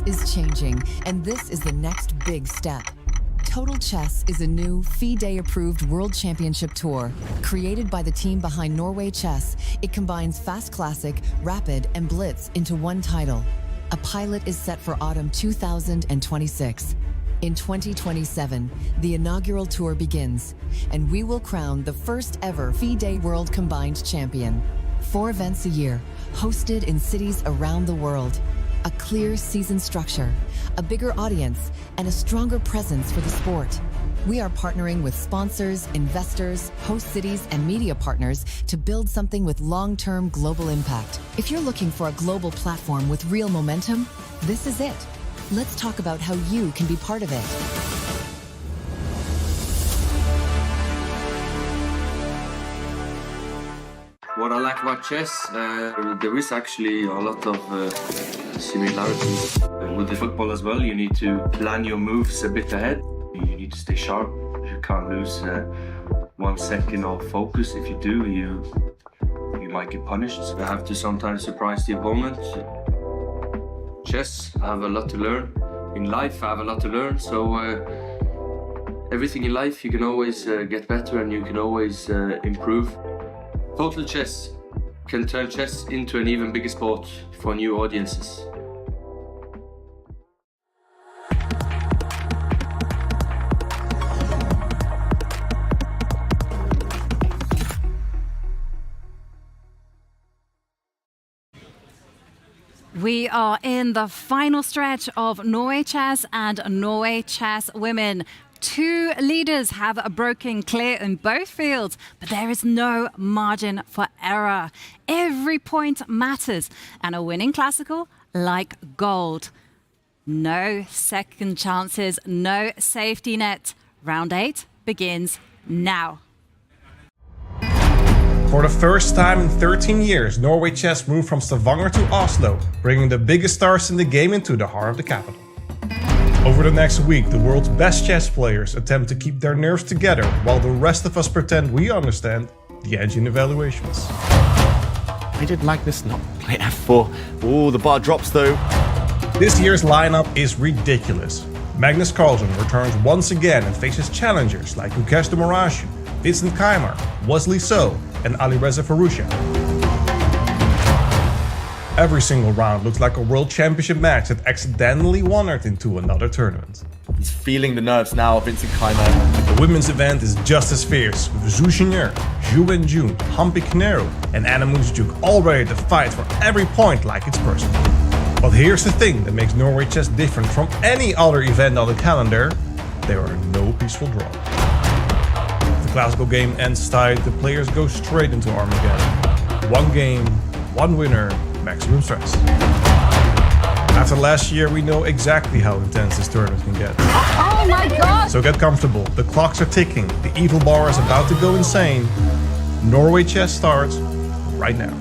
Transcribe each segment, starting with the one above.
is changing, and this is the next big step. Total Chess is a new, FIDE-approved World Championship Tour. Created by the team behind Norway Chess, it combines Fast Classic, Rapid, and Blitz into one title. A pilot is set for autumn 2026. In 2027, the inaugural tour begins, and we will crown the first ever FIDE World Combined Champion. 4 events a year, hosted in cities around the world. A clear season structure, a bigger audience, and a stronger presence for the sport. We are partnering with sponsors, investors, host cities, and media partners to build something with long-term global impact. If you're looking for a global platform with real momentum, this is it. Let's talk about how you can be part of it. What I like about chess, there is actually a lot of similarities with the football as well. You need to plan your moves a bit ahead. You need to stay sharp. You can't lose 1 second of focus. If you do, you might get punished. You have to sometimes surprise the opponent. Chess, I have a lot to learn. In life, I have a lot to learn. So everything in life, you can always get better and you can always improve. Total Chess can turn chess into an even bigger sport for new audiences. We are in the final stretch of Norway Chess and Norway Chess Women. 2 leaders have broken clear in both fields, but there is no margin for error. Every point matters, and a winning classical like gold. No second chances, no safety net. Round 8 begins now. For the first time in 13 years, Norway Chess moved from Stavanger to Oslo, bringing the biggest stars in the game into the heart of the capital. Over the next week, the world's best chess players attempt to keep their nerves together, while the rest of us pretend we understand the engine evaluations. Why did Magnus not play f4? Oh, the bar drops though. This year's lineup is ridiculous. Magnus Carlsen returns once again and faces challengers like Gukesh de Moraes, Vincent Keimer, Wesley So, and Alireza Farusha. Every single round looks like a world championship match that accidentally wandered into another tournament. He's feeling the nerves now of Vincent Keimer. The women's event is just as fierce, with Zhu Xing'er, Zhu Wenjun, Hampi Knero, and Anna Moonsjuk all ready to fight for every point like it's personal. But here's the thing that makes Norway Chess different from any other event on the calendar: there are no peaceful draws. If the classical game ends tied, the players go straight into Armageddon. 1 game, 1 winner, maximum stress. After last year, we know exactly how intense this tournament can get. Oh my god! So get comfortable, the clocks are ticking, the evil bar is about to go insane. Norway Chess starts right now.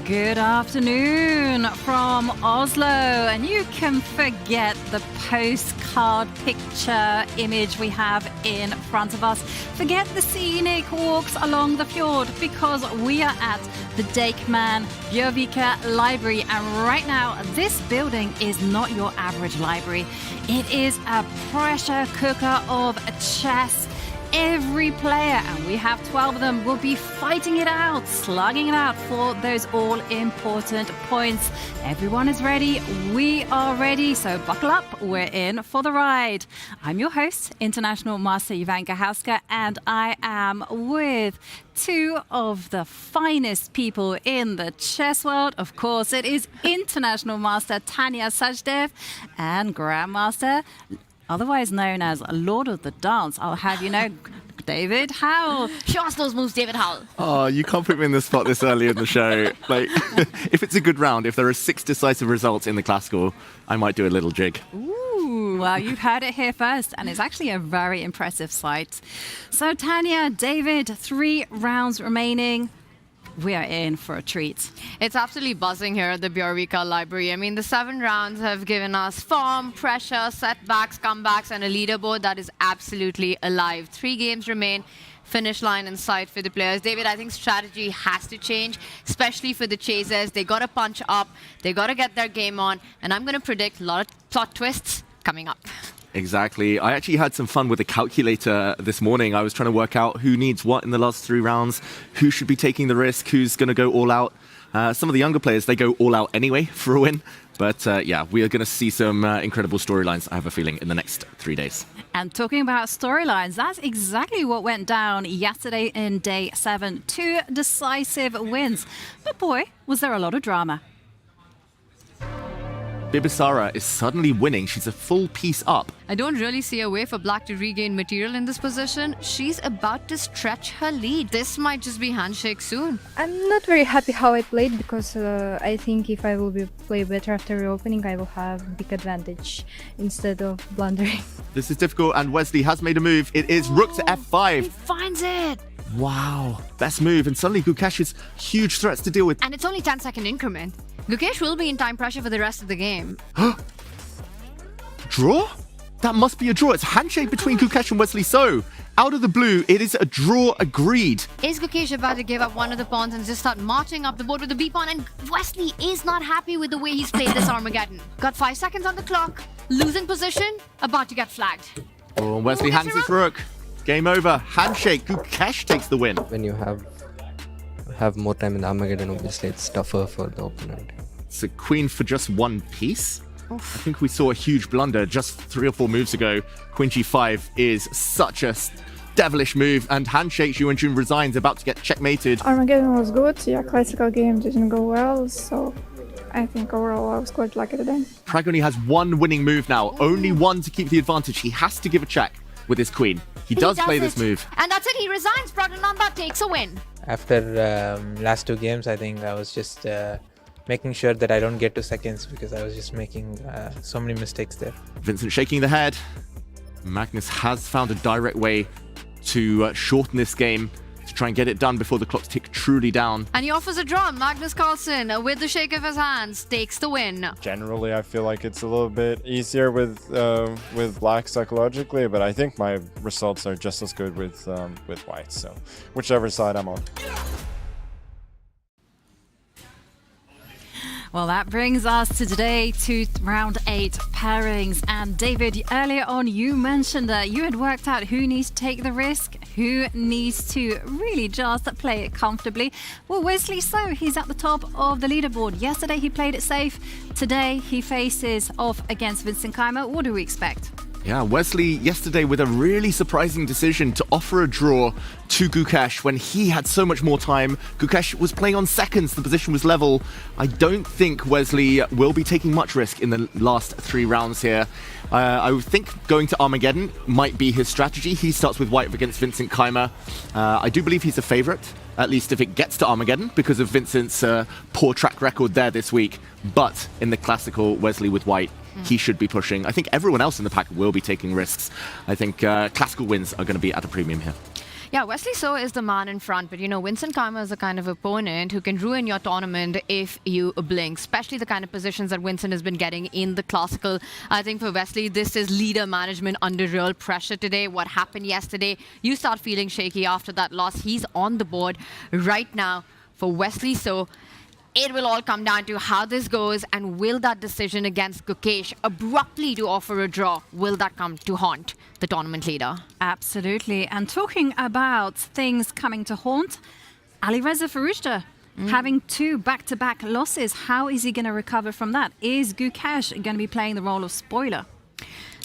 Good afternoon from Oslo, and you can forget the postcard picture image we have in front of us. Forget the scenic walks along the fjord, because we are at the Deichman Bjørvika Library, and right now this building is not your average library. It is a pressure cooker of chess. Every player, and we have 12 of them, will be fighting it out, slugging it out for those all-important points. Everyone is ready. We are ready. So buckle up. We're in for the ride. I'm your host, International Master Ivanka Hauska, and I am with 2 of the finest people in the chess world. Of course, it is International Master Tanya Sajdev and Grandmaster, otherwise known as Lord of the Dance, I'll have you know, David Howell. Show us those moves, David Howell. Oh, you can't put me in the spot this early in the show. Like, if it's a good round, if there are 6 decisive results in the classical, I might do a little jig. Ooh, well, you've heard it here first, and it's actually a very impressive sight. So, Tanya, David, 3 rounds remaining. We are in for a treat. It's absolutely buzzing here at the Bjørvika Library. I mean, the 7 rounds have given us form, pressure, setbacks, comebacks, and a leaderboard that is absolutely alive. 3 games remain. finish line in sight for the players. David, I think strategy has to change, especially for the chasers. They got to punch up, they got to get their game on, and I'm going to predict a lot of plot twists coming up. Exactly. I actually had some fun with a calculator this morning. I was trying to work out who needs what in the last 3 rounds, who should be taking the risk, who's going to go all out. Some of the younger players, they go all out anyway for a win. But yeah, we are going to see some incredible storylines, I have a feeling, in the next 3 days. And talking about storylines, that's exactly what went down yesterday in day 7. 2 decisive wins. But boy, was there a lot of drama. Bibisara is suddenly winning. She's a full piece up. I don't really see a way for Black to regain material in this position. She's about to stretch her lead. This might just be handshake soon. I'm not very happy how I played because I think if I will play better after reopening, I will have big advantage instead of blundering. This is difficult, and Wesley has made a move. It is rook to f5. He finds it. Wow, best move, and suddenly Gukesh has huge threats to deal with. And it's only 10-second increment. Gukesh will be in time pressure for the rest of the game. Draw? That must be a draw. It's a handshake between Gukesh and Wesley So. Out of the blue, it is a draw agreed. Is Gukesh about to give up one of the pawns and just start marching up the board with the B pawn? And Wesley is not happy with the way he's played this Armageddon. Got 5 seconds on the clock, losing position, about to get flagged. Oh, Wesley hangs his rook. Game over. Handshake. Gukesh takes the win. When you have more time in the Armageddon, obviously it's tougher for the opponent. It's a queen for just 1 piece. Oof. I think we saw a huge blunder just 3 or 4 moves ago. Queen G5 is such a devilish move, and handshake. Zhu and Jun resigns, about to get checkmated. Armageddon was good. Yeah, classical game didn't go well, so I think overall I was quite lucky today. Pragg only has 1 winning move now, only 1 to keep the advantage. He has to give a check with his queen. He does play this move. And that's it, he resigns. Pragnananda takes a win. After last 2 games, I think I was just making sure that I don't get to seconds because I was just making so many mistakes there. Vincent shaking the head. Magnus has found a direct way to shorten this game, to try and get it done before the clocks tick truly down. And he offers a draw. Magnus Carlsen, with the shake of his hands, takes the win. Generally, I feel like it's a little bit easier with black psychologically, but I think my results are just as good with white. So, whichever side I'm on. Well, that brings us to today to round 8 pairings. And David, earlier on you mentioned that you had worked out who needs to take the risk, who needs to really just play it comfortably. Well, Wesley So, he's at the top of the leaderboard. Yesterday he played it safe. Today he faces off against Vincent Keimer. What do we expect? Yeah, Wesley yesterday with a really surprising decision to offer a draw to Gukesh when he had so much more time. Gukesh was playing on seconds, the position was level. I don't think Wesley will be taking much risk in the last 3 rounds here. I would think going to Armageddon might be his strategy. He starts with white against Vincent Keimer. I do believe he's a favourite, at least if it gets to Armageddon, because of Vincent's poor track record there this week. But in the classical Wesley with white, he should be pushing. I think everyone else in the pack will be taking risks. I think classical wins are going to be at a premium here. Yeah, Wesley So is the man in front, but you know, Vincent Keimer is the kind of opponent who can ruin your tournament if you blink, especially the kind of positions that Vincent has been getting in the classical. I think for Wesley, this is leader management under real pressure today. What happened yesterday, you start feeling shaky after that loss. He's on the board right now for Wesley So. It will all come down to how this goes, and will that decision against Gukesh abruptly to offer a draw, will that come to haunt the tournament leader? Absolutely. And talking about things coming to haunt, Alireza Firouzja having 2 back-to-back losses. How is he going to recover from that? Is Gukesh going to be playing the role of spoiler?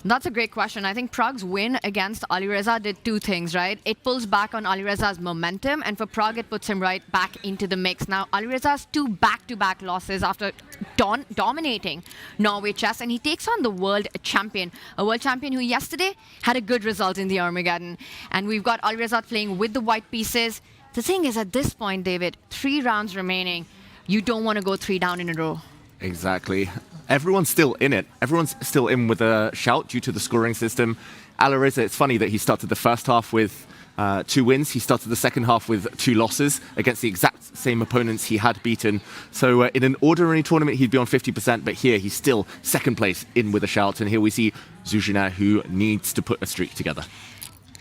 That's a great question. I think Pragg's win against Alireza did 2 things, right? It pulls back on Alireza's momentum, and for Pragg, it puts him right back into the mix. Now, Alireza's 2 back-to-back losses after dominating Norway Chess, and he takes on the world champion, a world champion who yesterday had a good result in the Armageddon. And we've got Alireza playing with the white pieces. The thing is, at this point, David, 3 rounds remaining. You don't want to go 3 down in a row. Exactly. Everyone's still in it. Everyone's still in with a shout due to the scoring system. Alireza, it's funny that he started the first half with 2 wins. He started the second half with 2 losses against the exact same opponents he had beaten. So in an ordinary tournament, he'd be on 50%, but here he's still second place in with a shout. And here we see Zhu, who needs to put a streak together.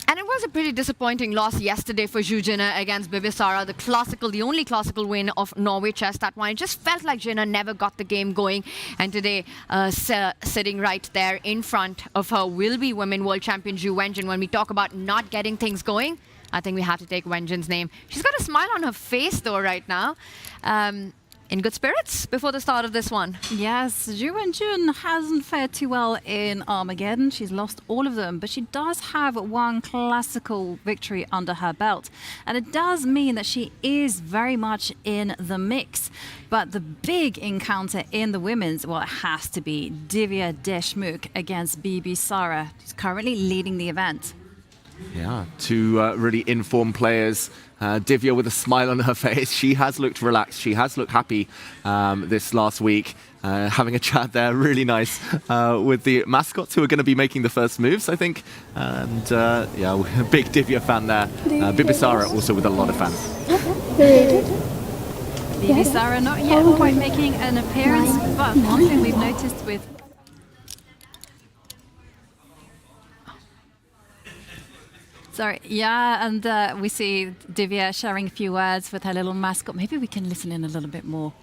And it was a pretty disappointing loss yesterday for Juna against Bibisara, the only classical win of Norway Chess. That one, it just felt like Juna never got the game going. And today, sitting right there in front of her will be Women World Champion Zhu Wenjun. When we talk about not getting things going, I think we have to take Wenjun's name. She's got a smile on her face though right now. In good spirits before the start of this one. Yes, Zhu Wenjun hasn't fared too well in Armageddon. She's lost all of them, but she does have one classical victory under her belt. And it does mean that she is very much in the mix. But the big encounter in the women's, well, it has to be Divya Deshmukh against Bibisara. She's currently leading the event. Yeah, two really informed players. Divya with a smile on her face. She has looked relaxed. She has looked happy this last week. Having a chat there, really nice, with the mascots who are going to be making the first moves, I think. And yeah, a big Divya fan there. Bibisara also with a lot of fans. Bibisara not yet quite making an appearance, but one thing we've noticed with Sorry, yeah, and we see Divya sharing a few words with her little mascot. Maybe we can listen in a little bit more.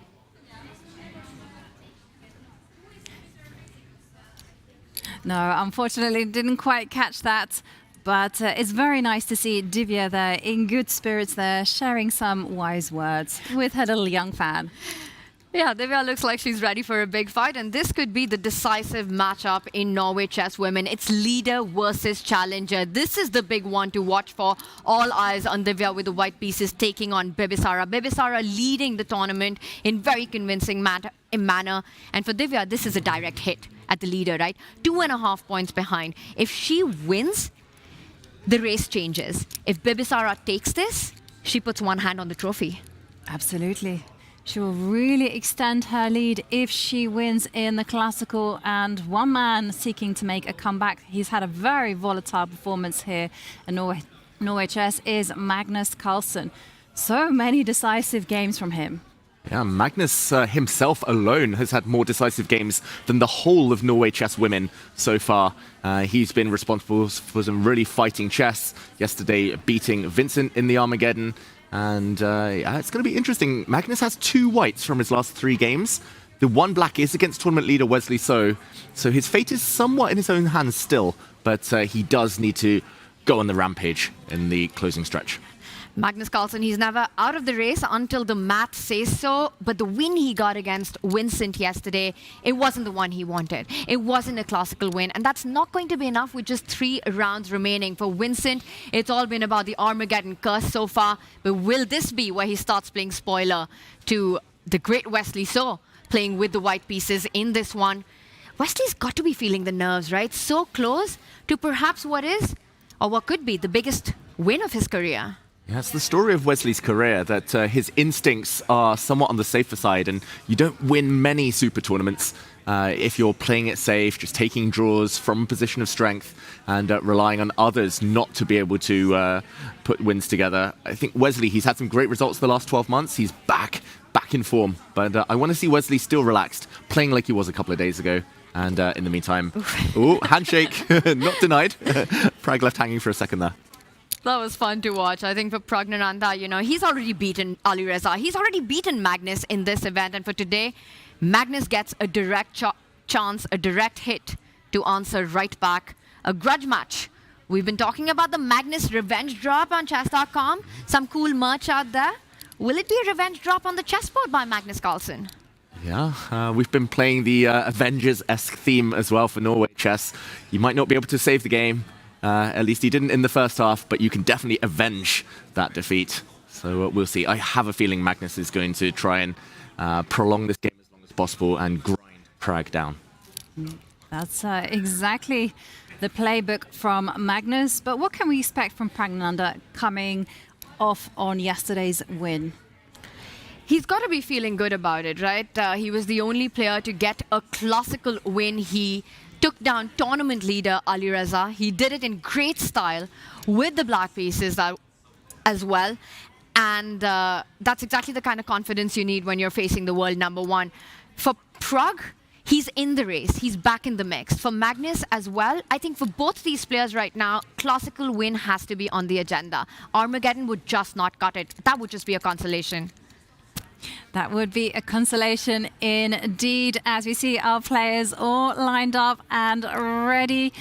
No, unfortunately, didn't quite catch that. But it's very nice to see Divya there, in good spirits there, sharing some wise words with her little young fan. Yeah, Divya looks like she's ready for a big fight, and this could be the decisive matchup in Norway Chess Women. It's leader versus challenger. This is the big one to watch for. All eyes on Divya with the white pieces taking on Bibisara. Bibisara leading the tournament in very convincing manner. And for Divya, this is a direct hit at the leader, right? 2.5 points behind. If she wins, the race changes. If Bibisara takes this, she puts one hand on the trophy. Absolutely. She will really extend her lead if she wins in the classical, and one man seeking to make a comeback. He's had a very volatile performance here in Norway Chess is Magnus Carlsen. So many decisive games from him. Yeah, Magnus himself alone has had more decisive games than the whole of Norway Chess Women so far. He's been responsible for some really fighting chess. Yesterday, beating Vincent in the Armageddon. And yeah, it's going to be interesting. Magnus has 2 whites from his last 3 games. The one black is against tournament leader Wesley So his fate is somewhat in his own hands still, but he does need to go on the rampage in the closing stretch. Magnus Carlsen, he's never out of the race until the mat says so. But the win he got against Vincent yesterday, it wasn't the one he wanted. It wasn't a classical win. And that's not going to be enough with just 3 rounds remaining. For Vincent, it's all been about the Armageddon curse so far. But will this be where he starts playing spoiler to the great Wesley So, playing with the white pieces in this one? Wesley's got to be feeling the nerves, right? So close to perhaps what is, or what could be, the biggest win of his career. Yeah, it's the story of Wesley's career that his instincts are somewhat on the safer side, and you don't win many super tournaments if you're playing it safe, just taking draws from a position of strength and relying on others not to be able to put wins together. I think Wesley, he's had some great results the last 12 months. He's back in form, but I want to see Wesley still relaxed, playing like he was a couple of days ago. And in the meantime, handshake, not denied. Pragg left hanging for a second there. That was fun to watch. I think for Pragnananda, you know, he's already beaten Alireza. He's already beaten Magnus in this event. And for today, Magnus gets a direct chance, a direct hit to answer right back. A grudge match. We've been talking about the Magnus revenge drop on chess.com. Some cool merch out there. Will it be a revenge drop on the chessboard by Magnus Carlsen? Yeah, we've been playing the Avengers-esque theme as well for Norway Chess. You might not be able to save the game. At least he didn't in the first half, but you can definitely avenge that defeat. So we'll see. I have a feeling Magnus is going to try and prolong this game as long as possible and grind Pragg down. That's exactly the playbook from Magnus. But what can we expect from Pragnananda coming off on yesterday's win? He's got to be feeling good about it, right? He was the only player to get a classical win. He took down tournament leader Alireza. He did it in great style with the black pieces as well. And that's exactly the kind of confidence you need when you're facing the world #1. For Pragg, he's in the race. He's back in the mix. For Magnus as well, I think for both these players right now, classical win has to be on the agenda. Armageddon would just not cut it. That would just be a consolation. That would be a consolation indeed, as we see our players all lined up and ready.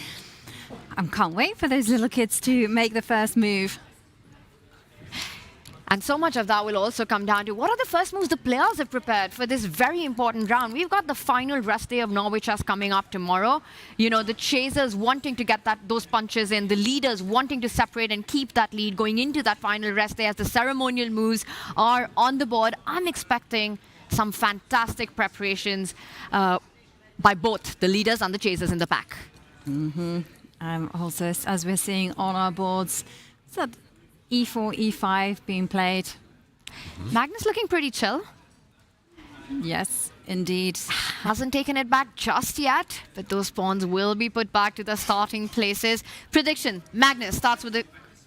I can't wait for those little kids to make the first move. And so much of that will also come down to what are the first moves the players have prepared for this very important round. We've got the final rest day of Norway Chess coming up tomorrow. You know, the chasers wanting to get those punches in, the leaders wanting to separate and keep that lead going into that final rest day as the ceremonial moves are on the board. I'm expecting some fantastic preparations by both the leaders and the chasers in the pack. Also, as we're seeing on our boards, so E4, E5 being played. Magnus looking pretty chill. Yes, indeed. Hasn't taken it back just yet, but those pawns will be put back to the starting places. Prediction, Magnus starts with the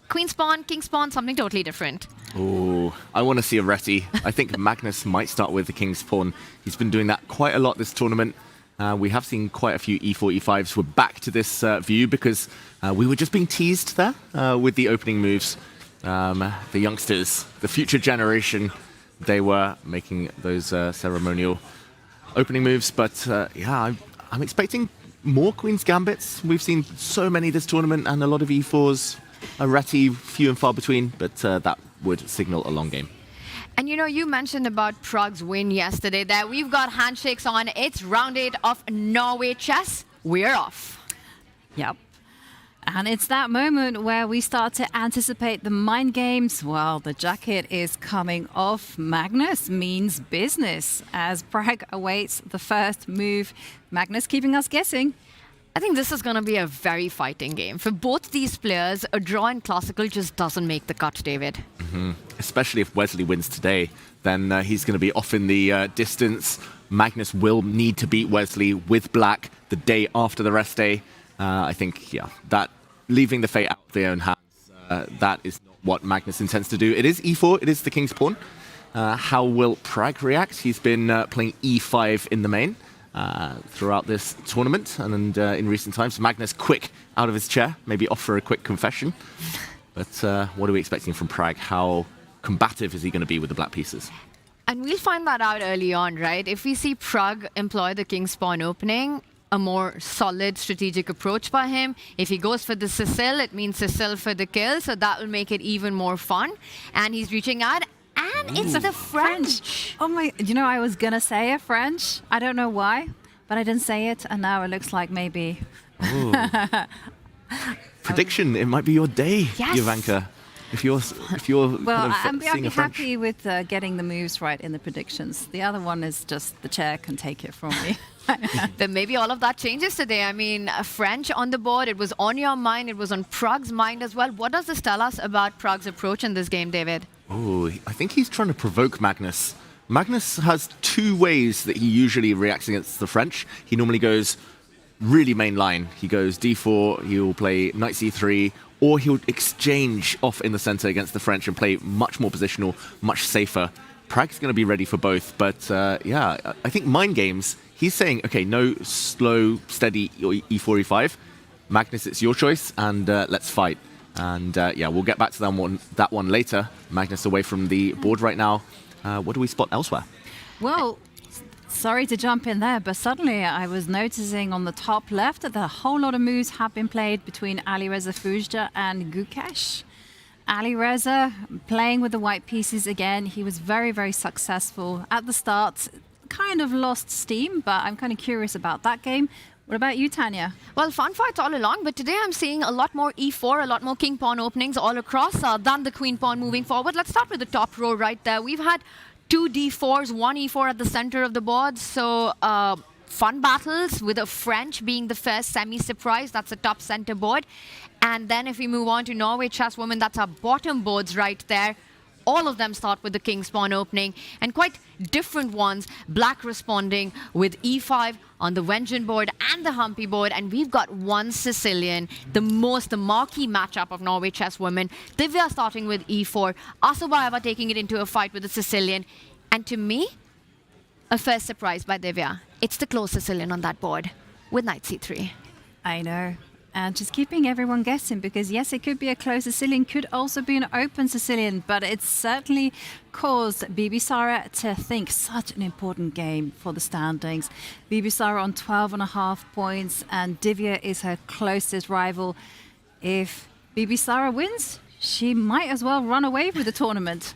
queen's pawn, king's pawn, something totally different. Oh, I want to see a reti. I think Magnus might start with the king's pawn. He's been doing that quite a lot this tournament. We have seen quite a few E4, E5s. We're back to this view because we were just being teased there with the opening moves. The youngsters, the future generation, they were making those ceremonial opening moves. But yeah, I'm expecting more Queen's Gambits. We've seen so many this tournament and a lot of E4s. A reti, few and far between, but that would signal a long game. And you know, you mentioned about Pragg's win yesterday there. We've got handshakes on. It's round 8 of Norway Chess. We're off. Yep. And it's that moment where we start to anticipate the mind games. Well, the jacket is coming off. Magnus means business as Pragg awaits the first move. Magnus keeping us guessing. I think this is going to be a very fighting game. For both these players, a draw in classical just doesn't make the cut, David. Especially if Wesley wins today, then he's going to be off in the distance. Magnus will need to beat Wesley with black the day after the rest day. I think, yeah, that leaving the fate out of their own hands, that is not what Magnus intends to do. It is E4, it is the king's pawn. How will Pragg react? He's been playing E5 in the main throughout this tournament and in recent times. Magnus quick out of his chair, maybe offer a quick confession. But what are we expecting from Pragg? How combative is he going to be with the black pieces? And we'll find that out early on, right? If we see Pragg employ the king's pawn opening, a more solid strategic approach by him. If he goes for the Sicil, it means Sicil for the kill, so that will make it even more fun. And he's reaching out, and it's the French. Oh my, you know, I was gonna say a French. I don't know why, but I didn't say it, and now it looks like maybe. Prediction, it might be your day, Yes. Jovanka. If you're Well, kind of I'll seeing be a French. happy with getting the moves right in the predictions. The other one is just the chair can take it from me. Then maybe all of that changes today. I mean, French on the board, it was on your mind, it was on Pragg's mind as well. What does this tell us about Pragg's approach in this game, David? Oh, I think he's trying to provoke Magnus. Magnus has two ways that he usually reacts against the French. He normally goes really main line. He goes d4, he'll play knight c3, or he'll exchange off in the center against the French and play much more positional, much safer. Pragg's going to be ready for both, but yeah, I think mind games, he's saying, okay, no slow, steady e4, e5. Magnus, it's your choice, and let's fight. And yeah, we'll get back to that one later. Magnus away from the board right now. What do we spot elsewhere? Well, sorry to jump in there, but suddenly I was noticing on the top left that a whole lot of moves have been played between Alireza Fujda and Gukesh. Alireza playing with the white pieces again. He was very, very successful at the start. Kind of lost steam, but I'm kind of curious about that game. What about you, Tanya? Well, fun fights all along, but today I'm seeing a lot more e4, a lot more king pawn openings all across than the queen pawn moving forward. Let's start with the top row right there. We've had 2 d4s, 1 e4 at the center of the board. So fun battles with a French being the first semi-surprise. That's a top center board. And then if we move on to Norway Chess Women, that's our bottom boards right there. All of them start with the king's pawn opening, and quite different ones. Black responding with e5 on the Wengen board and the Humpy board, and we've got one Sicilian, the marquee matchup of Norway Chess Women. Divya starting with e4, Asubayeva taking it into a fight with the Sicilian, and to me, a first surprise by Divya. it's the close Sicilian on that board with knight c3. I know. And just keeping everyone guessing, because yes, it could be a close Sicilian, could also be an open Sicilian, but it's certainly caused Bibisara to think such an important game for the standings. Bibisara on 12.5 points, and Divya is her closest rival. If Bibisara wins, she might as well run away with the tournament.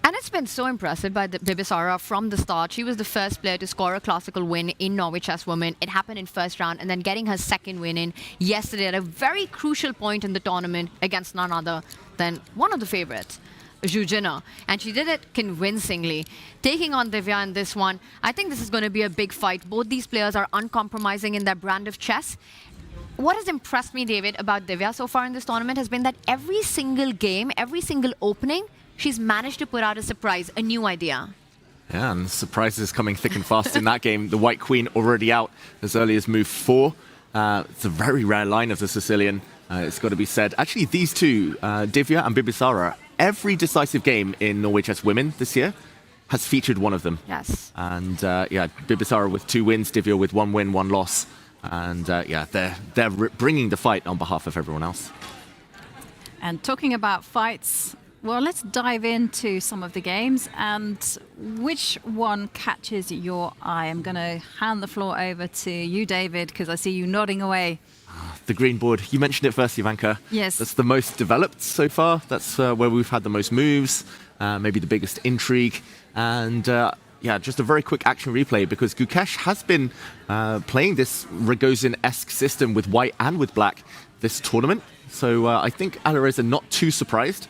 And it's been so impressive by Bibisara from the start. She was the first player to score a classical win in Norway Chess Women. It happened in first round, and then getting her second win in yesterday at a very crucial point in the tournament against none other than one of the favorites, Zhu Jin. And she did it convincingly, taking on Divya in this one. I think this is going to be a big fight. Both these players are uncompromising in their brand of chess. What has impressed me, David, about Divya so far in this tournament has been that every single game, every single opening, she's managed to put out a surprise, a new idea. Yeah, and surprises coming thick and fast in that game. The White Queen already out as early as move 4. It's a very rare line of the Sicilian, it's got to be said. Actually, these two, Divya and Bibisara, every decisive game in Norway Chess Women this year has featured one of them. Yes. And yeah, Bibisara with 2 wins, Divya with 1 win, 1 loss. And yeah, they're bringing the fight on behalf of everyone else. And talking about fights, well, let's dive into some of the games and which one catches your eye. I'm going to hand the floor over to you, David, because I see you nodding away. The green board, you mentioned it first, Ivanka. Yes. That's the most developed so far. That's where we've had the most moves, maybe the biggest intrigue. And yeah, just a very quick action replay, because Gukesh has been playing this Rogozin-esque system with white and with black this tournament. So I think Alireza not too surprised.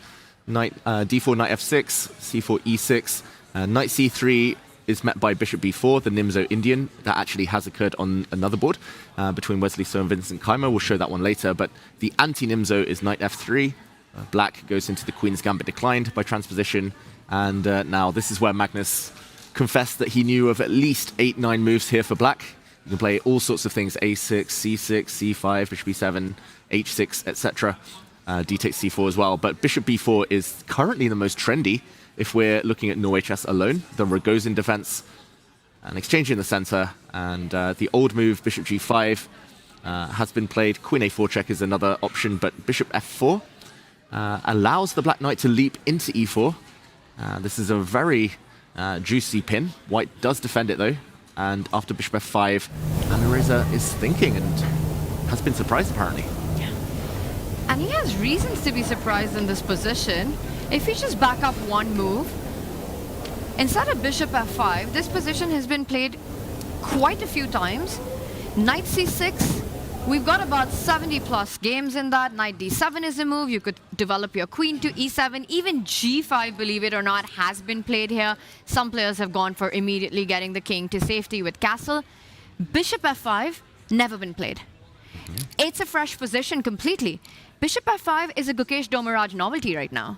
Knight d4, knight f6, c4, e6, knight c3 is met by bishop b4, the Nimzo Indian. That actually has occurred on another board between Wesley So and Vincent Keimer. We'll show that one later. But the anti-Nimzo is knight f3. Black goes into the Queen's Gambit declined by transposition. And now this is where Magnus confessed that he knew of at least 8-9 moves here for black. You can play all sorts of things, a6, c6, c5, bishop b7, h6, etc. D takes c4 as well, but bishop b4 is currently the most trendy if we're looking at Norway Chess alone. The Rogozin defense, an exchange in the center, and the old move, bishop g5, has been played. Queen a4 check is another option, but bishop f4 allows the black knight to leap into e4. This is a very juicy pin. White does defend it though, and after bishop f5, Alireza is thinking and has been surprised apparently. And he has reasons to be surprised in this position. If he just back up one move, instead of bishop f5, this position has been played quite a few times. Knight c6, we've got about 70 plus games in that. Knight d7 is a move. You could develop your queen to e7. Even g5, believe it or not, has been played here. Some players have gone for immediately getting the king to safety with castle. Bishop f5, never been played. It's a fresh position completely. Bishop f5 is a Gukesh Domaraj novelty right now.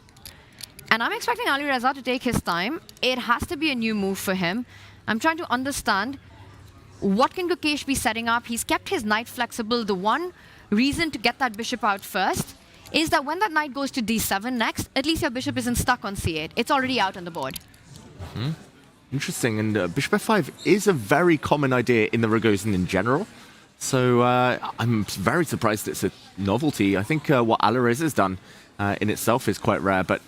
And I'm expecting Alireza to take his time. It has to be a new move for him. I'm trying to understand what can Gukesh be setting up. He's kept his knight flexible. The one reason to get that bishop out first is that when that knight goes to d7 next, at least your bishop isn't stuck on c8. It's already out on the board. Interesting, and bishop f5 is a very common idea in the Rogozin in general. So I'm very surprised it's a novelty. I think what Alireza has done in itself is quite rare, but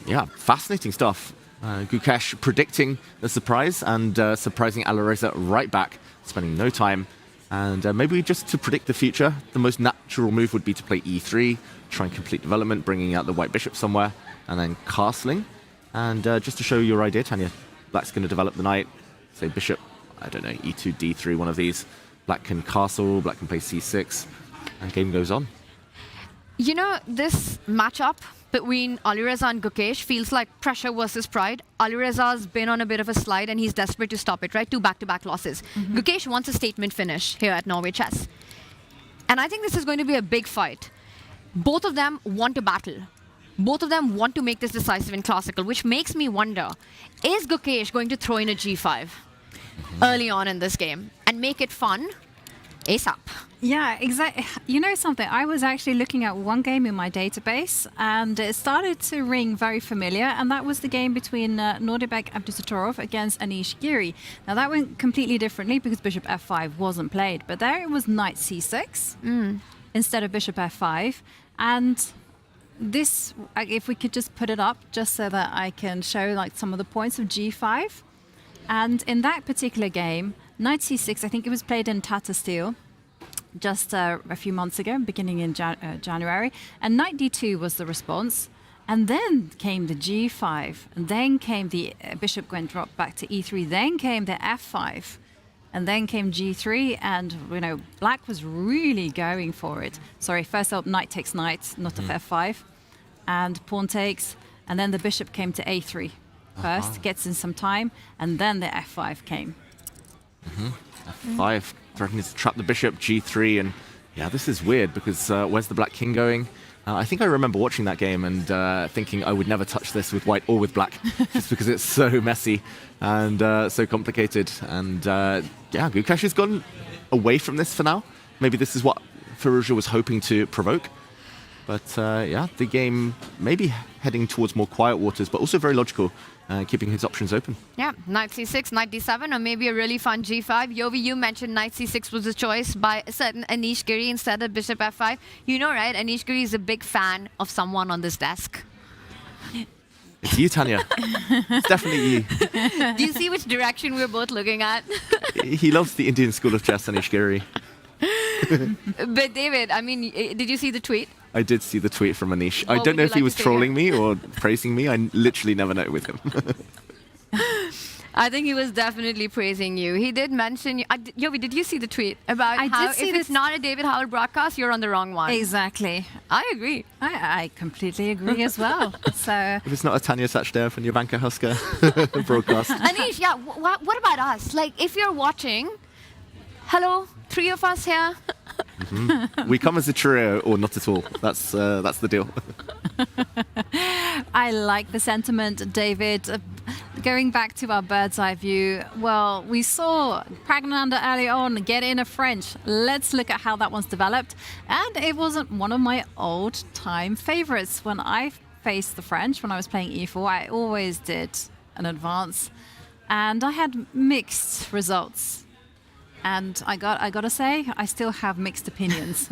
yeah, fascinating stuff. Gukesh predicting the surprise and surprising Alireza right back, spending no time. And maybe just to predict the future, the most natural move would be to play e3, try and complete development, bringing out the white bishop somewhere, and then castling. And just to show your idea, Tanya, black's going to develop the knight, say bishop, I don't know, e2, d3, one of these. Black can castle, black can play c6, and game goes on. You know, this matchup between Alireza and Gukesh feels like pressure versus pride. Alireza's been on a bit of a slide and he's desperate to stop it, right? 2 back-to-back losses. Gukesh wants a statement finish here at Norway Chess. And I think this is going to be a big fight. Both of them want to battle. Both of them want to make this decisive in classical, which makes me wonder, is Gukesh going to throw in a g5 early on in this game and make it fun? ASAP. Yeah, exactly. You know something? I was actually looking at one game in my database, and it started to ring very familiar, and that was the game between Nordibek Abdusattorov against Anish Giri. Now, that went completely differently because bishop f5 wasn't played, but there it was knight c6 instead of bishop f5. And this, if we could just put it up, just so that I can show like some of the points of g5. And in that particular game, knight c6, I think it was played in Tata steel just a few months ago, beginning in January. And knight d2 was the response. And then came the g5. And then came the bishop went dropped back to e3. Then came the f5. And then came g3. And, you know, black was really going for it. Sorry, first up, knight takes knight, not of f5. And pawn takes. And then the bishop came to a3 first, gets in some time. And then the f5 came. f5, threatening to trap the bishop, g3, and yeah, this is weird because where's the black king going? I think I remember watching that game and thinking I would never touch this with white or with black, just because it's so messy and so complicated. And yeah, Gukesh has gone away from this for now. Maybe this is what Firouzja was hoping to provoke. But yeah, the game maybe heading towards more quiet waters, but also very logical, keeping his options open. Yeah, knight c6, knight d7, or maybe a really fun g5. Yovi, you mentioned knight c6 was a choice by a certain Anish Giri instead of bishop f5. You know, right? Anish Giri is a big fan of someone on this desk. It's you, Tanya. It's definitely you. Do you see which direction we're both looking at? He loves the Indian school of chess, Anish Giri. But David, I mean, did you see the tweet? I did see the tweet from Anish. What I don't know would if you he like was to say trolling me or praising me. I literally never know with him. I think he was definitely praising you. He did mention you. Yovi, did you see the tweet about I how did see if it's not a David Howell broadcast, you're on the wrong one? Exactly. I agree. I completely agree as well. So If it's not a Tanya Sachdev and Jovanka Huska broadcast. Anish, yeah, what about us? Like, if you're watching, hello, 3 of us here. We come as a trio or not at all. That's the deal. I like the sentiment, David. Going back to our bird's eye view, well, we saw Pragg earlier on get in a French. Let's look at how that one's developed. And it wasn't one of my old-time favorites. When I faced the French, when I was playing e4, I always did an advance. And I had mixed results. And I gotta say, I still have mixed opinions.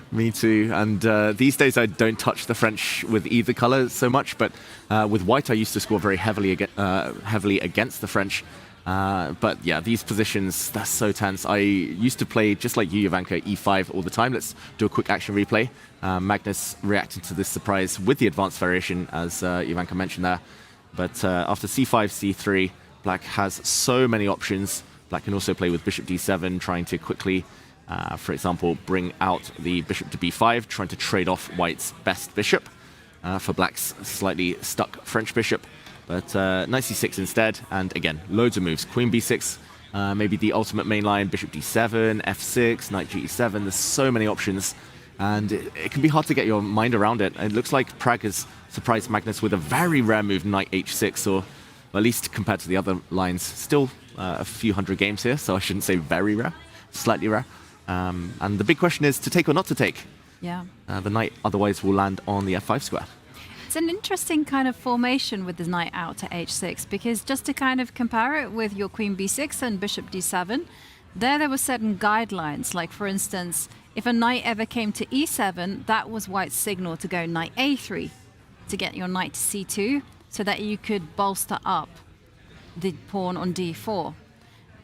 Me too. And these days I don't touch the French with either colour so much, but with white I used to score very heavily against the French. But yeah, these positions, that's so tense. I used to play, just like you, Jovanka, e5 all the time. Let's do a quick action replay. Magnus reacted to this surprise with the advanced variation, as Jovanka mentioned there. But after c5, c3, black has so many options. Black can also play with bishop d7, trying to quickly, for example, bring out the bishop to b5, trying to trade off white's best bishop for black's slightly stuck French bishop. But knight c6 instead, and again, loads of moves. Queen b6, maybe the ultimate main line, bishop d7, f6, knight ge7. There's so many options, and it can be hard to get your mind around it. It looks like Pragg has surprised Magnus with a very rare move, knight h6, or at least compared to the other lines, still a few hundred games here, so I shouldn't say very rare, slightly rare. And the big question is to take or not to take. Yeah. The knight otherwise will land on the f5 square. It's an interesting kind of formation with the knight out to h6, because just to kind of compare it with your queen b6 and bishop d7, there were certain guidelines. Like, for instance, if a knight ever came to e7, that was white's signal to go knight a3 to get your knight to c2, so that you could bolster up the pawn on d4.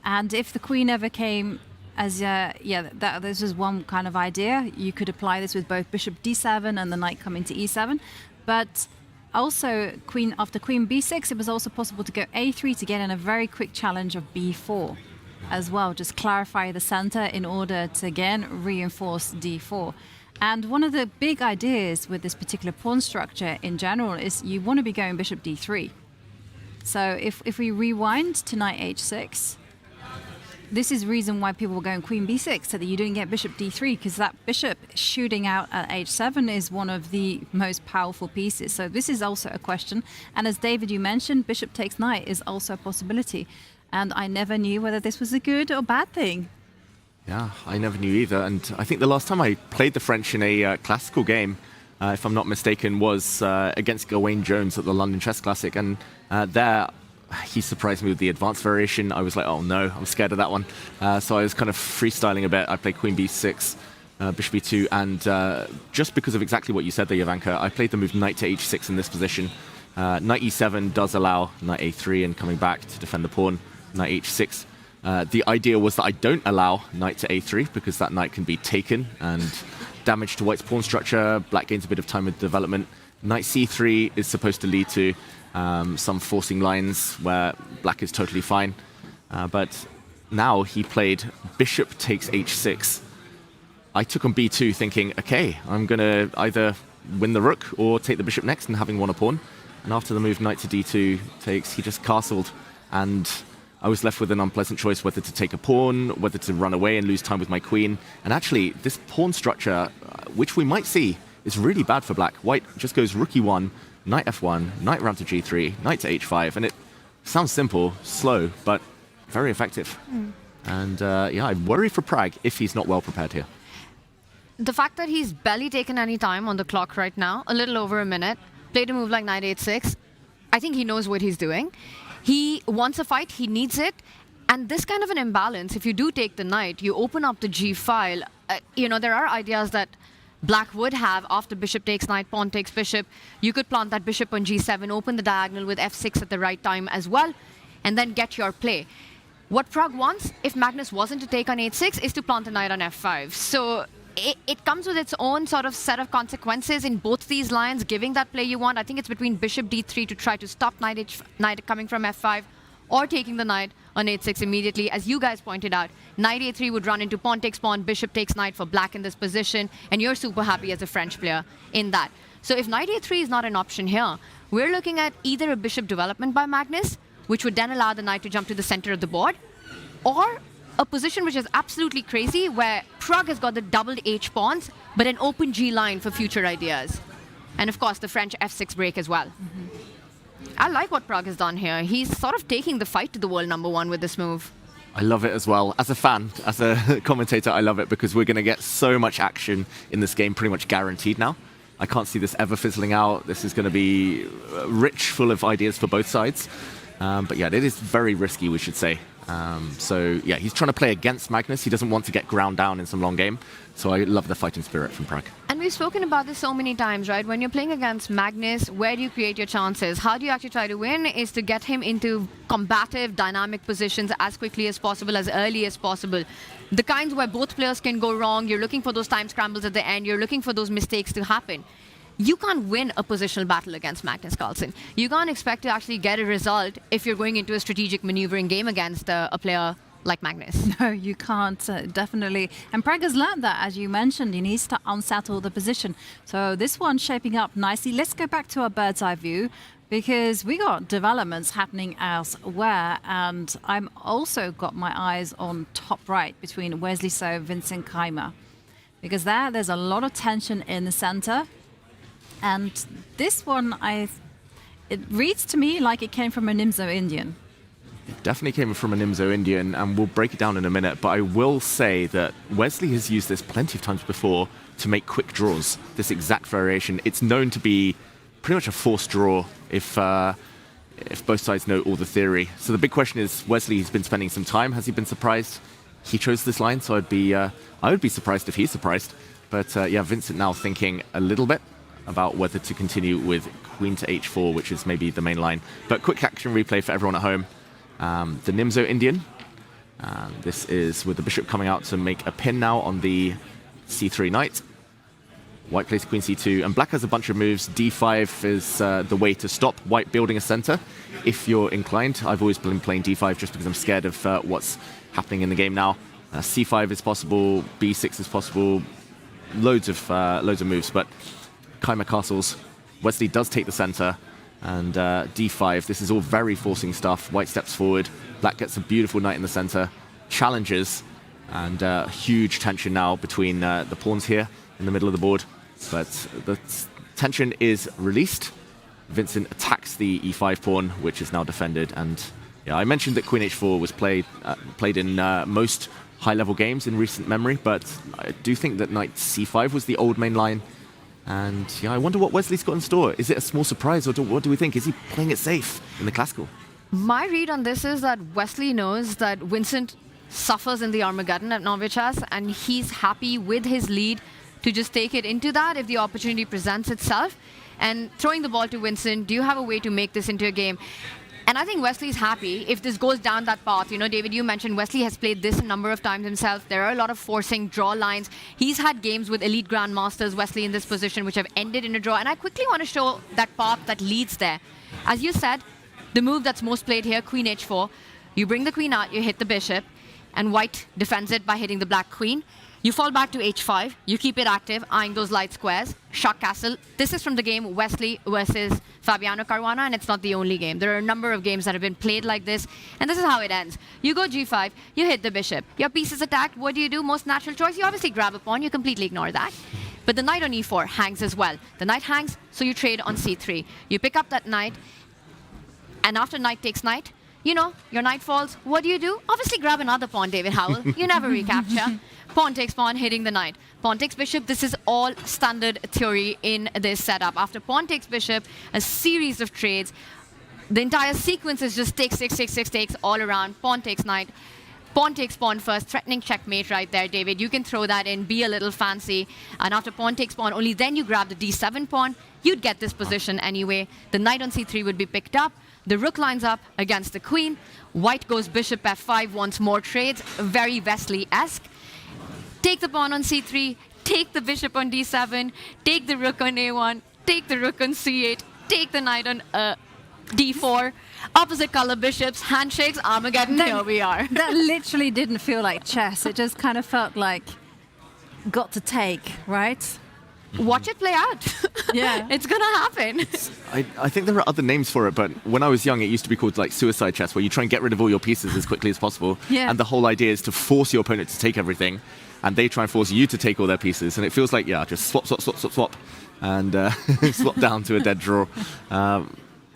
And if the queen ever came as, this is one kind of idea. You could apply this with both bishop d7 and the knight coming to e7. But also, after queen b6, it was also possible to go a3 to get in a very quick challenge of b4 as well. Just clarify the center in order to, again, reinforce d4. And one of the big ideas with this particular pawn structure in general is you want to be going bishop d3. So if we rewind to knight h6, this is the reason why people were going queen b6, so that you didn't get bishop d3, because that bishop shooting out at h7 is one of the most powerful pieces. So this is also a question. And as David, you mentioned, bishop takes knight is also a possibility. And I never knew whether this was a good or bad thing. Yeah, I never knew either. And I think the last time I played the French in a classical game, if I'm not mistaken, was against Gawain Jones at the London Chess Classic. And there, he surprised me with the advanced variation. I was like, oh no, I'm scared of that one. So I was kind of freestyling a bit. I played Queen B6, Bishop E2, and just because of exactly what you said there, Jovanka, I played the move Knight to H6 in this position. Knight E7 does allow Knight A3 and coming back to defend the pawn, Knight H6. The idea was that I don't allow Knight to A3 because that knight can be taken and damage to White's pawn structure. Black gains a bit of time with development. Knight C3 is supposed to lead to some forcing lines where Black is totally fine. But now he played Bishop takes H6. I took on B2 thinking, okay, I'm going to either win the rook or take the bishop next and having won a pawn. And after the move Knight to D2 takes, he just castled. And I was left with an unpleasant choice whether to take a pawn, whether to run away and lose time with my queen. And actually, this pawn structure, which we might see, is really bad for Black. White just goes rook E1, Knight F1, Knight round to G3, Knight to H5. And it sounds simple, slow, but very effective. And yeah, I worry for Pragg if he's not well prepared here. The fact that he's barely taken any time on the clock right now, a little over a minute, played a move like Knight H6, I think he knows what he's doing. He wants a fight, he needs it, and this kind of an imbalance, if you do take the knight, you open up the G file. You know, there are ideas that Black would have after bishop takes knight, pawn takes bishop. You could plant that bishop on G7, open the diagonal with F6 at the right time as well, and then get your play. What Pragg wants, if Magnus wasn't to take on H6, is to plant a knight on F5. So it comes with its own sort of set of consequences in both these lines, giving that play you want. I think it's between bishop D3 to try to stop knight coming from F5, or taking the knight on H6 immediately. As you guys pointed out, Knight A3 would run into pawn takes pawn, bishop takes knight for Black in this position, and you're super happy as a French player in that. So if Knight A3 is not an option here, we're looking at either a bishop development by Magnus, which would then allow the knight to jump to the center of the board, or a position which is absolutely crazy, where Pragg has got the doubled H pawns, but an open G line for future ideas. And of course, the French F6 break as well. I like what Pragg has done here. He's sort of taking the fight to the world #1 with this move. I love it as well. As a fan, as a commentator, I love it because we're going to get so much action in this game, pretty much guaranteed now. I can't see this ever fizzling out. This is going to be rich, full of ideas for both sides. But yeah, it is very risky, we should say. So yeah, he's trying to play against Magnus. He doesn't want to get ground down in some long game. So I love the fighting spirit from Pragg. And we've spoken about this so many times, right? When you're playing against Magnus, where do you create your chances? How do you actually try to win? Is to get him into combative, dynamic positions as quickly as possible, as early as possible. The kinds where both players can go wrong. You're looking for those time scrambles at the end. You're looking for those mistakes to happen. You can't win a positional battle against Magnus Carlsen. You can't expect to actually get a result if you're going into a strategic maneuvering game against a player like Magnus. No, you can't, definitely. And Pragg has learned that, as you mentioned. He needs to unsettle the position. So this one's shaping up nicely. Let's go back to our bird's eye view, because we got developments happening elsewhere. And I'm also got my eyes on top right between Wesley So, Vincent Keimer. Because there's a lot of tension in the center. And this one, it reads to me like it came from a Nimzo Indian. It definitely came from a Nimzo Indian, and we'll break it down in a minute. But I will say that Wesley has used this plenty of times before to make quick draws, this exact variation. It's known to be pretty much a forced draw if both sides know all the theory. So the big question is, Wesley's been spending some time. Has he been surprised? He chose this line, so I would be surprised if he's surprised. But yeah, Vincent now thinking a little bit about whether to continue with queen to h4, which is maybe the main line. But quick action replay for everyone at home. The Nimzo Indian. This is with the bishop coming out to make a pin now on the c3 knight. White plays queen c2, and Black has a bunch of moves. d5 is the way to stop White building a center, if you're inclined. I've always been playing d5 just because I'm scared of what's happening in the game now. c5 is possible, b6 is possible, loads of moves, but Keimer castles. Wesley does take the center, and d5. This is all very forcing stuff. White steps forward. Black gets a beautiful knight in the center, challenges, and huge tension now between the pawns here in the middle of the board. But the tension is released. Vincent attacks the e5 pawn, which is now defended. And yeah, I mentioned that queen h4 was played in most high-level games in recent memory, but I do think that knight c5 was the old main line. And yeah, I wonder what Wesley's got in store. Is it a small surprise, or what do we think? Is he playing it safe in the classical? My read on this is that Wesley knows that Vincent suffers in the Armageddon at Norway Chess, and he's happy with his lead to just take it into that if the opportunity presents itself. And throwing the ball to Vincent, do you have a way to make this into a game? And I think Wesley's happy if this goes down that path. You know, David, you mentioned Wesley has played this a number of times himself. There are a lot of forcing draw lines. He's had games with elite grandmasters, Wesley, in this position, which have ended in a draw. And I quickly want to show that path that leads there. As you said, the move that's most played here, queen h4. You bring the queen out, you hit the bishop, and white defends it by hitting the black queen. You fall back to h5, you keep it active, eyeing those light squares, shock castle. This is from the game Wesley versus Fabiano Caruana, and it's not the only game. There are a number of games that have been played like this, and this is how it ends. You go g5, you hit the bishop. Your piece is attacked. What do? Most natural choice, you obviously grab a pawn, you completely ignore that. But the knight on e4 hangs as well. The knight hangs, so you trade on c3. You pick up that knight, and after knight takes knight, you know, your knight falls. What do? Obviously grab another pawn, David Howell. You never recapture. Pawn takes pawn, hitting the knight. Pawn takes bishop. This is all standard theory in this setup. After pawn takes bishop, a series of trades. The entire sequence is just takes, takes all around. Pawn takes knight. Pawn takes pawn first, threatening checkmate right there, David. You can throw that in, be a little fancy. And after pawn takes pawn, only then you grab the d7 pawn. You'd get this position anyway. The knight on c3 would be picked up. The rook lines up against the queen. White goes bishop f5, wants more trades. Very Wesley-esque. Take the pawn on c3, take the bishop on d7, take the rook on a1, take the rook on c8, take the knight on d4. Opposite color bishops, handshakes, Armageddon, here we are. That literally didn't feel like chess. It just kind of felt like got to take, right? Watch it play out. Yeah. It's going to happen. I think there are other names for it, but when I was young, it used to be called like suicide chess, where you try and get rid of all your pieces as quickly as possible. Yeah. And the whole idea is to force your opponent to take everything, and they try and force you to take all their pieces. And it feels like, yeah, just swap, and swap down to a dead draw.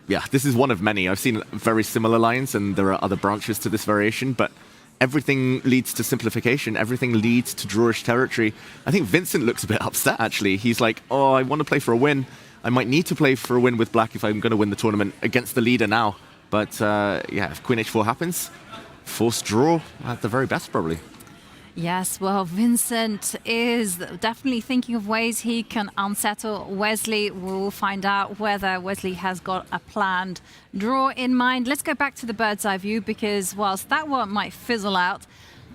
Yeah, this is one of many. I've seen very similar lines, and there are other branches to this variation, but everything leads to simplification. Everything leads to drawish territory. I think Vincent looks a bit upset, actually. He's like, oh, I want to play for a win. I might need to play for a win with black if I'm going to win the tournament against the leader now. But yeah, if queen h4 happens, forced draw at the very best, probably. Yes, well, Vincent is definitely thinking of ways he can unsettle Wesley. We'll find out whether Wesley has got a planned draw in mind. Let's go back to the bird's eye view, because whilst that one might fizzle out,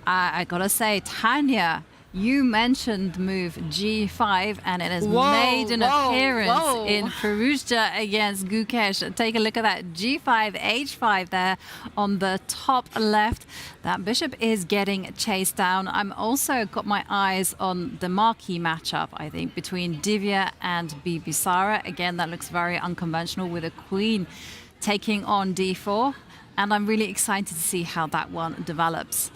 I gotta say, Tanya, you mentioned the move g5, and it has made an appearance in Perugia against Gukesh. Take a look at that g5, h5 there on the top left. That bishop is getting chased down. I'm also got my eyes on the marquee matchup, I think, between Divya and Bibisara. Again, that looks very unconventional with a queen taking on d4. And I'm really excited to see how that one develops.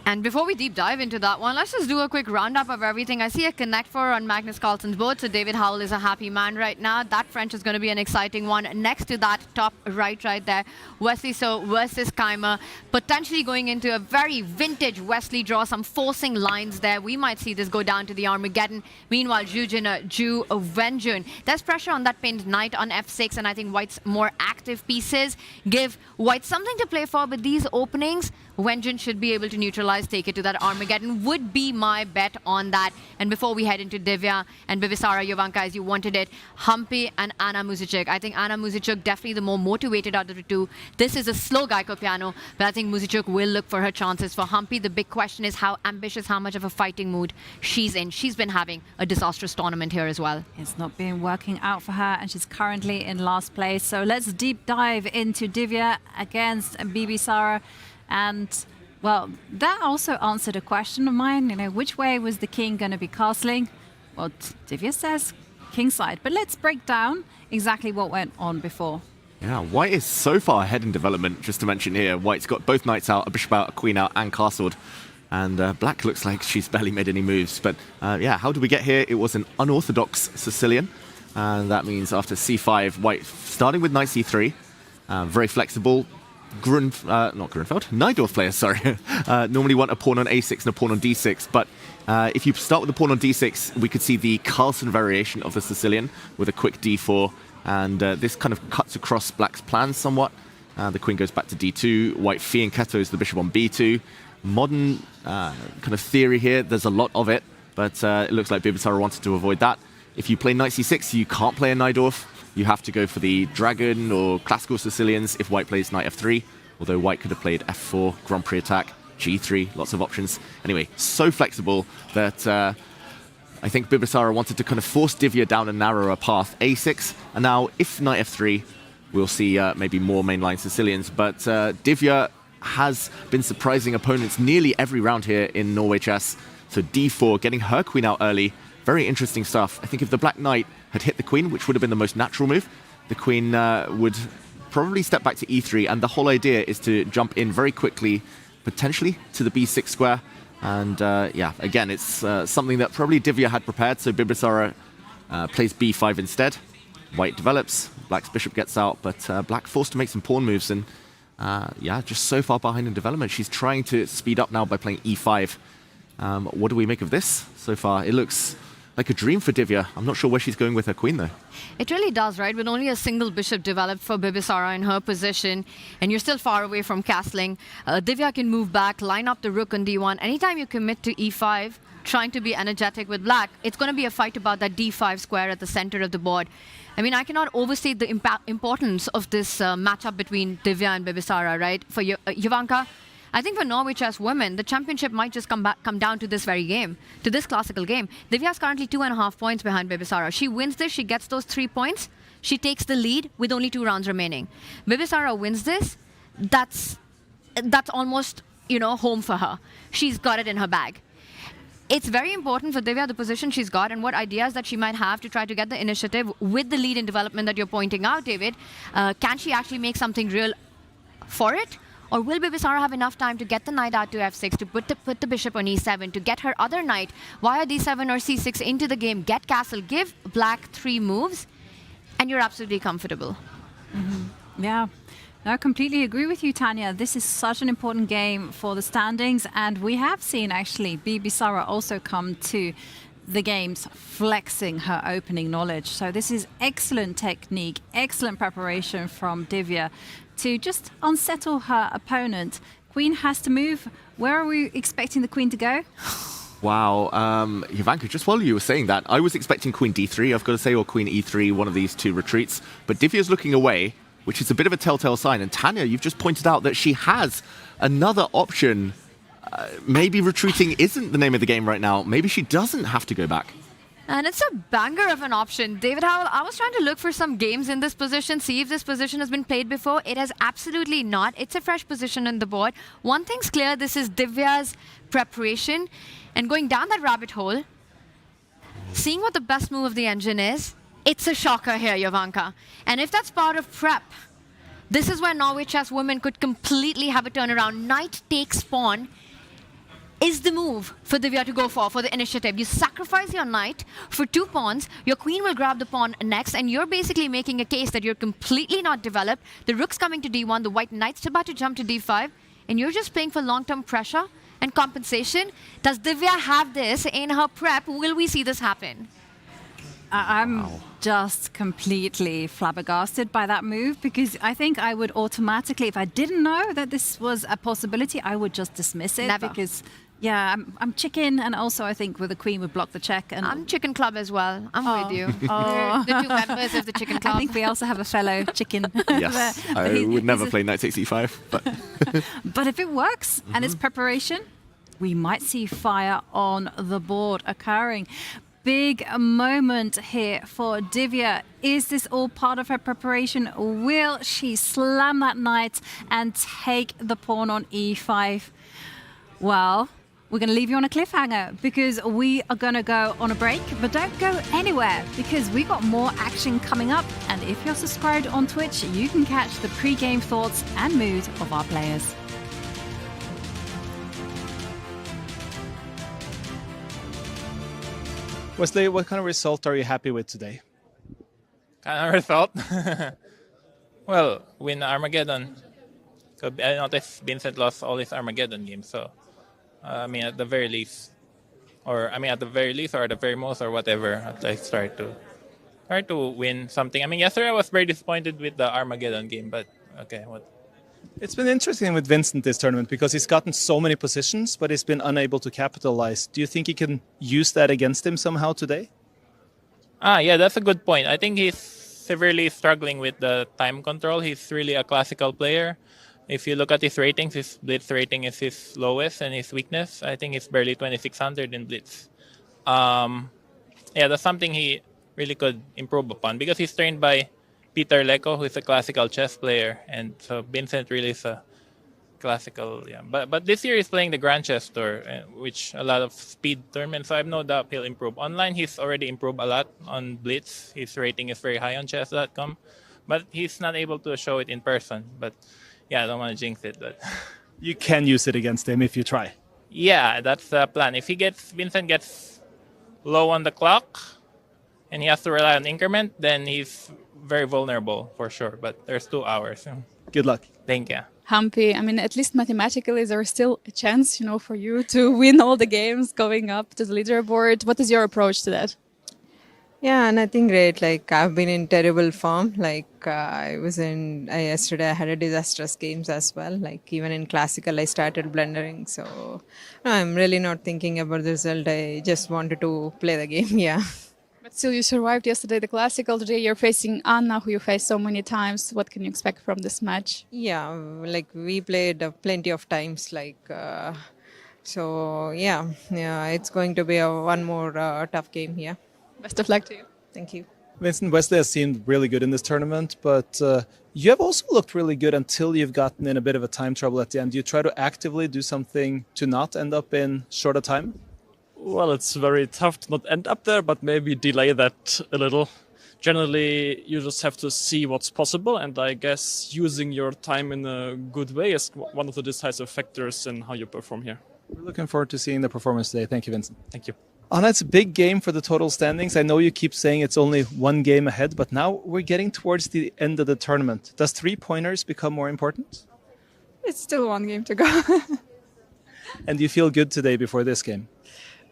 And before we deep dive into that one, let's just do a quick roundup of everything. I see a connect four on Magnus Carlsen's board, so David Howell is a happy man right now. That French is going to be an exciting one. Next to that, top right there, Wesley So versus Keimer, potentially going into a very vintage Wesley draw, some forcing lines there. We might see this go down to the Armageddon. Meanwhile, Ju Wenjun. There's pressure on that pinned knight on f6, and I think White's more active pieces give White something to play for, but these openings, Wenjun should be able to neutralize, take it to that Armageddon, would be my bet on that. And before we head into Divya and Bibisara, Jovanka, as you wanted it, Humpy and Anna Muzichuk. I think Anna Muzichuk definitely the more motivated out of the two. This is a slow Gaiko piano, but I think Muzichuk will look for her chances. For Humpy, the big question is how ambitious, how much of a fighting mood she's in. She's been having a disastrous tournament here as well. It's not been working out for her, and she's currently in last place. So let's deep dive into Divya against Bibisara. And, well, that also answered a question of mine, you know, which way was the king going to be castling? Well, Divya says kingside, but let's break down exactly what went on before. Yeah, White is so far ahead in development, just to mention here. White's got both knights out, a bishop out, a queen out, and castled. And Black looks like she's barely made any moves. But yeah, how did we get here? It was an unorthodox Sicilian. And that means after c5, White starting with knight c3, very flexible. Najdorf players, sorry, normally want a pawn on a6 and a pawn on d6, but if you start with a pawn on d6, we could see the Carlsen variation of the Sicilian with a quick d4, and this kind of cuts across black's plans somewhat. The queen goes back to d2, white fianchettos the bishop on b2. Modern kind of theory here, there's a lot of it, but it looks like Bibisara wanted to avoid that. If you play knight c6, you can't play a Najdorf. You have to go for the dragon or classical Sicilians if white plays knight f3, although white could have played f4, Grand Prix attack, g3, lots of options. Anyway, so flexible that I think Bibisara wanted to kind of force Divya down a narrower path, a6, and now if knight f3, we'll see maybe more mainline Sicilians, but Divya has been surprising opponents nearly every round here in Norway Chess. So d4, getting her queen out early, very interesting stuff. I think if the black knight had hit the queen, which would have been the most natural move, the queen would probably step back to e3, and the whole idea is to jump in very quickly, potentially to the b6 square. And yeah, again, it's something that probably Divya had prepared, so Bibisara plays b5 instead. White develops, black's bishop gets out, but black forced to make some pawn moves, and yeah, just so far behind in development. She's trying to speed up now by playing e5. What do we make of this so far? It looks like a dream for Divya. I'm not sure where she's going with her queen, though. It really does, right? With only a single bishop developed for Bibisara in her position, and you're still far away from castling, Divya can move back, line up the rook on d1. Anytime you commit to e5, trying to be energetic with black, it's going to be a fight about that d5 square at the center of the board. I mean, I cannot overstate the importance of this matchup between Divya and Bibisara, right? For Jovanka, I think for Norway Chess women, the championship might just come down to this very game, to this classical game. Divya is currently 2.5 points behind Bibisara. She wins this, she gets those 3 points, she takes the lead with only 2 rounds remaining. Bibisara wins this, that's almost, you know, home for her. She's got it in her bag. It's very important for Divya, the position she's got and what ideas that she might have to try to get the initiative with the lead in development that you're pointing out, David. Can she actually make something real for it? Or will Bibisara have enough time to get the knight out to f6, to put the bishop on e7, to get her other knight via d7 or c6 into the game, get castle, give black 3 moves, and you're absolutely comfortable. Yeah. No, I completely agree with you, Tanya. This is such an important game for the standings, and we have seen actually Bibisara also come to the games flexing her opening knowledge. So this is excellent technique, excellent preparation from Divya to just unsettle her opponent. Queen has to move. Where are we expecting the queen to go? Wow, Jovanka, just while you were saying that, I was expecting queen d3, I've got to say, or queen e3, one of these 2 retreats, but Divya's looking away, which is a bit of a telltale sign. And Tanya, you've just pointed out that she has another option. Maybe retreating isn't the name of the game right now. Maybe she doesn't have to go back. And it's a banger of an option. David Howell, I was trying to look for some games in this position, see if this position has been played before. It has absolutely not. It's a fresh position on the board. One thing's clear, this is Divya's preparation. And going down that rabbit hole, seeing what the best move of the engine is, it's a shocker here, Jovanka. And if that's part of prep, this is where Norway Chess women could completely have a turnaround. Knight takes pawn is the move for Divya to go for the initiative. You sacrifice your knight for 2 pawns, your queen will grab the pawn next, and you're basically making a case that you're completely not developed. The rook's coming to d1, the white knight's about to jump to d5, and you're just playing for long-term pressure and compensation. Does Divya have this in her prep? Will we see this happen? I'm just completely flabbergasted by that move, because I think I would automatically, if I didn't know that this was a possibility, I would just dismiss it. Never. Because, yeah, I'm chicken, and also I think with the queen would block the check. And I'm chicken club as well. I'm with you. The 2 members of the chicken club. I think we also have a fellow chicken. Yes, I would never play knight takes e5. But, but if it works and it's preparation, we might see fire on the board occurring. Big moment here for Divya. Is this all part of her preparation? Will she slam that knight and take the pawn on e5? Well, we're going to leave you on a cliffhanger because we are going to go on a break, but don't go anywhere because we got more action coming up. And if you're subscribed on Twitch, you can catch the pre-game thoughts and mood of our players. Wesley, what kind of result are you happy with today? Kind of result? Well, win Armageddon. So I noticed Vincent lost all his Armageddon games. So I mean, at the very least, or at the very least, or at the very most, or whatever, at least try to win something. I mean, yesterday I was very disappointed with the Armageddon game, but okay, what? It's been interesting with Vincent this tournament because he's gotten so many positions, but he's been unable to capitalize. Do you think he can use that against him somehow today? Yeah, that's a good point. I think he's severely struggling with the time control. He's really a classical player. If you look at his ratings, his blitz rating is his lowest, and his weakness, I think, is barely 2600 in blitz. That's something he really could improve upon because he's trained by Peter Leko, who is a classical chess player, and so Vincent really is a classical. Yeah, but this year he's playing the Grand Chess Tour, which a lot of speed tournaments. So I have no doubt he'll improve. Online, he's already improved a lot on blitz. His rating is very high on chess.com, but he's not able to show it in person. But yeah, I don't want to jinx it, but You can use it against him if you try. yeah, that's the plan. If Vincent gets low on the clock and he has to rely on increment, then he's very vulnerable for sure. But there's 2 hours. Good luck. Thank you. Humpy, I mean, at least mathematically, there is still a chance, for you to win all the games going up to the leaderboard. What is your approach to that? Yeah, nothing great. Like, I've been in terrible form. Like, yesterday I had a disastrous games as well. Like, even in classical, I started blundering. So, no, I'm really not thinking about the result. I just wanted to play the game, yeah. But still, you survived yesterday the classical. Today you're facing Anna, who you faced so many times. What can you expect from this match? Yeah, like, we played plenty of times. Like, so, yeah, it's going to be one more tough game here. Best of luck to you. Thank you. Vincent, Wesley has seemed really good in this tournament, but you have also looked really good until you've gotten in a bit of a time trouble at the end. Do you try to actively do something to not end up in shorter time? Well, it's very tough to not end up there, but maybe delay that a little. Generally, you just have to see what's possible, and I guess using your time in a good way is one of the decisive factors in how you perform here. We're looking forward to seeing the performance today. Thank you, Vincent. Thank you. Anna, it's a big game for the total standings. I know you keep saying it's only one game ahead, but now we're getting towards the end of the tournament. Does 3-pointers become more important? It's still one game to go. And do you feel good today before this game?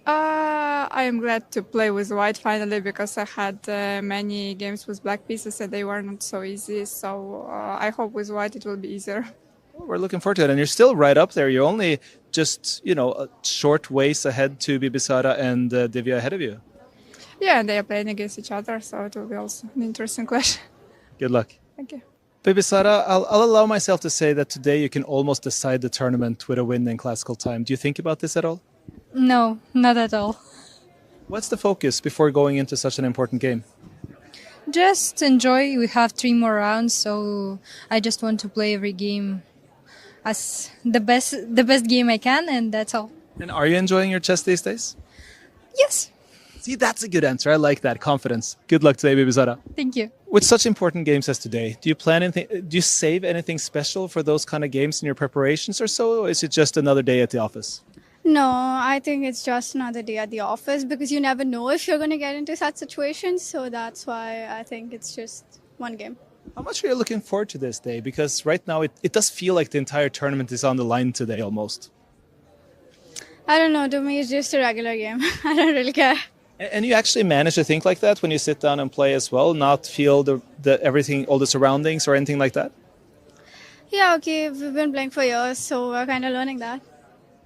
I am glad to play with white finally because I had many games with black pieces and they were not so easy. So I hope with white it will be easier. Well, we're looking forward to it. And you're still right up there. You're only just, a short ways ahead to Bibisara and Divya ahead of you. Yeah, and they are playing against each other, so it will be also an interesting clash. Good luck. Thank you. Bibisara, I'll allow myself to say that today you can almost decide the tournament with a win in classical time. Do you think about this at all? No, not at all. What's the focus before going into such an important game? Just enjoy. We have 3 more rounds, so I just want to play every game as the best game I can, and that's all. And are you enjoying your chess these days? Yes. See, that's a good answer. I like that. Confidence. Good luck today, Bibisara. Thank you. With such important games as today, do you plan anything? Do you save anything special for those kind of games in your preparations or so? Or is it just another day at the office? No, I think it's just another day at the office because you never know if you're going to get into such situations. So that's why I think it's just one game. How much are you looking forward to this day? Because right now it does feel like the entire tournament is on the line today almost. I don't know. To me, it's just a regular game. I don't really care. And you actually manage to think like that when you sit down and play as well, not feel the everything, all the surroundings or anything like that? Yeah, okay. We've been playing for years, so we're kind of learning that.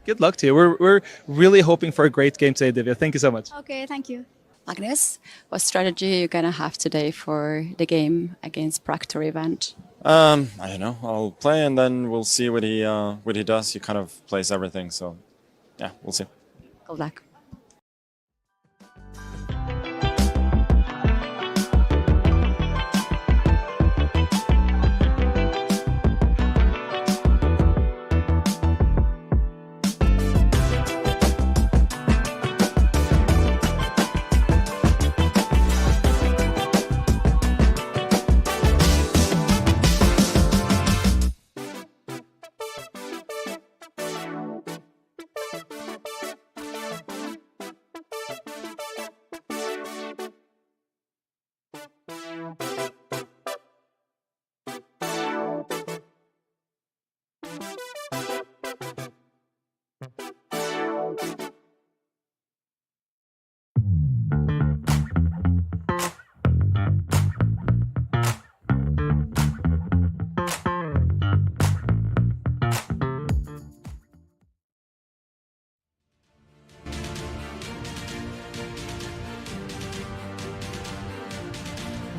Good luck to you. We're really hoping for a great game today, Divya. Thank you so much. Okay, thank you. Magnus, what strategy are you going to have today for the game against Pragg Tour event? I don't know. I'll play and then we'll see what he does. He kind of plays everything, so yeah, we'll see. Good luck.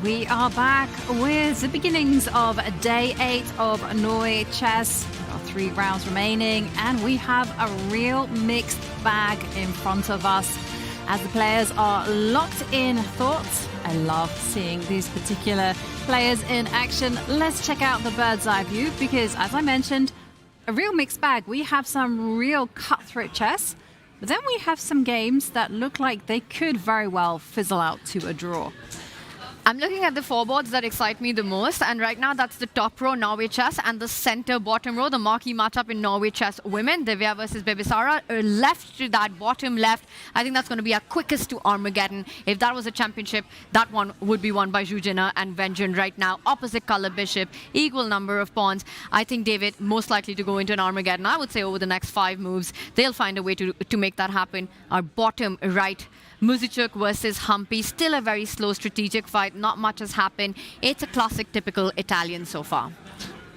We are back with the beginnings of day 8 of Norway Chess. There are 3 rounds remaining, and we have a real mixed bag in front of us as the players are locked in thoughts. I love seeing these particular players in action. Let's check out the bird's eye view because, as I mentioned, a real mixed bag. We have some real cutthroat chess, but then we have some games that look like they could very well fizzle out to a draw. I'm looking at the 4 boards that excite me the most, and right now that's the top row Norway Chess and the center bottom row, the marquee matchup in Norway Chess women, Divya versus Bibisara. Left to that bottom left, I think that's going to be our quickest to Armageddon. If that was a championship, that one would be won by Zhuzhina and Wenjun right now. Opposite color bishop, equal number of pawns. I think David most likely to go into an Armageddon. I would say over the next 5 moves, they'll find a way to make that happen. Our bottom right, Muzichuk versus Humpy, still a very slow strategic fight. Not much has happened. It's a classic, typical Italian so far.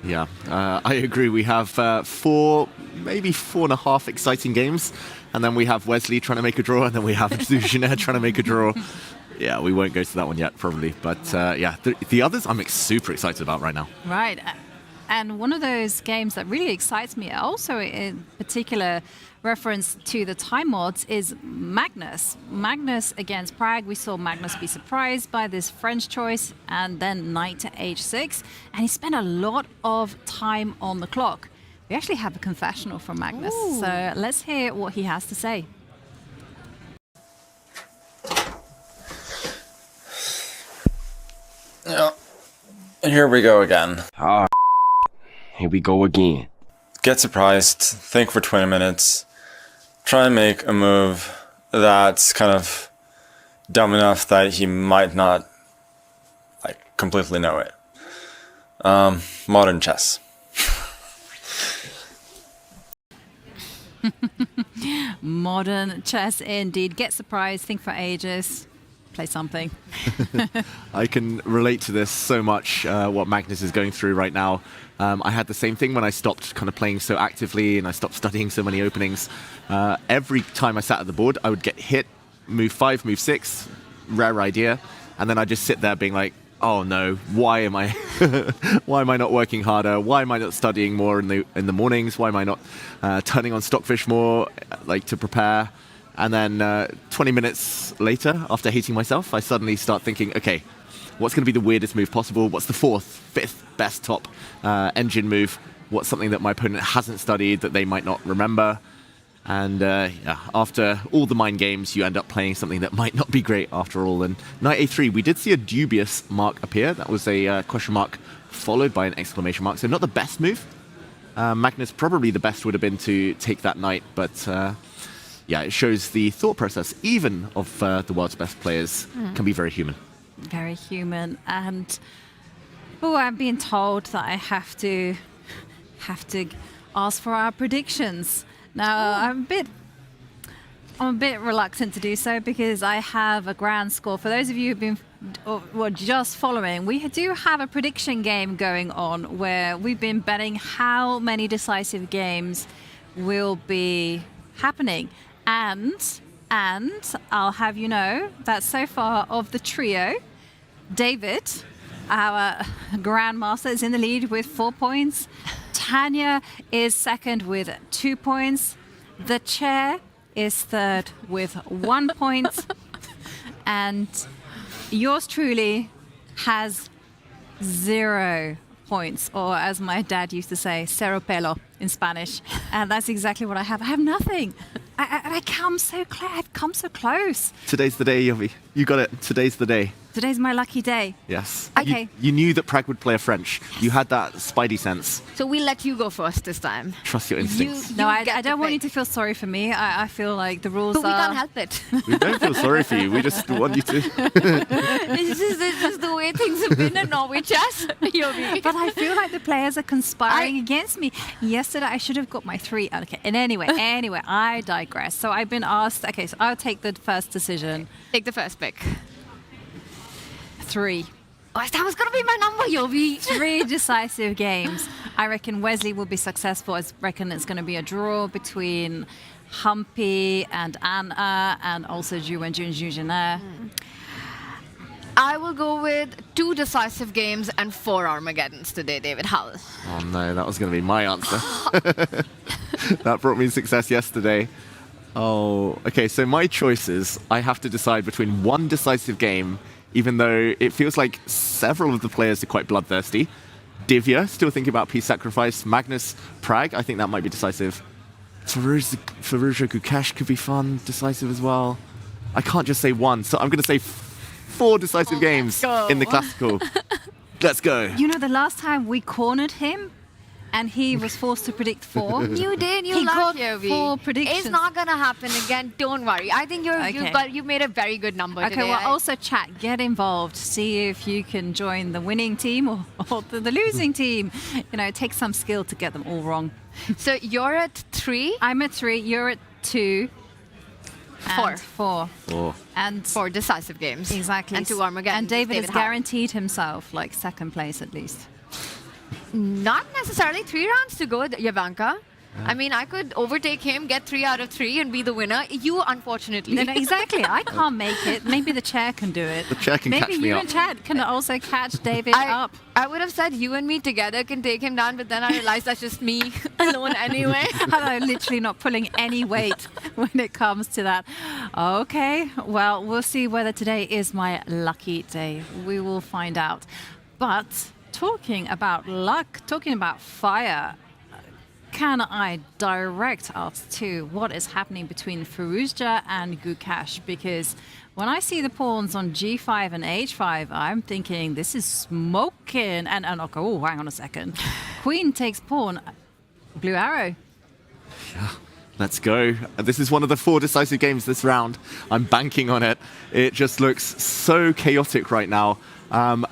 Yeah, I agree. We have 4, maybe 4.5 exciting games. And then we have Wesley trying to make a draw. And then we have Zhuzhina trying to make a draw. Yeah, we won't go to that one yet, probably. But yeah, the others I'm super excited about right now. Right. And one of those games that really excites me, also in particular reference to the time mods, is Magnus. Magnus against Pragg. We saw Magnus be surprised by this French choice and then knight to h6. And he spent a lot of time on the clock. We actually have a confessional from Magnus. Ooh. So let's hear what he has to say. Yeah. And here we go again. Ah, here we go again. Get surprised, think for 20 minutes, try and make a move that's kind of dumb enough that he might not completely know it. Modern chess. Modern chess indeed. Get surprised, think for ages, play something. I can relate to this so much, what Magnus is going through right now. I had the same thing when I stopped kind of playing so actively and I stopped studying so many openings. Every time I sat at the board, I would get hit, move 5, move 6, rare idea, and then I just sit there being like, oh no, why am I why am I not working harder? Why am I not studying more in the mornings? Why am I not turning on Stockfish more to prepare? And then 20 minutes later, after hating myself, I suddenly start thinking, okay, what's going to be the weirdest move possible? What's the 4th, 5th best top engine move? What's something that my opponent hasn't studied that they might not remember? And yeah, after all the mind games, you end up playing something that might not be great after all. And knight a3, we did see a dubious mark appear. That was a question mark followed by an exclamation mark. So not the best move. Magnus, probably the best would have been to take that knight, but yeah, it shows the thought process, even of the world's best players, can be very human. Very human. And I'm being told that I have to ask for our predictions. Now, I'm a bit reluctant to do so because I have a grand score. For those of you who've been just following, we do have a prediction game going on where we've been betting how many decisive games will be happening. And I'll have you know that so far of the trio, David, our grandmaster, is in the lead with 4 points. Tanya is second with 2 points. The chair is third with 1 point. And yours truly has 0 points, or as my dad used to say, cero pelo in Spanish. And that's exactly what I have. I have nothing. I've come so close. Today's the day, Yovi. You got it. Today's the day. Today's my lucky day. Yes. Okay. You knew that Pragg would play a French. You had that spidey sense. So we'll let you go first this time. Trust your instincts. No, I don't want you to feel sorry for me. I feel like the rules But we can't help it. We don't feel sorry for you. We just want you to. It's just the way things have been in Norway Chess. But I feel like the players are conspiring against me. Yesterday, I should have got my 3. Okay. And anyway, I digress. So I've been asked. Okay, so I'll take the first decision. Take the first pick. 3. Oh, that was going to be my number, Yovi. 3 decisive games. I reckon Wesley will be successful. I reckon it's going to be a draw between Humpy and Anna, and also Ju and Zhuzhina. I will go with 2 decisive games and 4 Armageddons today, David Hull. Oh no, that was going to be my answer. That brought me success yesterday. Oh, okay, so my choices, I have to decide between 1 decisive game, even though it feels like several of the players are quite bloodthirsty. Divya, still thinking about peace sacrifice. Magnus, Pragg, I think that might be decisive. Firouzja Gukesh could be fun, decisive as well. I can't just say 1, so I'm going to say 4 decisive games in the classical. Let's go. You know, the last time we cornered him and he was forced to predict 4. You did. You He loved got Yovi. 4 predictions. It's not gonna happen again. Don't worry. I think you've made a very good number Okay, today. well, also chat, get involved, see if you can join the winning team or the losing team. You know, it takes some skill to get them all wrong. So you're at 3? I'm at 3, you're at 2. 4. 4. 4. And 4 decisive games. Exactly. And 2 Armageddons. And David has Hull. guaranteed himself like 2nd place at least. Not necessarily 3 rounds to go, Yavanka. I mean, I could overtake him, get 3 out of 3 and be the winner. You, unfortunately. No, exactly. I can't make it. Maybe the chair can do it. The chair can catch me Maybe you up. and Chad can also catch David up. I would have said you and me together can take him down, but then I realized that's just me alone anyway. And I'm literally not pulling any weight when it comes to that. Okay, well, we'll see whether today is my lucky day. We will find out. But talking about luck, talking about fire, can I direct us to what is happening between Firouzja and Gukesh? Because when I see the pawns on G5 and H5, I'm thinking this is smoking. And oh, hang on a second. Queen takes pawn. Blue arrow. Yeah, let's go. This is one of the 4 decisive games this round. I'm banking on it. It just looks so chaotic right now.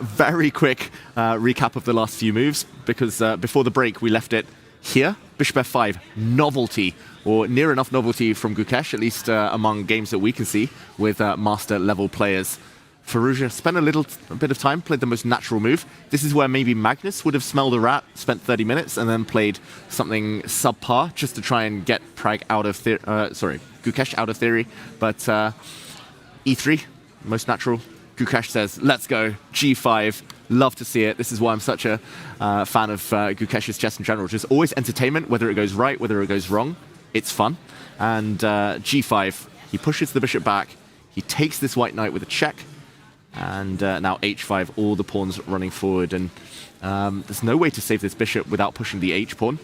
Very quick recap of the last few moves, because before the break we left it here. Bishop f5, novelty, or near enough novelty from Gukesh, at least among games that we can see with master level players. Firouzja spent a bit of time, played the most natural move. This is where maybe Magnus would have smelled a rat, spent 30 minutes, and then played something subpar just to try and get Pragg out of Gukesh out of theory. But e3, most natural. Gukesh says, let's go, G5. Love to see it. This is why I'm such a fan of Gukesh's chess in general. Just always entertainment, whether it goes right, whether it goes wrong. It's fun. And G5, he pushes the bishop back. He takes this white knight with a check. And now H5, all the pawns running forward. And there's no way to save this bishop without pushing the H pawn.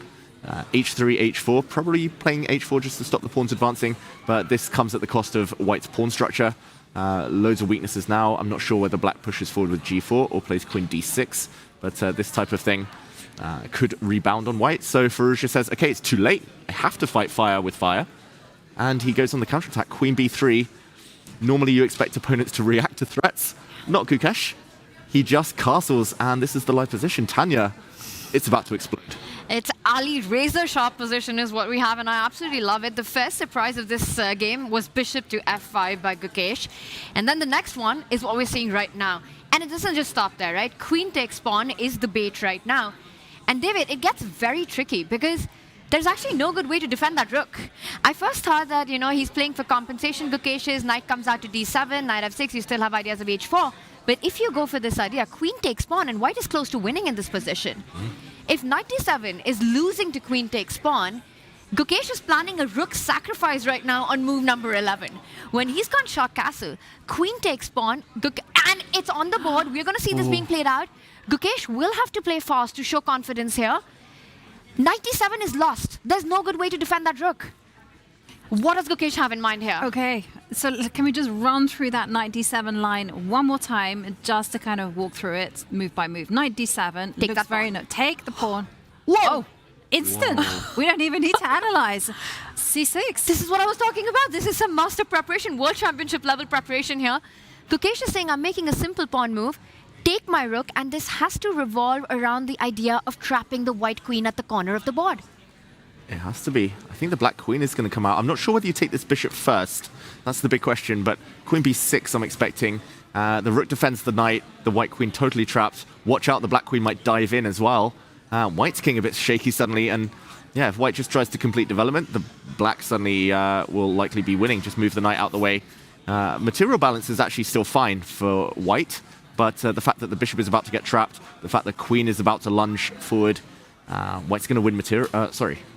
H3, H4, probably playing H4 just to stop the pawns advancing. But this comes at the cost of white's pawn structure. Loads of weaknesses now. I'm not sure whether black pushes forward with G4 or plays queen D6, but this type of thing could rebound on white. So Firouzja says, okay, it's too late. I have to fight fire with fire. And he goes on the counterattack, queen B3. Normally you expect opponents to react to threats. Not Gukesh. He just castles, and this is the live position. Tanya, it's about to explode. It's Alireza sharp position is what we have, and I absolutely love it. The first surprise of this game was bishop to f5 by Gukesh. And then the next one is what we're seeing right now. And it doesn't just stop there, right? Queen takes pawn is the bait right now. And David, it gets very tricky because there's actually no good way to defend that rook. I first thought that, you know, he's playing for compensation. Gukesh's knight comes out to d7, knight f6, you still have ideas of h4. But if you go for this idea, queen takes pawn, and white is close to winning in this position. If knight d7 is losing to queen takes pawn, Gukesh is planning a rook sacrifice right now on move number 11. When he's gone short castle, queen takes pawn, and it's on the board. We're going to see this being played out. Gukesh will have to play fast to show confidence here. Knight d7 is lost. There's no good way to defend that rook. What does Gukesh have in mind here? Okay, so can we just run through that knight d7 line one more time, just to kind of walk through it move by move. Knight d7 Take looks that very pawn. Take the pawn. Whoa! Oh, instant. We don't even need to analyze. c6. This is what I was talking about. This is some master preparation, world championship level preparation here. Gukesh is saying, I'm making a simple pawn move. Take my rook, and this has to revolve around the idea of trapping the white queen at the corner of the board. It has to be. I think the black queen is going to come out. I'm not sure whether you take this bishop first. That's the big question. But queen b6, I'm expecting. The rook defends the knight. The white queen totally trapped. Watch out, the black queen might dive in as well. White's king a bit shaky suddenly. And yeah, if white just tries to complete development, the black suddenly will likely be winning. Just move the knight out the way. Material balance is actually still fine for white, but the fact that the bishop is about to get trapped, the fact that queen is about to lunge forward, white's going to win material.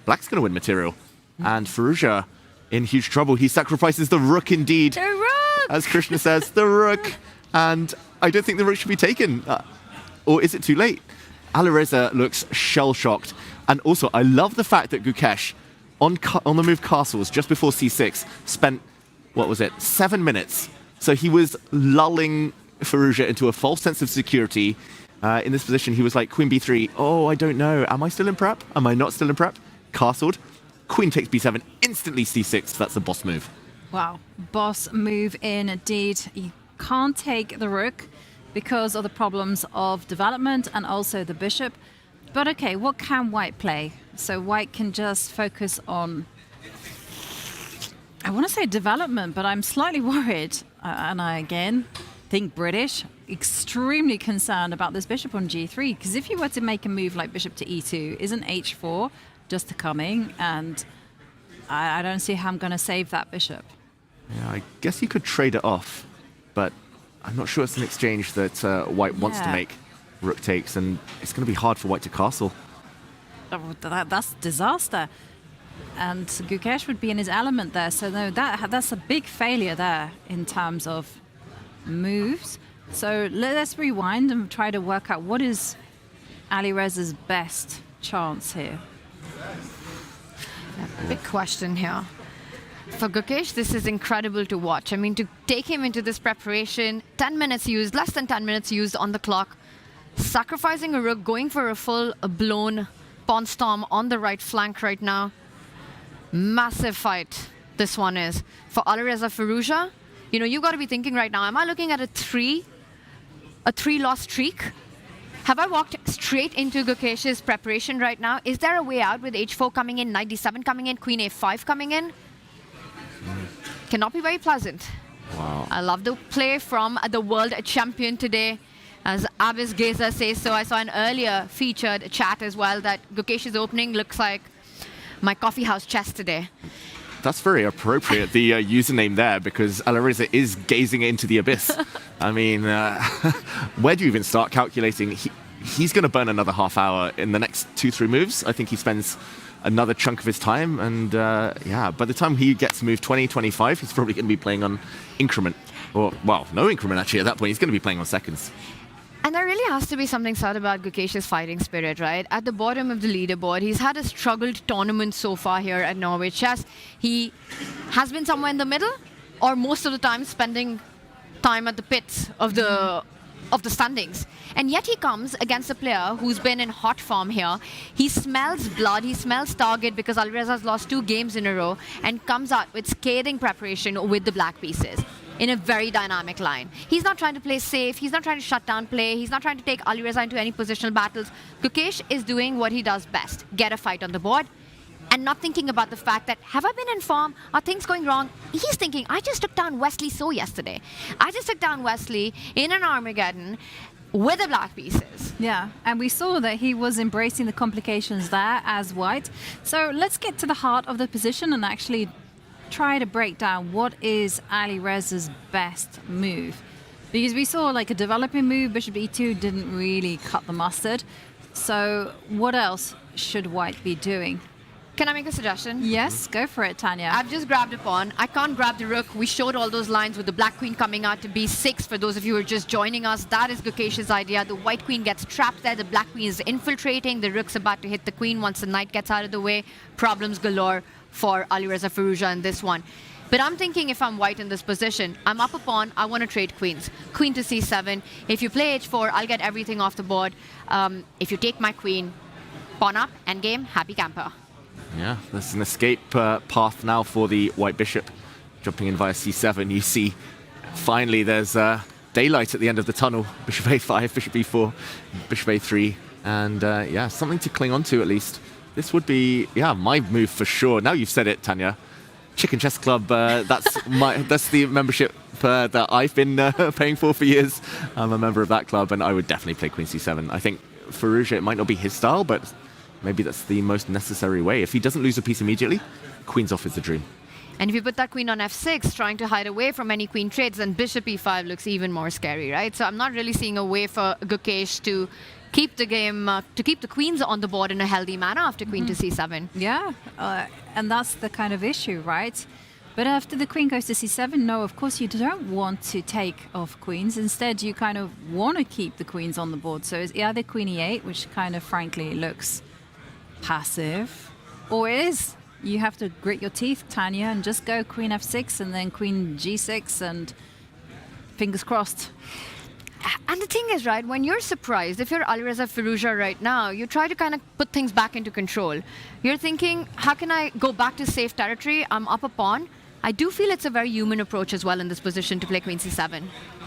Black's going to win material. And Firouzja in huge trouble. He sacrifices the rook indeed. The rook! As Krishna says, the rook. And I don't think the rook should be taken. Or is it too late? Alireza looks shell-shocked. And also, I love the fact that Gukesh, on the move castles just before c6, spent, 7 minutes. So he was lulling Firouzja into a false sense of security. In this position, he was like, queen b3. Oh, I don't know. Am I still in prep? Am I not still in prep? Castled. Queen takes b7. Instantly c6. That's a boss move. Wow. Boss move indeed. You can't take the rook because of the problems of development and also the bishop. But okay, what can white play? So white can just focus on, I want to say development, but I'm slightly worried. And I, again, think British, extremely concerned about this bishop on g3. Because if you were to make a move like bishop to e2, isn't h4 just coming? And I don't see how I'm going to save that bishop. Yeah, I guess you could trade it off, but I'm not sure it's an exchange that white wants to make. Rook takes, and it's going to be hard for white to castle. Oh, that's disaster. And Gukesh would be in his element there, so no, that's a big failure there in terms of moves. So let's rewind and try to work out what is Alireza's best chance here. Big question here. For Gukesh, this is incredible to watch. I mean, to take him into this preparation, 10 minutes used, less than 10 minutes used on the clock, sacrificing a rook, going for a full blown pawn storm on the right flank right now. Massive fight this one is. For Alireza Firouzja, you know, you've got to be thinking right now, am I looking at a three-loss streak? Have I walked straight into Gukesh's preparation right now? Is there a way out with h4 coming in, knight d7 coming in, queen a5 coming in? Cannot be very pleasant. Wow. I love the play from the world champion today. As Abis Geza says so, I saw an earlier featured chat as well that Gukesh's opening looks like my coffee house chess today. That's very appropriate, the username there, because Alireza is gazing into the abyss. I mean, where do you even start calculating? He's going to burn another half hour in the next 2-3 moves. I think he spends another chunk of his time. And yeah, by the time he gets to move 20, 25, he's probably going to be playing on increment. Or, well, no increment actually at that point. He's going to be playing on seconds. And there really has to be something said about Gukesh's fighting spirit, right? At the bottom of the leaderboard, he's had a struggled tournament so far here at Norway Chess. He has been somewhere in the middle, or most of the time spending time at the pits of the standings. And yet he comes against a player who's been in hot form here. He smells blood, he smells target because Alireza has lost 2 games in a row and comes out with scathing preparation with the black pieces in a very dynamic line. He's not trying to play safe, he's not trying to shut down play, he's not trying to take Alireza into any positional battles. Gukesh is doing what he does best, get a fight on the board, and not thinking about the fact that, have I been in form? Are things going wrong? He's thinking, I just took down Wesley So yesterday. I just took down Wesley in an Armageddon with the black pieces. Yeah, and we saw that he was embracing the complications there as white. So let's get to the heart of the position and actually try to break down what is Alireza's best move. Because we saw like a developing move, bishop e2 didn't really cut the mustard. So what else should white be doing? Can I make a suggestion? Yes, go for it, Tanya. I've just grabbed a pawn. I can't grab the rook. We showed all those lines with the black queen coming out to b6 for those of you who are just joining us. That is Gukesh's idea. The white queen gets trapped there. The black queen is infiltrating. The rook's about to hit the queen once the knight gets out of the way. Problems galore for Alireza Firouzja in this one. But I'm thinking if I'm white in this position, I'm up a pawn, I want to trade queens. Queen to c7. If you play h4, I'll get everything off the board. If you take my queen, pawn up, endgame, happy camper. Yeah, there's an escape path now for the white bishop. Jumping in via c7, you see finally there's daylight at the end of the tunnel. Bishop a5, bishop e4, bishop a3, and yeah, something to cling on to at least. This would be, yeah, my move for sure. Now you've said it, Tanya. Chicken Chess Club, that's the membership that I've been paying for years. I'm a member of that club, and I would definitely play queen c7. I think Firouzja, it might not be his style, but maybe that's the most necessary way. If he doesn't lose a piece immediately, queen's off is a dream. And if you put that queen on f6, trying to hide away from any queen trades, then bishop e5 looks even more scary, right? So I'm not really seeing a way for Gukesh to keep the game, to keep the queens on the board in a healthy manner after queen to c7. Yeah, and that's the kind of issue, right? But after the queen goes to c7, no, of course you don't want to take off queens. Instead, you kind of want to keep the queens on the board. So it's either queen e8, which kind of frankly looks passive, or it is. You have to grit your teeth, Tanya, and just go queen f6 and then queen g6 and fingers crossed. And the thing is, right, when you're surprised, if you're Alireza Firouzja right now, you try to kind of put things back into control. You're thinking, how can I go back to safe territory? I'm up a pawn. I do feel it's a very human approach as well in this position to play queen c7.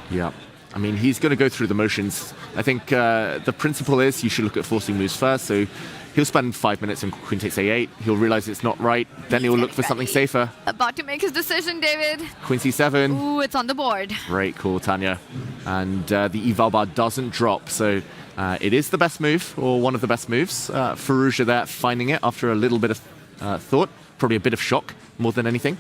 Yeah. I mean, he's going to go through the motions. I think the principle is you should look at forcing moves first. So he'll spend 5 minutes on queen takes a8. He'll realize it's not right. Then he'll look for something safer. About to make his decision, David. Queen c7. Ooh, it's on the board. Great call, Tanya. And the eval bar doesn't drop. So it is the best move, or one of the best moves. Firouzja there finding it after a little bit of thought. Probably a bit of shock more than anything.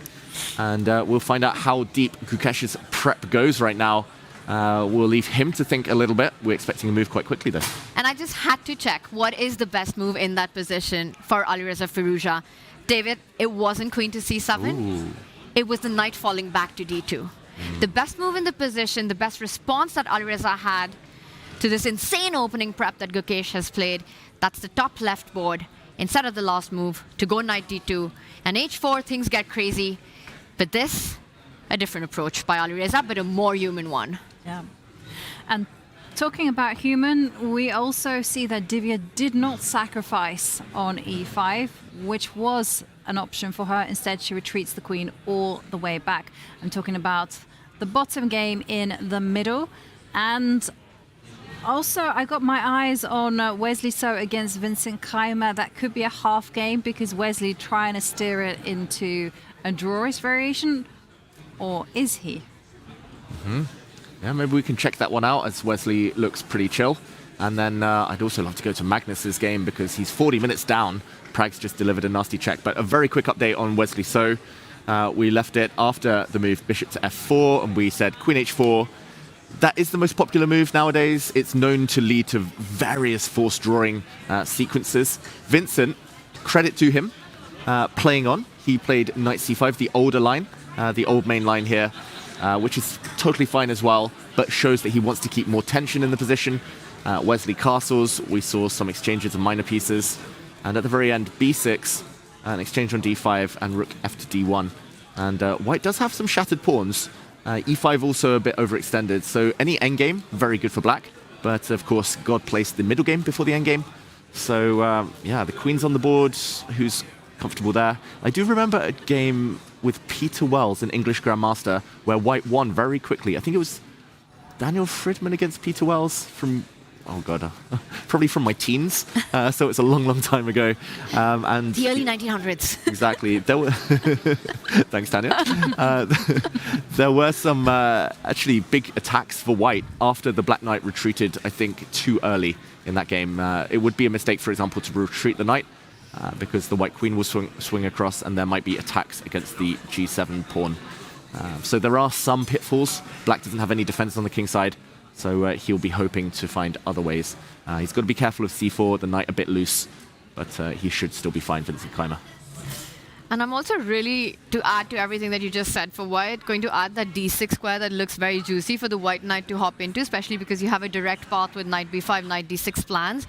And we'll find out how deep Gukesh's prep goes right now. We'll leave him to think a little bit. We're expecting a move quite quickly, though. And I just had to check what is the best move in that position for Alireza Firouzja. David, it wasn't queen to c7. Ooh. It was the knight falling back to d2. The best move in the position, the best response that Alireza had to this insane opening prep that Gukesh has played, that's the top left board. Instead of the last move, to go knight d2. And h4, things get crazy. But this, a different approach by Alireza, but a more human one. Yeah. And talking about human, we also see that Divya did not sacrifice on e5, which was an option for her. Instead, she retreats the queen all the way back. I'm talking about the bottom game in the middle. And also, I got my eyes on Wesley So against Vincent Keimer. That could be a half game because Wesley trying to steer it into a drawish variation. Or is he? Mm-hmm. Yeah, maybe we can check that one out as Wesley looks pretty chill. And then I'd also love to go to Magnus's game because he's 40 minutes down. Pragg's just delivered a nasty check. But a very quick update on Wesley So. We left it after the move bishop to f4, and we said queen h4. That is the most popular move nowadays. It's known to lead to various forced drawing sequences. Vincent, credit to him, playing on. He played knight c5, the older line, the old main line here. Which is totally fine as well, but shows that he wants to keep more tension in the position. Wesley castles, we saw some exchanges of minor pieces. And at the very end, b6, an exchange on d5 and rook f to d1. And white does have some shattered pawns. e5 also a bit overextended, so any endgame, very good for black. But of course, God placed the middle game before the endgame. So yeah, the queen's on the board, who's comfortable there. I do remember a game with Peter Wells, an English Grandmaster, where white won very quickly. I think it was Daniel Fridman against Peter Wells from, oh God, probably from my teens. So it's a long, long time ago. And the early 1900s. Exactly. There were thanks, Tanya. There were some actually big attacks for white after the Black Knight retreated, I think, too early in that game. It would be a mistake, for example, to retreat the knight. Because the white queen will swing across and there might be attacks against the g7 pawn. So there are some pitfalls. Black doesn't have any defense on the king side, so he'll be hoping to find other ways. He's got to be careful of c4, the knight a bit loose, but he should still be fine, Vincent Keimer. And I'm also really, to add to everything that you just said for white, going to add that d6 square that looks very juicy for the white knight to hop into, especially because you have a direct path with knight b5, knight d6 plans.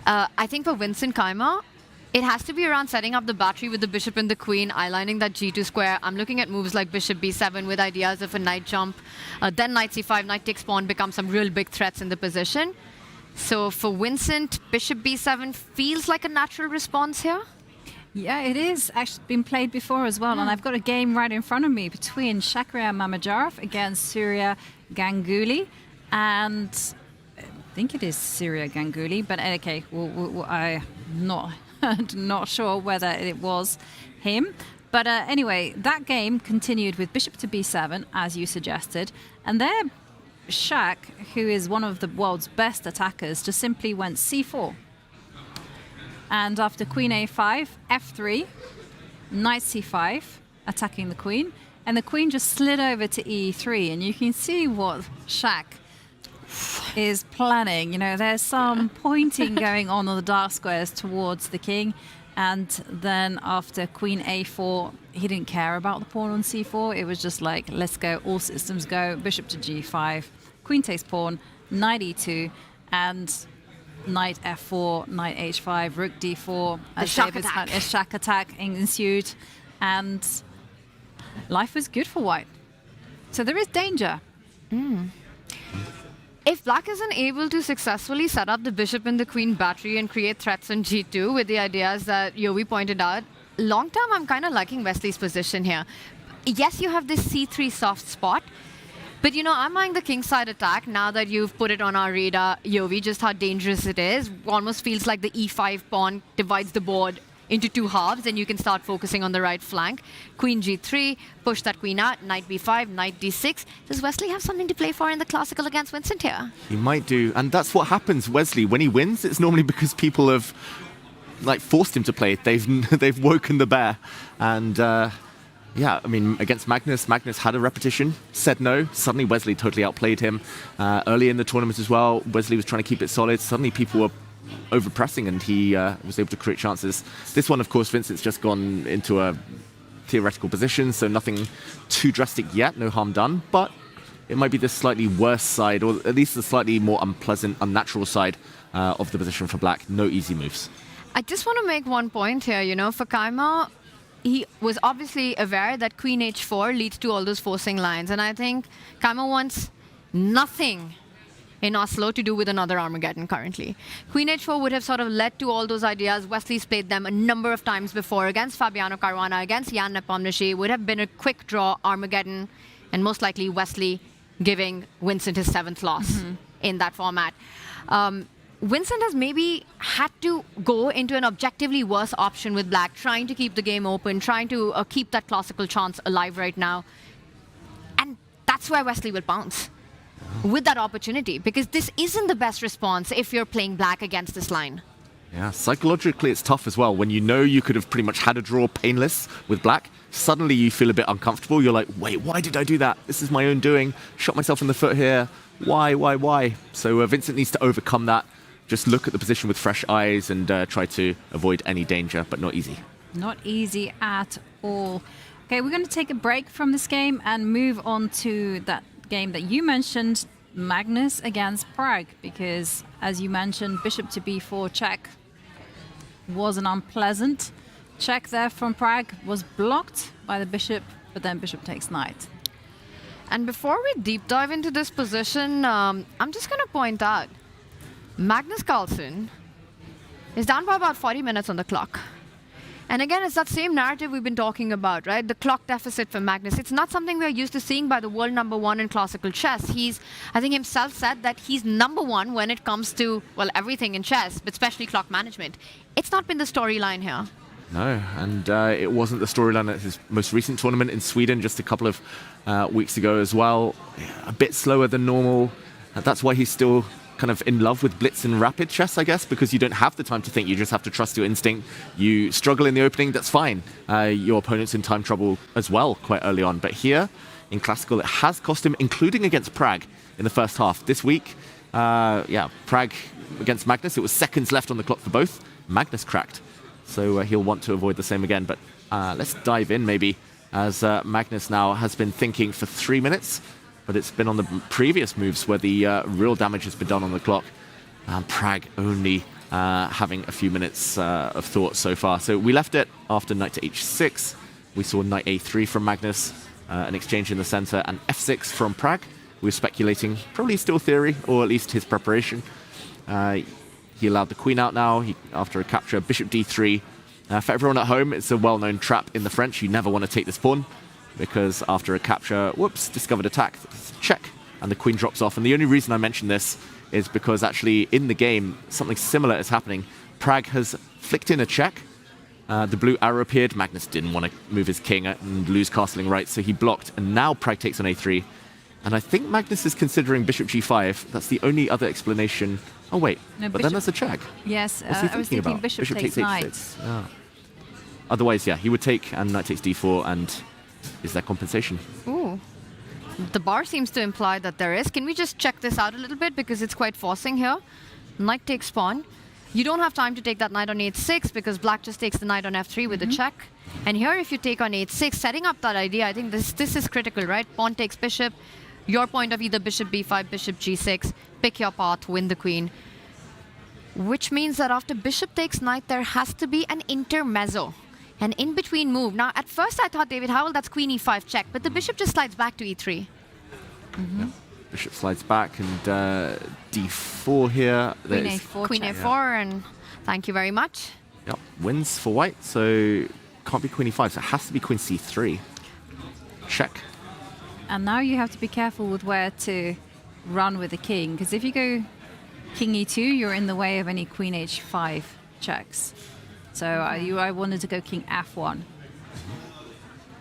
I think for Vincent Keimer, it has to be around setting up the battery with the bishop and the queen, eyelining that g2 square. I'm looking at moves like bishop b7 with ideas of a knight jump. Then knight c5, knight takes pawn become some real big threats in the position. So for Vincent, bishop b7 feels like a natural response here. Yeah, it is actually been played before as well. And I've got a game right in front of me between Shakhriyar Mamedyarov against Surya Ganguly. And I think it is Surya Ganguly, but okay, I'm not sure whether it was him. But anyway, that game continued with bishop to b7, as you suggested. And there, Shak, who is one of the world's best attackers, just simply went c4. And after queen a5, f3, knight c5, attacking the queen, and the queen just slid over to e3, and you can see what Shaq is planning. You know, there's some pointing going on the dark squares towards the king, and then after queen a4, he didn't care about the pawn on c4. It was just like, let's go, all systems go, bishop to g5, queen takes pawn, knight e2, and knight f4, knight h5, rook d4. The shock attack. A shock attack ensued, and life was good for white. So there is danger. If black isn't able to successfully set up the bishop and the queen battery and create threats on g2 with the ideas that Yovi pointed out, long term I'm kind of liking Wesley's position here. Yes, you have this c3 soft spot, but you know, I'm eyeing the kingside attack now that you've put it on our radar, Yovi, just how dangerous it is. Almost feels like the e5 pawn divides the board into two halves, and you can start focusing on the right flank. Queen g3, push that queen out, knight b5, knight d6. Does Wesley have something to play for in the classical against Vincent here? He might do, and that's what happens, Wesley. When he wins, it's normally because people have forced him to play. They've woken the bear. And yeah, I mean, against Magnus had a repetition, said no. Suddenly Wesley totally outplayed him. Early in the tournament as well, Wesley was trying to keep it solid. Suddenly people were over-pressing, and he was able to create chances. This one, of course, Vincent's just gone into a theoretical position, so nothing too drastic yet, no harm done, but it might be the slightly worse side, or at least the slightly more unpleasant, unnatural side of the position for black. No easy moves. I just want to make one point here, you know, for Kayma, he was obviously aware that queen h4 leads to all those forcing lines, and I think Kayma wants nothing in Oslo to do with another Armageddon currently. Queen h4 would have sort of led to all those ideas. Wesley's played them a number of times before against Fabiano Caruana, against Jan Nepomniachtchi. Would have been a quick draw Armageddon, and most likely Wesley giving Vincent his 7th loss in that format. Vincent has maybe had to go into an objectively worse option with black, trying to keep the game open, trying to keep that classical chance alive right now. And that's where Wesley will pounce with that opportunity, because this isn't the best response if you're playing black against this line. Yeah, psychologically it's tough as well. When you know you could have pretty much had a draw painless with black, suddenly you feel a bit uncomfortable. You're like, wait, why did I do that? This is my own doing. Shot myself in the foot here. Why? So Vincent needs to overcome that. Just look at the position with fresh eyes and try to avoid any danger, but not easy. Not easy at all. Okay, we're going to take a break from this game and move on to that game that you mentioned, Magnus against Pragg, because as you mentioned, bishop to b4 check was an unpleasant check there from Pragg, was blocked by the bishop, but then bishop takes knight. And before we deep dive into this position, I'm just going to point out, Magnus Carlsen is down by about 40 minutes on the clock. And again, it's that same narrative we've been talking about, right? The clock deficit for Magnus. It's not something we're used to seeing by the world #1 in classical chess. He's, I think himself said that he's #1 when it comes to, well, everything in chess, but especially clock management. It's not been the storyline here. No, and it wasn't the storyline at his most recent tournament in Sweden just a couple of weeks ago as well. A bit slower than normal. That's why he's still kind of in love with blitz and rapid chess, I guess, because you don't have the time to think. You just have to trust your instinct. You struggle in the opening, that's fine. Your opponent's in time trouble as well quite early on. But here in classical, it has cost him, including against Pragg in the first half. This week, Pragg against Magnus, it was seconds left on the clock for both. Magnus cracked. So he'll want to avoid the same again. But let's dive in maybe, as Magnus now has been thinking for 3 minutes. But it's been on the previous moves where the real damage has been done on the clock. Pragg only having a few minutes of thought so far. So we left it after knight to h6. We saw knight a3 from Magnus, an exchange in the center, and f6 from Pragg. We were speculating, probably still theory, or at least his preparation. He allowed the queen out now after a capture, bishop d3. For everyone at home, it's a well-known trap in the French. You never want to take this pawn, because after a capture, whoops, discovered attack, check, and the queen drops off. And the only reason I mention this is because actually in the game, something similar is happening. Pragg has flicked in a check. The blue arrow appeared. Magnus didn't want to move his king and lose castling right, so he blocked, and now Pragg takes on a3. And I think Magnus is considering bishop g5. That's the only other explanation. Oh, wait, no, but then there's a check. Yes, What's he I was thinking about? bishop takes knight. Yeah. Otherwise, yeah, he would take, and knight takes d4, and Is there compensation? Ooh. The bar seems to imply that there is. Can we just check this out a little bit because it's quite forcing here? Knight takes pawn. You don't have time to take that knight on h6 because black just takes the knight on f3 with a check. And here if you take on h6, setting up that idea, I think this is critical, right? Pawn takes bishop. Your point of either bishop b5, bishop g6, pick your path, win the queen. Which means that after bishop takes knight, there has to be an intermezzo, an in-between move. Now, at first I thought, David, how will that's queen e5 check, but the bishop just slides back to e3. Yeah. Bishop slides back and d4 here. Queen a4, queen a4, and thank you very much. Yep, wins for white, so can't be queen e5, so it has to be queen c3. Check. And now you have to be careful with where to run with the king, because if you go king e2, you're in the way of any queen h5 checks. So I wanted to go king f1.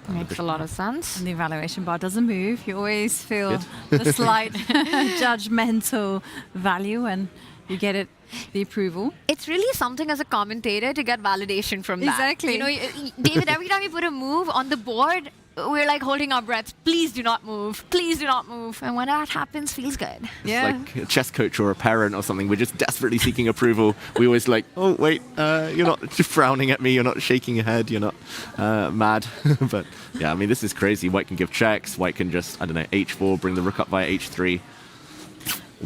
Makes a lot of sense. And the evaluation bar doesn't move. You always feel the slight judgmental value, and you get it, the approval. It's really something as a commentator to get validation from that. Exactly. You know, David, every time you put a move on the board, we're like holding our breaths. Please do not move. Please do not move. And when that happens, feels good. Yeah. It's like a chess coach or a parent or something. We're just desperately seeking approval. We always like, oh, wait, you're not just frowning at me. You're not shaking your head. You're not mad. But yeah, I mean, this is crazy. White can give checks. White can just, I don't know, h4, bring the rook up via h3.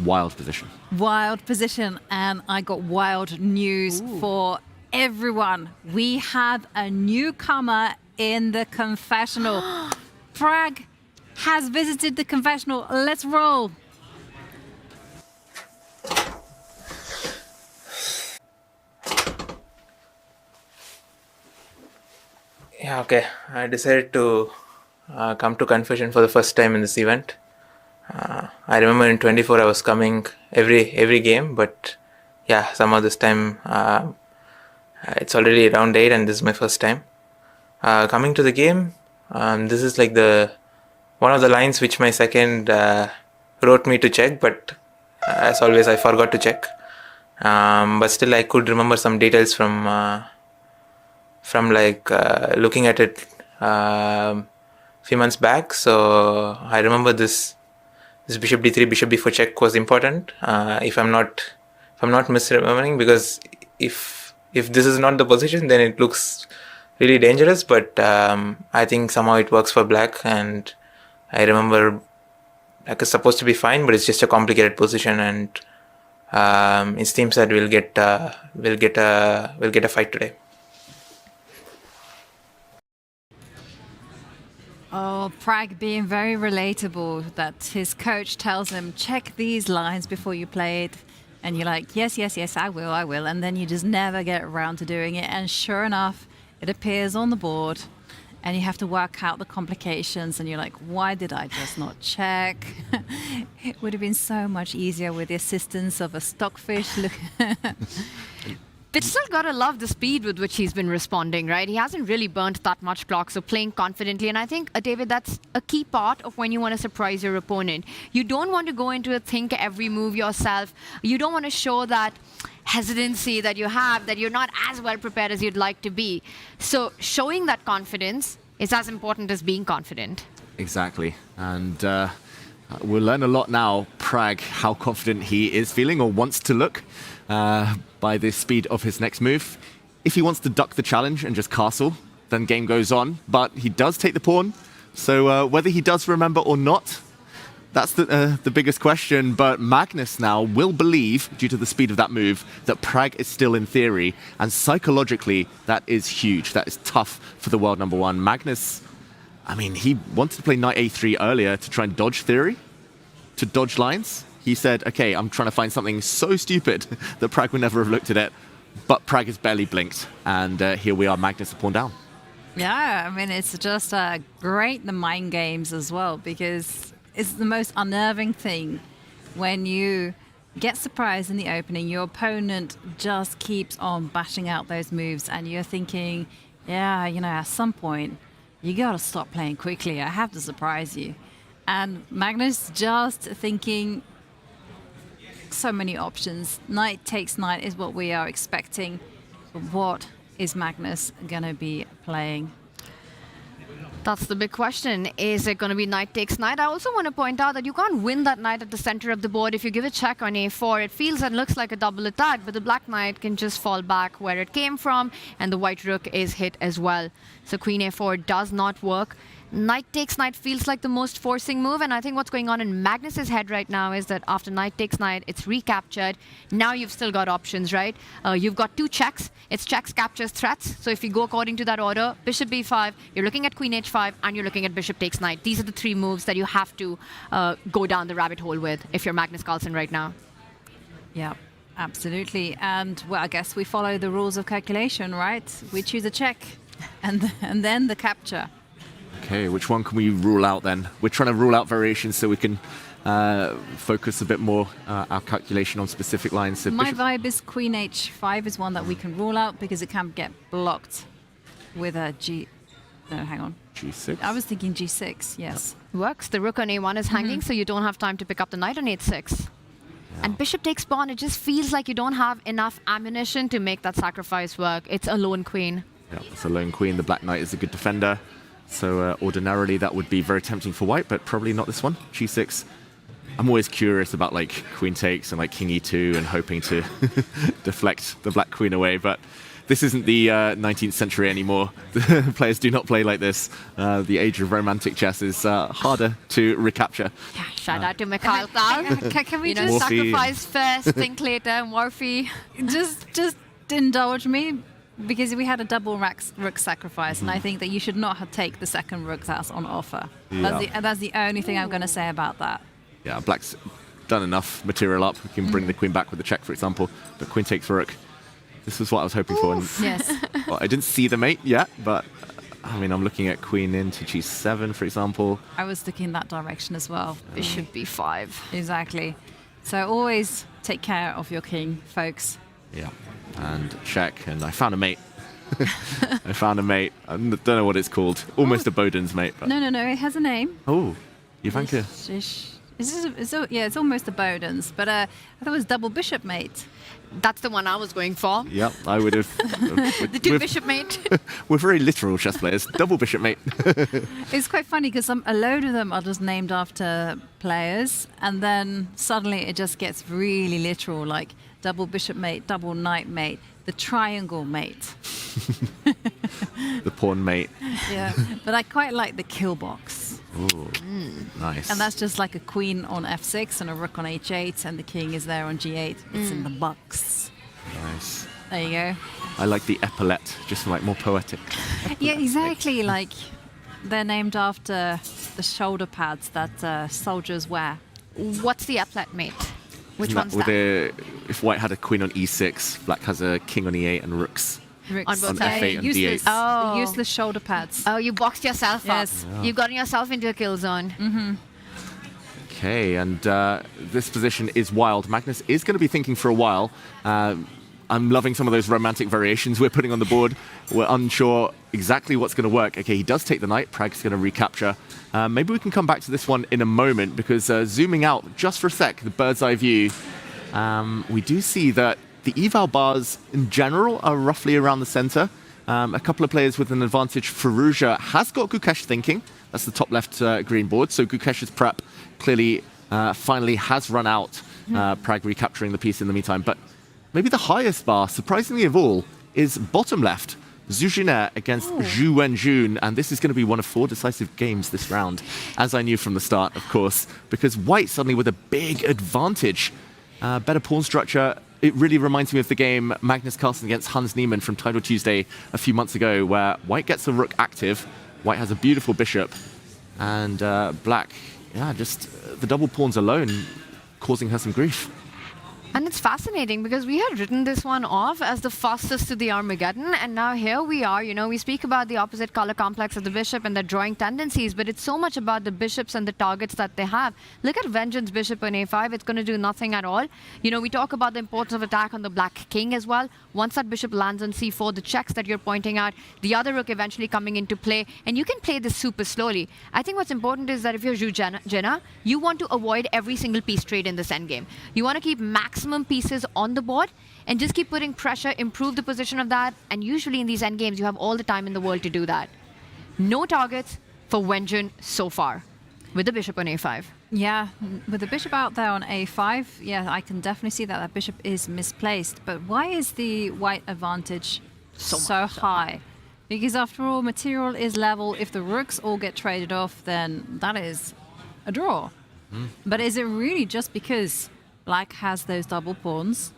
Wild position. Wild position. And I got wild news for everyone. We have a newcomer in the confessional. Pragg has visited the confessional. Let's roll. Yeah, okay. I decided to come to confession for the first time in this event. I remember in 24 I was coming every game, but yeah, somehow this time it's already round 8 and this is my first time. Coming to the game, this is like one of the lines which my second wrote me to check, but as always I forgot to check. But still I could remember some details from like looking at it few months back. So I remember this bishop d3, bishop b4 check was important. If I'm not misremembering, because if this is not the position, then it looks really dangerous, but I think somehow it works for black, and I remember black is supposed to be fine, but it's just a complicated position, and it seems that we'll get a fight today. Oh, Pragg being very relatable, that his coach tells him, check these lines before you play it. And you're like, yes, I will. And then you just never get around to doing it. And sure enough, it appears on the board and you have to work out the complications. And you're like, why did I just not check? It would have been so much easier with the assistance of a stockfish. Look. But still gotta love the speed with which he's been responding, right? He hasn't really burnt that much clock, so playing confidently. And I think, David, that's a key part of when you want to surprise your opponent. You don't want to go into it, think every move yourself. You don't want to show that hesitancy that you have, that you're not as well prepared as you'd like to be. So showing that confidence is as important as being confident. Exactly. And we'll learn a lot now, Pragg, how confident he is feeling or wants to look by the speed of his next move. If he wants to duck the challenge and just castle, then game goes on. But he does take the pawn. So whether he does remember or not, that's the biggest question. But Magnus now will believe, due to the speed of that move, that Pragg is still in theory. And psychologically, that is huge. That is tough for the world number one. Magnus, I mean, he wanted to play knight a3 earlier to try and dodge theory, to dodge lines. He said, okay, I'm trying to find something so stupid that Pragg would never have looked at it. But Pragg has barely blinked. And here we are, Magnus a pawn down. Yeah, I mean, it's just great, the mind games as well, because it's the most unnerving thing when you get surprised in the opening, your opponent just keeps on bashing out those moves, and you're thinking, yeah, you know, at some point, you got to stop playing quickly. I have to surprise you. And Magnus just thinking, so many options. Knight takes knight is what we are expecting. But what is Magnus going to be playing? That's the big question. Is it going to be knight takes knight? I also want to point out that you can't win that knight at the center of the board. If you give a check on a4, it feels and looks like a double attack, but the black knight can just fall back where it came from, and the white rook is hit as well. So queen a4 does not work. Knight takes knight feels like the most forcing move, and I think what's going on in Magnus's head right now is that after knight takes knight, it's recaptured. Now you've still got options, right? You've got 2 checks. It's checks, captures, threats. So if you go according to that order, bishop b5, you're looking at queen h5, and you're looking at bishop takes knight. These are the 3 moves that you have to go down the rabbit hole with if you're Magnus Carlsen right now. Yeah, absolutely. And well, I guess we follow the rules of calculation, right? We choose a check and then the capture. Okay, which one can we rule out then? We're trying to rule out variations so we can focus a bit more our calculation on specific lines. So My vibe is queen h5 is one that we can rule out because it can get blocked with a hang on. G6? I was thinking g6, yes. Works. The rook on a1 is hanging, so you don't have time to pick up the knight on h6. And bishop takes pawn, it just feels like you don't have enough ammunition to make that sacrifice work. It's a lone queen. Yeah, it's a lone queen. The black knight is a good defender. So ordinarily that would be very tempting for white, but probably not this one. G6. I'm always curious about like queen takes and like king e2 and hoping to deflect the black queen away, but this isn't the 19th century anymore. Players do not play like this. The age of romantic chess is harder to recapture. Yeah, shout out to Mikhail Tal. Can we just sacrifice first, think later, Morphe. Just indulge me. Because we had a double rook sacrifice, and I think that you should not take the second rook that's on offer. Yeah. That's the only thing I'm going to say about that. Yeah, black's done enough material up. We can bring the queen back with the check, for example. But queen takes rook. This was what I was hoping for. And, yes. well, I didn't see the mate yet, but I mean, I'm looking at queen into g7, for example. I was looking that direction as well. Bishop b5. Exactly. So always take care of your king, folks. Yeah. And check, and I found a mate. I found a mate. I don't know what it's called. Almost a Boden's mate. But No, it has a name. Oh, Ivanka. It's almost a Boden's, but I thought it was double bishop mate. That's the one I was going for. Yeah, I would have. The 2 bishop mate. We're very literal chess players. Double bishop mate. It's quite funny because a load of them are just named after players, and then suddenly it just gets really literal, like double bishop mate, double knight mate, the triangle mate. The pawn mate. Yeah, but I quite like the kill box. Ooh, nice. And that's just like a queen on f6 and a rook on h8, and the king is there on g8. It's in the box. Nice. There you go. I like the epaulette, just like more poetic. Yeah, exactly. Like they're named after the shoulder pads that soldiers wear. What's the epaulette mate? Which one's that? If white had a queen on e6, black has a king on e8 and rooks Rooks. on f8 and useless, d8. useless shoulder pads. Oh, you boxed yourself up. Yeah. You've gotten yourself into a kill zone. Okay, and this position is wild. Magnus is going to be thinking for a while. I'm loving some of those romantic variations we're putting on the board. We're unsure exactly what's going to work. Okay, he does take the knight. Pragg's going to recapture. Maybe we can come back to this one in a moment, because zooming out just for a sec, the bird's eye view, we do see that the eval bars in general are roughly around the center. A couple of players with an advantage. Firouzja has got Gukesh thinking. That's the top left green board. So Gukesh's prep clearly finally has run out. Pragg recapturing the piece in the meantime. But maybe the highest bar, surprisingly of all, is bottom left. Zhu Jiner against Zhu Wenjun, and this is going to be one of 4 decisive games this round, as I knew from the start, of course, because white suddenly with a big advantage. Better pawn structure. It really reminds me of the game Magnus Carlsen against Hans Niemann from Title Tuesday a few months ago, where white gets the rook active, white has a beautiful bishop, and black, just the double pawns alone causing her some grief. And it's fascinating because we had written this one off as the fastest to the Armageddon, and now here we are. We speak about the opposite color complex of the bishop and the drawing tendencies, but it's so much about the bishops and the targets that they have. Look at Wenjun's bishop on a5. It's going to do nothing at all. We talk about the importance of attack on the black king as well. Once that bishop lands on c4, the checks that you're pointing out, the other rook eventually coming into play, and you can play this super slowly. I think what's important is that if you're Zhu Jiner, you want to avoid every single piece trade in this endgame. You want to keep maximum pieces on the board and just keep putting pressure, improve the position of that, and usually in these endgames you have all the time in the world to do that. No targets, for Wenjun so far, with the bishop on a5. Yeah, with the bishop out there on a5, yeah, I can definitely see that bishop is misplaced. But why is the white advantage so high? Because after all, material is level. If the rooks all get traded off, then that is a draw. But is it really just because black has those double pawns?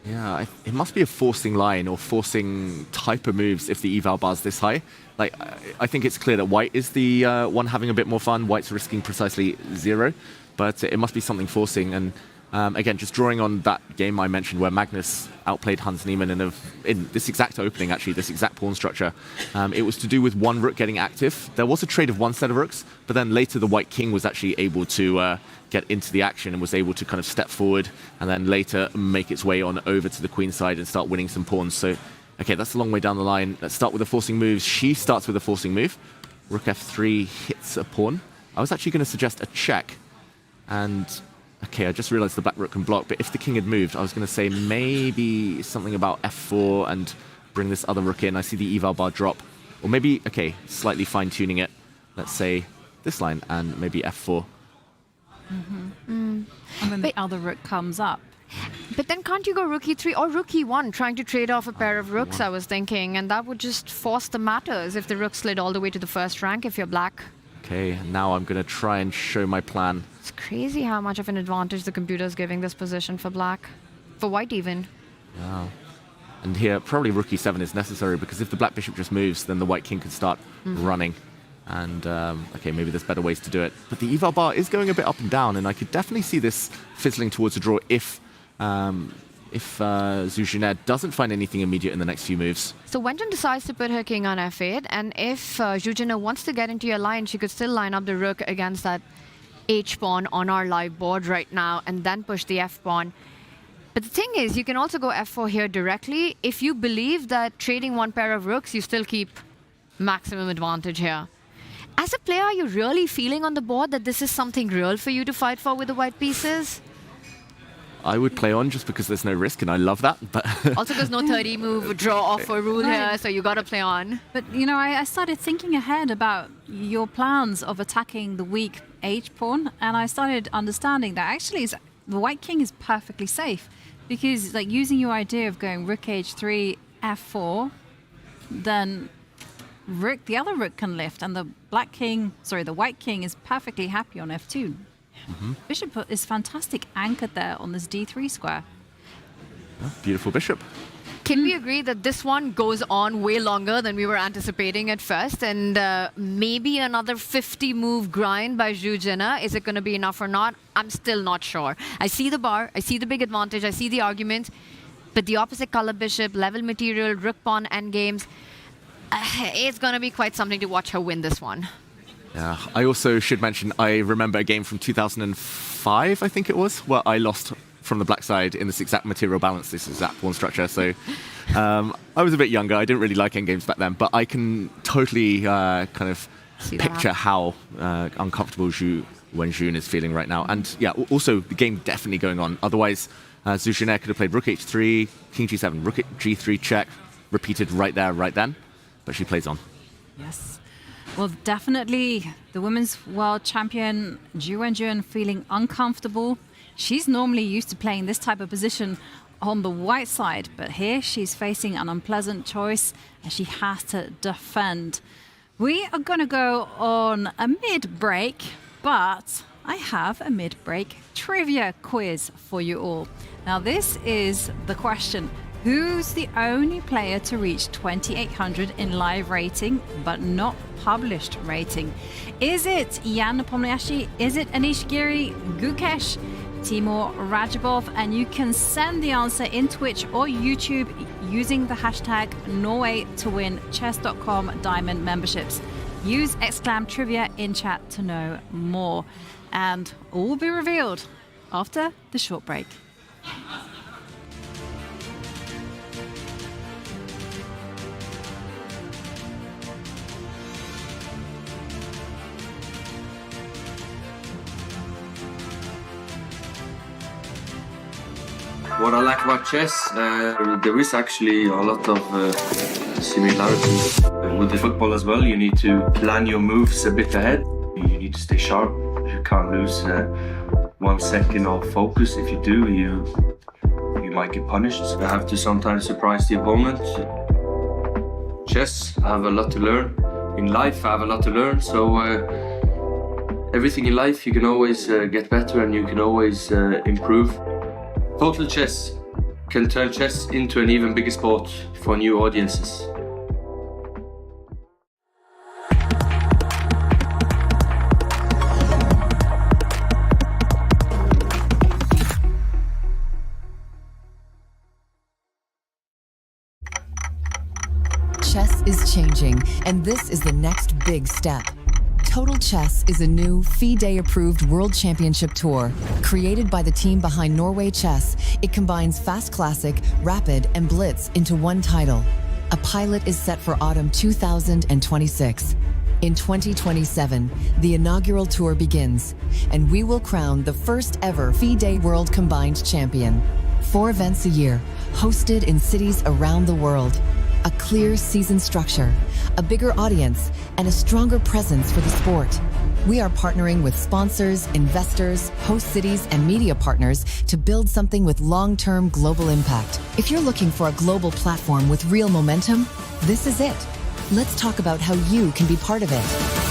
Yeah, it must be a forcing line or forcing type of moves if the eval bar's this high. Like, I think it's clear that white is the one having a bit more fun. White's risking precisely 0, but it must be something forcing. And again, just drawing on that game I mentioned where Magnus outplayed Hans Niemann in this exact opening, actually, this exact pawn structure. It was to do with one rook getting active. There was a trade of one set of rooks, but then later the white king was actually able to get into the action and was able to kind of step forward and then later make its way on over to the queen side and start winning some pawns. So, okay, that's a long way down the line. Let's start with the forcing moves. She starts with a forcing move. Rook f3 hits a pawn. I was actually going to suggest a check. And, okay, I just realized the black rook can block, but if the king had moved, I was going to say maybe something about f4 and bring this other rook in. I see the eval bar drop. Or maybe, okay, slightly fine-tuning it. Let's say this line and maybe f4. And then the other rook comes up. But then can't you go rook e3 or rook e1, trying to trade off a pair of rooks, I was thinking, and that would just force the matters if the rook slid all the way to the first rank if you're black. Okay, now I'm going to try and show my plan. It's crazy how much of an advantage the computer's giving this position for black. For white even. Wow. And here, probably rook e7 is necessary because if the black bishop just moves, then the white king can start running. And, okay, maybe there's better ways to do it. But the eval bar is going a bit up and down, and I could definitely see this fizzling towards a draw if Zhu Juner doesn't find anything immediate in the next few moves. So Wenjun decides to put her king on f8, and if Zhu Juner wants to get into your line, she could still line up the rook against that h-pawn on our live board right now, and then push the f-pawn. But the thing is, you can also go f4 here directly. If you believe that trading one pair of rooks, you still keep maximum advantage here. As a player, are you really feeling on the board that this is something real for you to fight for with the white pieces? I would play on just because there's no risk, and I love that. But also because no 30 move draw off or rule here, so you got to play on. But, you know, I started thinking ahead about your plans of attacking the weak h-pawn, and I started understanding that actually the white king is perfectly safe because, like, using your idea of going rook h3, f4, then the other rook can lift, and the white king is perfectly happy on f2. Bishop is fantastic anchored there on this d3 square. Oh, beautiful bishop. Can we agree that this one goes on way longer than we were anticipating at first, and maybe another 50-move grind by Zhu Juner? Is it going to be enough or not? I'm still not sure. I see the bar, I see the big advantage, I see the argument, but the opposite color bishop, level material, rook pawn endgames, it's going to be quite something to watch her win this one. Yeah, I also should mention, I remember a game from 2005, I think it was, where I lost from the black side in this exact material balance, this exact pawn structure. So I was a bit younger. I didn't really like endgames back then, but I can totally kind of picture how uncomfortable Wenjun is feeling right now. And yeah, also the game definitely going on. Otherwise, Zhu Juner could have played rook h3, king g7, rook g3 check, repeated right there, right then. But she plays on. Yes. Well, definitely the women's world champion, Zhu Wenjun, feeling uncomfortable. She's normally used to playing this type of position on the white side, but here she's facing an unpleasant choice and she has to defend. We are going to go on a mid-break, but I have a mid-break trivia quiz for you all. Now, this is the question. Who's the only player to reach 2800 in live rating, but not published rating? Is it Jan Nepomniachtchi? Is it Anish Giri, Gukesh, Timur Rajabov? And you can send the answer in Twitch or YouTube using the hashtag NorwayToWinChess.com Diamond memberships. Use !trivia in chat to know more. And all will be revealed after the short break. What I like about chess, there is actually a lot of similarities with the football as well. You need to plan your moves a bit ahead. You need to stay sharp. You can't lose 1 second of focus. If you do, you might get punished. You have to sometimes surprise the opponent. Chess, I have a lot to learn. In life, I have a lot to learn. So everything in life, you can always get better and you can always improve. Total Chess can turn chess into an even bigger sport for new audiences. Chess is changing, and this is the next big step. Total Chess is a new FIDE-approved World Championship Tour. Created by the team behind Norway Chess, it combines Fast Classic, Rapid, and Blitz into one title. A pilot is set for autumn 2026. In 2027, the inaugural tour begins, and we will crown the first ever FIDE World Combined Champion. 4 events a year, hosted in cities around the world. A clear season structure, a bigger audience, and a stronger presence for the sport. We are partnering with sponsors, investors, host cities, and media partners to build something with long-term global impact. If you're looking for a global platform with real momentum, this is it. Let's talk about how you can be part of it.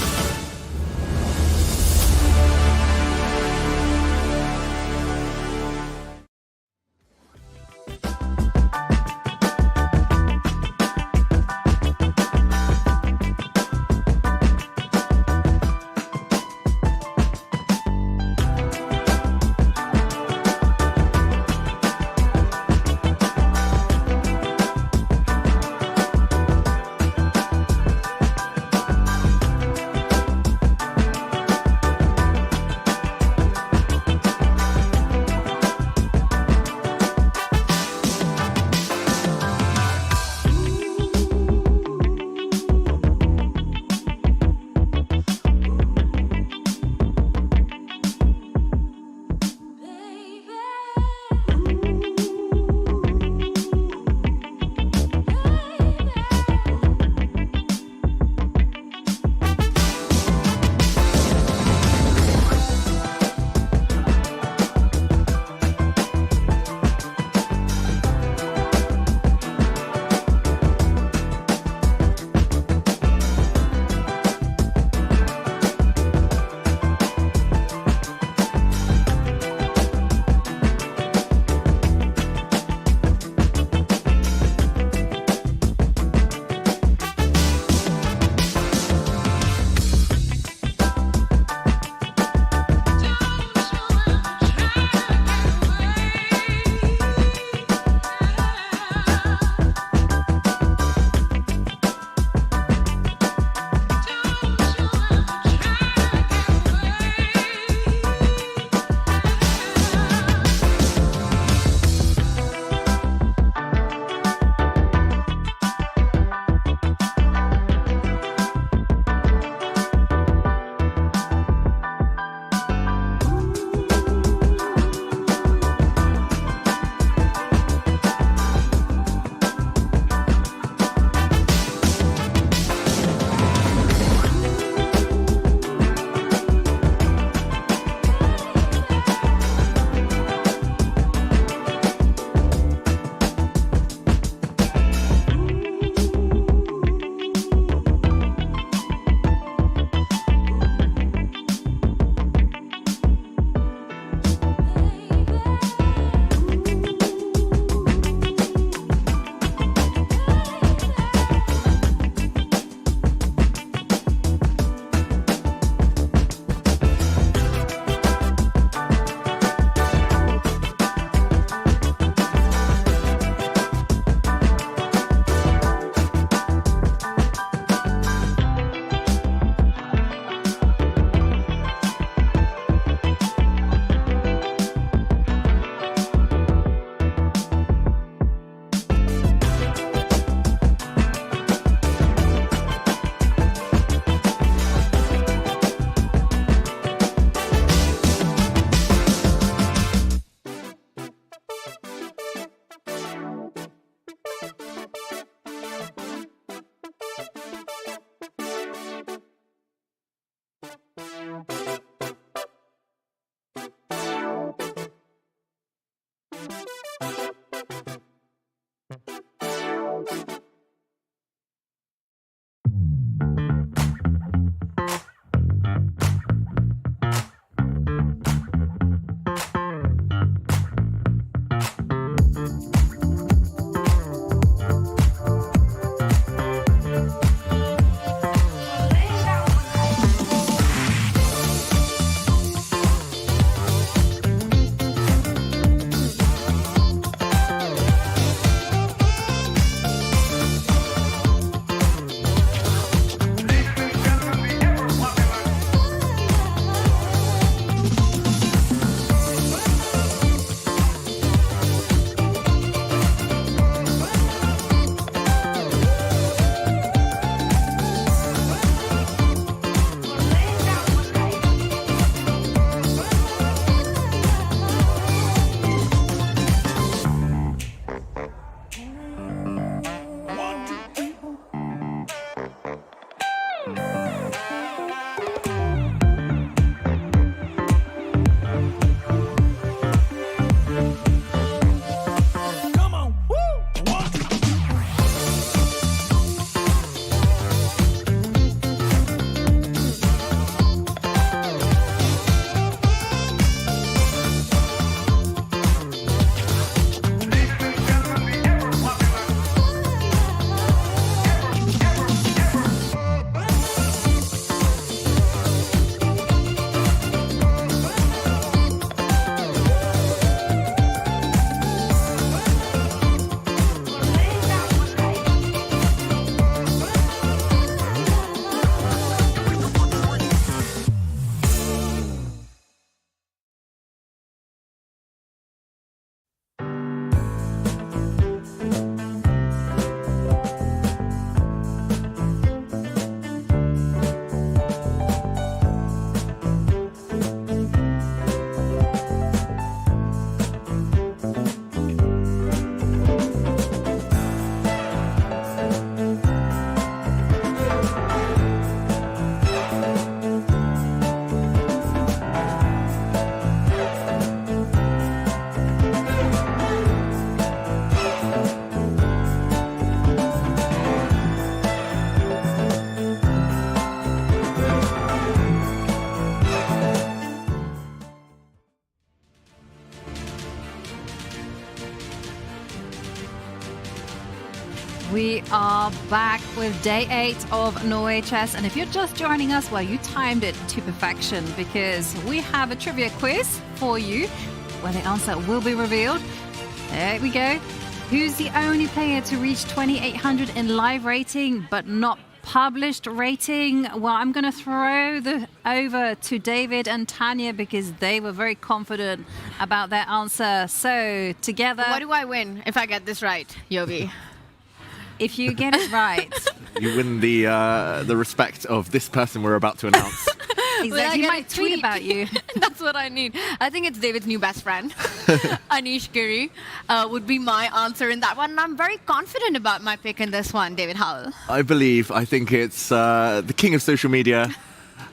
We are back with day 8 of Norway Chess. And if you're just joining us, well, you timed it to perfection because we have a trivia quiz for you where the answer will be revealed. There we go. Who's the only player to reach 2800 in live rating but not published rating? Well, I'm going to throw over to David and Tanya because they were very confident about their answer. So together... What do I win if I get this right, Yogi? If you get it right... You win the respect of this person we're about to announce. Exactly. He might tweet about you. That's what I need. I think it's David's new best friend. Anish Giri would be my answer in that one. And I'm very confident about my pick in this one, David Howell. I think it's the king of social media,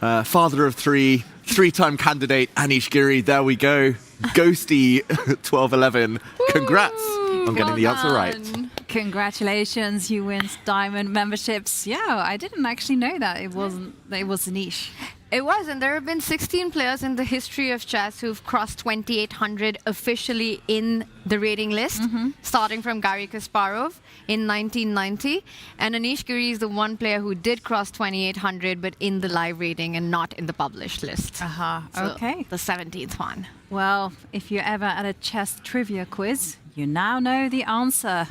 father of three-time candidate, Anish Giri. There we go. Ghosty 1211. Congrats on getting the answer right. Congratulations, you win diamond memberships. Yeah, I didn't actually know that it was niche. It was, and there have been 16 players in the history of chess who've crossed 2800 officially in the rating list, starting from Garry Kasparov in 1990. And Anish Giri is the one player who did cross 2800, but in the live rating and not in the published list. Okay. The 17th one. Well, if you're ever at a chess trivia quiz, you now know the answer.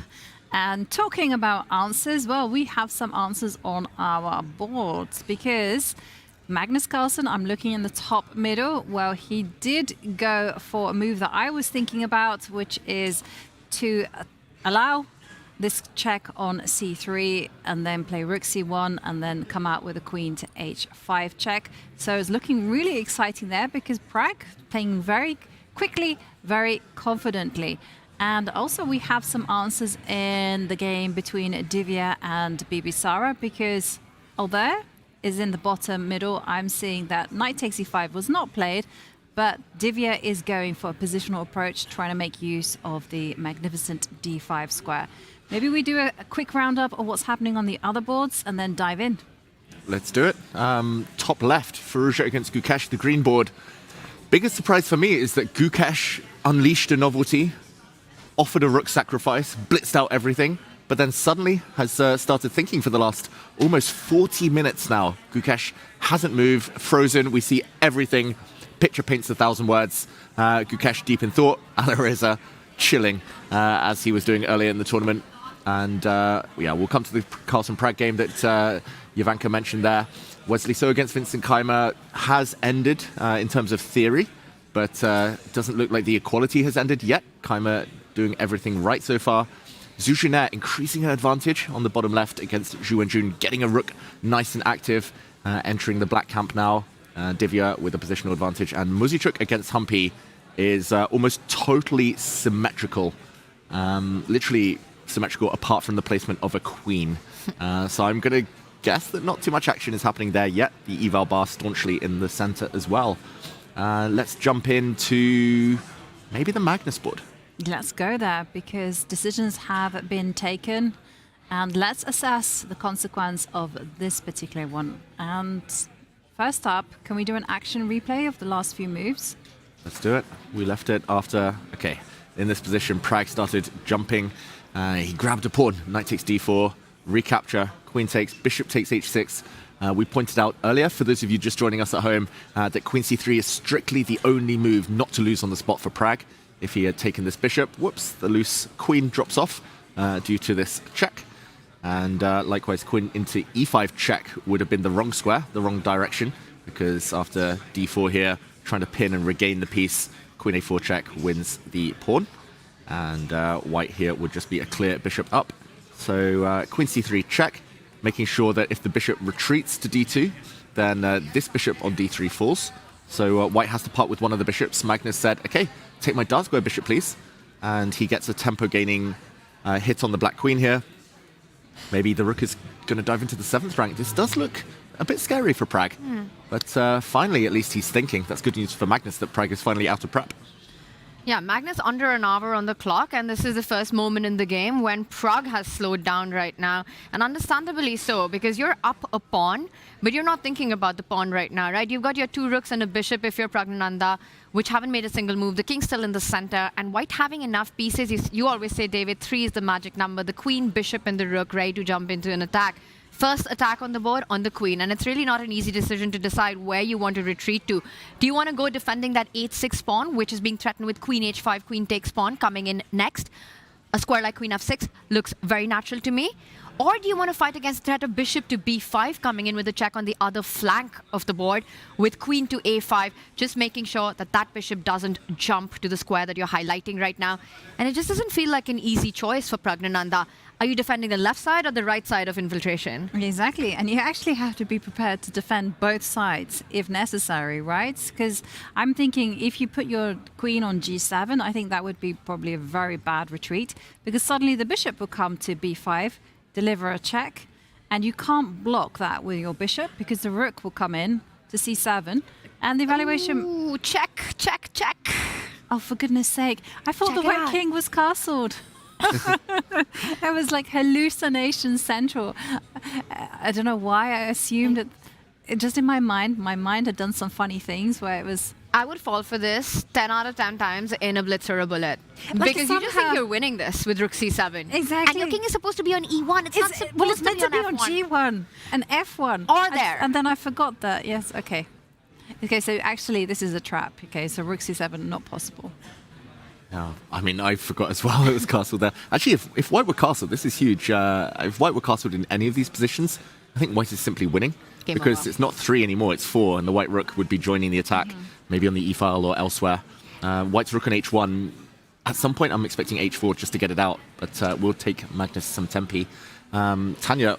And talking about answers, well, we have some answers on our boards because Magnus Carlsen, I'm looking in the top middle. Well, he did go for a move that I was thinking about, which is to allow this check on c3 and then play rook c1 and then come out with a queen to h5 check. So it's looking really exciting there because Pragg playing very quickly, very confidently. And also we have some answers in the game between Divya and Bibisara because although is in the bottom middle, I'm seeing that knight takes e5 was not played, but Divya is going for a positional approach, trying to make use of the magnificent d5 square. Maybe we do a quick roundup of what's happening on the other boards and then dive in. Let's do it. Top left, Firouzja against Gukesh, the green board. Biggest surprise for me is that Gukesh unleashed a novelty, offered a rook sacrifice, blitzed out everything, but then suddenly has started thinking for the last almost 40 minutes now. Gukesh hasn't moved, frozen. We see everything. Picture paints 1,000 words. Gukesh deep in thought. Alireza chilling as he was doing earlier in the tournament. And yeah, we'll come to the Carlsen-Pragg game that Jovanka mentioned there. Wesley So against Vincent Keimer has ended in terms of theory, but doesn't look like the equality has ended yet. Keimer doing everything right so far. Zhu Juner increasing her advantage on the bottom left against Zhu Wenjun, getting a rook nice and active, entering the black camp now. Divya with a positional advantage, and Muzichuk against Humpy is almost totally symmetrical, literally symmetrical apart from the placement of a queen. So I'm going to guess that not too much action is happening there yet. The eval bar staunchly in the center as well. Let's jump into maybe the Magnus board. Let's go there because decisions have been taken and let's assess the consequence of this particular one. And first up, can we do an action replay of the last few moves? Let's do it. We left it after, okay, in this position, Pragg started jumping. He grabbed a pawn, knight takes d4, recapture, queen takes, bishop takes h6. We pointed out earlier, for those of you just joining us at home, that queen c3 is strictly the only move not to lose on the spot for Pragg. If he had taken this bishop, whoops, the loose queen drops off due to this check. And likewise, queen into e5 check would have been the wrong square, the wrong direction, because after d4 here, trying to pin and regain the piece, queen a4 check wins the pawn. And white here would just be a clear bishop up. So queen c3 check, making sure that if the bishop retreats to d2, then this bishop on d3 falls. So white has to part with one of the bishops. Magnus said, okay, take my dark square bishop, please. And he gets a tempo-gaining hit on the black queen here. Maybe the rook is going to dive into the 7th rank. This does look a bit scary for Pragg. But finally, at least he's thinking. That's good news for Magnus that Pragg is finally out of prep. Yeah, Magnus under an hour on the clock, and this is the first moment in the game when Pragg has slowed down right now, and understandably so, because you're up a pawn, but you're not thinking about the pawn right now, right? You've got your 2 rooks and a bishop if you're Praggnanandhaa, which haven't made a single move. The king's still in the center, and white having enough pieces. You always say, David, 3 is the magic number. The queen, bishop, and the rook ready to jump into an attack. First attack on the board on the queen, and it's really not an easy decision to decide where you want to retreat to. Do you want to go defending that 8-6 pawn, which is being threatened with queen h5, queen takes pawn coming in next? A square like queen f6 looks very natural to me. Or do you want to fight against the threat of bishop to b5 coming in with a check on the other flank of the board with queen to a5, just making sure that that bishop doesn't jump to the square that you're highlighting right now? And it just doesn't feel like an easy choice for Praggnanandhaa. Are you defending the left side or the right side of infiltration? Exactly, and you actually have to be prepared to defend both sides if necessary, right? Because I'm thinking if you put your queen on g7, I think that would be probably a very bad retreat, because suddenly the bishop will come to b5, deliver a check, and you can't block that with your bishop because the rook will come in to c7, and the evaluation... Ooh, check, check, check. Oh, for goodness sake. I thought the white king was castled. It was like hallucination central. I don't know why I assumed it just in my mind had done some funny things where it was... I would fall for this 10 out of 10 times in a blitz or a bullet. Like because you just think you're winning this with rook c7. Exactly. And your king is supposed to be on e1. It's not supposed it's meant to be on g1 and f1. Or there. And then I forgot that. Yes, okay. Okay, so actually this is a trap. Okay, so rook c7, not possible. Yeah, I mean, I forgot as well it was castled there. Actually, if white were castled, this is huge. If white were castled in any of these positions, I think white is simply winning. Game because over. It's not 3 anymore, it's 4, and the white rook would be joining the attack, maybe on the e-file or elsewhere. White's rook on h1, at some point I'm expecting h4 just to get it out, but we'll take Magnus some tempi. Tanya,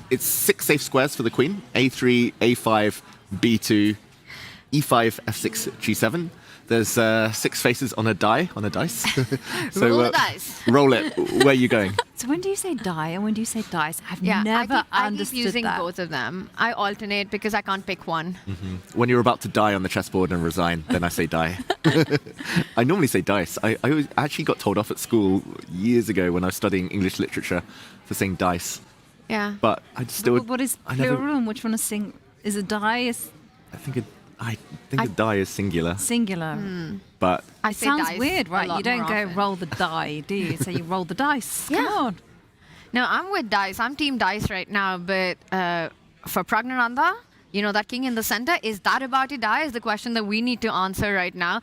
it's 6 safe squares for the queen, a3, a5, b2, e5, f6, g7. There's 6 faces on a dice. So, roll the dice. Roll it. Where are you going? So when do you say die and when do you say dice? I've Yeah, never I understood keep using that. both of them. I alternate because I can't pick one. When you're about to die on the chessboard and resign, then I say die. I normally say dice. I actually got told off at school years ago when I was studying English literature for saying dice. Yeah. But I still... What is plural and which one is sing? Is it die? I think a die is singular. Singular. But It sounds dice weird, a right? lot You don't more go often. roll the die, do you? So you roll the dice. Yeah. Come on. No, I'm with dice. I'm team dice right now. But for Praggnanandhaa, that king in the center, is that about to die is the question that we need to answer right now.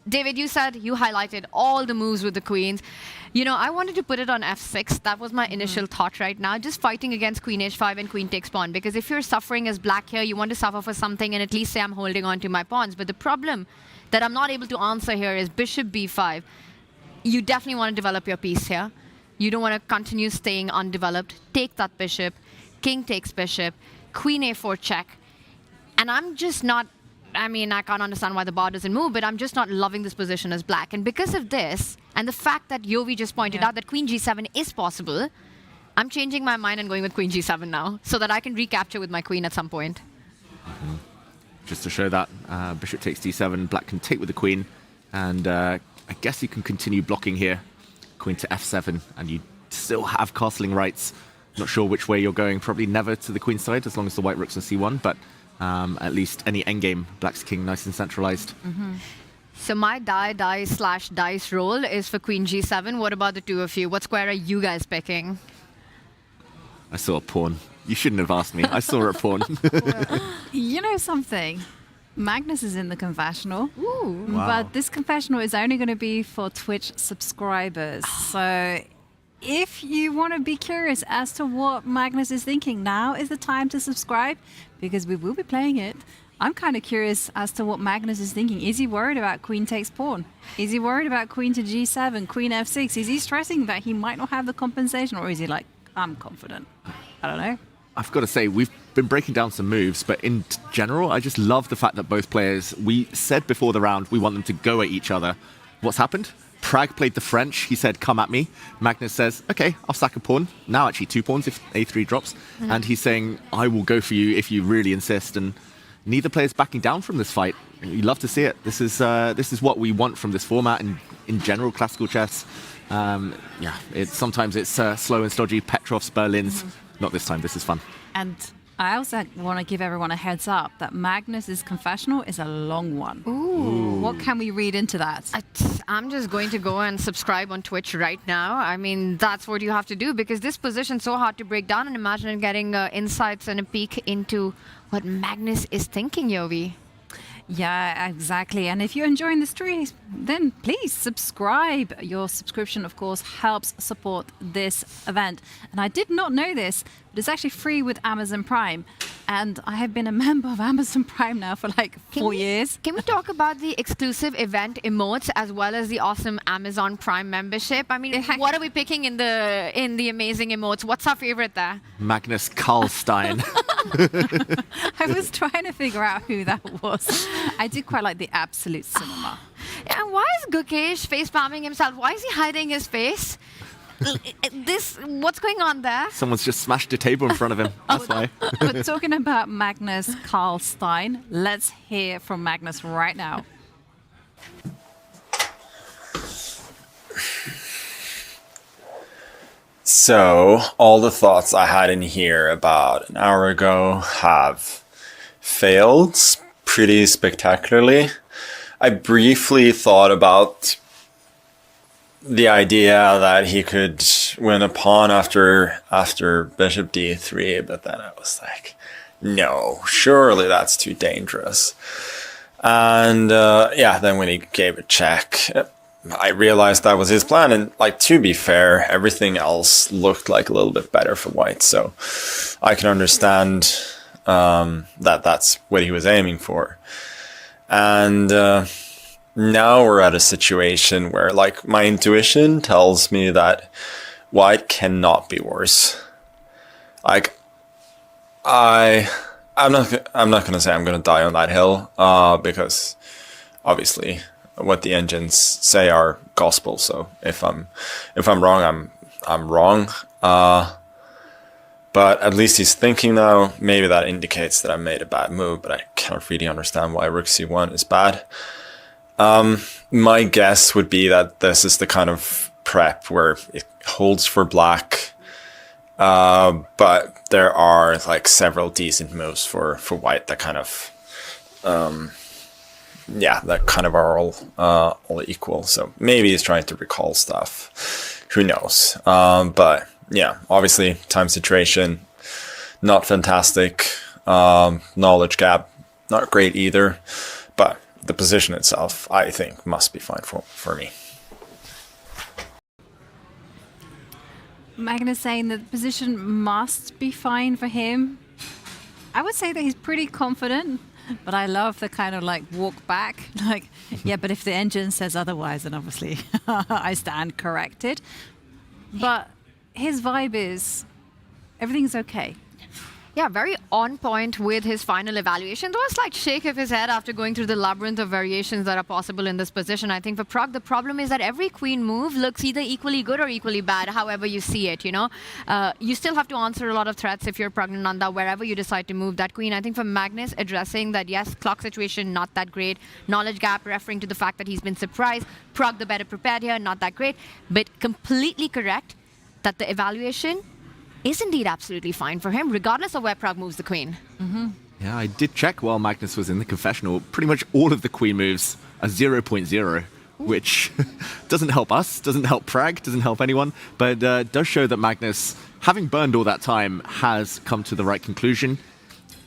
David, you said you highlighted all the moves with the queens. I wanted to put it on f6. That was my initial thought right now. Just fighting against queen h5 and queen takes pawn. Because if you're suffering as black here, you want to suffer for something and at least say I'm holding on to my pawns. But the problem that I'm not able to answer here is bishop b5. You definitely want to develop your piece here. You don't want to continue staying undeveloped. Take that bishop. King takes bishop. Queen a4 check. And I'm just not... I can't understand why the bar doesn't move, but I'm just not loving this position as black. And because of this, and the fact that Yovi just pointed out that queen g7 is possible, I'm changing my mind and going with queen g7 now, so that I can recapture with my queen at some point. just to show that, bishop takes d7, black can take with the queen, and I guess you can continue blocking here. Queen to f7, and you still have castling rights. Not sure which way you're going, probably never to the queen side, as long as the white rook's on c1, but at least any endgame, black's king nice and centralized. So my die/dice roll is for queen g7. What about the two of you? What square are you guys picking? I saw a pawn. You shouldn't have asked me. I saw a pawn. You know something? Magnus is in the confessional. Ooh. Wow. But this confessional is only going to be for Twitch subscribers. So if you want to be curious as to what Magnus is thinking, now is the time to subscribe because we will be playing it. I'm kind of curious as to what Magnus is thinking. Is he worried about queen takes pawn? Is he worried about queen to g7, queen f6? Is he stressing that he might not have the compensation? Or is he like, I'm confident? I don't know. I've got to say, we've been breaking down some moves, but in general, I just love the fact that both players, we said before the round, we want them to go at each other. What's happened? Pragg played the French. He said, come at me. Magnus says, okay, I'll sack a pawn. Now actually 2 pawns if a3 drops. And he's saying, I will go for you if you really insist. And neither player's backing down from this fight. You love to see it. This is what we want from this format and in general classical chess. Sometimes it's slow and stodgy, Petrovs, Berlins. Not this time. This is fun. And I also want to give everyone a heads up that Magnus's confessional is a long one. Ooh. What can we read into that? I'm just going to go and subscribe on Twitch right now. I mean, that's what you have to do because this position's so hard to break down, and imagine getting insights and a peek into what Magnus is thinking, Yovi. Yeah, exactly. And if you're enjoying the stream, then please subscribe. Your subscription, of course, helps support this event. And I did not know this, but it's actually free with Amazon Prime. And I have been a member of Amazon Prime now for like 4 years. Can we talk about the exclusive event emotes as well as the awesome Amazon Prime membership? I mean, what are we picking in the amazing emotes? What's our favorite there? Magnus Carlstein. I was trying to figure out who that was. I did quite like the absolute cinema. And why is Gukesh face palming himself? Why is he hiding his face? What's going on there? Someone's just smashed a table in front of him. That's why. But talking about Magnus Carlstein, let's hear from Magnus right now. So, all the thoughts I had in here about an hour ago have failed pretty spectacularly. I briefly thought about the idea that he could win a pawn after bishop d3, but then I was like, no, surely that's too dangerous. And then when he gave a check, I realized that was his plan, and like, to be fair, everything else looked like a little bit better for white, so I can understand that that's what he was aiming for. And now we're at a situation where, like, my intuition tells me that white cannot be worse. Like, I'm not gonna say I'm gonna die on that hill, because obviously what the engines say are gospel. So if I'm wrong, I'm wrong. But at least he's thinking now. Maybe that indicates that I made a bad move, but I cannot really understand why rook c1 is bad. My guess would be that this is the kind of prep where it holds for black, but there are like several decent moves for white that kind of that kind of are all equal. So maybe he's trying to recall stuff. Who knows? But yeah, obviously time situation, not fantastic. Knowledge gap, not great either. But the position itself, I think, must be fine for me. Magnus saying that the position must be fine for him. I would say that he's pretty confident, but I love the kind of like walk back. Like, yeah, but if the engine says otherwise, then obviously I stand corrected. But his vibe is everything's okay. Yeah, very on point with his final evaluation. Though a slight shake of his head after going through the labyrinth of variations that are possible in this position. I think for Pragg, the problem is that every queen move looks either equally good or equally bad, however you see it, you know. You still have to answer a lot of threats if you're Pragnananda, wherever you decide to move that queen. I think for Magnus, addressing that, yes, clock situation, not that great. Knowledge gap, referring to the fact that he's been surprised. Pragg, the better prepared here, not that great. But completely correct that the evaluation is indeed absolutely fine for him, regardless of where Pragg moves the queen. Mm-hmm. Yeah, I did check while Magnus was in the confessional. Pretty much all of the queen moves are 0.0, which doesn't help us, doesn't help Pragg, doesn't help anyone, but does show that Magnus, having burned all that time, has come to the right conclusion.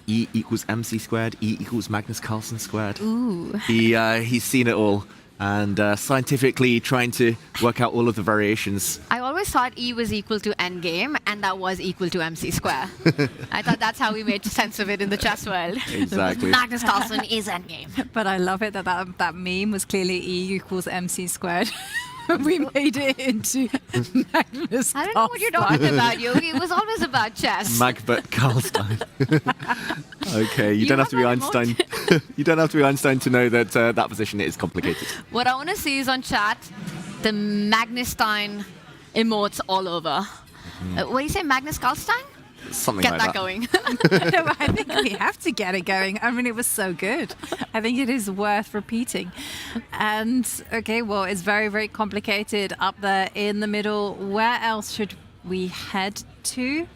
E equals MC squared, E equals Magnus Carlsen squared. Ooh. He's seen it all. And scientifically trying to work out all of the variations. I always thought E was equal to endgame, and that was equal to MC square. I thought that's how we made sense of it in the chess world. Exactly. Magnus Carlsen is endgame. But I love it that meme was clearly E equals MC squared. We made it into Magnus. I don't know what you're talking about, Yogi. It was always about chess. Magbert Carlstein. Okay, you don't have to be Einstein. You don't have to be Einstein to know that that position is complicated. What I want to see is on chat the Magnestein emotes all over. What do you say, Magnus Carlstein? Something Get like that that. going. No, I think we have to get it going. I mean, it was so good. I think it is worth repeating. And okay, well, it's very, very complicated up there in the middle. Where else should we head to?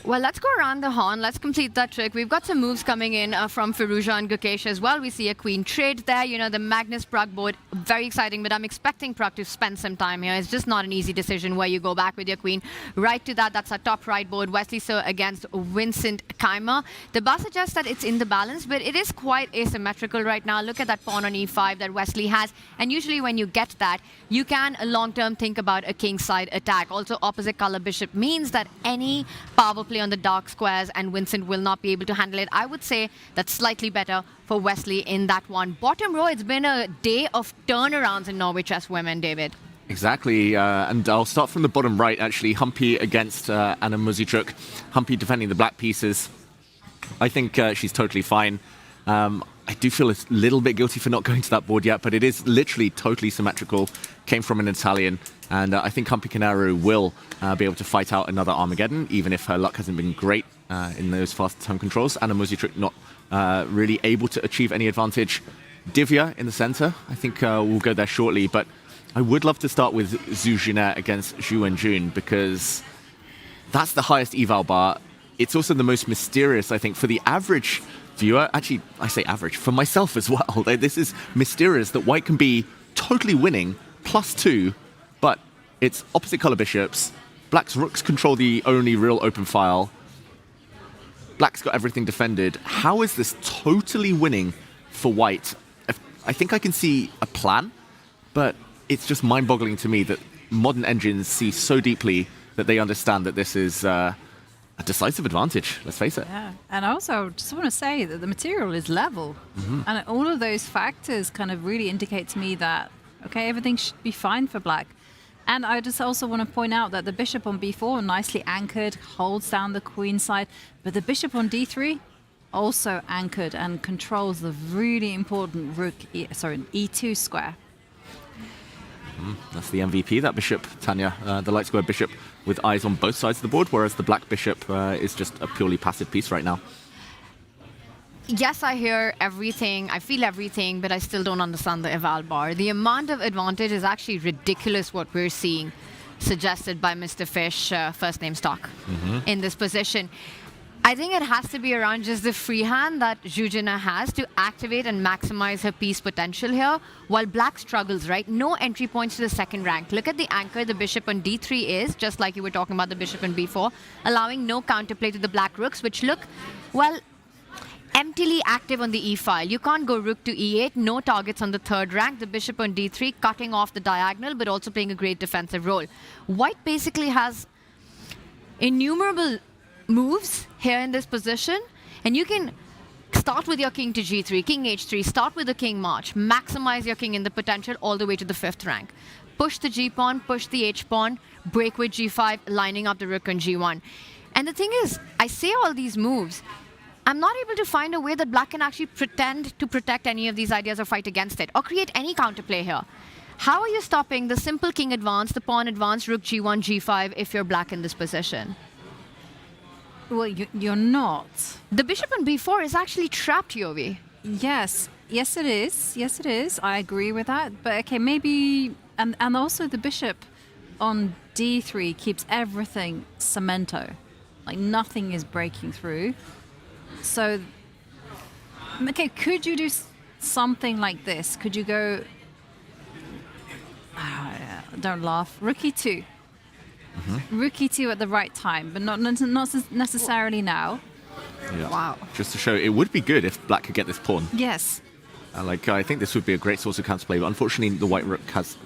Well, let's go around the horn. Let's complete that trick. We've got some moves coming in from Firouzja and Gukesh as well. We see a queen trade there. You know, the Magnus Pragg board, very exciting, but I'm expecting Pragg to spend some time here. It's just not an easy decision where you go back with your queen right to that. That's our top right board. Wesley So against Vincent Keimer. The bar suggests that it's in the balance, but it is quite asymmetrical right now. Look at that pawn on e5 that Wesley has. And usually when you get that, you can long-term think about a kingside attack. Also, opposite color bishop means that any power play on the dark squares and Vincent will not be able to handle it. I would say that's slightly better for Wesley in that one. Bottom row, it's been a day of turnarounds in Norway Chess women, David. Exactly, and I'll start from the bottom right, actually. Humpy against Anna Muzychuk. Humpy defending the black pieces. I think she's totally fine. I do feel a little bit guilty for not going to that board yet, but it is literally totally symmetrical. Came from an Italian, and I think Humpy Canaro will be able to fight out another Armageddon, even if her luck hasn't been great in those fast turn controls. Anna Muzychuk not really able to achieve any advantage. Divya in the center, I think we'll go there shortly, but I would love to start with Zhu Juner against Zhu Wenjun, because that's the highest eval bar. It's also the most mysterious, I think, for the average viewer. Actually, I say average, for myself as well. This is mysterious that white can be totally winning, +2, but it's opposite color bishops. Black's rooks control the only real open file. Black's got everything defended. How is this totally winning for white? I think I can see a plan, but it's just mind-boggling to me that modern engines see so deeply that they understand that this is a decisive advantage, let's face it. Yeah, and also just want to say that the material is level. And all of those factors kind of really indicate to me that, okay, everything should be fine for black. And I just also want to point out that the bishop on b4, nicely anchored, holds down the queen side, but the bishop on d3, also anchored and controls the really important e2 square. That's the MVP, that bishop, Tanya. The light square bishop with eyes on both sides of the board, whereas the black bishop is just a purely passive piece right now. Yes, I hear everything, I feel everything, but I still don't understand the eval bar. The amount of advantage is actually ridiculous what we're seeing, suggested by Mr. Fish, first name stock, in this position. I think it has to be around just the free hand that Zhu Juner has to activate and maximize her piece potential here, while black struggles, right? No entry points to the second rank. Look at the anchor the bishop on d3 is, just like you were talking about the bishop on b4, allowing no counterplay to the black rooks, which look, well, emptily active on the e file. You can't go rook to e8, no targets on the third rank. The bishop on d3 cutting off the diagonal, but also playing a great defensive role. White basically has innumerable moves here in this position, and you can start with your king to g3, king h3, start with the king march, maximize your king in the potential all the way to the 5th rank. Push the g pawn, push the h pawn, break with g5, lining up the rook on g1. And the thing is, I say all these moves, I'm not able to find a way that black can actually pretend to protect any of these ideas or fight against it, or create any counterplay here. How are you stopping the simple king advance, the pawn advance, rook g1, g5 if you're black in this position? Well, you're not. The bishop on b4 is actually trapped, Yovi. Yes it is. Yes it is. I agree with that. But okay, maybe, and also the bishop on d3 keeps everything cemento. Like nothing is breaking through. So, okay, could you do something like this? Could you go, don't laugh, rook e2. Rook e2 at the right time, but not necessarily now. Yeah. Wow. Just to show, it would be good if black could get this pawn. Yes. I think this would be a great source of counterplay, but unfortunately the white rook has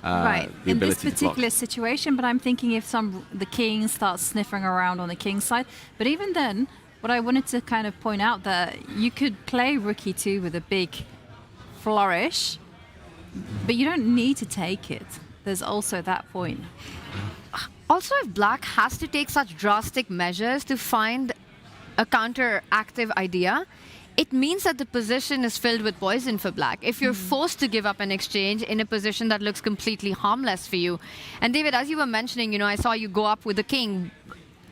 right. the In ability this particular to block. situation, but I'm thinking if the king starts sniffing around on the king side. But even then, what I wanted to kind of point out that you could play rook e2 with a big flourish, but you don't need to take it. There's also that point. Also, if black has to take such drastic measures to find a counteractive idea, it means that the position is filled with poison for black. If you're forced to give up an exchange in a position that looks completely harmless for you. And David, as you were mentioning, I saw you go up with the king.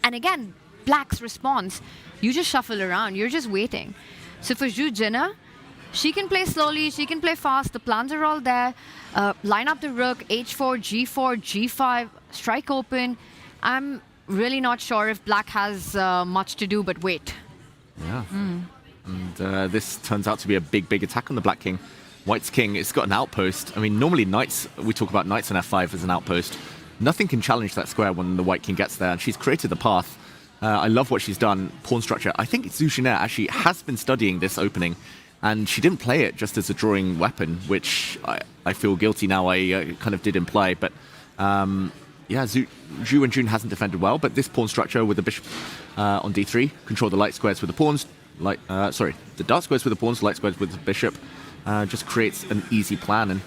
And again, Black's response, you just shuffle around. You're just waiting. So for Zhu Jin, she can play slowly, she can play fast. The plans are all there. Line up the rook, h4, g4, g5, strike open. I'm really not sure if Black has much to do but wait. Yeah. And this turns out to be a big attack on the Black King. White's king, it's got an outpost. I mean, normally knights, we talk about knights on f5 as an outpost. Nothing can challenge that square when the White king gets there, and she's created the path. I love what she's done. Pawn structure. I think Zhu Jin actually has been studying this opening, and she didn't play it just as a drawing weapon, which I feel guilty now. I kind of did imply, but yeah, Zhu and Jun hasn't defended well, but this pawn structure with the bishop on d3, control the light squares with the pawns, the dark squares with the pawns, light squares with the bishop, just creates an easy plan. And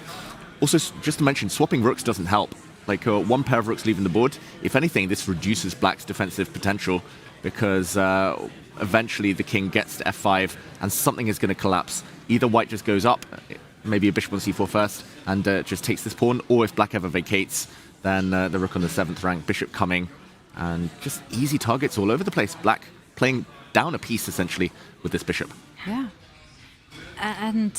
also, just to mention, swapping rooks doesn't help. Like one pair of rooks leaving the board, if anything, this reduces Black's defensive potential, because eventually the king gets to f5 and something is going to collapse. Either White just goes up, maybe a bishop on c4 first, and just takes this pawn, or if Black ever vacates, then the rook on the 7th rank, bishop coming, and just easy targets all over the place. Black playing down a piece, essentially, with this bishop. Yeah. And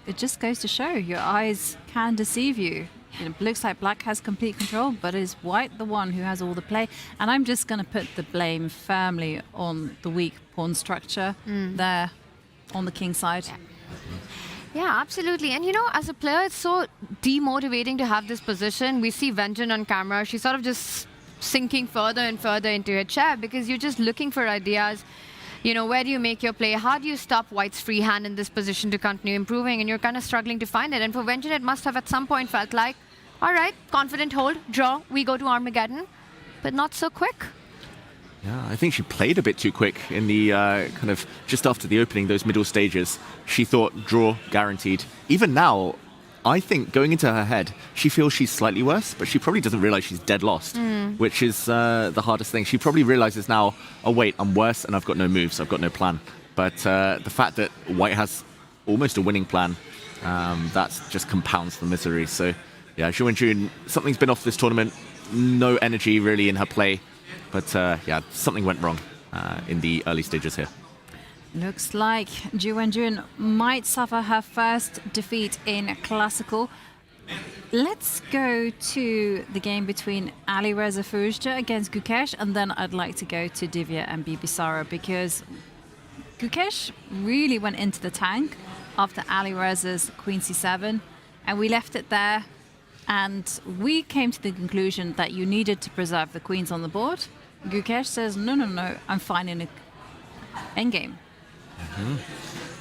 it just goes to show your eyes can deceive you. It looks like Black has complete control, but is White the one who has all the play? And I'm just going to put the blame firmly on the weak pawn structure there on the king side. Yeah, absolutely. And as a player, it's so demotivating to have this position. We see Vengeance on camera. She's sort of just sinking further and further into her chair because you're just looking for ideas. Where do you make your play? How do you stop White's free hand in this position to continue improving? And you're kind of struggling to find it. And for Vengeance, it must have at some point felt like, all right, confident hold, draw, we go to Armageddon, but not so quick. Yeah, I think she played a bit too quick in the kind of just after the opening, those middle stages. She thought draw guaranteed. Even now, I think going into her head, she feels she's slightly worse, but she probably doesn't realize she's dead lost, which is the hardest thing. She probably realizes now, oh wait, I'm worse and I've got no moves, I've got no plan. But the fact that White has almost a winning plan, that just compounds the misery. So yeah, Zhu and Jun, something's been off this tournament. No energy really in her play. But yeah, something went wrong in the early stages here. Looks like Zhu Wenjun might suffer her first defeat in Classical. Let's go to the game between Alireza Firouzja against Gukesh, and then I'd like to go to Divya and Bibisara, because Gukesh really went into the tank after Alireza's Queen C7, and we left it there. And we came to the conclusion that you needed to preserve the queens on the board. Gukesh says, no, I'm fine in an endgame.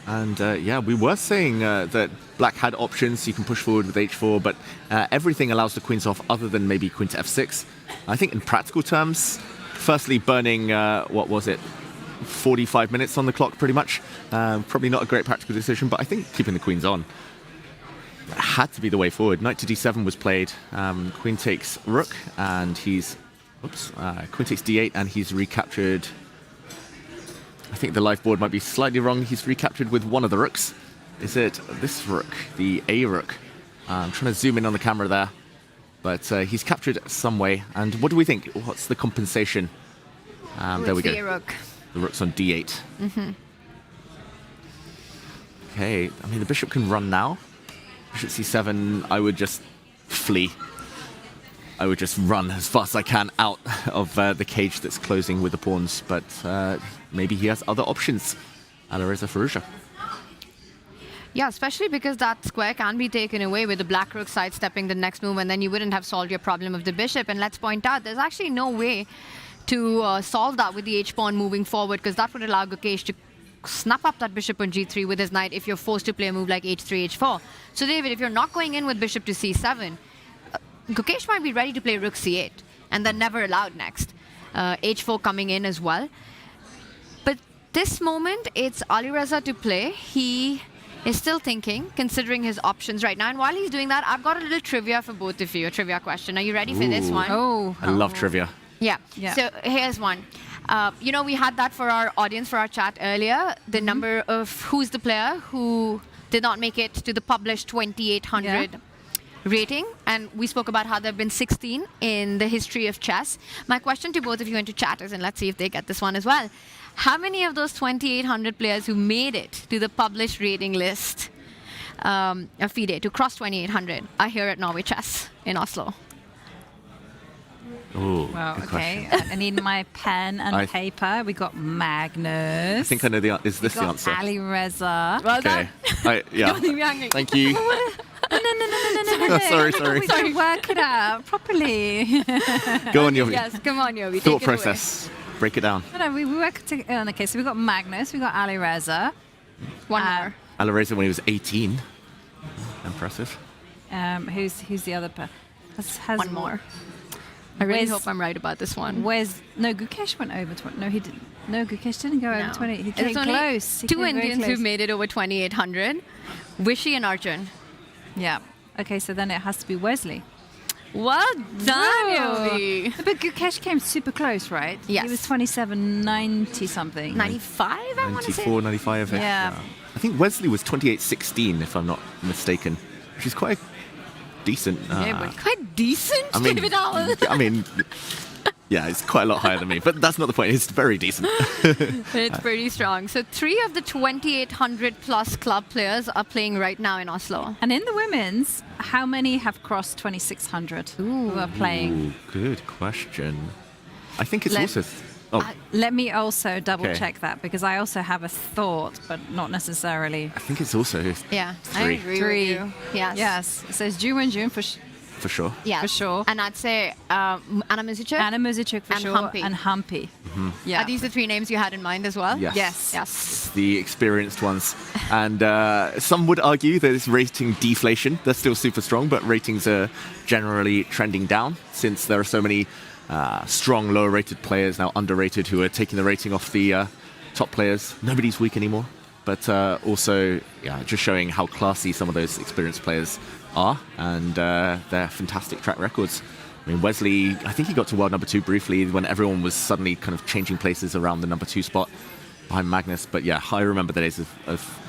And yeah, we were saying that Black had options. You can push forward with h4, but everything allows the queens off other than maybe queen to f6. I think in practical terms, firstly burning, 45 minutes on the clock pretty much. Probably not a great practical decision, but I think keeping the queens on had to be the way forward. Knight to d7 was played. Queen takes rook, and he's... Queen takes d8, and he's recaptured... I think the live board might be slightly wrong. He's recaptured with one of the rooks. Is it this rook, the A rook? I'm trying to zoom in on the camera there. But he's captured some way. And what do we think? What's the compensation? There we go. The rook. The rook's on d8. Okay, I mean, the bishop can run now. Bishop c7, I would just flee. I would just run as fast as I can out of the cage that's closing with the pawns. But maybe he has other options. Alireza Firouzja. Yeah, especially because that square can be taken away with the black rook sidestepping the next move, and then you wouldn't have solved your problem of the bishop. And let's point out, there's actually no way to solve that with the h-pawn moving forward, because that would allow Gukesh to snap up that bishop on g3 with his knight if you're forced to play a move like h3, h4. So David, if you're not going in with bishop to c7, Gukesh might be ready to play rook c8, and then never allowed next. h4 coming in as well. But this moment, it's Alireza to play. He is still thinking, considering his options right now. And while he's doing that, I've got a little trivia for both of you, a trivia question. Are you ready for this one? I love trivia. Yeah. So here's one. You know, we had that for our audience, for our chat earlier, the number of who's the player who did not make it to the published 2800. rating, and we spoke about how there have been 16 in the history of chess. My question to both of you and to chat is, and let's see if they get this one as well, how many of those 2,800 players who made it to the published rating list of FIDE to cross 2,800 are here at Norway Chess in Oslo? Oh, Well, good okay. question. I need my pen and paper. We got Magnus. I think I know is this we the got answer? Alireza. Well Okay. done. Yeah. Thank you. No. Sorry. We don't work it out properly. Go on, Yovi. Yes, come on, Yovi. Thought take it process. Break it down. No, we work together. Okay, so we got Magnus, we got Alireza. One more. Alireza when he was 18. Impressive. Who's the other person? One more. I really hope I'm right about this one. Gukesh went over 20. No, he didn't. No, Gukesh didn't go over 20. He came There's only close. He two came very Indians close. who've made it over 2,800. Vishy and Arjun. Yeah. Okay, so then it has to be Wesley. Well done, Whoa. Yovi. But Gukesh came super close, right? Yes. He was 27.90 something. 95, I want to say. 94, 95. Yeah. I think Wesley was 28.16, if I'm not mistaken, which is quite decent. Yeah, but quite decent, I mean, David Allen. I mean, yeah, it's quite a lot higher than me, but that's not the point. It's very decent. It's pretty strong. So 3 of the 2,800 plus club players are playing right now in Oslo. And in the women's, how many have crossed 2,600 who are playing? Ooh, good question. I think it's Let- also... Let me also double Okay. check that, because I also have a thought, but not necessarily. I think it's also Yeah, I 3. agree Three. with you. Yes. Yes. So it's June for For sure. Yes. for sure. And I'd say Anna Muzichuk. Anna Muzichuk for and sure. Humpy. And Humpy. Mhm. Yeah. Are these the 3 names you had in mind as well? Yes. Yes. The experienced ones. And some would argue that it's rating deflation. They're still super strong, but ratings are generally trending down since there are so many strong, lower-rated players now underrated who are taking the rating off the top players. Nobody's weak anymore. But also, yeah, just showing how classy some of those experienced players are and their fantastic track records. I mean, Wesley, I think he got to world number 2 briefly when everyone was suddenly kind of changing places around the number 2 spot behind Magnus. But yeah, I remember the days of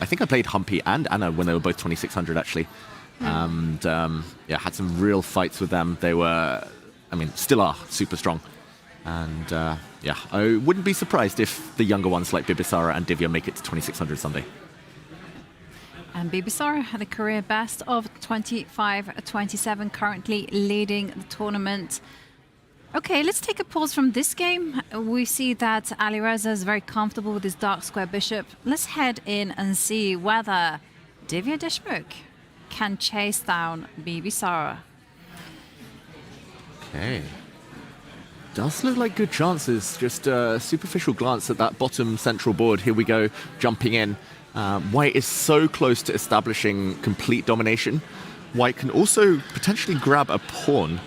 I think I played Humpy and Anna when they were both 2,600 actually. And yeah, had some real fights with them. They were, I mean, still are super strong. And yeah, I wouldn't be surprised if the younger ones like Bibisara and Divya make it to 2,600 someday. And Bibisara had a career best of 25-27, currently leading the tournament. Okay, let's take a pause from this game. We see that Alireza is very comfortable with his dark square bishop. Let's head in and see whether Divya Deshmukh can chase down Bibisara. Okay. Does look like good chances. Just a superficial glance at that bottom central board. Here we go, jumping in. White is so close to establishing complete domination. White can also potentially grab a pawn.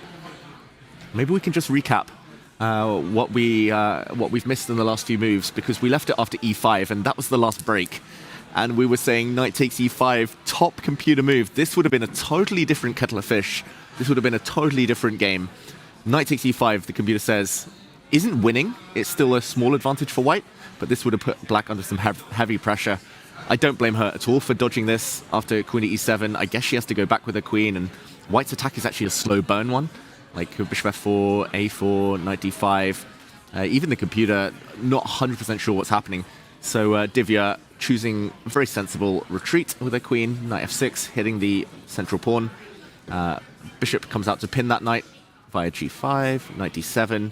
Maybe we can just recap what we've missed in the last few moves, because we left it after e5 and that was the last break. And we were saying knight takes e5, top computer move. This would have been a totally different kettle of fish. This would have been a totally different game. Knight takes e5, the computer says, isn't winning. It's still a small advantage for white, but this would have put black under some heavy pressure. I don't blame her at all for dodging this after queen to e7. I guess she has to go back with her queen, and white's attack is actually a slow burn one, like bishop f4, a4, knight d5. Even the computer, not 100% sure what's happening. So Divya choosing a very sensible retreat with her queen, knight f6, hitting the central pawn. Bishop comes out to pin that knight via g5, knight d7.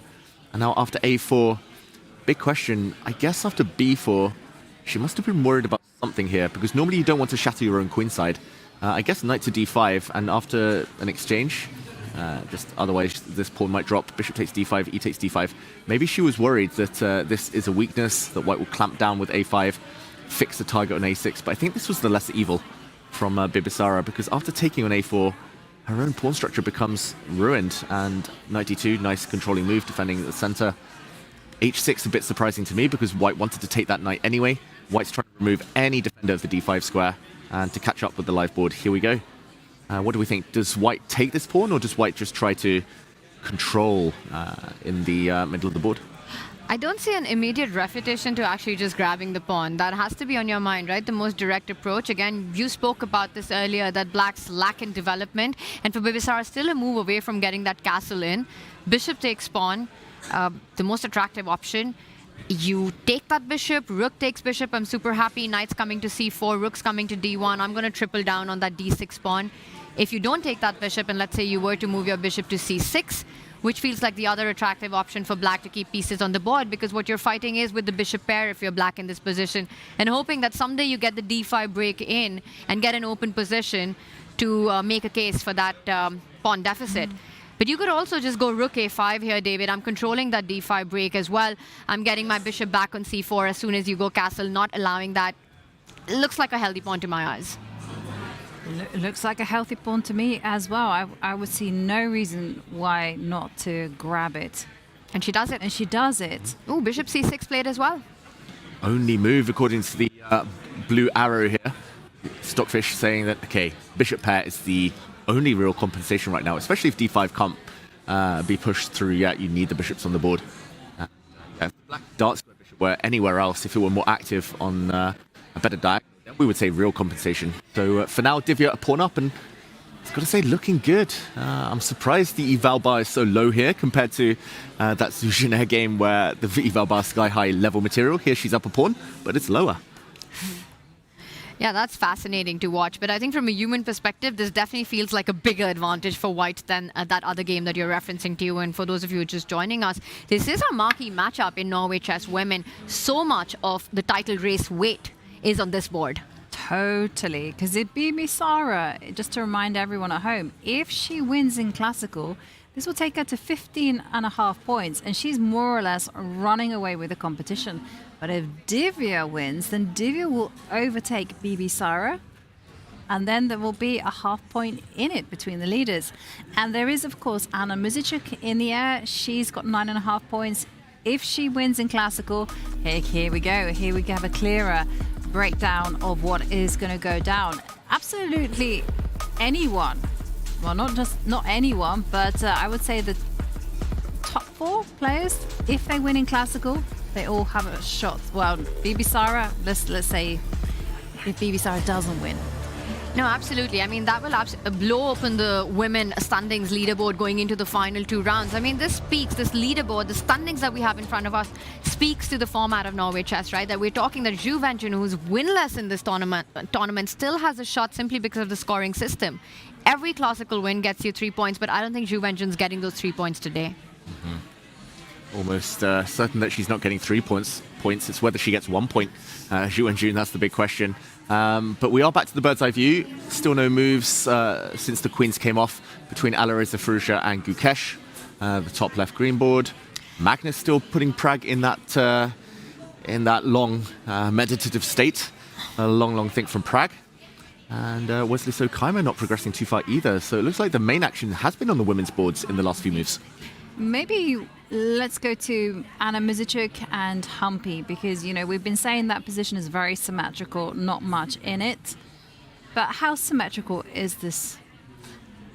And now after a4, big question, I guess after b4, she must have been worried about something here, because normally you don't want to shatter your own queenside. I guess knight to d5, and after an exchange, just otherwise this pawn might drop, bishop takes d5, e takes d5. Maybe she was worried that this is a weakness, that white will clamp down with a5, fix the target on a6, but I think this was the lesser evil from Bibisara, because after taking on a4, her own pawn structure becomes ruined, and knight d2, nice controlling move, defending the center. h6 a bit surprising to me, because white wanted to take that knight anyway. White's trying to remove any defender of the d5 square, and to catch up with the live board, here we go. What do we think? Does white take this pawn, or does white just try to control in the middle of the board? I don't see an immediate refutation to actually just grabbing the pawn. That has to be on your mind, right? The most direct approach. Again, you spoke about this earlier, that blacks lack in development. And for Bibisara, still a move away from getting that castle in. Bishop takes pawn, the most attractive option. You take that bishop, rook takes bishop. I'm super happy. Knight's coming to c4, rook's coming to d1. I'm going to triple down on that d6 pawn. If you don't take that bishop, and let's say you were to move your bishop to c6, which feels like the other attractive option for black to keep pieces on the board, because what you're fighting is with the bishop pair if you're black in this position, and hoping that someday you get the d5 break in and get an open position to make a case for that pawn deficit. But you could also just go rook a5 here, David. I'm controlling that d5 break as well. I'm getting my bishop back on c4 as soon as you go castle, not allowing that. It looks like a healthy pawn to my eyes. Looks like a healthy pawn to me as well. I would see no reason why not to grab it. And she does it. And she does it. Ooh, bishop c6 played as well. Only move according to the blue arrow here. Stockfish saying that, okay, bishop pair is the only real compensation right now, especially if d5 can't be pushed through yet. You need the bishops on the board. If black darts the bishop were anywhere else, if it were more active on a better diagonal, then we would say real compensation. So for now, Divya a pawn up, and I've got to say, looking good. I'm surprised the eval bar is so low here compared to that Zhu Jing'er game where the eval bar sky high level material. Here she's up a pawn, but it's lower. Yeah, that's fascinating to watch. But I think from a human perspective, this definitely feels like a bigger advantage for white than that other game that you're referencing to. And for those of you who are just joining us, this is a marquee matchup in Norway Chess Women. So much of the title race weight is on this board. Totally, because it Bibisara, just to remind everyone at home, if she wins in classical, this will take her to 15.5 points, and she's more or less running away with the competition. But if Divya wins, then Divya will overtake Bibisara, and then there will be a half point in it between the leaders. And there is, of course, Anna Muzichuk in the air. She's got 9.5 points. If she wins in classical, here we go. Here we have a clearer breakdown of what is going to go down. Absolutely anyone, well, not anyone, but I would say the top 4 players, if they win in classical, they all have a shot. Well, Bibisara, let's say if Bibisara doesn't win. No, absolutely. I mean, that will blow open the women standings leaderboard going into the final 2 rounds. I mean, this leaderboard, the standings that we have in front of us speaks to the format of Norway Chess, right? That we're talking that Zhu Wenjun, who's winless in this tournament, still has a shot simply because of the scoring system. Every classical win gets you 3 points, but I don't think Zhu Wenjun's getting those 3 points today. Almost certain that she's not getting 3 points. It's whether she gets 1 point. Zhu Wenjun, that's the big question. But we are back to the bird's eye view. Still no moves since the queens came off between Alireza, Firouzja and Gukesh. The top left green board. Magnus still putting Pragg in that long meditative state. A long think from Pragg. And Wesley Sokaima not progressing too far either. So it looks like the main action has been on the women's boards in the last few moves. Maybe let's go to Anna Muzichuk and Humpy, because, you know, we've been saying that position is very symmetrical, not much in it. But how symmetrical is this?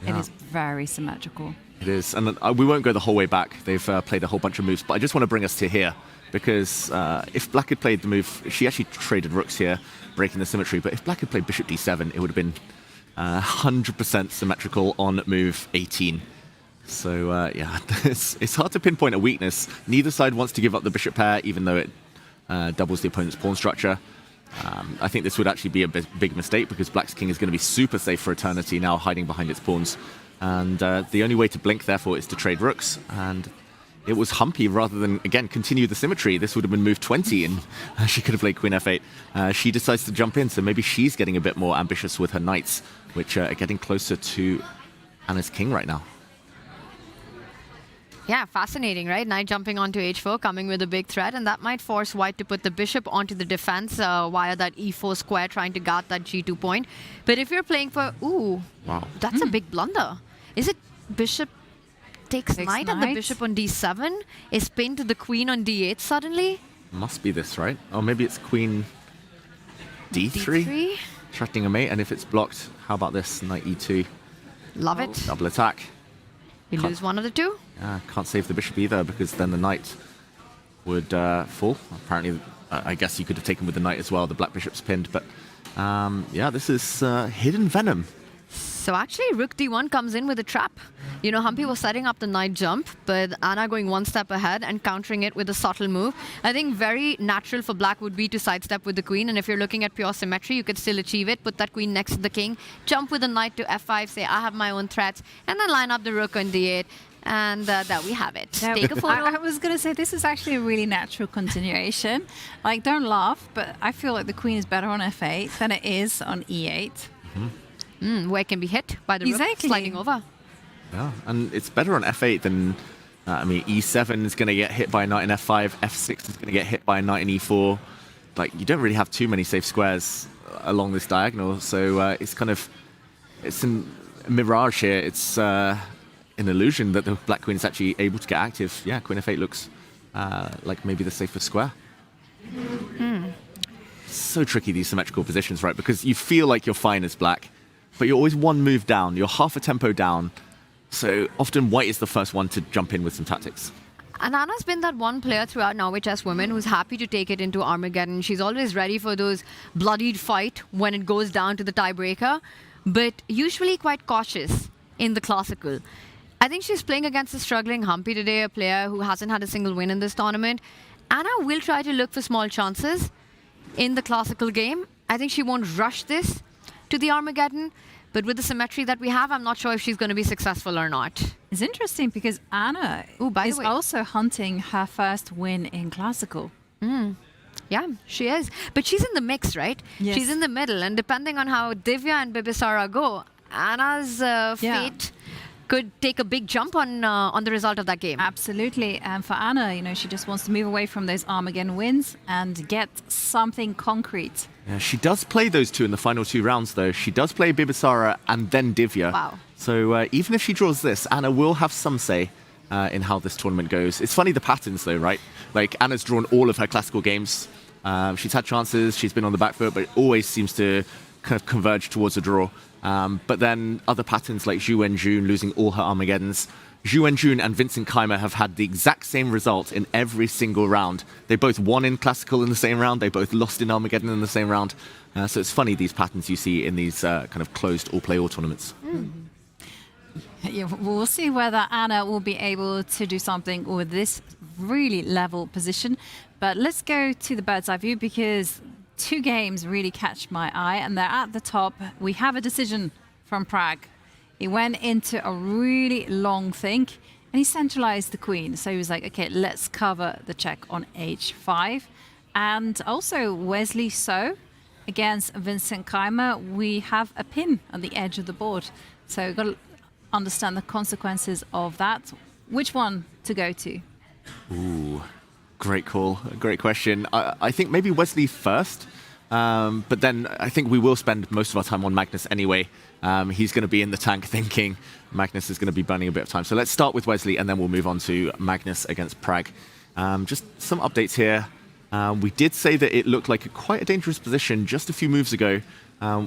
Yeah. It is very symmetrical. It is. And we won't go the whole way back. They've played a whole bunch of moves. But I just want to bring us to here, because if Black had played the move, she actually traded rooks here, breaking the symmetry. But if Black had played bishop d7, it would have been 100% symmetrical on move 18. So, yeah, it's hard to pinpoint a weakness. Neither side wants to give up the bishop pair, even though it doubles the opponent's pawn structure. I think this would actually be a big mistake, because Black's king is going to be super safe for eternity now, hiding behind its pawns. And the only way to blink, therefore, is to trade rooks. And it was Humpy, rather than, again, continue the symmetry. This would have been move 20, and she could have played queen f8. She decides to jump in, so maybe she's getting a bit more ambitious with her knights, which are getting closer to Anna's king right now. Yeah, fascinating, right? Knight jumping onto h4, coming with a big threat, and that might force white to put the bishop onto the defense via that e4 square, trying to guard that g2 point. But if you're playing for... Ooh, wow, that's a big blunder. Is it bishop takes knight, and the bishop on d7 is pinned to the queen on d8 suddenly? Must be this, right? Or maybe it's queen d3? Threatening a mate, and if it's blocked, how about this? Knight e2. Love it. Double attack. You lose one of the two? Can't save the bishop either, because then the knight would fall. Apparently, I guess you could have taken with the knight as well. The black bishop's pinned, but yeah, this is hidden venom. So actually, rook d1 comes in with a trap. You know, Humpy was setting up the knight jump, but Anna going one step ahead and countering it with a subtle move. I think very natural for black would be to sidestep with the queen, and if you're looking at pure symmetry, you could still achieve it. Put that queen next to the king, jump with the knight to f5, say, I have my own threats, and then line up the rook on d8. And there we have it. Take a photo. I was going to say, this is actually a really natural continuation. Like, don't laugh, but I feel like the queen is better on f8 than it is on e8. Where it can be hit by the rook sliding over. Yeah, and it's better on f8 than, I mean, e7 is going to get hit by a knight in f5, f6 is going to get hit by a knight in e4. Like, you don't really have too many safe squares along this diagonal, so it's kind of, it's a mirage here. It's an illusion that the black queen is actually able to get active. Yeah, queen f8 looks like maybe the safest square. So tricky, these symmetrical positions, right? Because you feel like you're fine as black, but you're always one move down. You're half a tempo down. So often white is the first one to jump in with some tactics. And Anna's been that one player throughout Norway Chess Women who's happy to take it into Armageddon. She's always ready for those bloodied fight when it goes down to the tiebreaker, but usually quite cautious in the classical. I think she's playing against a struggling Humpy today, a player who hasn't had a single win in this tournament. Anna will try to look for small chances in the classical game. I think she won't rush this to the Armageddon, but with the symmetry that we have, I'm not sure if she's going to be successful or not. It's interesting because Anna is also hunting her first win in classical. Yeah, she is. But she's in the mix, right? Yes. She's in the middle, and depending on how Divya and Bibisara go, Anna's fate could take a big jump on the result of that game. Absolutely. And for Anna, you know, she just wants to move away from those Armageddon wins and get something concrete. Yeah, she does play those two in the final 2 rounds, though. She does play Bibisara and then Divya. Wow. So even if she draws this, Anna will have some say in how this tournament goes. It's funny the patterns, though, right? Like, Anna's drawn all of her classical games. She's had chances, she's been on the back foot, but it always seems to kind of converge towards a draw. But then other patterns like Zhu Wenjun losing all her Armageddons. Zhu Wenjun and Vincent Keimer have had the exact same result in every single round. They both won in classical in the same round. They both lost in Armageddon in the same round. So it's funny, these patterns you see in these kind of closed all-play-all tournaments. Yeah, we'll see whether Anna will be able to do something with this really level position. But let's go to the bird's eye view because 2 games really catch my eye, and they're at the top. We have a decision from Pragg. He went into a really long think, and he centralized the queen. So he was like, okay, let's cover the check on h5. And also Wesley So against Vincent Keimer, we have a pin on the edge of the board. So we've got to understand the consequences of that. Which one to go to? Ooh, great call. Great question. I think maybe Wesley first. But then I think we will spend most of our time on Magnus anyway. He's going to be in the tank thinking. Magnus is going to be burning a bit of time. So let's start with Wesley and then we'll move on to Magnus against Pragg. Just some updates here. We did say that it looked like quite a dangerous position just a few moves ago.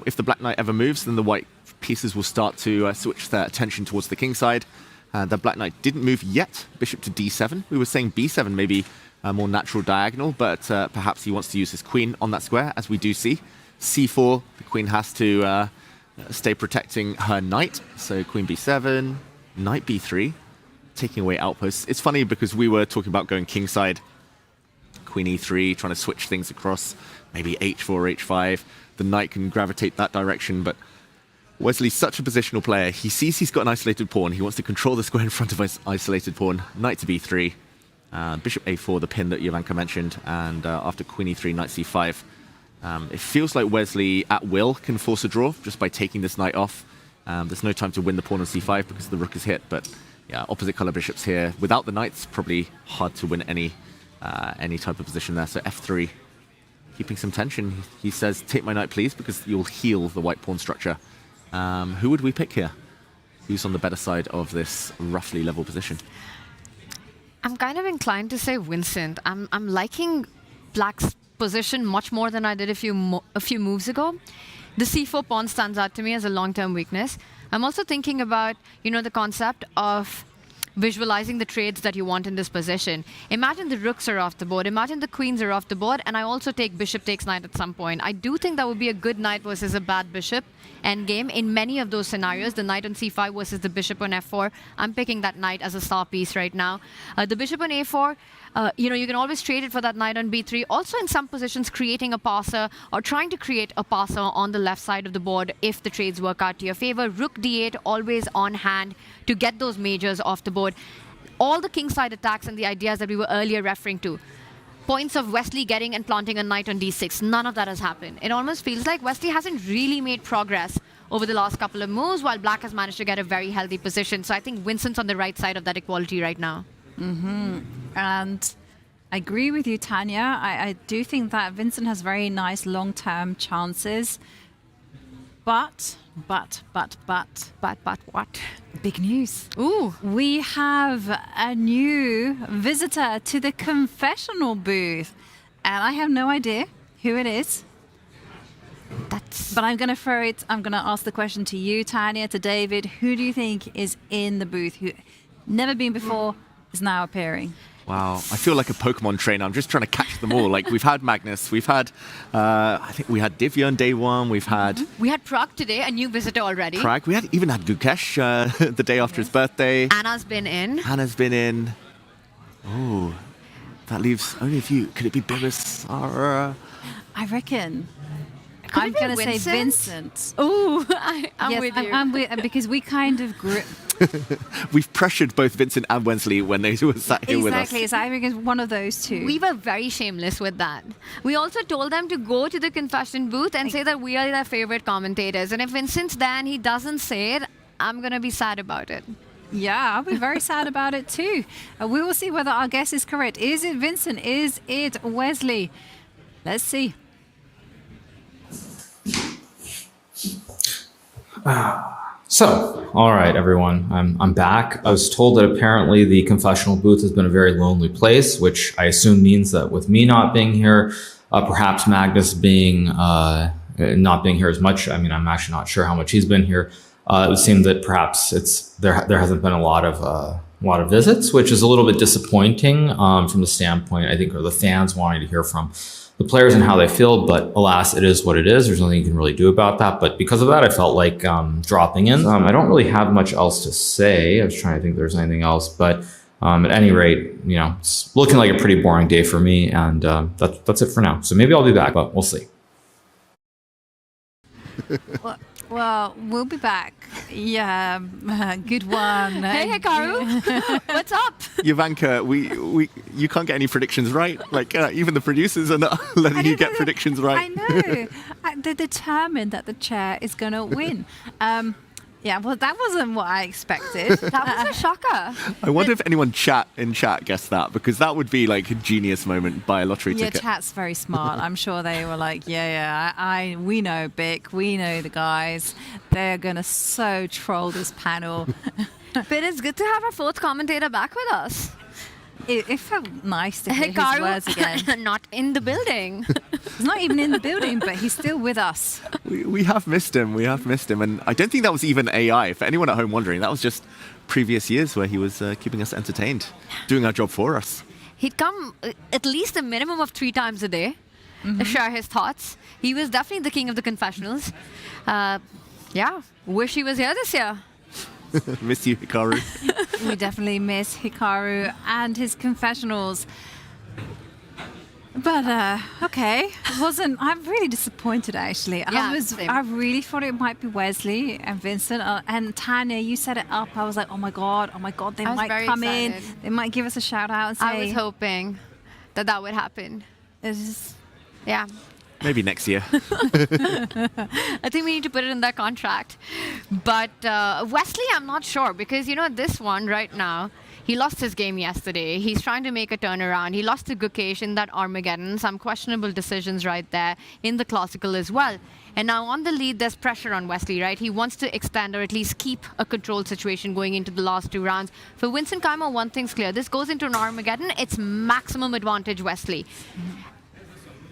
If the black knight ever moves, then the white pieces will start to switch their attention towards the king side. The black knight didn't move yet. Bishop to d7. We were saying b7 maybe a more natural diagonal, but perhaps he wants to use his queen on that square, as we do see. c4, the queen has to stay protecting her knight. So queen b7, knight b3, taking away outposts. It's funny because we were talking about going kingside, queen e3, trying to switch things across, maybe h4, h5. The knight can gravitate that direction, but Wesley's such a positional player. He sees he's got an isolated pawn. He wants to control the square in front of his isolated pawn. Knight to b3. Bishop a4, the pin that Jovanka mentioned, and after queen e3, knight c5. It feels like Wesley, at will, can force a draw just by taking this knight off. There's no time to win the pawn on c5 because the rook is hit, but yeah, opposite color bishops here. Without the knights, probably hard to win any type of position there. So f3, keeping some tension. He says, take my knight, please, because you'll heal the white pawn structure. Who would we pick here? Who's on the better side of this roughly level position? I'm kind of inclined to say Vincent. I'm liking black's position much more than I did a few moves ago. The c4 pawn stands out to me as a long-term weakness. I'm also thinking about, you know, the concept of visualizing the trades that you want in this position. Imagine the rooks are off the board. Imagine the queens are off the board. And I also take bishop takes knight at some point. I do think that would be a good knight versus a bad bishop endgame. In many of those scenarios, the knight on c5 versus the bishop on f4, I'm picking that knight as a star piece right now. The bishop on a4, you can always trade it for that knight on b3. Also in some positions, creating a passer or trying to create a passer on the left side of the board if the trades work out to your favor. Rook d8 always on hand to get those majors off the board. All the kingside attacks and the ideas that we were earlier referring to. Points of Wesley getting and planting a knight on d6. None of that has happened. It almost feels like Wesley hasn't really made progress over the last couple of moves, while Black has managed to get a very healthy position. So I think Vincent's on the right side of that equality right now. And I agree with you, Tanya. I do think that Vincent has very nice long-term chances. But what? Big news. Ooh. We have a new visitor to the confessional booth. And I have no idea who it is. But I'm going to ask the question to you, Tanya, to David. Who do you think is in the booth, who never been before, is now appearing? Wow, I feel like a Pokemon trainer. I'm just trying to catch them all. Like, we've had Magnus, we've had, I think we had Divya on day one, we've had... We had Pragg today, a new visitor already. Pragg, we even had Gukesh the day after his birthday. Anna's been in. Oh, that leaves only a few. Could it be Bibisara? I reckon. I'm going to say Vincent. Oh, I'm with you. I'm with, because we kind of grew... We've pressured both Vincent and Wesley when they were sat here with us. Exactly, it's I think it's one of those two. We were very shameless with that. We also told them to go to the confession booth and say that we are their favorite commentators. And if Vincent's there and he doesn't say it, I'm going to be sad about it. Yeah, I'll be very sad about it too. We will see whether our guess is correct. Is it Vincent? Is it Wesley? Let's see. So, all right, everyone, I'm back. I was told that apparently the confessional booth has been a very lonely place, which I assume means that with me not being here, perhaps Magnus being not being here as much. I mean, I'm actually not sure how much he's been here. It would seem that perhaps there hasn't been a lot of visits, which is a little bit disappointing from the standpoint, I think, of the fans wanting to hear from the players and how they feel, but alas, it is what it is. There's nothing you can really do about that. But because of that, I felt like dropping in. I don't really have much else to say. I was trying to think if there's anything else, but at any rate, it's looking like a pretty boring day for me, and that's it for now. So maybe I'll be back, but we'll see. Well, we'll be back. Yeah, good one. Hey, Hikaru. What's up? Jovanka, you can't get any predictions right. Like, even the producers are not letting you get predictions right. I know. They're determined that the chair is going to win. Yeah, well, that wasn't what I expected. That was a shocker. I wonder if anyone in chat guessed that, because that would be like a genius moment by a lottery ticket. Yeah, chat's very smart. I'm sure they were like, we know Bic, we know the guys. They're going to so troll this panel. But it's good to have our fourth commentator back with us. It felt nice to hear his words again. Not in the building. He's not even in the building, but he's still with us. We have missed him. And I don't think that was even AI. For anyone at home wondering, that was just previous years where he was keeping us entertained, doing our job for us. He'd come at least a minimum of 3 times a day to share his thoughts. He was definitely the king of the confessionals. Wish he was here this year. Miss you, Hikaru. We definitely miss Hikaru and his confessionals. But okay, I'm really disappointed actually. I really thought it might be Wesley and Vincent and Tanya. You set it up. I was like, oh my god, they might come in. They might give us a shout out and say. I was hoping that would happen. Yeah. Maybe next year. I think we need to put it in that contract. But Wesley, I'm not sure, because this one right now, he lost his game yesterday. He's trying to make a turnaround. He lost to Gukesh in that Armageddon. Some questionable decisions right there in the classical as well. And now on the lead, there's pressure on Wesley, right? He wants to extend or at least keep a controlled situation going into the last 2 rounds. For Vincent Keimer, one thing's clear. This goes into an Armageddon. It's maximum advantage Wesley.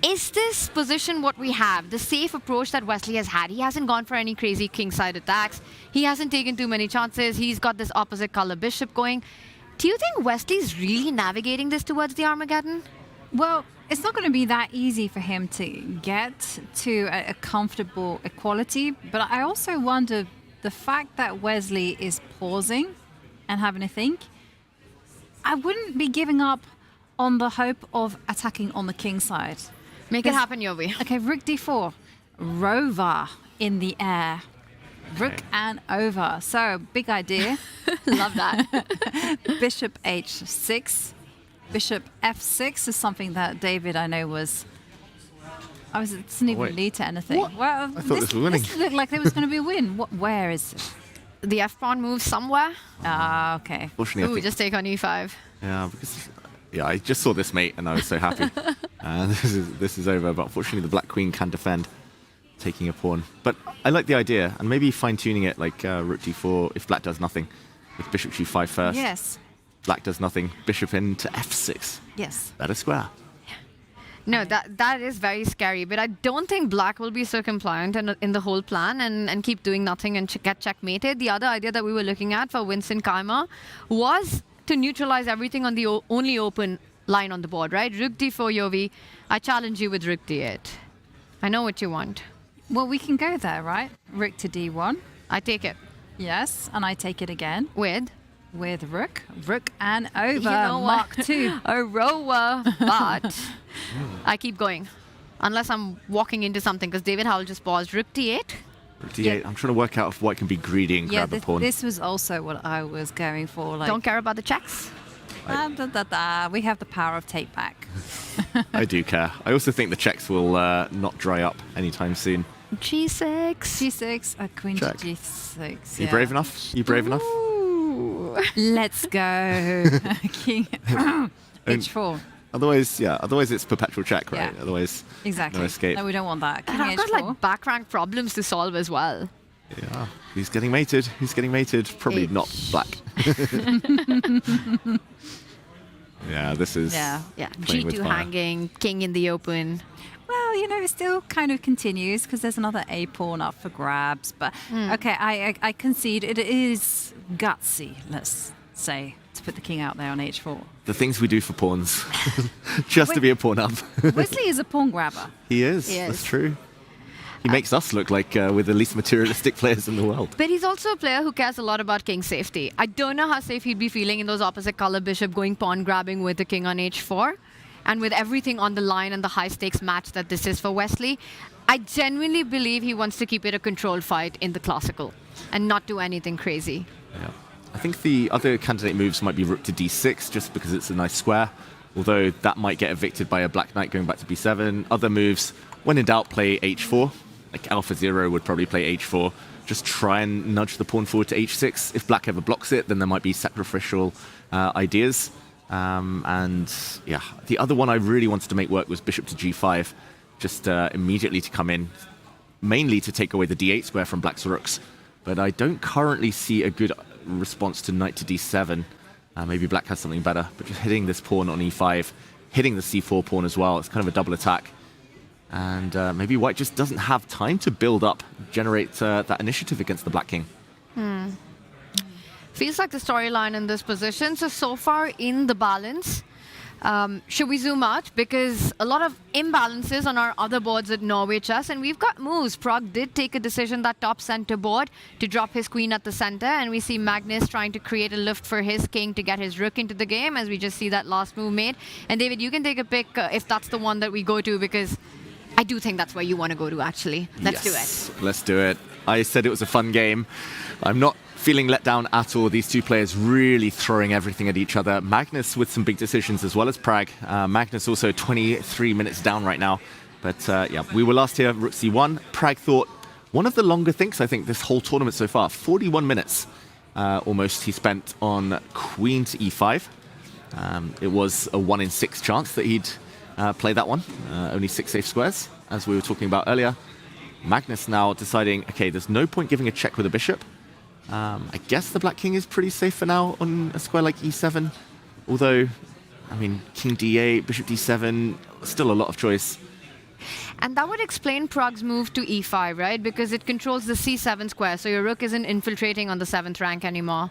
Is this position what we have? The safe approach that Wesley has had. He hasn't gone for any crazy kingside attacks. He hasn't taken too many chances. He's got this opposite color bishop going. Do you think Wesley's really navigating this towards the Armageddon? Well, it's not going to be that easy for him to get to a comfortable equality. But I also wonder the fact that Wesley is pausing and having a think. I wouldn't be giving up on the hope of attacking on the king side. Make it happen your way. Okay, rook d4. Rover in the air. Rook and over. So, big idea. Love that. Bishop h6. Bishop f6 is something that David, I know, it didn't even lead to anything. What? Well, I thought this was winning. This looked like there was going to be a win. Where is it? The f-pawn moves somewhere. Ah, okay. Fortunately, Ooh, just take on e5. Yeah, because I just saw this mate and I was so happy. This is over, but unfortunately the black queen can defend, taking a pawn. But I like the idea, and maybe fine-tuning it like rook d4 if black does nothing, with bishop g5 first. Yes. Black does nothing, bishop into f6. Yes. Better square. No, that is very scary, but I don't think black will be so compliant in the whole plan and keep doing nothing and get checkmated. The other idea that we were looking at for Winston Keimer was to neutralize everything on the only open line on the board, right? Rook d4, Yovi. I challenge you with rook d8. I know what you want. Well, we can go there, right? Rook to d1. I take it. Yes, and I take it again. With rook. Rook and over. You know Mark what? 2. A rower, but I keep going. Unless I'm walking into something, because David Howell just paused. Rook d8. Rook d8. Yeah. I'm trying to work out if white can be greedy and grab a pawn. This was also what I was going for. Like, don't care about the checks? We have the power of take back. I do care. I also think the checks will not dry up anytime soon. G6. G6. Queen Check. to G6. You brave enough? You brave enough? Let's go. King h4. Otherwise it's perpetual check, right? Yeah. Otherwise, exactly. no escape. No, we don't want that. King And I've got h4. like back rank problems to solve as well. Yeah. Who's getting mated? Probably not black. Yeah, this is. Yeah. playing with G2 fire. hanging, king in the open. Well, it still kind of continues because there's another A pawn up for grabs. But okay, I concede it is gutsy, let's say, to put the king out there on h4. The things we do for pawns, just to be a pawn up. Wesley is a pawn grabber. He is. That's true. He makes us look like we're the least materialistic players in the world. But he's also a player who cares a lot about king safety. I don't know how safe he'd be feeling in those opposite color bishop going pawn grabbing with the king on h4. And with everything on the line and the high stakes match that this is for Wesley, I genuinely believe he wants to keep it a controlled fight in the classical and not do anything crazy. Yeah. I think the other candidate moves might be rook to d6 just because it's a nice square, although that might get evicted by a black knight going back to b7. Other moves, when in doubt, play h4. Like Alpha Zero would probably play h4. Just try and nudge the pawn forward to h6. If black ever blocks it, then there might be sacrificial ideas. And yeah, the other one I really wanted to make work was bishop to g5, just immediately to come in, mainly to take away the d8 square from black's rooks. But I don't currently see a good response to knight to d7. Maybe black has something better, but just hitting this pawn on e5, hitting the c4 pawn as well, it's kind of a double attack. And maybe white just doesn't have time to build up, generate that initiative against the black king. Feels like the storyline in this position. So far in the balance, should we zoom out? Because a lot of imbalances on our other boards at Norway Chess, and we've got moves. Pragg did take a decision that top center board to drop his queen at the center, and we see Magnus trying to create a lift for his king to get his rook into the game, as we just see that last move made. And David, you can take a pick if that's the one that we go to, because I do think that's where you want to go to, actually. Let's do it. Let's do it. I said it was a fun game. I'm not feeling let down at all. These two players really throwing everything at each other. Magnus with some big decisions as well as Pragg. Magnus also 23 minutes down right now. But yeah, we were last here, rook c1. Pragg thought one of the longer thinks, I think, this whole tournament so far. 41 minutes almost he spent on queen to e5. It was a 1 in 6 chance that he'd play that one. Only 6 safe squares, as we were talking about earlier. Magnus now deciding, okay, there's no point giving a check with a bishop. I guess the black king is pretty safe for now on a square like e7. Although, I mean, king d8, bishop d7, still a lot of choice. And that would explain Pragg's move to e5, right? Because it controls the c7 square, so your rook isn't infiltrating on the 7th rank anymore.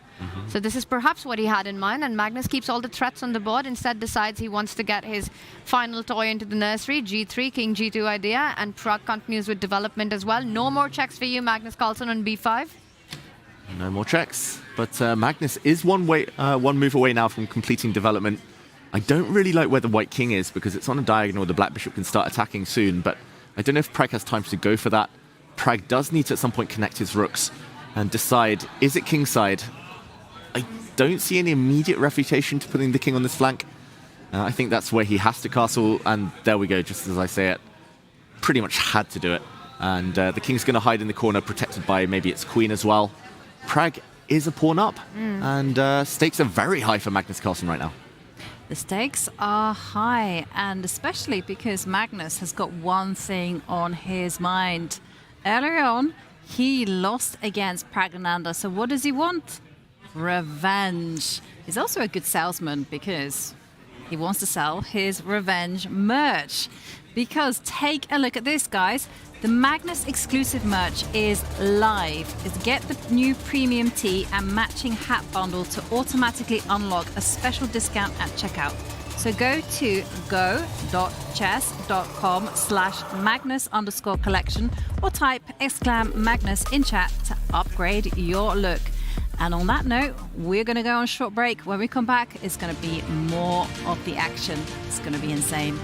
So this is perhaps what he had in mind, and Magnus keeps all the threats on the board, instead decides he wants to get his final toy into the nursery, g3, king g2 idea, and Pragg continues with development as well. No more checks for you, Magnus Carlsen, on b5. No more checks, but Magnus is one move away now from completing development. I don't really like where the white king is because it's on a diagonal. The black bishop can start attacking soon, but I don't know if Pragg has time to go for that. Pragg does need to at some point connect his rooks and decide, is it kingside? I don't see any immediate refutation to putting the king on this flank. I think that's where he has to castle, and there we go, just as I say it. Pretty much had to do it. And the king's going to hide in the corner, protected by maybe its queen as well. Pragg is a pawn up, and stakes are very high for Magnus Carlsen right now. The stakes are high, and especially because Magnus has got one thing on his mind. Earlier on, he lost against Pragnananda, so what does he want? Revenge. He's also a good salesman because he wants to sell his revenge merch. Because take a look at this, guys. The Magnus exclusive merch is live. It's get the new premium tee and matching hat bundle to automatically unlock a special discount at checkout. So go to go.chess.com/Magnus_collection or type !Magnus in chat to upgrade your look. And on that note, we're going to go on a short break. When we come back, it's going to be more of the action. It's going to be insane.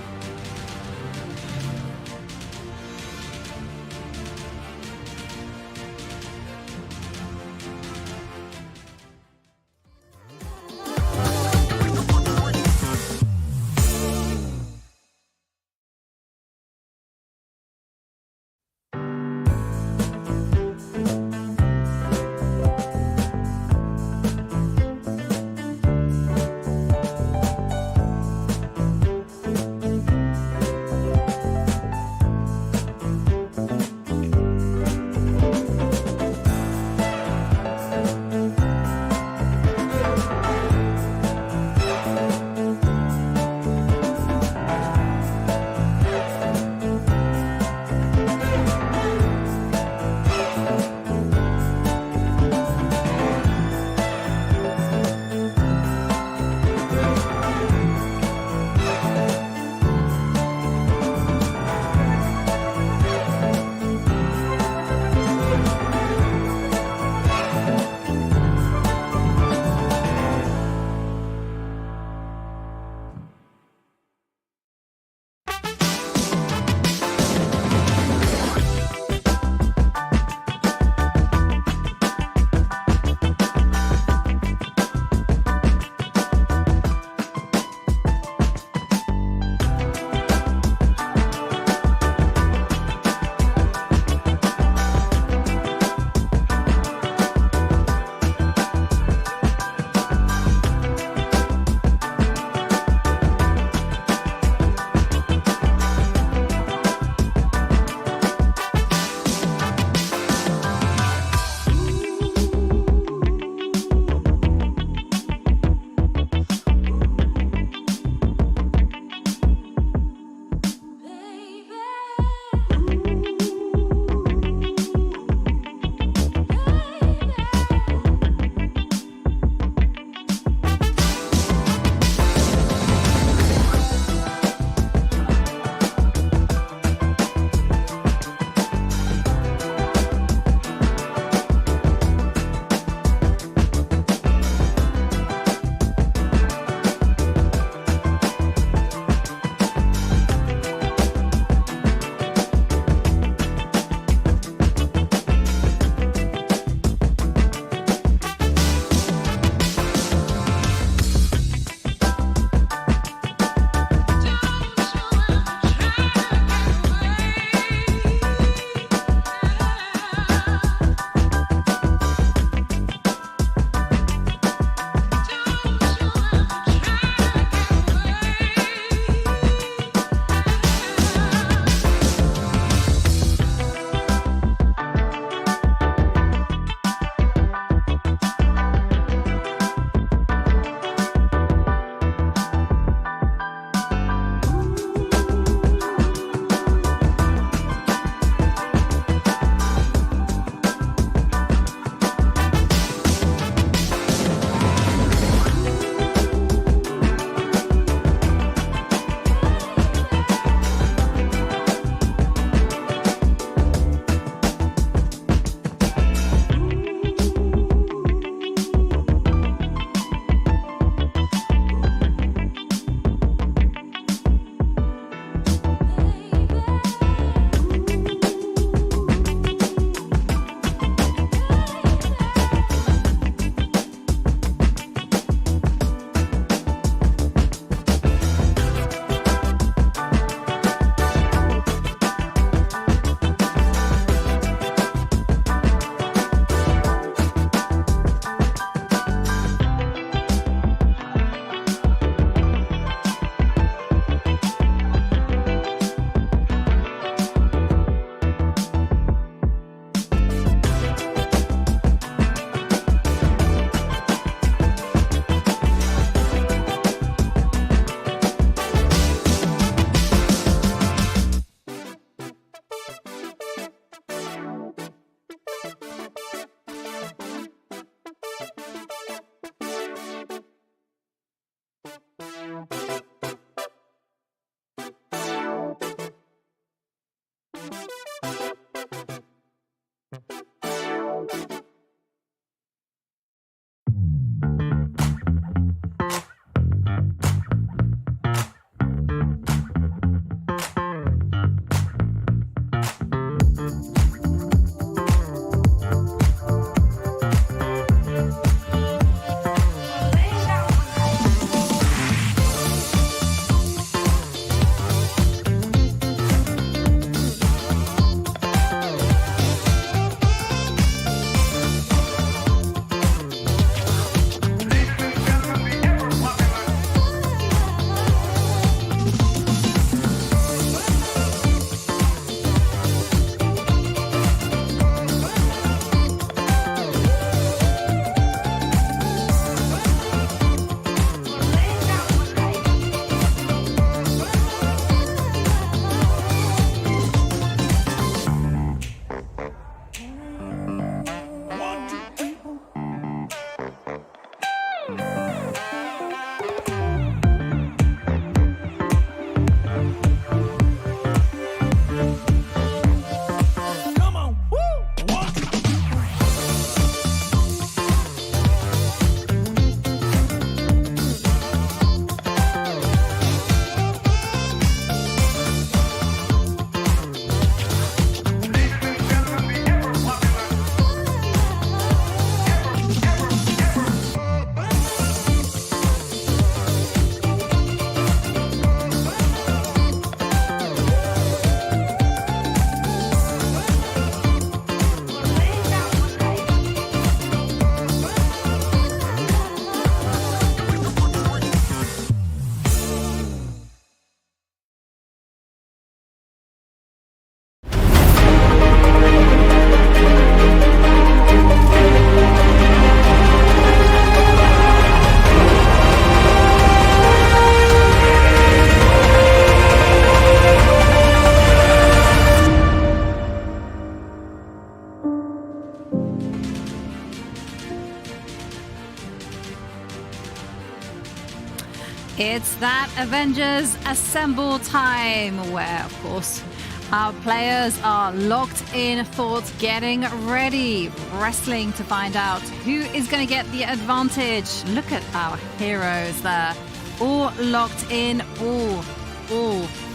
It's that Avengers Assemble time where, of course, our players are locked in thoughts, getting ready, wrestling to find out who is going to get the advantage. Look at our heroes there, all locked in, all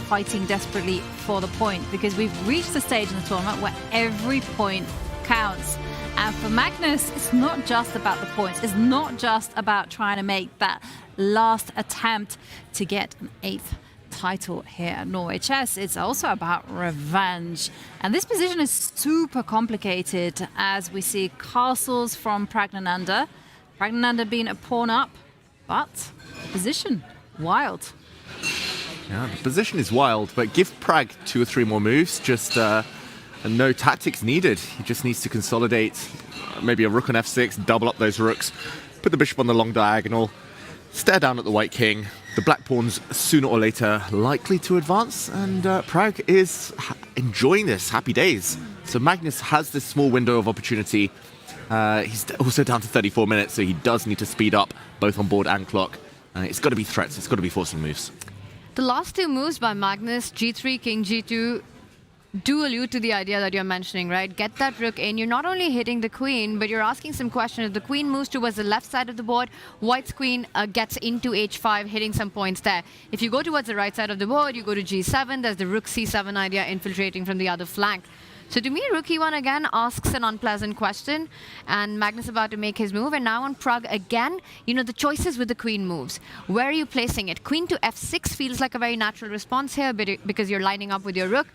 fighting desperately for the point, because we've reached the stage in the tournament where every point counts. And for Magnus, it's not just about the points. It's not just about trying to make that last attempt to get an 8th title here at Norway Chess. It's also about revenge. And this position is super complicated as we see castles from Pragg. Pragg being a pawn up, but the position, wild. Yeah, the position is wild, but give Pragg 2 or 3 more moves, just no tactics needed. He just needs to consolidate, maybe a rook on f6, double up those rooks, put the bishop on the long diagonal, stare down at the white king. The black pawn's sooner or later likely to advance, and Pragg is enjoying this. Happy days. So Magnus has this small window of opportunity. He's also down to 34 minutes, so he does need to speed up both on board and clock. It's got to be threats. It's got to be forcing moves. The last 2 moves by Magnus, g3, king g2, do allude to the idea that you're mentioning, right? Get that rook in. You're not only hitting the queen, but you're asking some questions. If the queen moves towards the left side of the board, white's queen gets into h5, hitting some points there. If you go towards the right side of the board, you go to g7. There's the rook c7 idea infiltrating from the other flank. So to me, rook e1 again asks an unpleasant question, and Magnus about to make his move. And now on Pragg again, the choices with the queen moves. Where are you placing it? Queen to f6 feels like a very natural response here, because you're lining up with your rook.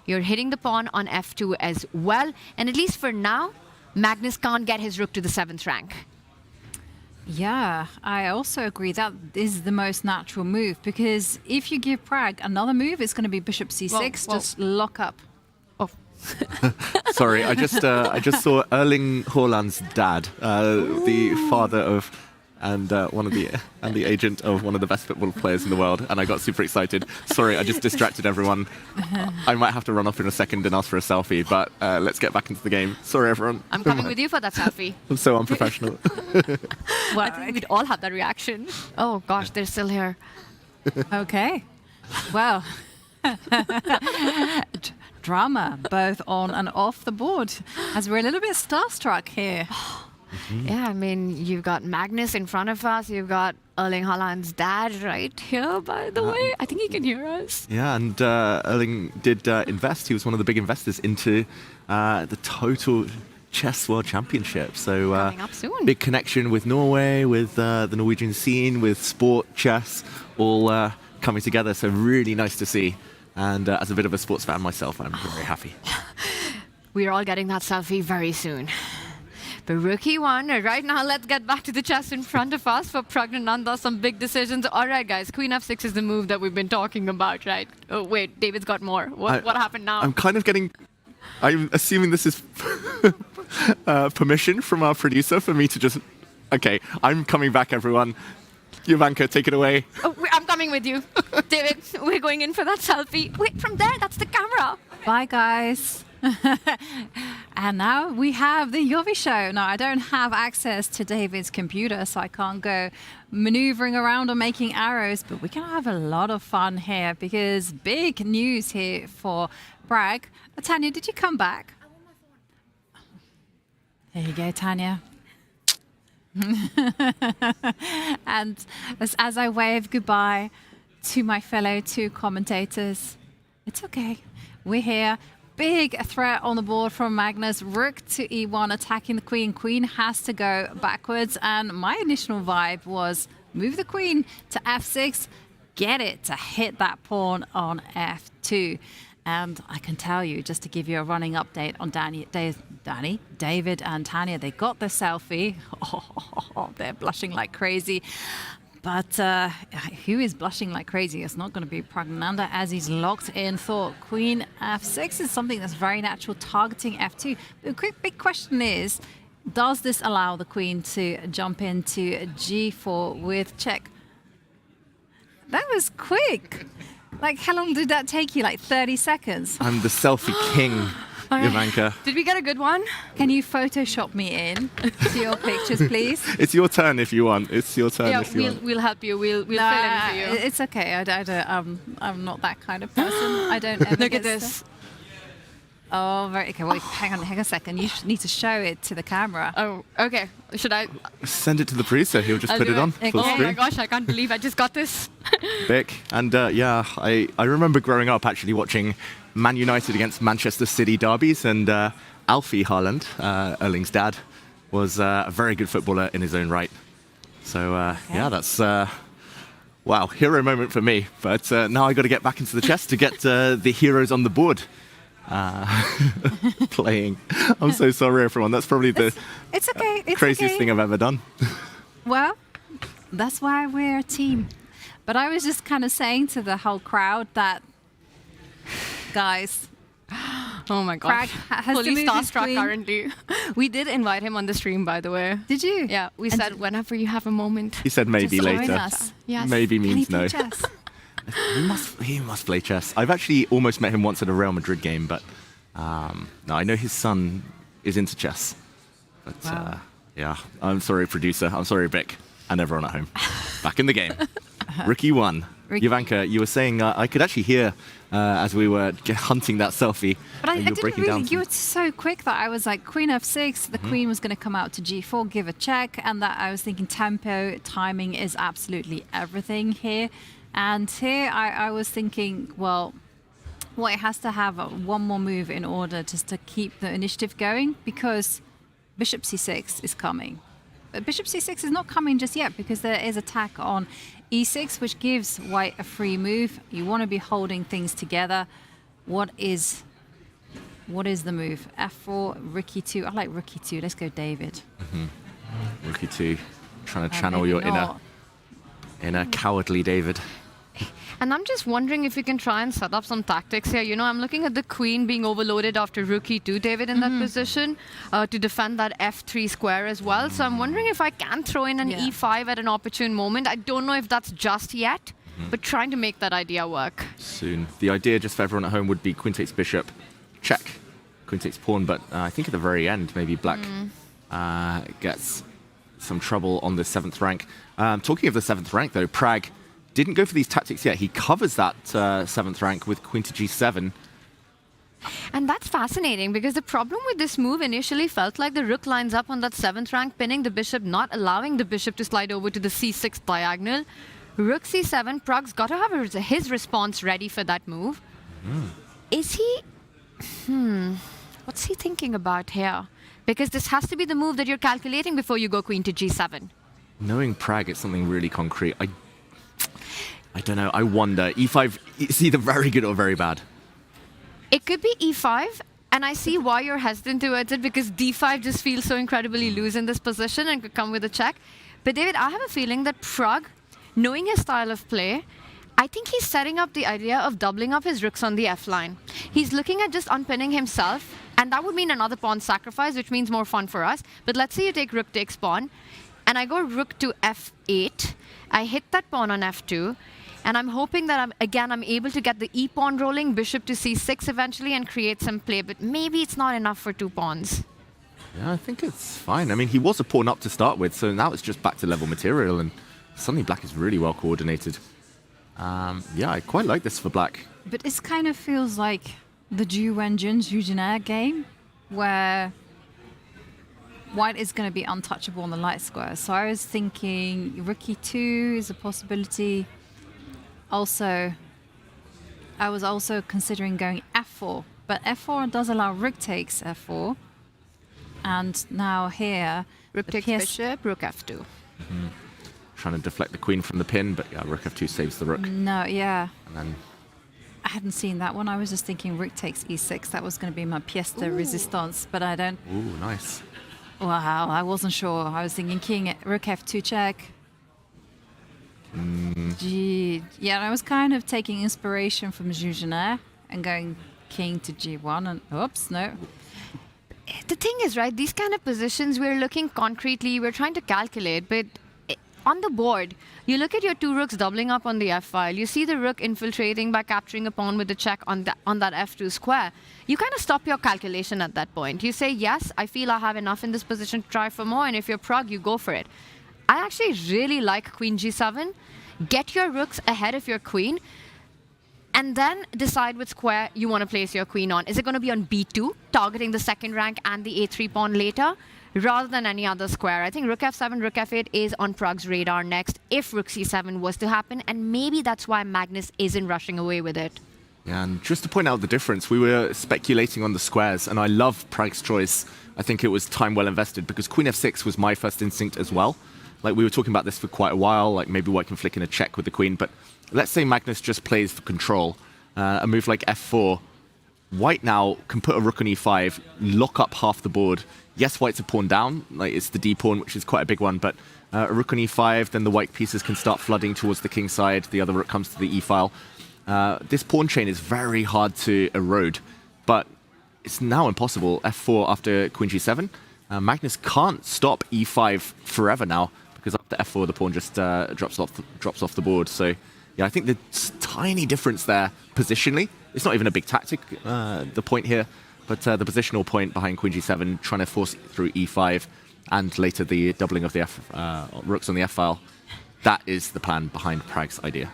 You're hitting the pawn on f2 as well. And at least for now, Magnus can't get his rook to the 7th rank. Yeah, I also agree that is the most natural move, because if you give Pragg another move, it's going to be bishop c6, Whoa. just lock up. Oh. Sorry, I just saw Erling Haaland's dad, the father of and the agent of one of the best football players in the world, and I got super excited. Sorry, I just distracted everyone. I might have to run off in a second and ask for a selfie, but let's get back into the game. Sorry, everyone. I'm coming with you for that selfie. I'm so unprofessional. Well, I think we'd all have that reaction. Oh gosh, they're still here. Okay. Well. Drama, both on and off the board, as we're a little bit starstruck here. Yeah, I mean, you've got Magnus in front of us. You've got Erling Haaland's dad right here, by the way. I think he can hear us. Yeah, and Erling did invest. He was one of the big investors into the total Chess World Championship. So coming up soon. Big connection with Norway, with the Norwegian scene, with sport, chess, all coming together. So really nice to see. And as a bit of a sports fan myself, I'm very happy. We're all getting that selfie very soon. But rook e1, right now let's get back to the chess in front of us for Pragg. Some big decisions. All right, guys, queen f6 is the move that we've been talking about, right? Oh, wait, David's got more. What happened now? I'm assuming this is permission from our producer for me to just... Okay, I'm coming back, everyone. Jovanka, take it away. Oh, I'm coming with you. David, we're going in for that selfie. Wait, from there, that's the camera. Bye, guys. And now we have the Yovi show. Now, I don't have access to David's computer, so I can't go maneuvering around or making arrows, but we can have a lot of fun here because big news here for Pragg. Tanya, did you come back? I want my phone. There you go, Tanya. And as I wave goodbye to my fellow 2 commentators, it's okay. We're here. Big threat on the board from Magnus. Rook to e1, attacking the queen. Queen has to go backwards. And my initial vibe was move the queen to f6, get it to hit that pawn on f2. And I can tell you, just to give you a running update on David and Tanya, they got the selfie. Oh, they're blushing like crazy. But who is blushing like crazy? It's not going to be Pragg as he's locked in thought. Queen f6 is something that's very natural, targeting f2. But the big question is, does this allow the queen to jump into g4 with check? That was quick. Like, how long did that take you? Like 30 seconds? I'm the selfie king. Ivanka. Did we get a good one? Can you Photoshop me in to your pictures, please? It's your turn if you want. It's your turn Yeah, if you want. we'll help you. We'll fill in for you. It's okay. I don't. I'm not that kind of person. I don't ever Look get at this. stuff. Oh, very okay. Wait, hang on a second. You need to show it to the camera. Oh, okay. Should I? Send it to the producer. He'll just I'll put do it on Okay. full Oh my screen. gosh, I can't believe I just got this. Vic. And yeah, I remember growing up actually watching Man United against Manchester City derbies, and Alfie Haaland, Erling's dad, was a very good footballer in his own right. So yeah, that's wow, hero moment for me. But now I got to get back into the chess to get the heroes on the board. Playing. I'm so sorry, everyone. That's probably the It's okay. It's craziest okay. thing I've ever done. Well, that's why we're a team. But I was just kind of saying to the whole crowd that, guys, Oh my Pragg gosh. has to Fully move his starstruck queen. currently. We did invite him on the stream, by the way. Did you? Yeah, we And said whenever you have a moment. He said maybe Just join later. us. Yes. Maybe Can he means play no. chess? He must play chess. I've actually almost met him once at a Real Madrid game, but no, I know his son is into chess. But Wow. yeah, I'm sorry, producer. I'm sorry, Vic, and everyone at home. Back in the game. Rookie 1. Ricky. Ivanka, you were saying I could actually hear as we were hunting that selfie. But I you were didn't breaking really. down You some- were so quick that I was like queen f6. The queen was going to come out to g4, give a check, and that I was thinking tempo, timing is absolutely everything here. And here I was thinking, well, it has to have one more move in order just to keep the initiative going, because bishop c6 is coming. But bishop c6 is not coming just yet because there is attack on e6, which gives white a free move. You want to be holding things together. What is the move? f4, rook e2. I like rook e2. Let's go, David. Rookie 2, trying to channel maybe your not. inner cowardly David. And I'm just wondering if we can try and set up some tactics here. You know, I'm looking at the queen being overloaded after rook e2, David, in that position to defend that f3 square as well. So I'm wondering if I can throw in an Yeah. e5 at an opportune moment. I don't know if that's just yet, but trying to make that idea work. Soon. The idea, just for everyone at home, would be queen takes bishop, check, queen takes pawn, but I think at the very end, maybe black gets some trouble on the 7th rank. Talking of the 7th rank, though, Pragg didn't go for these tactics yet. He covers that 7th rank with queen to g7. And that's fascinating because the problem with this move initially felt like the rook lines up on that 7th rank, pinning the bishop, not allowing the bishop to slide over to the c6 diagonal. Rook c7, Pragg's got to have his response ready for that move. Is he... What's he thinking about here? Because this has to be the move that you're calculating before you go queen to g7. Knowing Pragg, it's something really concrete. I don't know. I wonder. E5 is either very good or very bad. It could be e5, and I see why you're hesitant towards it because d5 just feels so incredibly loose in this position and could come with a check. But David, I have a feeling that Pragg, knowing his style of play, I think he's setting up the idea of doubling up his rooks on the f line. He's looking at just unpinning himself, and that would mean another pawn sacrifice, which means more fun for us. But let's say you take rook takes pawn, and I go rook to f8. I hit that pawn on f2. And I'm hoping that I'm able to get the e-pawn rolling, bishop to c6 eventually, and create some play. But maybe it's not enough for 2 pawns. Yeah, I think it's fine. I mean, he was a pawn up to start with, so now it's just back to level material, and suddenly black is really well coordinated. Yeah, I quite like this for black. But it kind of feels like the Zhu Wenjun, Zhu Jinair game, where white is going to be untouchable on the light square. So I was thinking rook e2 is a possibility. Also, I was also considering going f4, but f4 does allow rook takes f4. And now here, rook takes bishop, rook f2. Trying to deflect the queen from the pin, but yeah, rook f2 saves the rook. No, yeah. And then I hadn't seen that one. I was just thinking rook takes e6. That was going to be my pièce de résistance, but I don't... Ooh, nice. Wow, I wasn't sure. I was thinking king, rook f2 check. Gee, yeah, I was kind of taking inspiration from Zhu Jinair and going king to g1 and oops, no. The thing is, right, these kind of positions, we're looking concretely, we're trying to calculate, but on the board, you look at your two rooks doubling up on the f file. You see the rook infiltrating by capturing a pawn with the check on that f2 square. You kind of stop your calculation at that point. You say, yes, I feel I have enough in this position to try for more, and if you're Pragg, you go for it. I actually really like queen g7. Get your rooks ahead of your queen, and then decide which square you want to place your queen on. Is it going to be on b2, targeting the second rank and the a3 pawn later, rather than any other square? I think rook f7, rook f8 is on Pragg's radar next, if rook c7 was to happen, and maybe that's why Magnus isn't rushing away with it. Yeah, and just to point out the difference, we were speculating on the squares, and I love Pragg's choice. I think it was time well invested, because queen f6 was my first instinct as well. Like, we were talking about this for quite a while, like maybe white can flick in a check with the queen, but let's say Magnus just plays for control. A move like f4, white now can put a rook on e5, lock up half the board. Yes, white's a pawn down, like it's the d pawn, which is quite a big one, but a rook on e5, then the white pieces can start flooding towards the king side, the other rook comes to the e file. This pawn chain is very hard to erode, but it's now impossible. f4 after queen g7. Magnus can't stop e5 forever now, because after f4 the pawn just drops off the board. So yeah, I think the tiny difference there positionally, it's not even a big tactic, the point here, but the positional point behind queen g7, trying to force it through e5, and later the doubling of the rooks on the f-file. That is the plan behind Pragg's idea.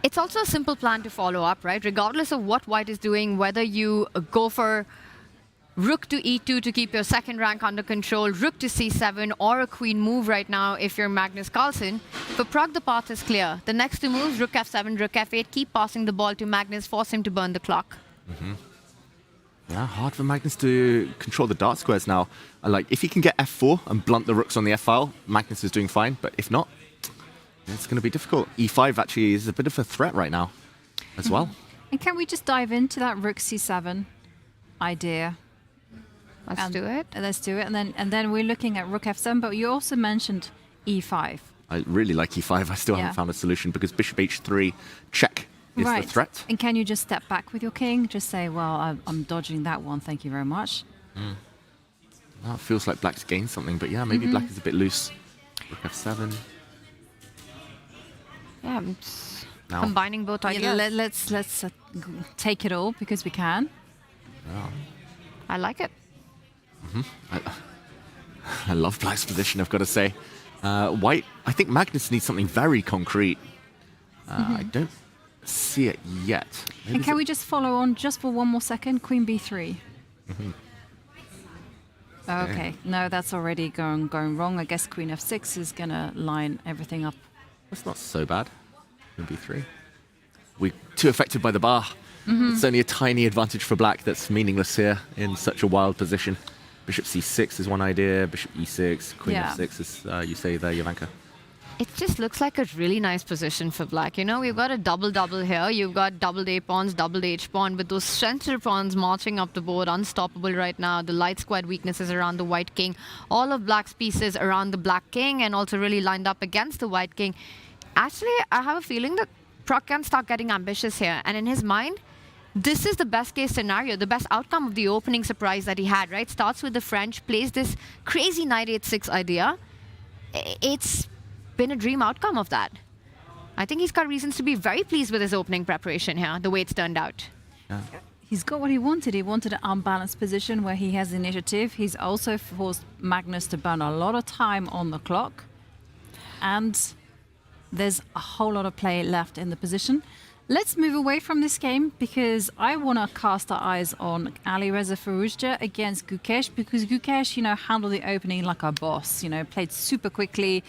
It's also a simple plan to follow up, right? Regardless of what white is doing, whether you go for rook to e2 to keep your second rank under control, rook to c7, or a queen move right now if you're Magnus Carlsen. For Pragg, the path is clear. The next two moves, rook f7, rook f8, keep passing the ball to Magnus, force him to burn the clock. Yeah, hard for Magnus to control the dark squares now. Like, if he can get f4 and blunt the rooks on the f-file, Magnus is doing fine, but if not, it's going to be difficult. e5 actually is a bit of a threat right now as well. And can we just dive into that rook c7 idea? Let's do it. Let's do it. And then we're looking at rook f7, but you also mentioned e5. I really like e5. I still haven't found a solution, because bishop h3 check is the threat. And can you just step back with your king? Just say, well, I'm dodging that one. Thank you very much. Well, it feels like black's gained something, but yeah, maybe black is a bit loose. Rook f7. Yeah, combining both ideas. Let's take it all, because we can. Yeah. I like it. I love black's position, I've got to say. White, I think Magnus needs something very concrete. I don't see it yet. Maybe and can we just follow on just for one more second? Queen b3. Okay, no, that's already going wrong. I guess queen f6 is going to line everything up. That's not so bad. Queen b3. We're too affected by the bar. It's only a tiny advantage for black that's meaningless here in such a wild position. Bishop c6 is one idea, bishop e6, queen f6 is, you say there, Jovanka. It just looks like a really nice position for black. You know, we've got a double-double here. You've got doubled A pawns, doubled H pawn, with those central pawns marching up the board, unstoppable right now. The light squared weaknesses around the white king. All of black's pieces around the black king, and also really lined up against the white king. Actually, I have a feeling that Pragg can start getting ambitious here. And in his mind, this is the best case scenario, the best outcome of the opening surprise that he had, right? Starts with the French, plays this crazy knight 8-6 idea. It's been a dream outcome of that. I think he's got reasons to be very pleased with his opening preparation here, the way it's turned out. Yeah. He's got what he wanted. He wanted an unbalanced position where he has initiative. He's also forced Magnus to burn a lot of time on the clock. And there's a whole lot of play left in the position. Let's move away from this game, because I want to cast our eyes on Alireza Firouzja against Gukesh, because Gukesh, handled the opening like a boss, played super quickly.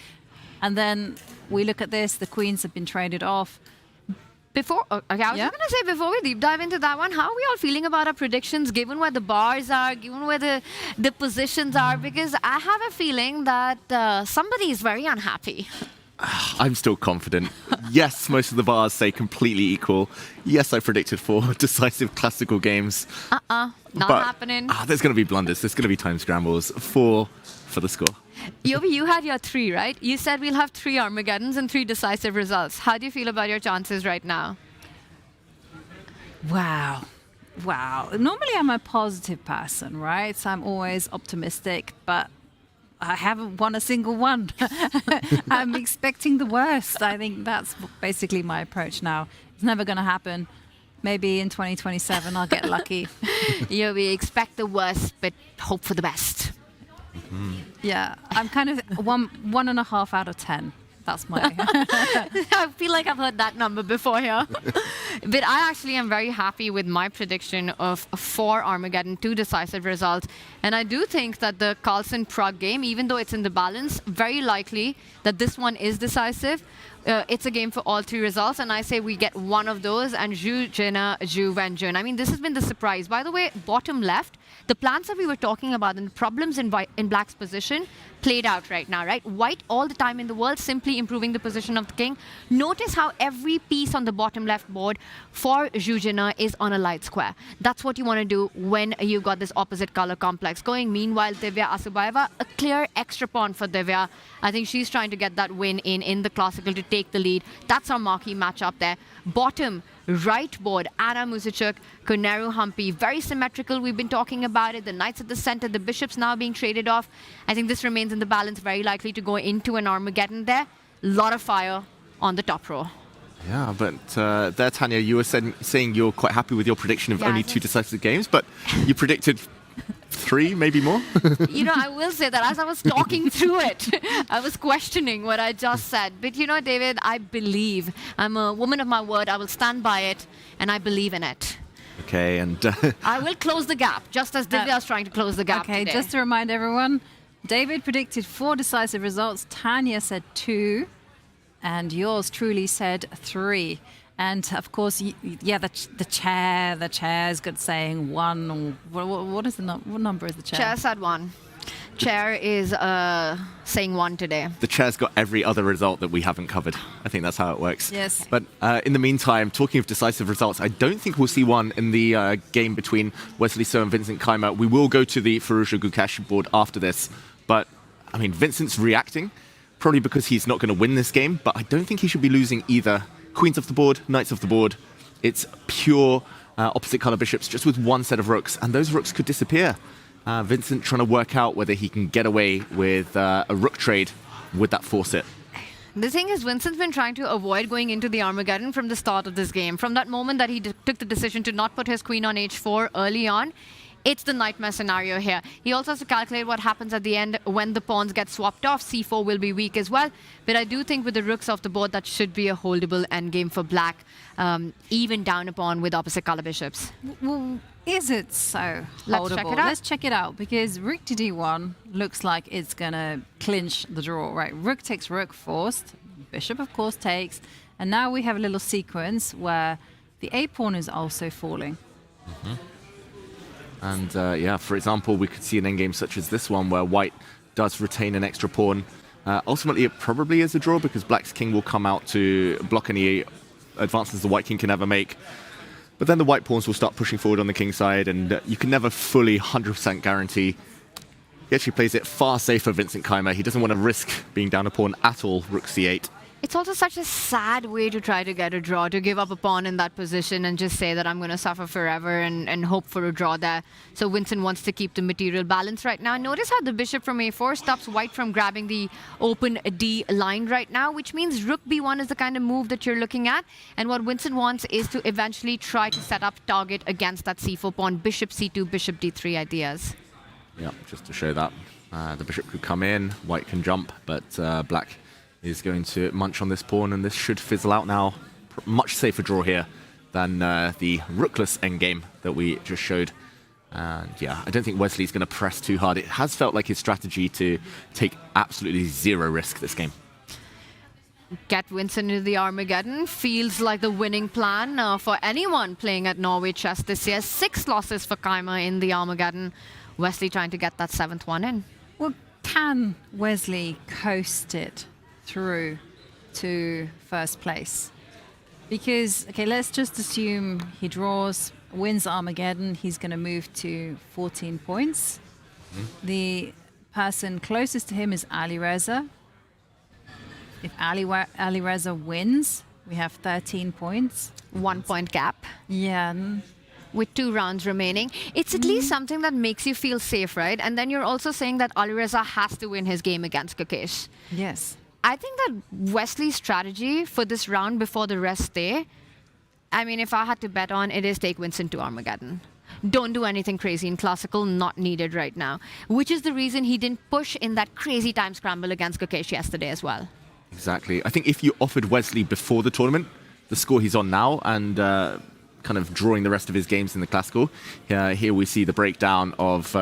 And then we look at this, the queens have been traded off. I was just going to say, before we deep dive into that one, how are we all feeling about our predictions, given where the bars are, given where the positions are? Because I have a feeling that somebody is very unhappy. I'm still confident. Yes, most of the bars say completely equal. Yes, I predicted 4 decisive classical games. Not happening. There's going to be blunders. There's going to be time scrambles. 4 for the score. Yobi, you had your 3, right? You said we'll have 3 Armageddons and 3 decisive results. How do you feel about your chances right now? Wow. Normally I'm a positive person, right? So I'm always optimistic, but I haven't won a single one. I'm expecting the worst. I think that's basically my approach now. It's never going to happen. Maybe in 2027 I'll get lucky. We expect the worst, but hope for the best. Yeah, I'm kind of 1.5 out of 10. That's my... I feel like I've heard that number before here. But I actually am very happy with my prediction of 4 Armageddon, 2 decisive results. And I do think that the Carlsen-Pragg game, even though it's in the balance, very likely that this one is decisive. It's a game for all 3 results, and I say we get one of those, and Zhu, Jena, Zhu, Wenjun. I mean, this has been the surprise. By the way, bottom left, the plans that we were talking about and the problems in Black's position played out right now, right? White all the time in the world, simply improving the position of the king. Notice how every piece on the bottom left board for Zhu Jena is on a light square. That's what you want to do when you've got this opposite color complex going. Meanwhile, Divya Asubayeva, a clear extra pawn for Divya. I think she's trying to get that win in the classical to take the lead. That's our marquee match up there. Bottom right board, Anna Musachuk, Koneru Humpy, very symmetrical. We've been talking about it. The knights at the center, the bishops now being traded off. I think this remains in the balance, very likely to go into an Armageddon there. Lot of fire on the top row. Yeah, but there, Tanya, you were saying you're quite happy with your prediction of only 2 decisive games, but you predicted 3, maybe more? I will say that as I was talking through it, I was questioning what I just said. But David, I believe. I'm a woman of my word. I will stand by it, and I believe in it. Okay, and... I will close the gap, just as Divya is trying to close the gap Okay, today. just to remind everyone, David predicted 4 decisive results. Tanya said 2, and yours truly said 3. And of course, the chair is good saying 1. What is what number is the chair? Chair said 1. Chair is saying 1 today. The chair's got every other result that we haven't covered. I think that's how it works. Yes. But in the meantime, talking of decisive results, I don't think we'll see one in the game between Wesley So and Vincent Keimer. We will go to the Firouzja Gukesh board after this. But, I mean, Vincent's reacting, probably because he's not going to win this game, but I don't think he should be losing either. Queens off the board, knights off the board. It's pure opposite color bishops, just with 1 set of rooks, and those rooks could disappear. Vincent trying to work out whether he can get away with a rook trade. Would that force it? The thing is, Vincent's been trying to avoid going into the Armageddon from the start of this game. From that moment that he took the decision to not put his queen on h4 early on, it's the nightmare scenario here. He also has to calculate what happens at the end when the pawns get swapped off. c4 will be weak as well. But I do think with the rooks off the board, that should be a holdable endgame for Black, even down a pawn with opposite color bishops. Well, is it so Let's holdable? check it out. Let's check it out, because rook to d1 looks like it's going to clinch the draw, right? Rook takes rook forced. Bishop, of course, takes. And now we have a little sequence where the a-pawn is also falling. Mm-hmm. And for example, we could see an endgame such as this one where white does retain an extra pawn. Ultimately, it probably is a draw because black's king will come out to block any advances the white king can ever make. But then the white pawns will start pushing forward on the king side, and you can never fully 100% guarantee. He actually plays it far safer, Vincent Keimer. He doesn't want to risk being down a pawn at all, rook c8. It's also such a sad way to try to get a draw, to give up a pawn in that position and just say that I'm going to suffer forever and hope for a draw there. So Vincent wants to keep the material balance right now. Notice how the bishop from a4 stops white from grabbing the open d line right now, which means rook b1 is the kind of move that you're looking at. And what Vincent wants is to eventually try to set up target against that c4 pawn, bishop c2, bishop d3 ideas. Yeah, just to show that. The bishop could come in, white can jump, but black is going to munch on this pawn, and this should fizzle out now. Much safer draw here than the rookless endgame that we just showed. And yeah, I don't think Wesley's going to press too hard. It has felt like his strategy to take absolutely zero risk this game. Get Vincent into the Armageddon feels like the winning plan for anyone playing at Norway Chess this year. 6 losses for Keimer in the Armageddon. Wesley trying to get that 7th one in. Well, can Wesley coast it through to first place? Because, okay, let's just assume he draws, wins Armageddon, he's going to move to 14 points. Mm-hmm. The person closest to him is Alireza. If Alireza wins, we have 13 points. 1 point gap. Yeah. with 2 rounds remaining. It's at least something that makes you feel safe, right? And then you're also saying that Alireza has to win his game against Gukesh. Yes. I think that Wesley's strategy for this round before the rest day, I mean, if I had to bet on, it is take Vincent to Armageddon. Don't do anything crazy in classical, not needed right now. Which is the reason he didn't push in that crazy time scramble against Gukesh yesterday as well. Exactly. I think if you offered Wesley before the tournament, the score he's on now, and kind of drawing the rest of his games in the classical, here we see the breakdown of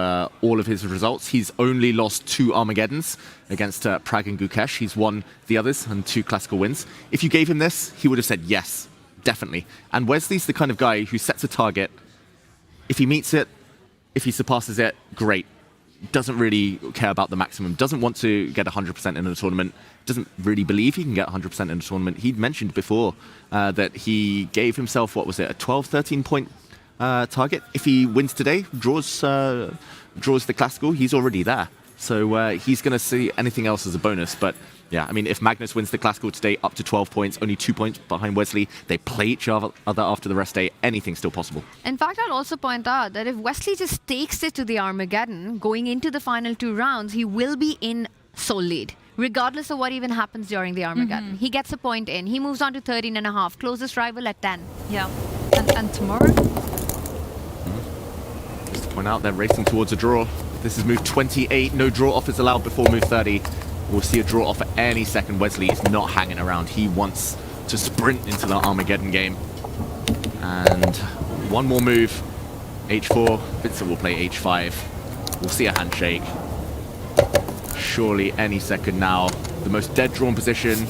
all of his results. He's only lost 2 Armageddons against Pragg and Gukesh. He's won the others and 2 classical wins. If you gave him this, he would have said yes, definitely. And Wesley's the kind of guy who sets a target. If he meets it, if he surpasses it, great. Doesn't really care about the maximum. Doesn't want to get 100% in a tournament. Doesn't really believe he can get 100% in a tournament. He'd mentioned before that he gave himself, what was it, a 12, 13 point target. If he wins today, draws the classical, he's already there. So he's going to see anything else as a bonus. But yeah, I mean, if Magnus wins the classical today up to 12 points, only 2 points behind Wesley, they play each other after the rest day, anything's still possible. In fact, I'll also point out that if Wesley just takes it to the Armageddon, going into the final 2 rounds, he will be in sole lead, regardless of what even happens during the Armageddon. He gets a point in. He moves on to 13.5. Closest rival at 10. Yeah. And tomorrow? Just to point out, they're racing towards a draw. This is move 28. No draw offers allowed before move 30. We'll see a draw offer any second. Wesley is not hanging around. He wants to sprint into the Armageddon game. And one more move. H4. Vincent will play H5. We'll see a handshake. Surely any second now. The most dead drawn position.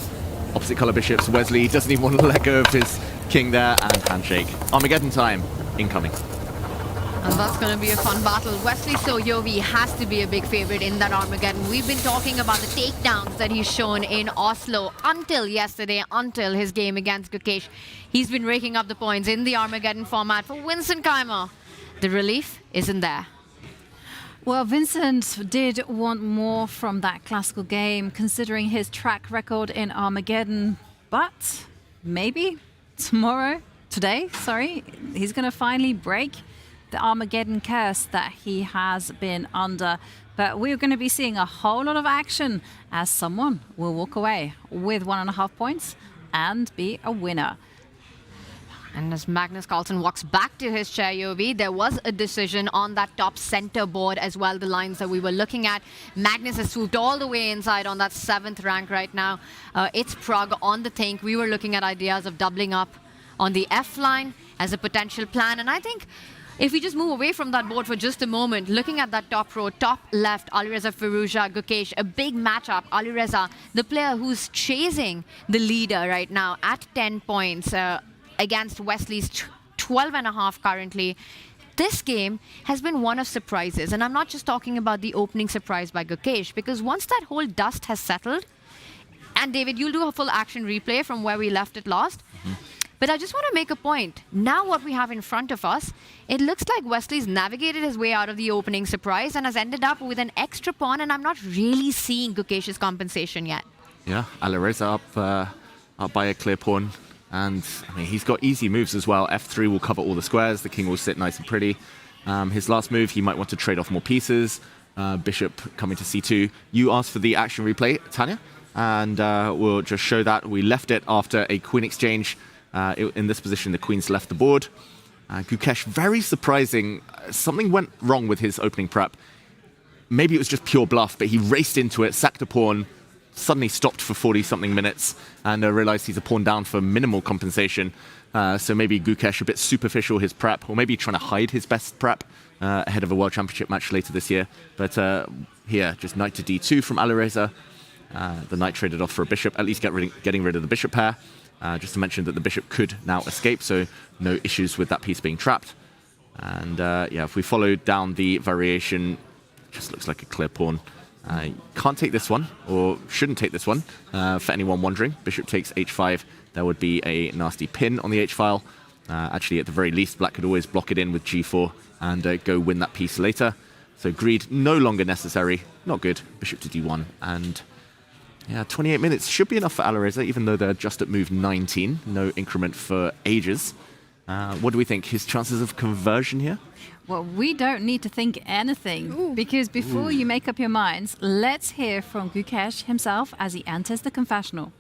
Opposite color bishops. Wesley doesn't even want to let go of his king there. And handshake. Armageddon time incoming. And that's going to be a fun battle. Wesley Soyovi has to be a big favorite in that Armageddon. We've been talking about the takedowns that he's shown in Oslo until yesterday, until his game against Gukesh. He's been raking up the points in the Armageddon format. For Vincent Keimer, the relief isn't there. Well, Vincent did want more from that classical game, considering his track record in Armageddon. But maybe today, he's going to finally break the Armageddon curse that he has been under. But we're going to be seeing a whole lot of action as someone will walk away with 1.5 points and be a winner. And as Magnus Carlsen walks back to his chair, Yovi, there was a decision on that top center board as well, the lines that we were looking at. Magnus has swooped all the way inside on that 7th rank right now. It's Pragg on the think. We were looking at ideas of doubling up on the F line as a potential plan. And I think if we just move away from that board for just a moment, looking at that top row, top left, Alireza, Firouzja, Gukesh, a big matchup. Alireza, the player who's chasing the leader right now at 10 points against Wesley's 12.5 currently. This game has been one of surprises. And I'm not just talking about the opening surprise by Gukesh, because once that whole dust has settled, and David, you'll do a full action replay from where we left it last. But I just want to make a point. Now what we have in front of us, it looks like Wesley's navigated his way out of the opening surprise and has ended up with an extra pawn, and I'm not really seeing Gukesh's compensation yet. Yeah, Alireza up by a clear pawn. And I mean, he's got easy moves as well. F3 will cover all the squares. The king will sit nice and pretty. His last move, he might want to trade off more pieces. Bishop coming to C2. You asked for the action replay, Tanya. And we'll just show that. We left it after a queen exchange. In this position, the queen's left the board. Gukesh, very surprising. Something went wrong with his opening prep. Maybe it was just pure bluff, but he raced into it, sacked a pawn, suddenly stopped for 40-something minutes, and realized he's a pawn down for minimal compensation. So maybe Gukesh a bit superficial, his prep, or maybe trying to hide his best prep ahead of a World Championship match later this year. But here, just knight to D2 from Alireza. The knight traded off for a bishop, at least getting rid of the bishop pair. Just to mention that the bishop could now escape, so no issues with that piece being trapped. And yeah, if we follow down the variation, just looks like a clear pawn. Can't take this one, or shouldn't take this one, for anyone wondering. Bishop takes h5. There would be a nasty pin on the h-file. Actually, at the very least, black could always block it in with g4 and go win that piece later. So greed no longer necessary. Not good. Bishop to d1. And yeah, 28 minutes should be enough for Alireza, even though they're just at move 19. No increment for ages. What do we think? His chances of conversion here? Well, we don't need to think anything because before you make up your minds, let's hear from Gukesh himself as he enters the confessional.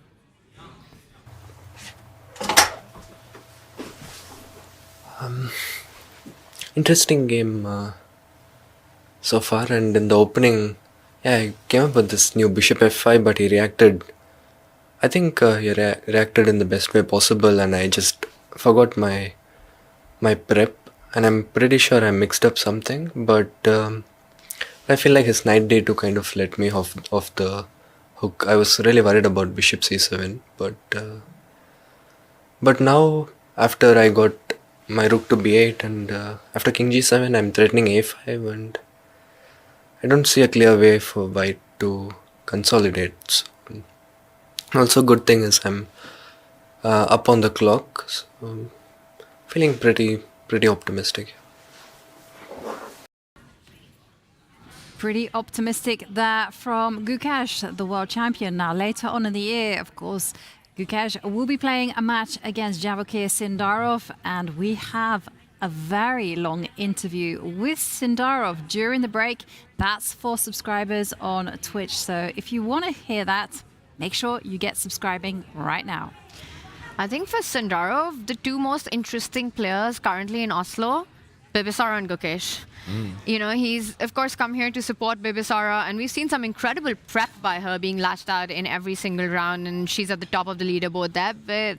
Interesting game so far, and in the opening, I came up with this new bishop f5, but he reacted. I think he reacted in the best way possible, and I just forgot my prep, and I'm pretty sure I mixed up something, but I feel like his knight d2 kind of let me off the hook. I was really worried about bishop c7, but now after I got my rook to b8 and after king g7, I'm threatening a5, and I don't see a clear way for white to consolidate. So, also, good thing is I'm up on the clock, so I'm feeling pretty optimistic. Pretty optimistic there from Gukesh, the world champion. Now, later on in the year, of course, Gukesh will be playing a match against Vachier Sindarov, and we have a very long interview with Sindarov during the break. That's for subscribers on Twitch. So if you want to hear that, make sure you get subscribing right now. I think for Sindarov, the two most interesting players currently in Oslo, Bibisara and Gukesh. You know, he's of course come here to support Bibisara, and we've seen some incredible prep by her being lashed out in every single round, and she's at the top of the leaderboard there. But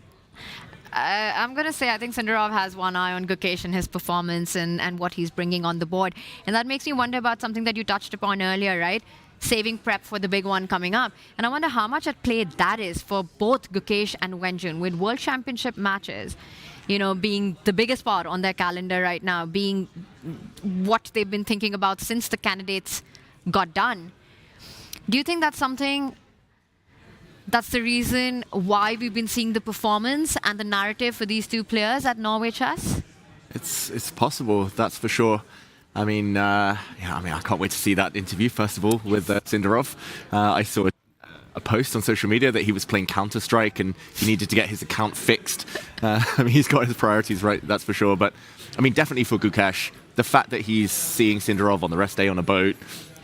I'm going to say I think Sindarov has one eye on Gukesh and his performance and what he's bringing on the board. And that makes me wonder about something that you touched upon earlier, right? Saving prep for the big one coming up. And I wonder how much at play that is for both Gukesh and Wenjun with World Championship matches, you know, being the biggest part on their calendar right now, being what they've been thinking about since the candidates got done. Do you think that's something that's the reason why we've been seeing the performance and the narrative for these two players at Norway Chess? It's possible, that's for sure. I mean, I can't wait to see that interview, first of all, with Sindarov. I saw a post on social media that he was playing Counter-Strike and he needed to get his account fixed. He's got his priorities right, that's for sure. But, I mean, definitely for Gukesh, the fact that he's seeing Sindarov on the rest day on a boat,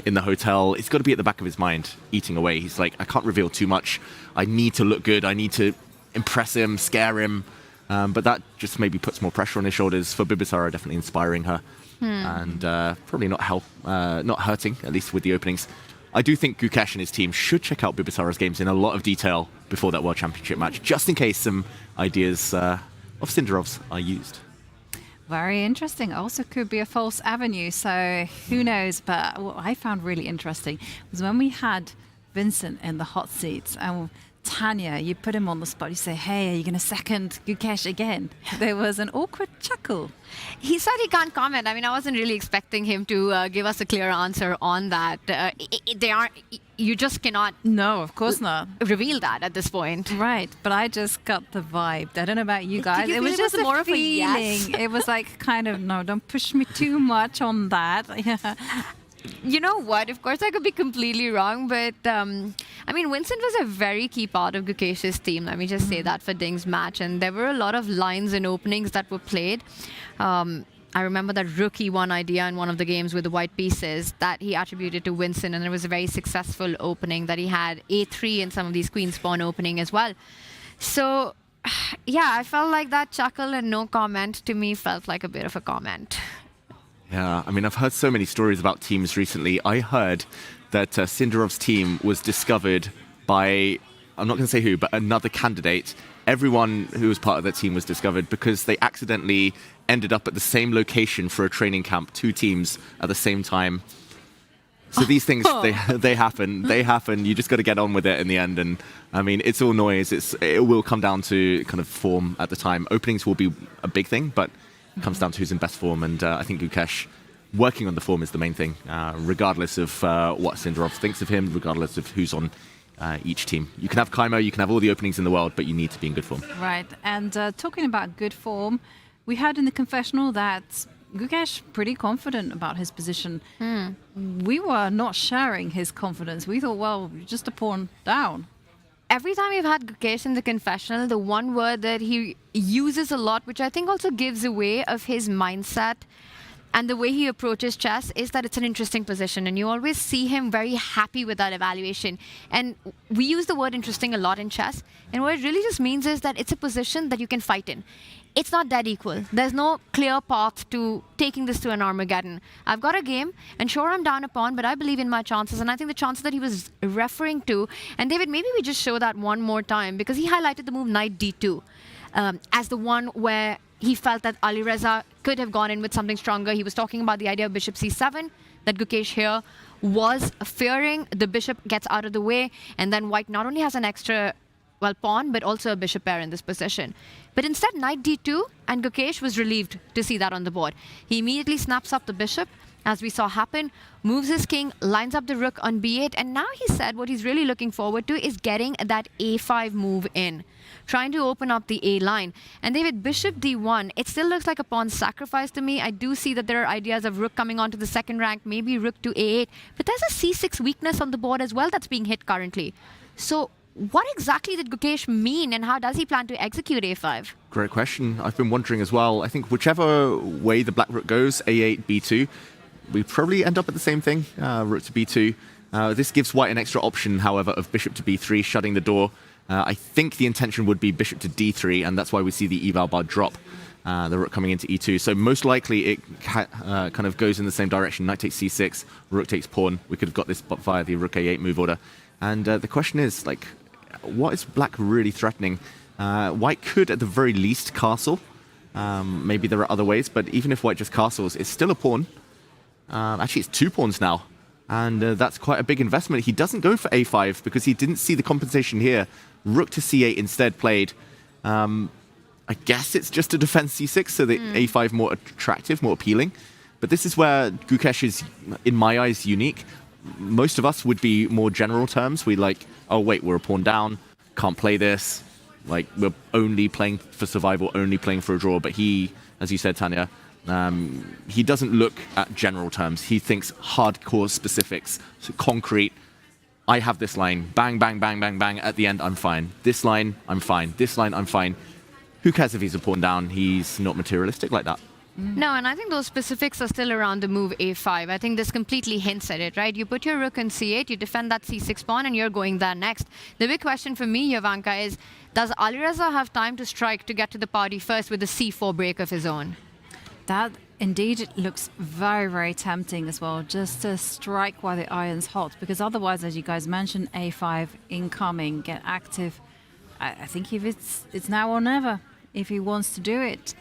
in the hotel, it's got to be at the back of his mind, eating away. He's like, I can't reveal too much. I need to look good. I need to impress him, scare him. But that just maybe puts more pressure on his shoulders. For Bibisara, definitely inspiring her. And probably not hurting, at least with the openings. I do think Gukesh and his team should check out Bibisara's games in a lot of detail before that World Championship match, just in case some ideas of Sindarov's are used. Very interesting. Also could be a false avenue, so who knows. But what I found really interesting was when we had Vincent in the hot seats and Tanya, you put him on the spot, you say, hey, are you going to second Gukesh again? There was an awkward chuckle. He said he can't comment. I mean, I wasn't really expecting him to give us a clear answer on that. You just cannot... No, of course not. ...reveal that at this point. Right, but I just got the vibe. I don't know about you guys. It was just more a of a yes? It was like kind of, no, don't push me too much on that. You know what? Of course, I could be completely wrong, but I mean, Vincent was a very key part of Gukesh's team. Let me just say that for Ding's match, and there were a lot of lines and openings that were played. I remember that rook e1 idea in one of the games with the white pieces that he attributed to Vincent, and it was a very successful opening that he had a3 in some of these queen spawn opening as well. So, yeah, I felt like that chuckle and no comment to me felt like a bit of a comment. Yeah, I mean, I've heard so many stories about teams recently. I heard that Sindarov's team was discovered by, I'm not going to say who, but another candidate. Everyone who was part of that team was discovered because they accidentally ended up at the same location for a training camp, two teams at the same time. So these things, they happen. They happen. You just got to get on with it in the end. And I mean, it's all noise. It will come down to kind of form at the time. Openings will be a big thing, but it comes down to who's in best form, and I think Gukesh working on the form is the main thing, regardless of what Sindarov thinks of him, regardless of who's on each team. You can have Kaimo, you can have all the openings in the world, but you need to be in good form. Right, and talking about good form, we heard in the confessional that Gukesh pretty confident about his position. We were not sharing his confidence. We thought, well, just a pawn down. every time we've had Gukesh in the confessional, the one word that he uses a lot, which I think also gives away of his mindset and the way he approaches chess, is that it's an interesting position, and you always see him very happy with that evaluation. And we use the word interesting a lot in chess, and what it really just means is that it's a position that you can fight in. It's not dead equal. There's no clear path to taking this to an Armageddon. I've got a game, and sure, I'm down a pawn, but I believe in my chances, and I think the chances that he was referring to, and David, maybe we just show that one more time, because he highlighted the move knight d2 as the one where he felt that Alireza could have gone in with something stronger. He was talking about the idea of bishop c7, that Gukesh here was fearing the bishop gets out of the way, and then white not only has an extra, well, pawn, but also a bishop pair in this position. But instead, knight d2, and Gukesh was relieved to see that on the board. He immediately snaps up the bishop, as we saw happen, moves his king, lines up the rook on b8, and now he said what he's really looking forward to is getting that a5 move in, trying to open up the A line. And David, bishop d1, it still looks like a pawn sacrifice to me. I do see that there are ideas of rook coming onto the second rank, maybe rook to a8, but there's a c6 weakness on the board as well that's being hit currently. So what exactly did Gukesh mean, and how does he plan to execute a5? Great question. I've been wondering as well. I think whichever way the black rook goes, a8, b2, we probably end up at the same thing, rook to b2. This gives white an extra option, however, of bishop to b3, shutting the door. I think the intention would be bishop to d3, and that's why we see the eval bar drop, the rook coming into e2. So most likely it kind of goes in the same direction. Knight takes c6, rook takes pawn. We could have got this via the rook a8 move order. And the question is, like, what is black really threatening? White could, at the very least, castle. Maybe there are other ways, but even if white just castles, it's still a pawn. Actually, it's 2 pawns now, and that's quite a big investment. He doesn't go for a5 because he didn't see the compensation here. Rook to c8 instead played. I guess it's just to defend c6, so that a5 more attractive, more appealing. But this is where Gukesh is, in my eyes, unique. Most of us would be more general terms. We like, oh wait, we're a pawn down, can't play this. Like, we're only playing for survival, only playing for a draw. But he, as you said, Tanya, he doesn't look at general terms. He thinks hardcore specifics, so concrete. I have this line, bang, bang, bang, bang, bang. At the end, I'm fine. This line, I'm fine. This line, I'm fine. Who cares if he's a pawn down? He's not materialistic like that. No, and I think those specifics are still around the move a5. I think this completely hints at it, right? You put your rook on c8, you defend that c6 pawn, and you're going there next. The big question for me, Jovanka, is does Alireza have time to strike to get to the party first with a c4 break of his own? That indeed looks very, very tempting as well, just to strike while the iron's hot, because otherwise, as you guys mentioned, a5 incoming, get active. I think if it's now or never, if he wants to do it.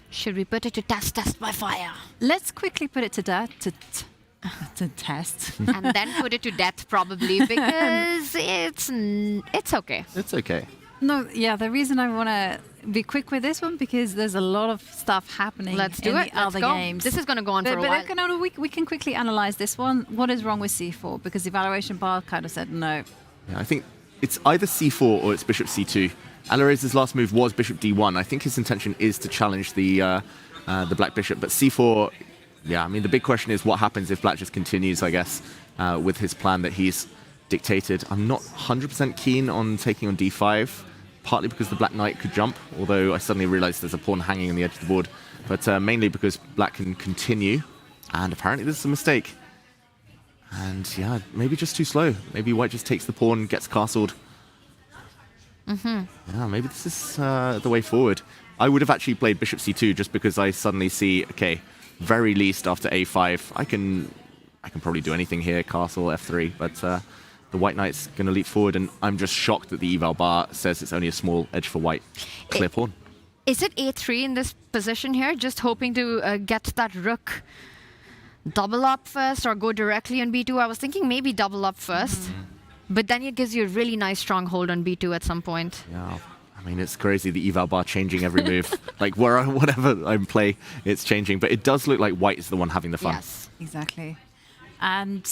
Should we put it to test by fire? Let's quickly put it to to test. And then put it to death, probably, because it's okay. It's okay. No, yeah, the reason I want to be quick with this one, because there's a lot of stuff happening in the other games. This is going to go on for a while. But we can quickly analyze this one. What is wrong with c4? Because the evaluation bar kind of said no. Yeah, I think it's either c4 or it's bishop c2. Alireza's last move was bishop d1. I think his intention is to challenge the black bishop, but c4, yeah, I mean, the big question is what happens if black just continues, I guess, with his plan that he's dictated. I'm not 100% keen on taking on d5, partly because the black knight could jump, although I suddenly realized there's a pawn hanging on the edge of the board, but mainly because black can continue, and apparently this is a mistake. And yeah, maybe just too slow. Maybe white just takes the pawn, gets castled. Yeah, maybe this is the way forward. I would have actually played bishop c2 just because I suddenly see, okay, very least after a5, I can probably do anything here, castle, f3, but the white knight's going to leap forward, and I'm just shocked that the eval bar says it's only a small edge for white. Clear pawn. Is it a3 in this position here, just hoping to get that rook double up first or go directly on b2? I was thinking maybe double up first. But then it gives you a really nice strong hold on b2 at some point. Yeah, I mean, it's crazy, the eval bar changing every move. Like, whatever I play, it's changing. But it does look like white is the one having the fun. Yes, exactly. And,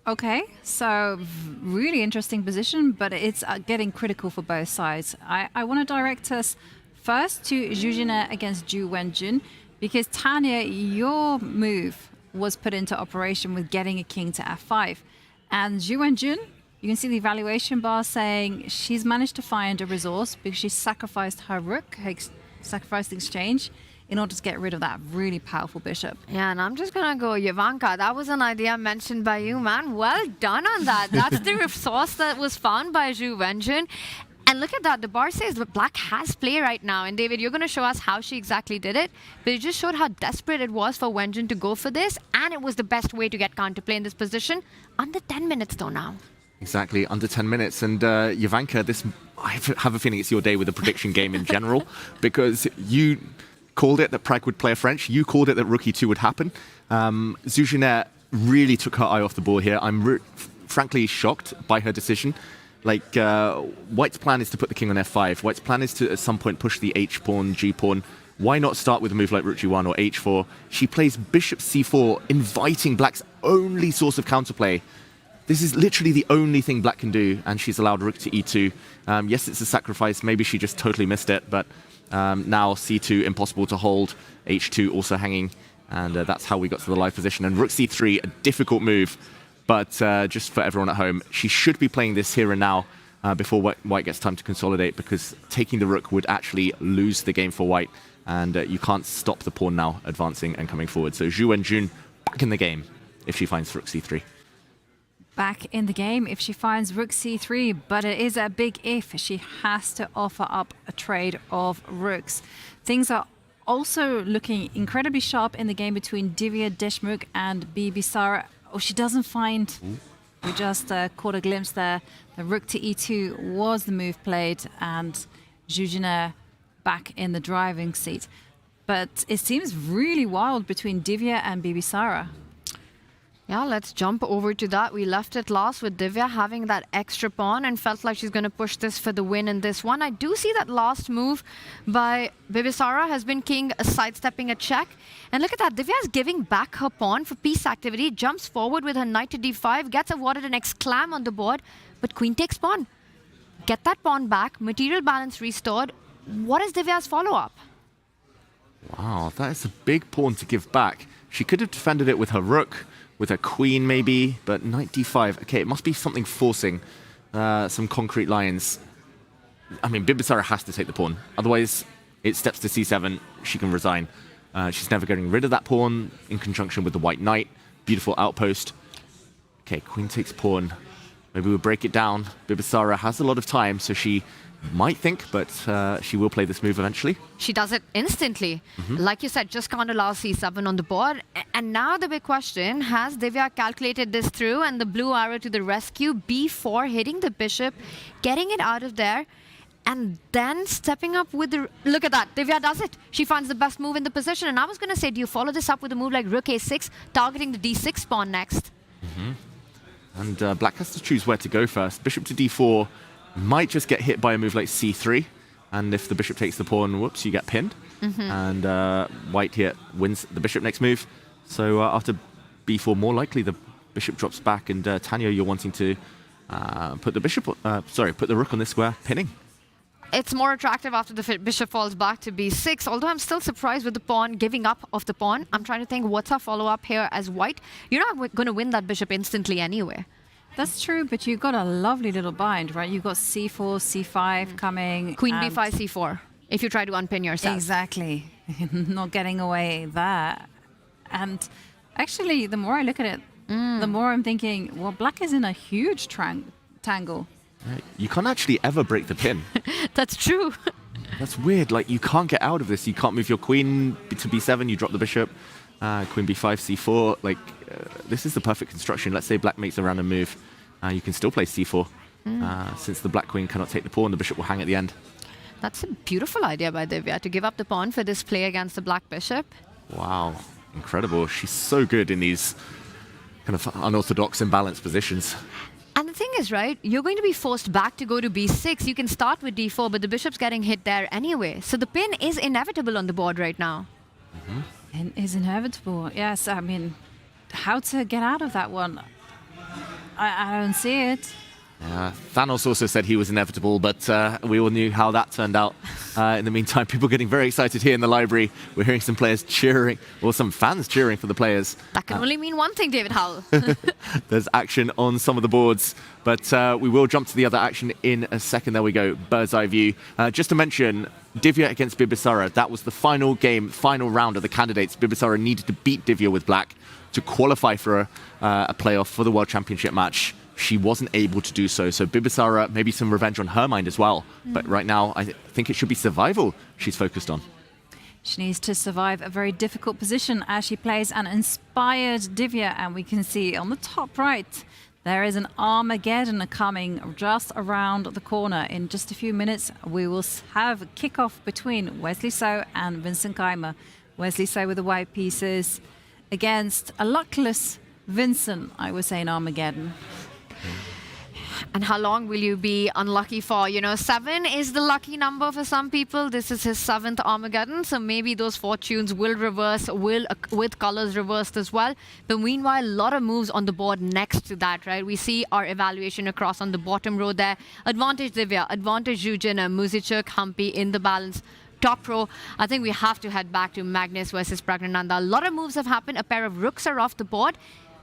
okay, so really interesting position, but it's getting critical for both sides. I want to direct us first to Zhuzhina against Zhu Wenjun, because Tanya, your move was put into operation with getting a king to f5. And Zhu Wenjun You can see the evaluation bar saying she's managed to find a resource because she sacrificed her rook, sacrificed the exchange, in order to get rid of that really powerful bishop. Yeah, and I'm just gonna go, Yavanka, that was an idea mentioned by you, man. Well done on that. That's the resource that was found by Zhu Wenjun. And look at that, the bar says that Black has play right now. And David, you're going to show us how she exactly did it. But it just showed how desperate it was for Wenjun to go for this. And it was the best way to get counterplay in this position. Under 10 minutes though now. Exactly, under 10 minutes. And Yavanka, I have a feeling it's your day with the prediction game in general, because you called it that Pragg would play a French. You called it that Rook E2 would happen. Zhu Jiner really took her eye off the ball here. I'm frankly shocked by her decision. Like, White's plan is to put the king on f5. White's plan is to, at some point, push the h-pawn, g-pawn. Why not start with a move like rook g1 or h4? She plays bishop c4, inviting Black's only source of counterplay. This is literally the only thing Black can do, and she's allowed rook to e2. Yes, it's a sacrifice. Maybe she just totally missed it, but now c2, impossible to hold. h2 also hanging, and that's how we got to the live position. And rook c3, a difficult move. But just for everyone at home, she should be playing this here and now before White gets time to consolidate, because taking the rook would actually lose the game for White, and you can't stop the pawn now advancing and coming forward. So Zhu Wenjun back in the game if she finds rook c3. Back in the game if she finds rook c3, but it is a big if. She has to offer up a trade of rooks. Things are also looking incredibly sharp in the game between Divya Deshmukh and Bibisara. Oh, she doesn't find... We just caught a glimpse there. The rook to e2 was the move played, and Zhu Jiner back in the driving seat. But it seems really wild between Divya and Bibisara. Yeah, let's jump over to that. We left it last with Divya having that extra pawn and felt like she's going to push this for the win in this one. I do see that last move by Bibisara has been king sidestepping a check. And look at that, Divya is giving back her pawn for piece activity, jumps forward with her knight to d5, gets awarded an exclam on the board, but queen takes pawn. Get that pawn back, material balance restored. What is Divya's follow-up? Wow, that is a big pawn to give back. She could have defended it with her rook, with her queen maybe, but knight d5. Okay, it must be something forcing some concrete lines. I mean, Bibisara has to take the pawn. Otherwise, it steps to c7. She can resign. She's never getting rid of that pawn in conjunction with the white knight. Beautiful outpost. Okay, queen takes pawn. Maybe we'll break it down. Bibisara has a lot of time, so she might think, but she will play this move eventually. She does it instantly. Like you said, just can't allow c7 on the board. And now the big question, has Divya calculated this through? And the blue arrow to the rescue, b4, hitting the bishop, getting it out of there, and then stepping up with the... Look at that, Divya does it. She finds the best move in the position. And I was going to say, do you follow this up with a move like rook a6, targeting the d6 pawn next? And Black has to choose where to go first. Bishop to d4 might just get hit by a move like c3. And if the bishop takes the pawn, whoops, you get pinned. And White here wins the bishop next move. So after b4, more likely the bishop drops back. And Tanya, you're wanting to put the rook on this square, pinning. It's more attractive after the bishop falls back to b6, although I'm still surprised with the pawn, giving up of the pawn. I'm trying to think, what's our follow-up here as White? You're not going to win that bishop instantly anyway. That's true, but you've got a lovely little bind, right? You've got c4, c5 coming. Queen b5, c4, if you try to unpin yourself. Exactly. Not getting away that. And actually, the more I look at it, the more I'm thinking, well, Black is in a huge tangle. You can't actually ever break the pin. That's true. That's weird. Like, you can't get out of this. You can't move your queen to b7. You drop the bishop. Queen b5, c4. Like, this is the perfect construction. Let's say Black makes a random move. You can still play c4. Since the Black queen cannot take the pawn, the bishop will hang at the end. That's a beautiful idea by Divya, to give up the pawn for this play against the Black bishop. Wow. Incredible. She's so good in these kind of unorthodox, imbalanced positions. And the thing is, right, you're going to be forced back to go to b6. You can start with d4, but the bishop's getting hit there anyway. So the pin is inevitable on the board right now. Pin is inevitable. Yes, I mean, how to get out of that one? I don't see it. Thanos also said he was inevitable, but we all knew how that turned out. In the meantime, people getting very excited here in the library. We're hearing some players cheering, or some fans cheering for the players. That can only mean one thing, David Howell. There's action on some of the boards, but we will jump to the other action in a second. There we go, bird's eye view. Just to mention, Divya against Bibisara. That was the final game, final round of the candidates. Bibisara needed to beat Divya with black to qualify for a playoff for the World Championship match. She wasn't able to do so. So Bibisara, maybe some revenge on her mind as well. But right now, I think it should be survival she's focused on. She needs to survive a very difficult position as she plays an inspired Divya. And we can see on the top right, there is an Armageddon coming just around the corner. In just a few minutes, we will have a kickoff between Wesley So and Vincent Keimer. Wesley So with the white pieces against a luckless Vincent, I would say, in Armageddon. And how long will you be unlucky for? 7 is the lucky number for some people. This is his 7th Armageddon, so maybe those fortunes will reverse, with colors reversed as well. But meanwhile, a lot of moves on the board next to that, right? We see our evaluation across on the bottom row there. Advantage Divya, advantage Yujin, Muzichuk, Humpy in the balance. Top row, I think we have to head back to Magnus versus Pragnananda. A lot of moves have happened. A pair of rooks are off the board.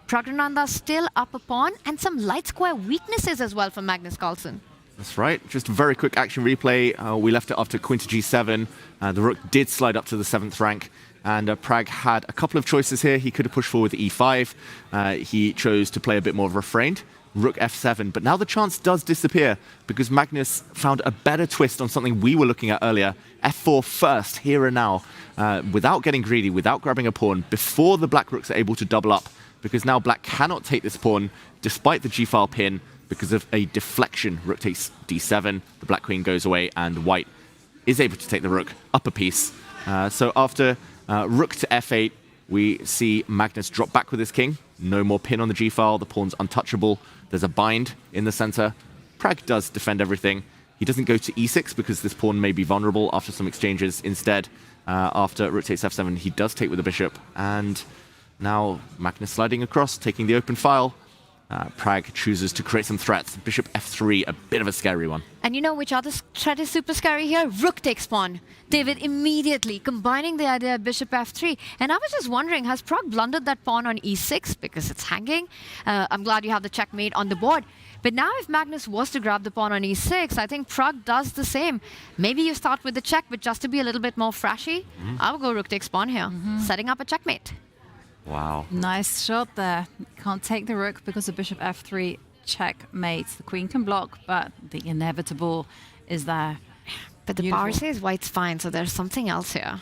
Pragnananda still up a pawn, and some light square weaknesses as well for Magnus Carlsen. That's right. Just a very quick action replay. We left it after queen to g7. The rook did slide up to the 7th rank, and Pragg had a couple of choices here. He could have pushed forward the e5. He chose to play a bit more refrained. Rook f7, but now the chance does disappear because Magnus found a better twist on something we were looking at earlier. f4 first, here and now, without getting greedy, without grabbing a pawn, before the black rooks are able to double up, because now black cannot take this pawn despite the g-file pin because of a deflection. Rook takes d7, the black queen goes away, and white is able to take the rook up a piece. So after rook to f8, we see Magnus drop back with his king. No more pin on the g-file, the pawn's untouchable. There's a bind in the center. Pragg does defend everything. He doesn't go to e6 because this pawn may be vulnerable after some exchanges. Instead, after rook takes f7, he does take with the bishop, and now Magnus sliding across, taking the open file. Pragg chooses to create some threats. Bishop f3, a bit of a scary one. And you know which other threat is super scary here? Rook takes pawn. David immediately combining the idea of bishop f3. And I was just wondering, has Pragg blundered that pawn on e6 because it's hanging? I'm glad you have the checkmate on the board. But now if Magnus was to grab the pawn on e6, I think Pragg does the same. Maybe you start with the check, but just to be a little bit more flashy, I would go rook takes pawn here, setting up a checkmate. Wow. Nice shot there. Can't take the rook because of bishop f3 checkmate. The queen can block, but the inevitable is there. But the bar says white's fine, so there's something else here.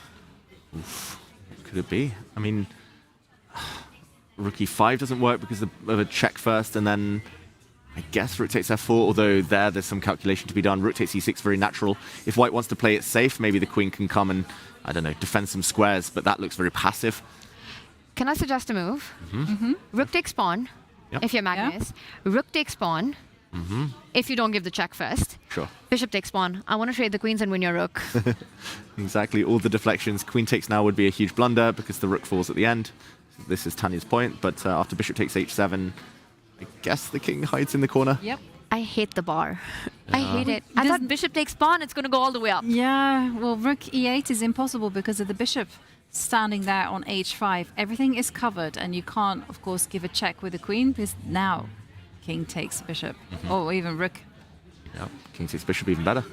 Oof. What could it be? I mean, rook e5 doesn't work because of a check first, and then I guess rook takes f4, although there's some calculation to be done. Rook takes e6, very natural. If white wants to play it safe, maybe the queen can come and, I don't know, defend some squares, but that looks very passive. Can I suggest a move? Rook takes pawn, if you're Magnus. Rook takes pawn, if you don't give the check first. Sure. Bishop takes pawn. I want to trade the queens and win your rook. Exactly, all the deflections. Queen takes now would be a huge blunder because the rook falls at the end. This is Tanya's point, but after bishop takes h7, I guess the king hides in the corner. Yep. I hate the bar. I hate it. I thought bishop takes pawn, it's going to go all the way up. Yeah, well, rook e8 is impossible because of the bishop standing there on h5. Everything is covered, and you can't, of course, give a check with the queen because now king takes bishop, or even rook. Yeah, king takes bishop, even better.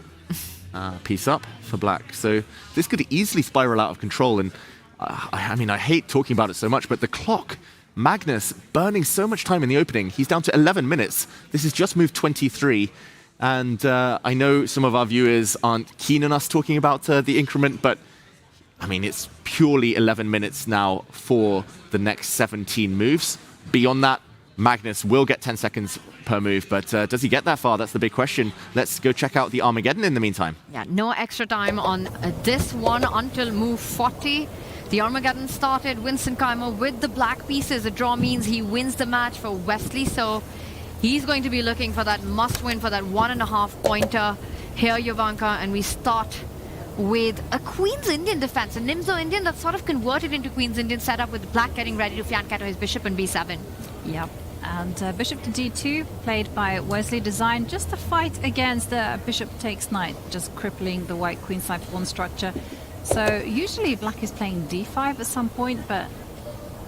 Piece up for black. So this could easily spiral out of control, and I mean, I hate talking about it so much, but the clock, Magnus burning so much time in the opening. He's down to 11 minutes. This is just moved 23. And I know some of our viewers aren't keen on us talking about the increment, but I mean, it's purely 11 minutes now for the next 17 moves. Beyond that, Magnus will get 10 seconds per move, but does he get that far? That's the big question. Let's go check out the Armageddon in the meantime. Yeah, no extra time on this one until move 40. The Armageddon started. Vincent Keimer with the black pieces. A draw means he wins the match for Wesley, so he's going to be looking for that must-win, for that 1.5 pointer here, Jovanka, and we start with a Queen's Indian defense, a Nimzo Indian that's sort of converted into Queen's Indian setup with black getting ready to Fianchetto his bishop on b7. Yep. And bishop to d2, played by Wesley, designed just to fight against the bishop takes knight, just crippling the white queenside pawn structure. So usually black is playing d5 at some point, but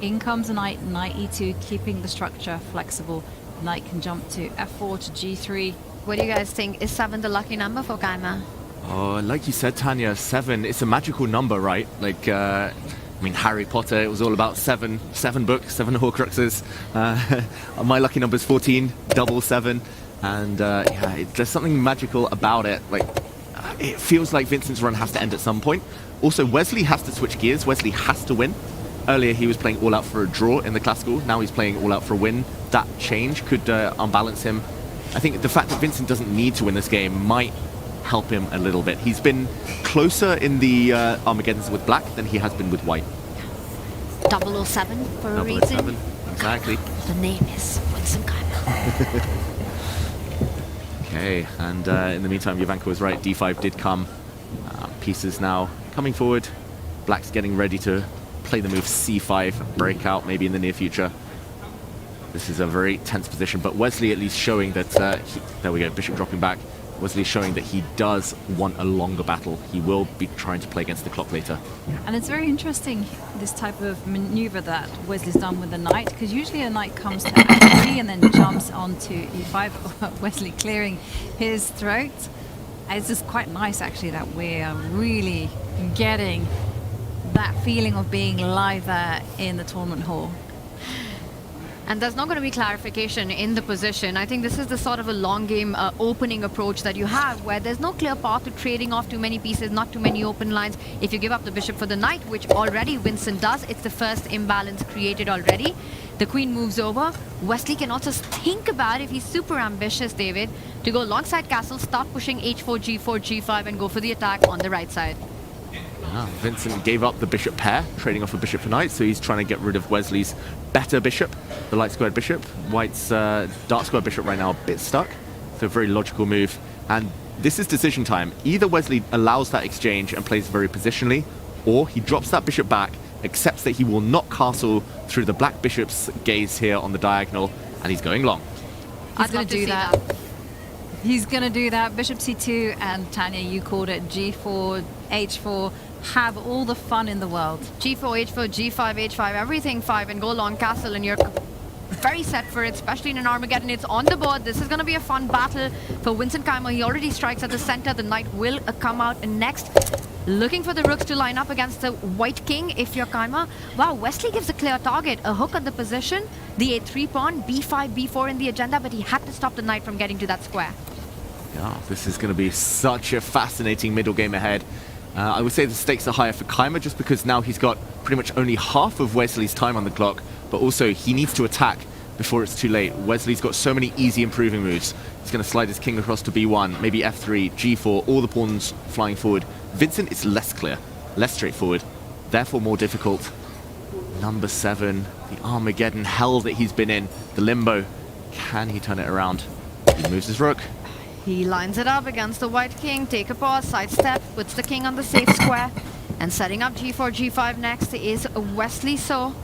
in comes a knight, knight e2, keeping the structure flexible. Knight can jump to f4 to g3. What do you guys think? Is 7 the lucky number for Kayma? Oh, like you said, Tanya, 7, it's a magical number, right? Like, I mean, Harry Potter, it was all about 7 books, 7 Horcruxes. My lucky number is 14, double 7. And yeah, there's something magical about it. Like, it feels like Vincent's run has to end at some point. Also, Wesley has to switch gears. Wesley has to win. Earlier, he was playing all out for a draw in the classical. Now he's playing all out for a win. That change could unbalance him. I think the fact that Vincent doesn't need to win this game might help him a little bit. He's been closer in the Armageddons with black than he has been with white. 007 for a reason. 007, exactly. The name is Vincent Kayma. Okay, and in the meantime, Jovanka was right. D5 did come. Pieces now coming forward. Black's getting ready to play the move C5, breakout maybe in the near future. This is a very tense position, but Wesley at least showing that, there we go, bishop dropping back. Wesley showing that he does want a longer battle. He will be trying to play against the clock later. And it's very interesting, this type of maneuver that Wesley's done with the knight, because usually a knight comes to f3 and then jumps onto e5, Wesley clearing his throat. It's just quite nice, actually, that we're really getting that feeling of being live there in the tournament hall. And there's not going to be clarification in the position. I think this is the sort of a long game opening approach that you have, where there's no clear path to trading off too many pieces, not too many open lines. If you give up the bishop for the knight, which already Vincent does, it's the first imbalance created already. The queen moves over. Wesley can also think about, if he's super ambitious, David, to go alongside castle, start pushing h4, g4, g5, and go for the attack on the right side. Vincent gave up the bishop pair, trading off a bishop for knight, so he's trying to get rid of Wesley's better bishop, the light squared bishop. White's dark squared bishop right now a bit stuck, so a very logical move. And this is decision time. Either Wesley allows that exchange and plays very positionally, or he drops that bishop back, accepts that he will not castle through the black bishop's gaze here on the diagonal, and he's going long. He's going to do that. He's going to do that. Bishop c2, and Tanya, you called it g4, h4. Have all the fun in the world. G4, h4, g5, h5, everything 5, and go long castle, and you're very set for it, especially in an Armageddon. It's on the board. This is going to be a fun battle for Vincent Kayma. He already strikes at the center. The knight will come out next. Looking for the rooks to line up against the white king if you're Kayma. Wow, Wesley gives a clear target. A hook on the position. The a3 pawn, b5, b4 in the agenda, but he had to stop the knight from getting to that square. Yeah, this is going to be such a fascinating middle game ahead. I would say the stakes are higher for Kayma just because now he's got pretty much only half of Wesley's time on the clock, but also he needs to attack before it's too late. Wesley's got so many easy improving moves. He's going to slide his king across to b1, maybe f3, g4, all the pawns flying forward. Vincent is less clear, less straightforward, therefore more difficult. Number 7, the Armageddon hell that he's been in, the limbo. Can he turn it around? He moves his rook. He lines it up against the white king, take a pause, sidestep, puts the king on the safe square, and setting up g4, g5 next is Wesley. So,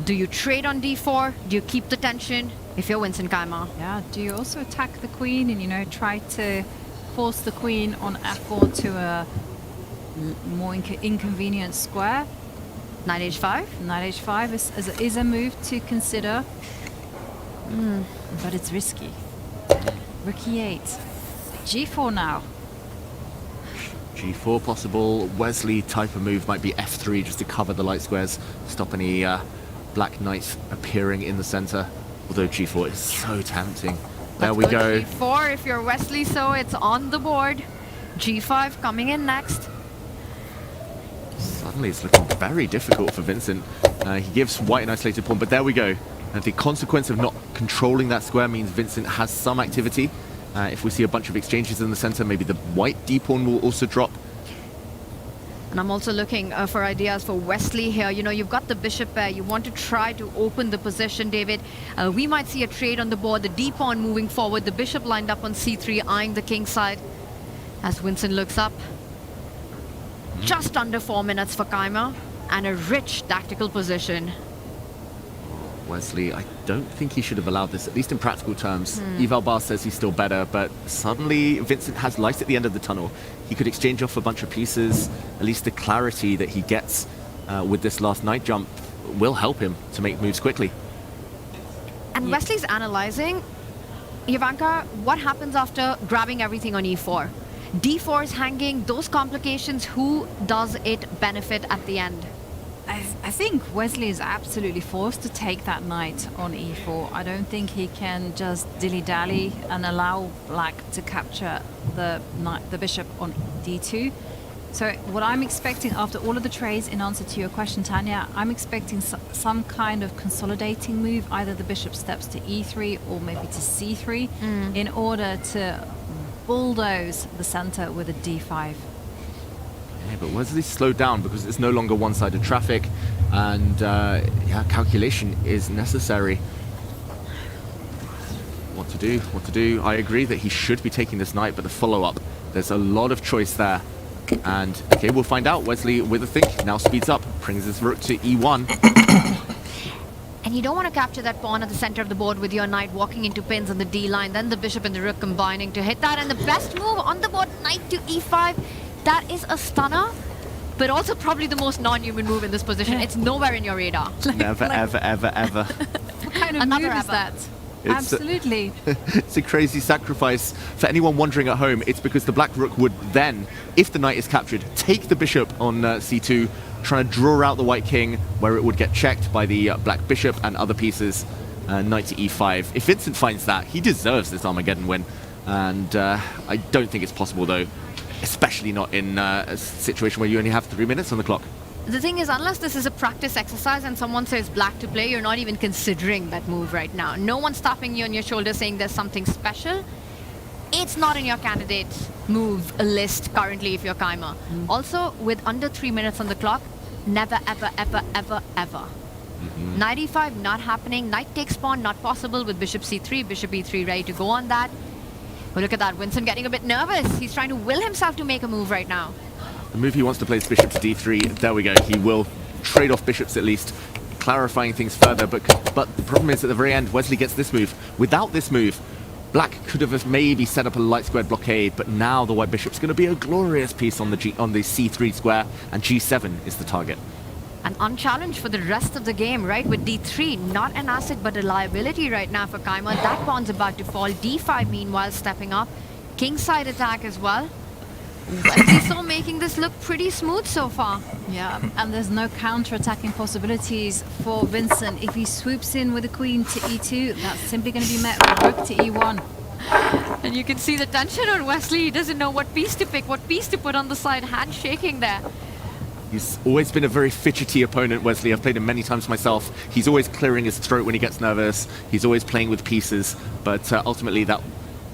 do you trade on d4? Do you keep the tension if you're Vincent Kayma? Yeah, do you also attack the queen and, you know, try to force the queen on f4 to a more inconvenient square? Knight h5? Knight h5 is a move to consider, but it's risky. Rook e8. G4 now. G4 possible. Wesley type of move might be f3 just to cover the light squares, stop any black knights appearing in the center. Although g4 is so tempting. There we go. G4 if you're Wesley, so it's on the board. G5 coming in next. Suddenly it's looking very difficult for Vincent. He gives white an isolated pawn, but there we go. And the consequence of not controlling that square means Vincent has some activity. If we see a bunch of exchanges in the center, maybe the white d-pawn will also drop. And I'm also looking for ideas for Wesley here. You know, you've got the bishop pair. You want to try to open the position, David. We might see a trade on the board. The d-pawn moving forward. The bishop lined up on c3, eyeing the king side. As Vincent looks up. Just under 4 minutes for Kayma. And a rich tactical position. Wesley, I don't think he should have allowed this, at least in practical terms. Eval Bar says he's still better, but suddenly Vincent has light at the end of the tunnel. He could exchange off a bunch of pieces. At least the clarity that he gets with this last knight jump will help him to make moves quickly. And Wesley's analyzing, Ivanka, what happens after grabbing everything on e4? d4 is hanging, those complications, who does it benefit at the end? I think Wesley is absolutely forced to take that knight on e4. I don't think he can just dilly-dally and allow black to capture the bishop on d2. So what I'm expecting after all of the trades, in answer to your question, Tanya, I'm expecting some kind of consolidating move. Either the bishop steps to e3 or maybe to c3 in order to bulldoze the center with a d5. Yeah, but Wesley's slowed down because it's no longer one-sided traffic, and calculation is necessary. What to do? I agree that he should be taking this knight, but the follow-up, there's a lot of choice there. And okay, we'll find out. Wesley with a think now speeds up, brings his rook to e1. And you don't want to capture that pawn at the center of the board with your knight walking into pins on the d line, then the bishop and the rook combining to hit that. And the best move on the board, knight to e5. That is a stunner, but also probably the most non-human move in this position. It's nowhere in your radar. Never, ever. What kind of move is that? Absolutely. It's a crazy sacrifice. For anyone wondering at home, it's because the black rook would then, if the knight is captured, take the bishop on c2, trying to draw out the white king, where it would get checked by the black bishop and other pieces. Knight to e5. If Vincent finds that, he deserves this Armageddon win. And I don't think it's possible, though. Especially not in a situation where you only have 3 minutes on the clock. The thing is, unless this is a practice exercise and someone says black to play, you're not even considering that move right now. No one's tapping you on your shoulder saying there's something special. It's not in your candidate move list currently if you're Kayma. Also, with under 3 minutes on the clock, never, ever. Knight e5, not happening. Knight takes pawn, not possible with bishop c3, bishop e3 ready to go on that. But look at that, Vincent getting a bit nervous. He's trying to will himself to make a move right now. The move he wants to play is bishop to d3. There we go. He will trade off bishops at least, clarifying things further. But the problem is at the very end, Wesley gets this move. Without this move, black could have maybe set up a light squared blockade, but now the white bishop's going to be a glorious piece on the c3 square, and g7 is the target. An unchallenged for the rest of the game, right? With d3, not an asset but a liability right now for Kayma. That pawn's about to fall. d5 meanwhile stepping up. Kingside attack as well. Wesley's still making this look pretty smooth so far. Yeah, and there's no counter-attacking possibilities for Vincent. If he swoops in with the queen to e2, that's simply going to be met with rook to e1. And you can see the tension on Wesley. He doesn't know what piece to pick, what piece to put on the side. Hand shaking there. He's always been a very fidgety opponent, Wesley. I've played him many times myself. He's always clearing his throat when he gets nervous. He's always playing with pieces. But ultimately, that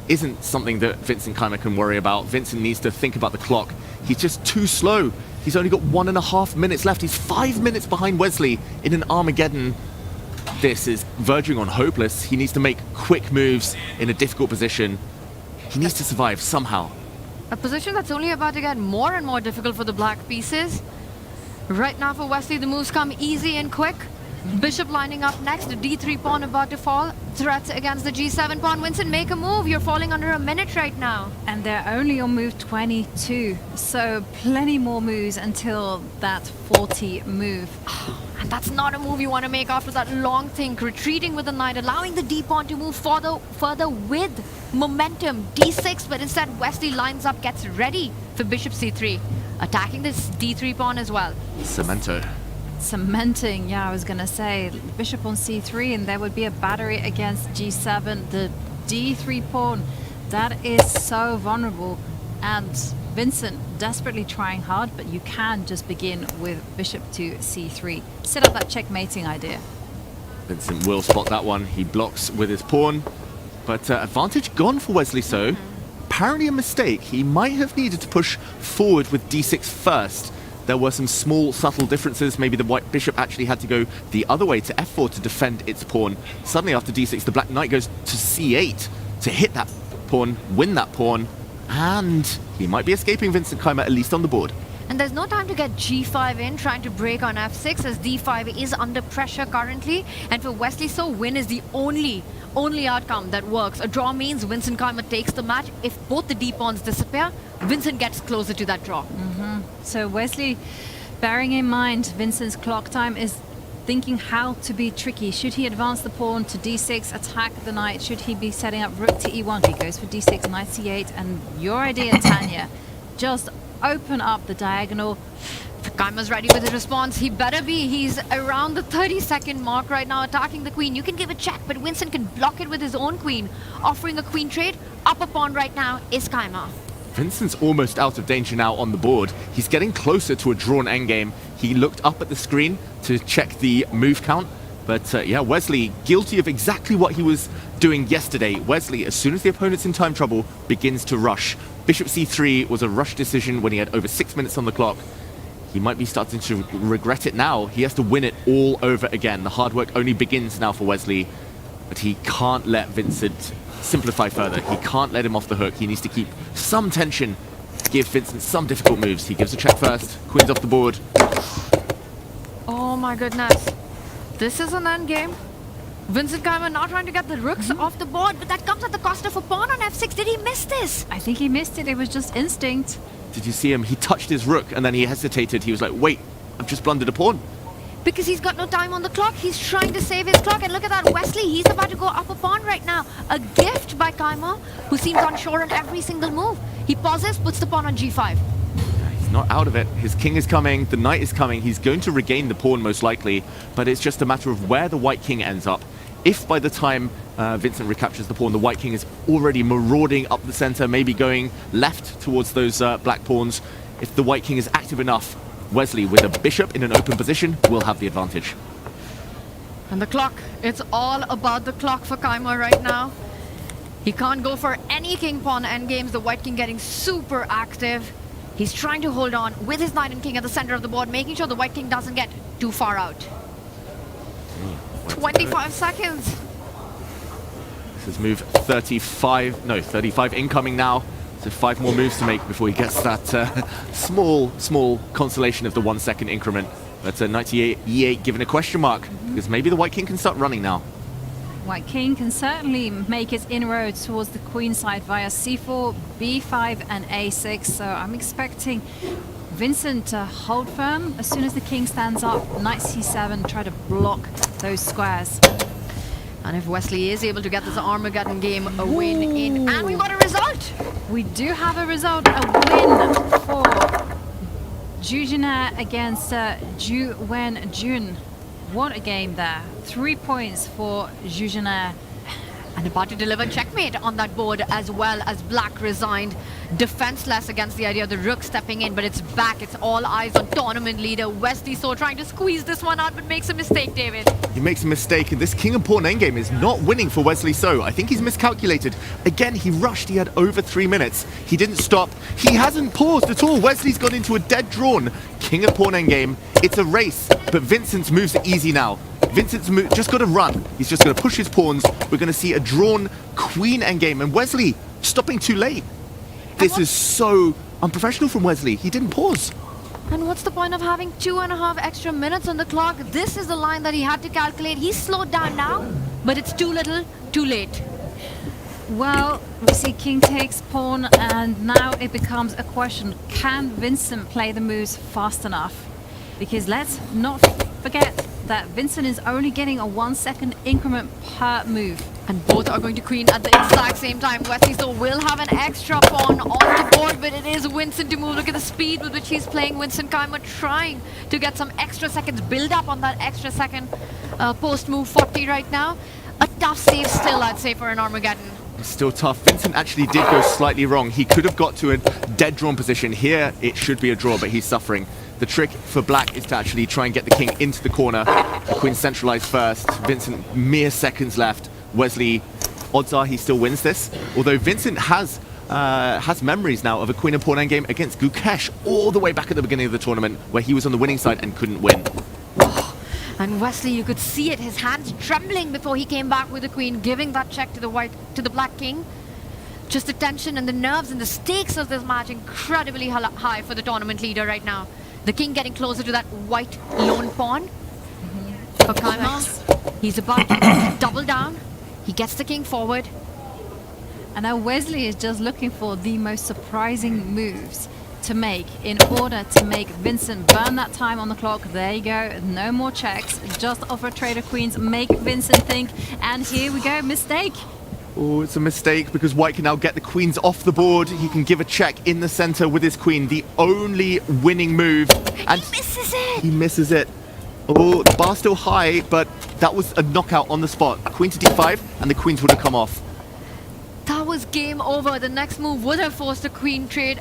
isn't something that Vincent Kayma can worry about. Vincent needs to think about the clock. He's just too slow. He's only got 1.5 minutes left. He's 5 minutes behind Wesley in an Armageddon. This is verging on hopeless. He needs to make quick moves in a difficult position. He needs to survive somehow. A position that's only about to get more and more difficult for the black pieces. Right now for Wesley, the moves come easy and quick. Bishop lining up next, the d3 pawn about to fall. Threat against the g7 pawn. Vincent, make a move. You're falling under a minute right now. And they're only on move 22, so plenty more moves until that 40 move. And that's not a move you want to make after that long think. Retreating with the knight, allowing the d pawn to move further with momentum. d6, but instead Wesley lines up, gets ready for bishop c3. Attacking this d3 pawn as well. Cementing, yeah, I was going to say. Bishop on c3, and there would be a battery against g7. The d3 pawn, that is so vulnerable. And Vincent desperately trying hard, but you can just begin with bishop to c3. Set up that checkmating idea. Vincent will spot that one. He blocks with his pawn. But advantage gone for Wesley, so apparently a mistake. He might have needed to push forward with d6 first. There were some small, subtle differences. Maybe the white bishop actually had to go the other way to f4 to defend its pawn. Suddenly after d6, the black knight goes to c8 to hit that pawn, win that pawn, and he might be escaping Vincent Kayma, at least on the board. And there's no time to get g5 in, trying to break on f6 as d5 is under pressure currently. And for Wesley, so win is the only outcome that works. A draw means Vincent Keimer takes the match. If both the d-pawns disappear, Vincent gets closer to that draw. So Wesley, bearing in mind Vincent's clock time, is thinking how to be tricky. Should he advance the pawn to d6, attack the knight? Should he be setting up rook to e1? He goes for d6, knight c8. And your idea, Tanya, just open up the diagonal. Keimer's ready with his response. He better be. He's around the 30-second mark right now, attacking the queen. You can give a check, but Vincent can block it with his own queen, offering a queen trade. Up a pawn right now is Keimer. Vincent's almost out of danger now on the board. He's getting closer to a drawn endgame. He looked up at the screen to check the move count. But yeah, Wesley, guilty of exactly what he was doing yesterday. Wesley, as soon as the opponent's in time trouble, begins to rush. Bishop c3 was a rush decision when he had over 6 minutes on the clock. He might be starting to regret it now. He has to win it all over again. The hard work only begins now for Wesley, but he can't let Vincent simplify further. He can't let him off the hook. He needs to keep some tension, give Vincent some difficult moves. He gives a check first, queen's off the board. Oh my goodness. This is an endgame. Vincent Keimer now trying to get the rooks off the board, but that comes at the cost of a pawn on f6. Did he miss this? I think he missed it. It was just instinct. Did you see him? He touched his rook and then he hesitated. He was like, wait, I've just blundered a pawn. Because he's got no time on the clock. He's trying to save his clock. And look at that, Wesley. He's about to go up a pawn right now. A gift by Keimer, who seems unsure on every single move. He pauses, puts the pawn on g5. He's not out of it. His king is coming. The knight is coming. He's going to regain the pawn most likely. But it's just a matter of where the white king ends up. If by the time Vincent recaptures the pawn, the white king is already marauding up the center, maybe going left towards those black pawns. If the white king is active enough, Wesley, with a bishop in an open position, will have the advantage. And the clock, it's all about the clock for Keimer right now. He can't go for any king-pawn endgames. The white king getting super active. He's trying to hold on with his knight and king at the center of the board, making sure the white king doesn't get too far out. 25 seconds. This is move 35 incoming now. So 5 more moves to make before he gets that small consolation of the 1 second increment. But knight e8 given a question mark, because maybe the white king can start running now. White king can certainly make its inroads towards the queen side via c4, b5 and a6. So I'm expecting Vincent to hold firm as soon as the king stands up. Knight c7, try to block those squares. And if Wesley is able to get this Armageddon game a win in, and we've got a result. We do have a result, a win for Jujiner against Ju Wen-jun. What a game there. 3 points for Jujiner. And about to deliver checkmate on that board, as well as black resigned defenseless against the idea of the rook stepping in, but it's back. It's all eyes on tournament leader Wesley So trying to squeeze this one out, but makes a mistake, David. He makes a mistake, and this king and pawn endgame is not winning for Wesley So. I think he's miscalculated. Again, he rushed. He had over 3 minutes. He didn't stop. He hasn't paused at all. Wesley's got into a dead drawn king and pawn endgame. It's a race, but Vincent's moves are easy now. Vincent's just got to run. He's just going to push his pawns. We're going to see a drawn queen endgame, and Wesley stopping too late. This is so unprofessional from Wesley. He didn't pause. And what's the point of having 2.5 extra minutes on the clock? This is the line that he had to calculate. He's slowed down now, but it's too little, too late. Well, we see king takes pawn, and now it becomes a question. Can Vincent play the moves fast enough? Because let's not forget that Vincent is only getting a 1 second increment per move. And both are going to queen at the exact same time. Wesley So will have an extra pawn on the board, but it is Vincent to move. Look at the speed with which he's playing. Vincent Keimer trying to get some extra seconds, build up on that extra second post move 40 right now. A tough save still, I'd say, for an Armageddon. It's still tough. Vincent actually did go slightly wrong. He could have got to a dead drawn position. Here, it should be a draw, but he's suffering. The trick for black is to actually try and get the king into the corner. The queen centralized first. Vincent, mere seconds left. Wesley, odds are he still wins this. Although Vincent has memories now of a queen and pawn endgame against Gukesh all the way back at the beginning of the tournament, where he was on the winning side and couldn't win. And Wesley, you could see it, his hands trembling before he came back with the queen, giving that check to the black king. Just the tension and the nerves and the stakes of this match incredibly high for the tournament leader right now. The king getting closer to that white lone pawn. For Kaimer, he's about to double down. He gets the king forward. And now Wesley is just looking for the most surprising moves to make in order to make Vincent burn that time on the clock. There you go, no more checks, just offer trader queens, make Vincent think, and here we go, mistake. Oh, it's a mistake because white can now get the queens off the board. He can give a check in the center with his queen, the only winning move. And he misses it! He misses it. Oh, the bar's still high, but that was a knockout on the spot. Queen to d5, and the queens would have come off. That was game over. The next move would have forced a queen trade.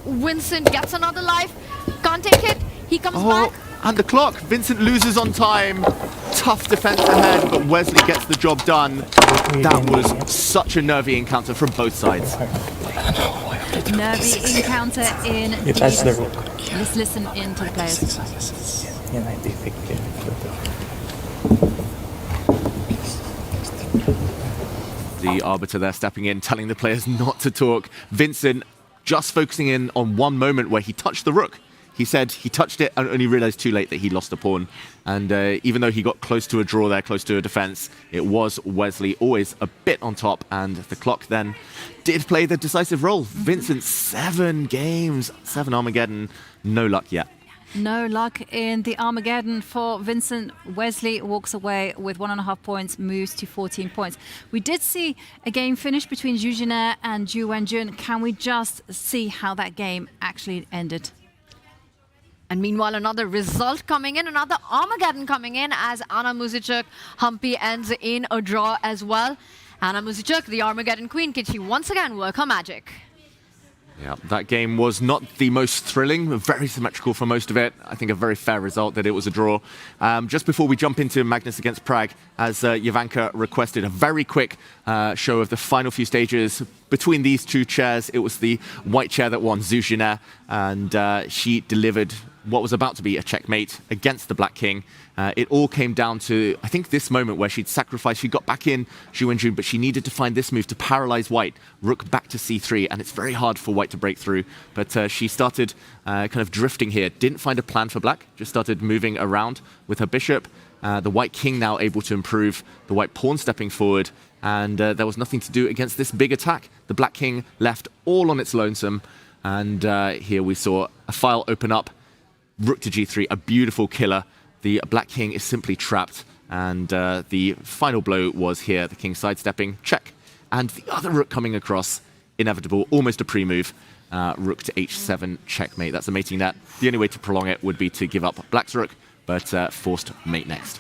Vincent gets another life. Can't take it. He comes back. And the clock. Vincent loses on time. Tough defense ahead, but Wesley gets the job done. That was such a nervy encounter from both sides. Nervy encounter in. Let's listen in to the players. The arbiter there stepping in, telling the players not to talk. Vincent just focusing in on one moment where he touched the rook. He said he touched it and only realized too late that he lost a pawn. And even though he got close to a draw there, close to a defense, it was Wesley always a bit on top. And the clock then did play the decisive role. Vincent, 7 games, 7 Armageddon, no luck yet. No luck in the Armageddon for Vincent. Wesley walks away with 1.5 points, moves to 14 points. We did see a game finish between Zhu Jin and Zhu Wenjun. Can we just see how that game actually ended? And meanwhile, another result coming in, another Armageddon coming in as Anna Muzichuk Humpy ends in a draw as well. Anna Muzichuk, the Armageddon queen, can she once again work her magic? Yeah, that game was not the most thrilling, very symmetrical for most of it. I think a very fair result that it was a draw. Just before we jump into Magnus against Pragg, as Jovanka requested, a very quick show of the final few stages between these two chairs. It was the white chair that won, Zhu Jin, and she delivered what was about to be a checkmate against the Black King. It all came down to, I think, this moment where she'd sacrificed. She got back in Zhu Wenjun, but she needed to find this move to paralyze white. Rook back to c3, and it's very hard for white to break through. But she started kind of drifting here. Didn't find a plan for black, just started moving around with her bishop. The white king now able to improve, the white pawn stepping forward, and there was nothing to do against this big attack. The Black King left all on its lonesome, and here we saw a file open up. Rook to g3, a beautiful killer. The Black King is simply trapped, and the final blow was here. The king sidestepping, check. And the other rook coming across, inevitable, almost a pre-move. Rook to h7, checkmate. That's a mating net. The only way to prolong it would be to give up black's rook, but forced mate next.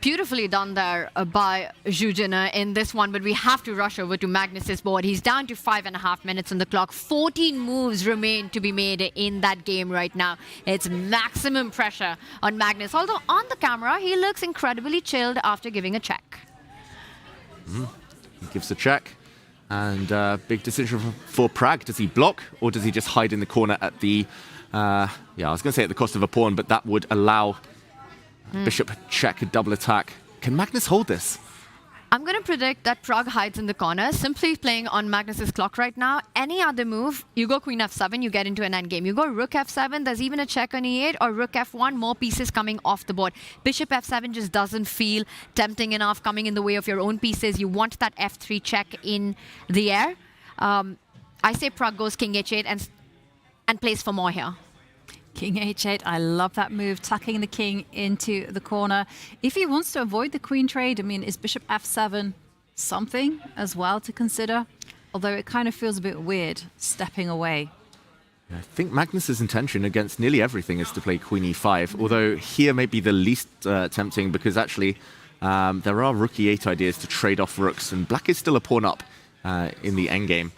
Beautifully done there by Zhu Jin in this one, but we have to rush over to Magnus's board. He's down to 5.5 minutes on the clock. 14 moves remain to be made in that game right now. It's maximum pressure on Magnus, although on the camera he looks incredibly chilled after giving a check. He gives a check, and big decision for Pragg. Does he block, or does he just hide in the corner at the I was going to say at the cost of a pawn, but that would allow bishop check, a double attack. Can Magnus hold this? I'm going to predict that Pragg hides in the corner, simply playing on Magnus's clock right now. Any other move, you go queen f7, you get into an endgame. You go rook f7, there's even a check on e8, or rook f1, more pieces coming off the board. Bishop f7 just doesn't feel tempting enough, coming in the way of your own pieces. You want that f3 check in the air. I say Pragg goes king h8 and plays for more here. King h8, I love that move, tucking the king into the corner. If he wants to avoid the queen trade, I mean, is bishop f7 something as well to consider? Although it kind of feels a bit weird stepping away. I think Magnus's intention against nearly everything is to play queen e5, although here may be the least tempting, because actually there are rook e8 ideas to trade off rooks, and black is still a pawn up in the endgame.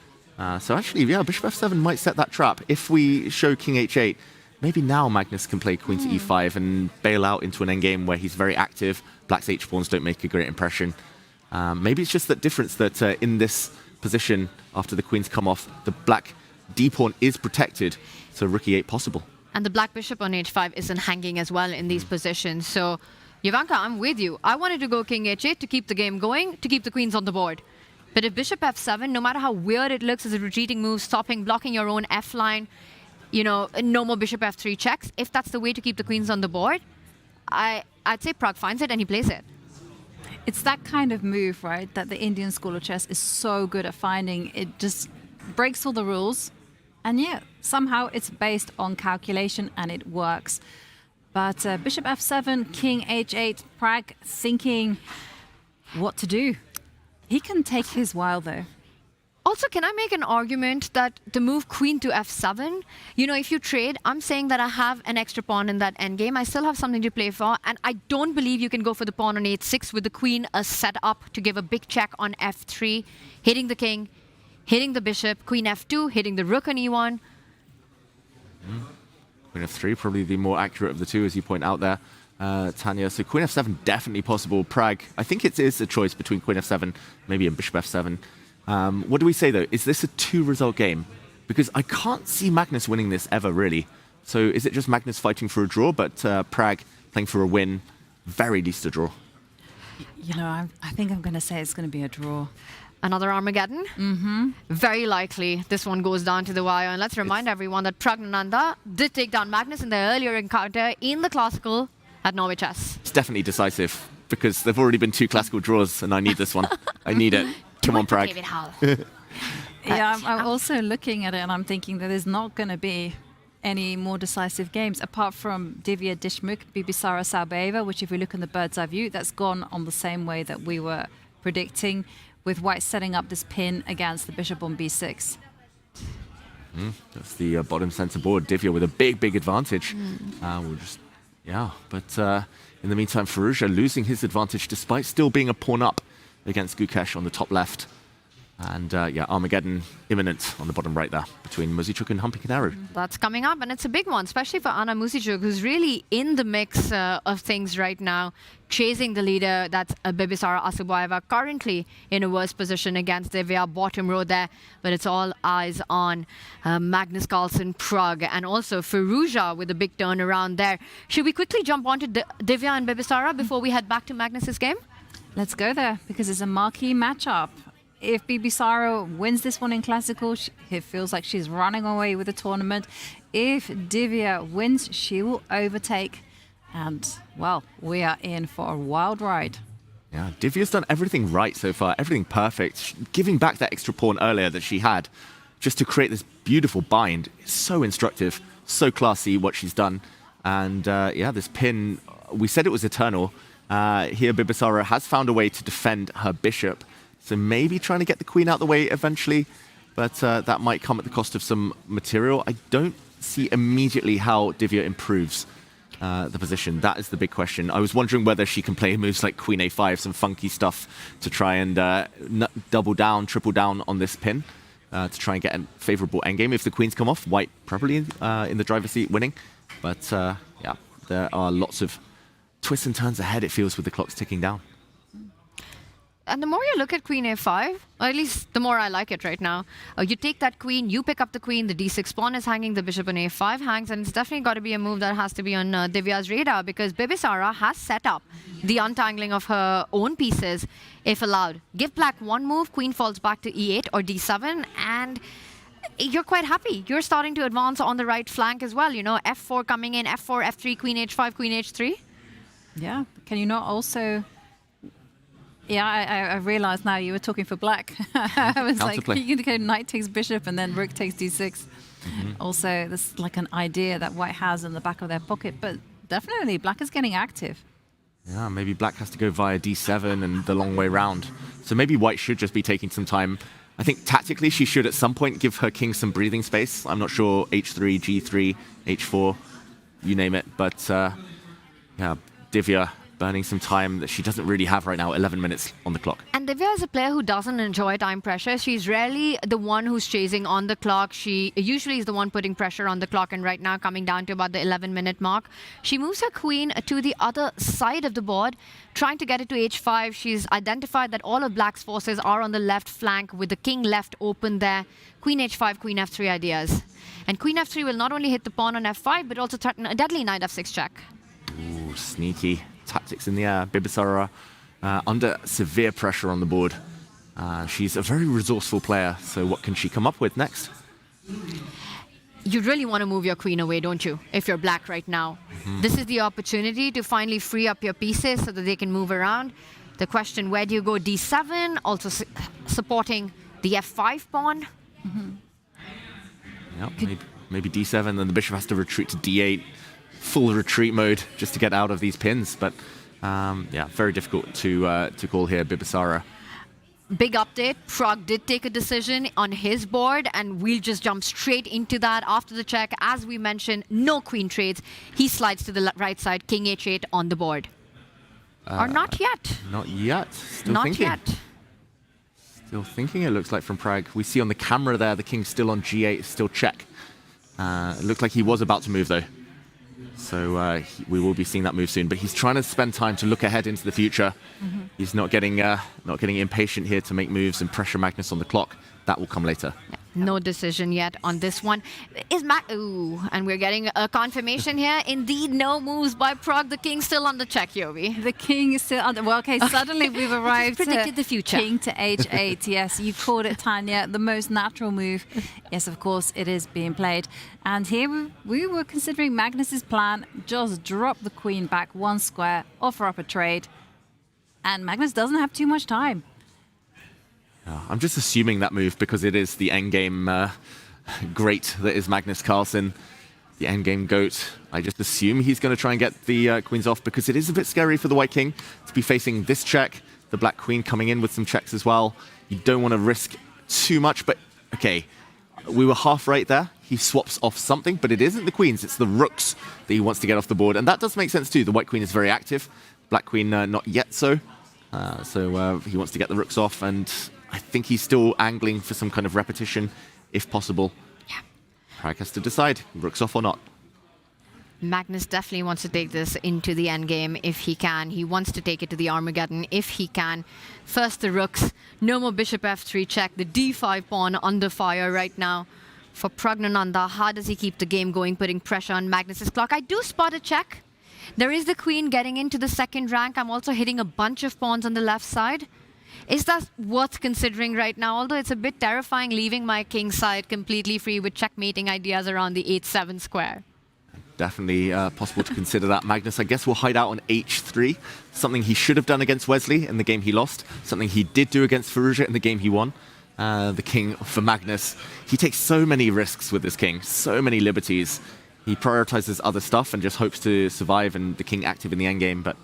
So actually, yeah, bishop f7 might set that trap. If we show king h8, maybe now Magnus can play queen to e5 and bail out into an endgame where he's very active. Black's h-pawns don't make a great impression. Maybe it's just that difference that in this position, after the queens come off, the black d-pawn is protected, so rook e8 possible. And the black bishop on h5 isn't hanging as well in these positions. So, Jovanka, I'm with you. I wanted to go king h8 to keep the game going, to keep the queens on the board. But if bishop f7, no matter how weird it looks as a retreating move, stopping, blocking your own f line, you know, no more bishop f3 checks, if that's the way to keep the queens on the board, I'd say Pragg finds it and he plays it. It's that kind of move, right, that the Indian school of chess is so good at finding. It just breaks all the rules. And yeah, somehow it's based on calculation and it works. But bishop f7, king h8, Pragg thinking what to do. He can take his while, though. Also, can I make an argument that the move queen to f7, you know, if you trade, I'm saying that I have an extra pawn in that endgame. I still have something to play for, and I don't believe you can go for the pawn on h6 with the queen set up to give a big check on f3, hitting the king, hitting the bishop, queen f2, hitting the rook on e1. Queen f3, probably the more accurate of the two, as you point out there, Tanya. So queen f7, definitely possible. Pragg, I think it is a choice between queen f7, maybe and bishop f7. What do we say, though? Is this a 2-result game? Because I can't see Magnus winning this ever, really. So is it just Magnus fighting for a draw, but Pragg playing for a win, very least a draw? You know, I think I'm going to say it's going to be a draw. Another Armageddon? Mm-hmm. Very likely this one goes down to the wire. And let's remind everyone that Pragg did take down Magnus in their earlier encounter in the Classical at Norway Chess. It's definitely decisive, because there've already been 2 classical draws, and I need this one. I need it. Come on, Pragg. Yeah, I'm also looking at it and I'm thinking that there's not going to be any more decisive games apart from Divya Dishmukh, Bibisara Saubeva, which if we look in the bird's eye view, that's gone on the same way that we were predicting, with white setting up this pin against the bishop on b6. That's the bottom center board. Divya with a big advantage. We'll just, but in the meantime, Firouzja losing his advantage despite still being a pawn up against Gukesh on the top left. And Armageddon imminent on the bottom right there between Muzichuk and Humpikinaru. That's coming up, and it's a big one, especially for Anna Muzichuk, who's really in the mix of things right now, chasing the leader. That's Bibisara Asubayeva, currently in a worse position against Divya, bottom row there. But it's all eyes on Magnus Carlsen, Pragg, and also Firouzja with a big turnaround there. Should we quickly jump onto Divya and Bibisara before we head back to Magnus's game? Let's go there, because it's a marquee matchup. If Bibisara wins this one in Classical, it feels like she's running away with the tournament. If Divya wins, she will overtake. And, well, we are in for a wild ride. Yeah, Divya's done everything right so far, everything perfect. Giving back that extra pawn earlier that she had, just to create this beautiful bind. It's so instructive, so classy what she's done. And, this pin, we said it was eternal. Here, Bibisara has found a way to defend her bishop. So maybe trying to get the queen out the way eventually, but that might come at the cost of some material. I don't see immediately how Divya improves the position. That is the big question. I was wondering whether she can play moves like queen a5, some funky stuff to try and double down, triple down on this pin to try and get a favorable endgame. If the queens come off, white probably in the driver's seat winning. But there are lots of twists and turns ahead, it feels, with the clocks ticking down. And the more you look at queen a5, or at least the more I like it right now, you take that queen, you pick up the queen, the d6 pawn is hanging, the bishop on a5 hangs, and it's definitely got to be a move that has to be on Divya's radar, because Bibisara has set up the untangling of her own pieces, if allowed. Give black one move, queen falls back to e8 or d7, and you're quite happy. You're starting to advance on the right flank as well. You know, f4 coming in, f4, f3, queen h5, queen h3. Yeah, can you not also... Yeah, I realized now you were talking for black. I was like, you can go knight takes bishop and then rook takes d6. Also, there's like an idea that white has in the back of their pocket, but definitely black is getting active. Yeah, maybe black has to go via d7 and the long way round. So maybe white should just be taking some time. I think tactically she should at some point give her king some breathing space. I'm not sure, h3, g3, h4, you name it. But Divya burning some time that she doesn't really have right now, 11 minutes on the clock. And Divya is a player who doesn't enjoy time pressure. She's rarely the one who's chasing on the clock. She usually is the one putting pressure on the clock, and right now coming down to about the 11-minute mark. She moves her queen to the other side of the board, trying to get it to h5. She's identified that all of black's forces are on the left flank with the king left open there. Queen h5, queen f3 ideas. And queen f3 will not only hit the pawn on f5, but also threaten a deadly knight f6 check. Ooh, sneaky tactics in the air. Bibisara under severe pressure on the board. She's a very resourceful player, so what can she come up with next? You really want to move your queen away, don't you, if you're black right now? This is the opportunity to finally free up your pieces so that they can move around. The question, where do you go? D7, also supporting the F5 pawn. Yep, maybe D7, then the bishop has to retreat to D8. Full retreat mode just to get out of these pins. But yeah, very difficult to call here, Bibisara. Big update, Pragg did take a decision on his board, and we'll just jump straight into that after the check. As we mentioned, no queen trades. He slides to the right side, king h8 on the board. Or not yet. Not yet. Still not thinking. yet. Still thinking, it looks like, from Pragg. We see on the camera there, the king's still on G8, still check. It looks like he was about to move, though. So we will be seeing that move soon. But he's trying to spend time to look ahead into the future. He's not getting impatient here to make moves and pressure Magnus on the clock. That will come later. No decision yet on this one. Ooh, and we're getting a confirmation here. Indeed, no moves by Pragg. The king's still on the check, Yovi. The king is still on the... Well, okay, suddenly we've arrived predicted the future. King to h8. Yes, you called it, Tanya. The most natural move. Yes, of course, it is being played. And here we were considering Magnus's plan. Just drop the queen back one square, offer up a trade. And Magnus doesn't have too much time. I'm just assuming that move because it is the endgame great that is Magnus Carlsen, the endgame GOAT. I just assume he's going to try and get the queens off because it is a bit scary for the white king to be facing this check, the black queen coming in with some checks as well. You don't want to risk too much, but okay, we were half right there. He swaps off something, but it isn't the queens, it's the rooks that he wants to get off the board. And that does make sense too. The white queen is very active, black queen not yet so. So he wants to get the rooks off, and I think he's still angling for some kind of repetition, if possible. Yeah. Pragg has to decide, rooks off or not. Magnus definitely wants to take this into the endgame if he can. He wants to take it to the Armageddon if he can. First the rooks, no more bishop f3 check. The d5 pawn under fire right now for Praggnanandhaa. How does he keep the game going, putting pressure on Magnus's clock? I do spot a check. There is the queen getting into the second rank. I'm also hitting a bunch of pawns on the left side. Is that worth considering right now? Although it's a bit terrifying leaving my king side completely free with checkmating ideas around the 8-7 square. Definitely possible to consider that. Magnus, I guess, will hide out on h3. Something he should have done against Wesley in the game he lost. Something he did do against Firouzja in the game he won. The king for Magnus. He takes so many risks with this king. So many liberties. He prioritizes other stuff and just hopes to survive and the king active in the endgame. But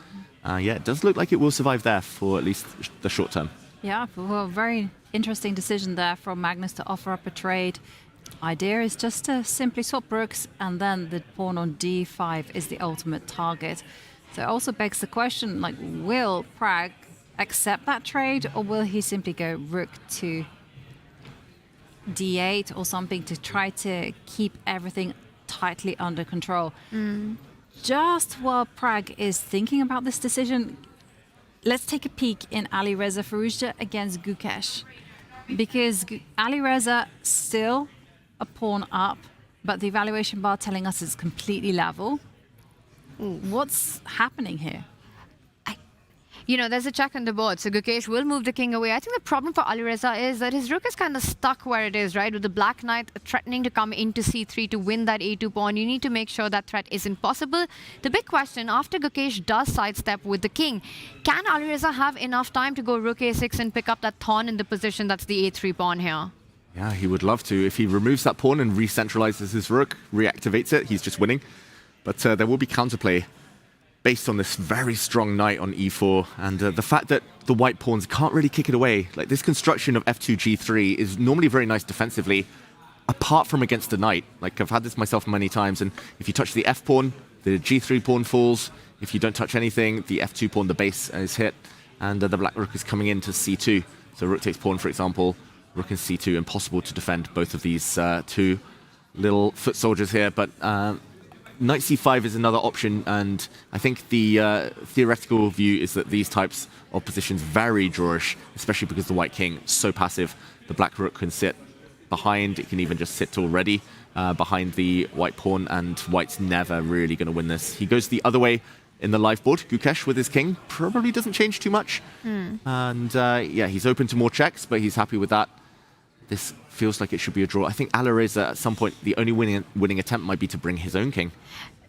yeah, it does look like it will survive there for at least the short term. Yeah, well, very interesting decision there from Magnus to offer up a trade. Idea is just to simply swap rooks, and then the pawn on d5 is the ultimate target. So it also begs the question, like, will Pragg accept that trade, or will he simply go rook to d8 or something to try to keep everything tightly under control? Just while Pragg is thinking about this decision, let's take a peek in Alireza Firouzja against Gukesh. Because Alireza still a pawn up, but the evaluation bar telling us it's completely level. What's happening here? You know, there's a check on the board, so Gukesh will move the king away. I think the problem for Alireza is that his rook is kind of stuck where it is, right? With the black knight threatening to come into c3 to win that a2 pawn. You need to make sure that threat isn't possible. The big question, after Gukesh does sidestep with the king, can Alireza have enough time to go rook a6 and pick up that pawn in the position that's the a3 pawn here? Yeah, he would love to. If he removes that pawn and re-centralizes his rook, reactivates it, he's just winning. But there will be counterplay based on this very strong knight on e4, and the fact that the white pawns can't really kick it away. Like, this construction of f2 g3 is normally very nice defensively, apart from against the knight. Like, I've had this myself many times, and if you touch the f pawn, the g3 pawn falls. If you don't touch anything, the f2 pawn, the base, is hit, and the black rook is coming into c2. So rook takes pawn, for example, rook in c2, impossible to defend both of these two little foot soldiers here, but knight c5 is another option, and I think the theoretical view is that these types of positions very drawish, especially because the white king is so passive. The black rook can sit behind, it can even just sit already behind the white pawn, and white's never really going to win this. He goes the other way, in the live board. Gukesh with his king probably doesn't change too much. And yeah, he's open to more checks, but he's happy with that. This feels like it should be a draw. I think Alireza, at some point, the only winning attempt might be to bring his own king.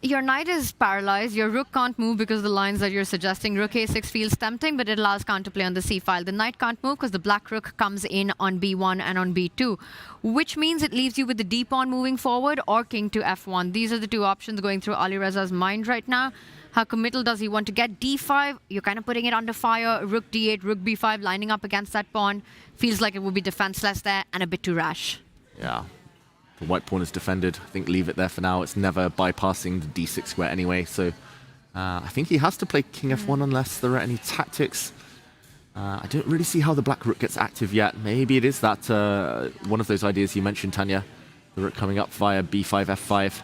Your knight is paralyzed. Your rook can't move because of the lines that you're suggesting. Rook a6 feels tempting, but it allows counterplay on the c file. The knight can't move because the black rook comes in on b1 and on b2, which means it leaves you with the d pawn moving forward or king to f1. These are the two options going through Alireza's mind right now. How committal does he want to get? d5, you're kind of putting it under fire. Rook d8, rook b5, lining up against that pawn. Feels like it would be defenseless there and a bit too rash. Yeah. The white pawn is defended. I think leave it there for now. It's never bypassing the d6 square anyway. So I think he has to play king f1 unless there are any tactics. I don't really see how the black rook gets active yet. Maybe it is that one of those ideas you mentioned, Tanya. The rook coming up via b5, f5.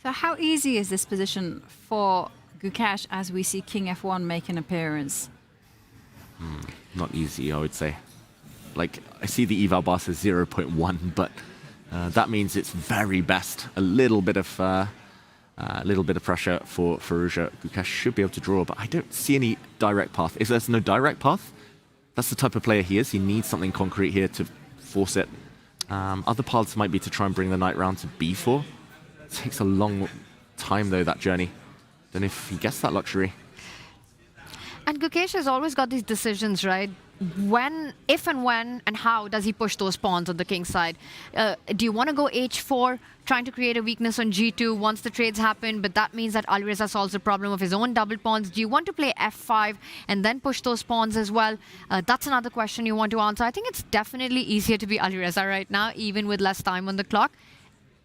So how easy is this position for Gukesh as we see king f1 make an appearance? Not easy, I would say. Like, I see the eval bar says 0.1, but that means it's very best. A little bit of pressure for Firouzja. Gukesh should be able to draw, but I don't see any direct path. If there's no direct path, that's the type of player he is. He needs something concrete here to force it. Other paths might be to try and bring the knight round to b4. It takes a long time, though, that journey. Don't know if he gets that luxury. And Gukesh has always got these decisions, right? When, if and when, and how does he push those pawns on the king side? Do you want to go h4, trying to create a weakness on g2 once the trades happen, but that means that Alireza solves the problem of his own double pawns? Do you want to play f5 and then push those pawns as well? That's another question you want to answer. I think it's definitely easier to be Alireza right now, even with less time on the clock.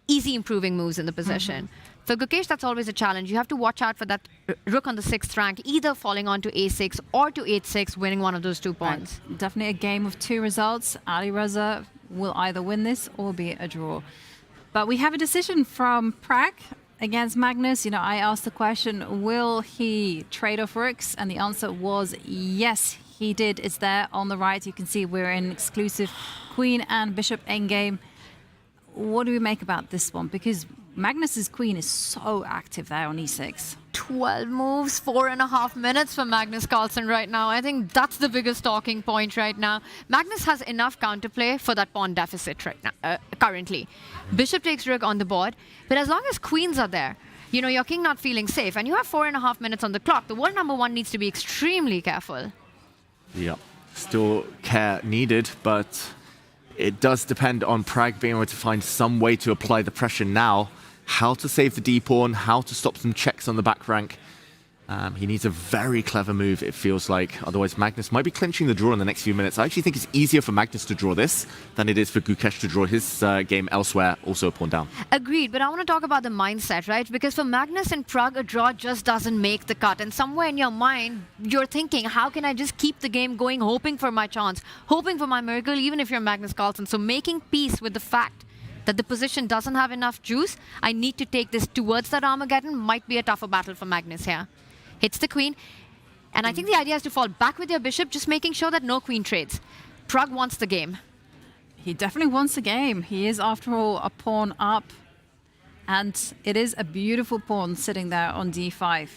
Easy improving moves in the position. For Gukesh, that's always a challenge. You have to watch out for that rook on the 6th rank, either falling onto a6 or to h6, winning one of those two pawns. Right. Definitely a game of two results. Alireza will either win this or be a draw. But we have a decision from Pragg against Magnus. You know, I asked the question, will he trade off rooks? And the answer was yes, he did. It's there on the right. You can see we're in exclusive queen and bishop endgame. What do we make about this one? Because Magnus's queen is so active there on e6. 12 moves, 4.5 minutes for Magnus Carlsen right now. I think that's the biggest talking point right now. Magnus has enough counterplay for that pawn deficit right now, currently. Bishop takes rook on the board, but as long as queens are there, you know, your king not feeling safe, and you have 4.5 minutes on the clock, the world number one needs to be extremely careful. Yeah, still care needed, but it does depend on Pragg being able to find some way to apply the pressure now. How to save the d-pawn, how to stop some checks on the back rank. He needs a very clever move, it feels like. Otherwise, Magnus might be clinching the draw in the next few minutes. I actually think it's easier for Magnus to draw this than it is for Gukesh to draw his game elsewhere, also a pawn down. Agreed, but I want to talk about the mindset, right? Because for Magnus and Pragg, a draw just doesn't make the cut. And somewhere in your mind, you're thinking, how can I just keep the game going, hoping for my chance, hoping for my miracle, even if you're Magnus Carlsen. So making peace with the fact that the position doesn't have enough juice, I need to take this towards that Armageddon, might be a tougher battle for Magnus here. Hits the queen. And I think the idea is to fall back with your bishop, just making sure that no queen trades. Pragg wants the game. He definitely wants the game. He is, after all, a pawn up. And it is a beautiful pawn sitting there on d5.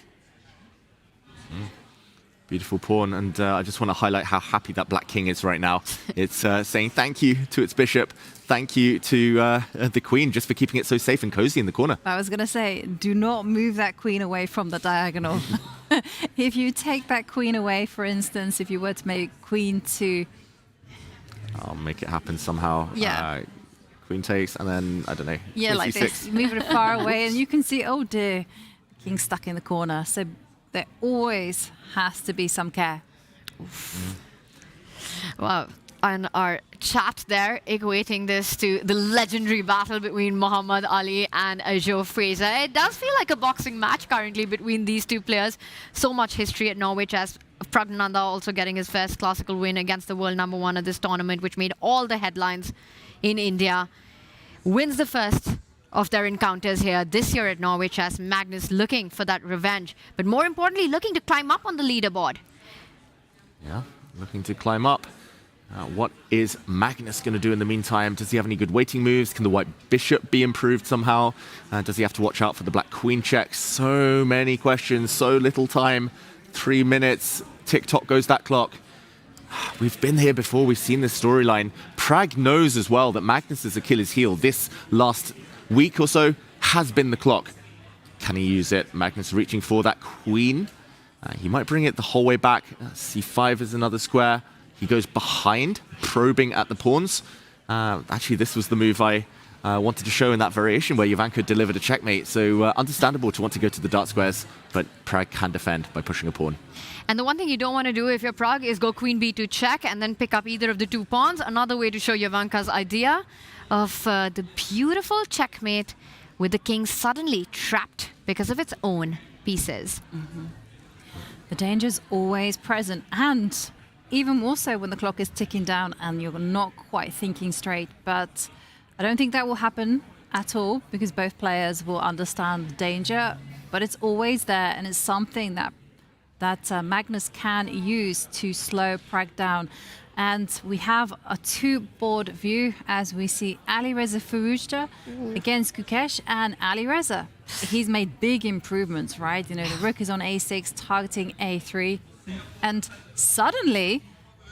Beautiful pawn, and I just want to highlight how happy that black king is right now. It's saying thank you to its bishop, thank you to the queen just for keeping it so safe and cozy in the corner. I was going to say, do not move that queen away from the diagonal. If you take that queen away, for instance, if you were to make queen to... I'll make it happen somehow. Yeah. Queen takes, and then, I don't know. Yeah, like this. You move it far away, and you can see, oh dear, the king's stuck in the corner. So there always has to be some care. Wow. And our chat there equating this to the legendary battle between Muhammad Ali and Joe Fraser. It does feel like a boxing match currently between these two players. So much history at Norway Chess. Pragg also getting his first classical win against the world number one at this tournament, which made all the headlines in India. Wins the first of their encounters here this year at Norway Chess. Magnus looking for that revenge, but more importantly, looking to climb up on the leaderboard. Yeah, looking to climb up. What is Magnus going to do in the meantime? Does he have any good waiting moves? Can the white bishop be improved somehow? Does he have to watch out for the black queen check? So many questions, so little time. 3 minutes, tick-tock goes that clock. We've been here before, we've seen this storyline. Pragg knows as well that Magnus's Achilles heel this last week or so has been the clock. Can he use it? Magnus reaching for that queen. He might bring it the whole way back. C5 is another square. He goes behind, probing at the pawns. Actually, this was the move I wanted to show in that variation where Jovanka delivered a checkmate. So understandable to want to go to the dark squares, but Pragg can defend by pushing a pawn. And the one thing you don't want to do if you're Pragg is go queen b2 check and then pick up either of the 2 pawns. Another way to show Jovanka's idea of the beautiful checkmate with the king suddenly trapped because of its own pieces. The danger's always present, and even more so when the clock is ticking down and you're not quite thinking straight. But I don't think that will happen at all because both players will understand the danger, but it's always there, and it's something that Magnus can use to slow Pragg down. And we have a 2-board view as we see Alireza Firouzja against Gukesh and Alireza. He's made big improvements, right? You know, the rook is on a6, targeting a3. And suddenly,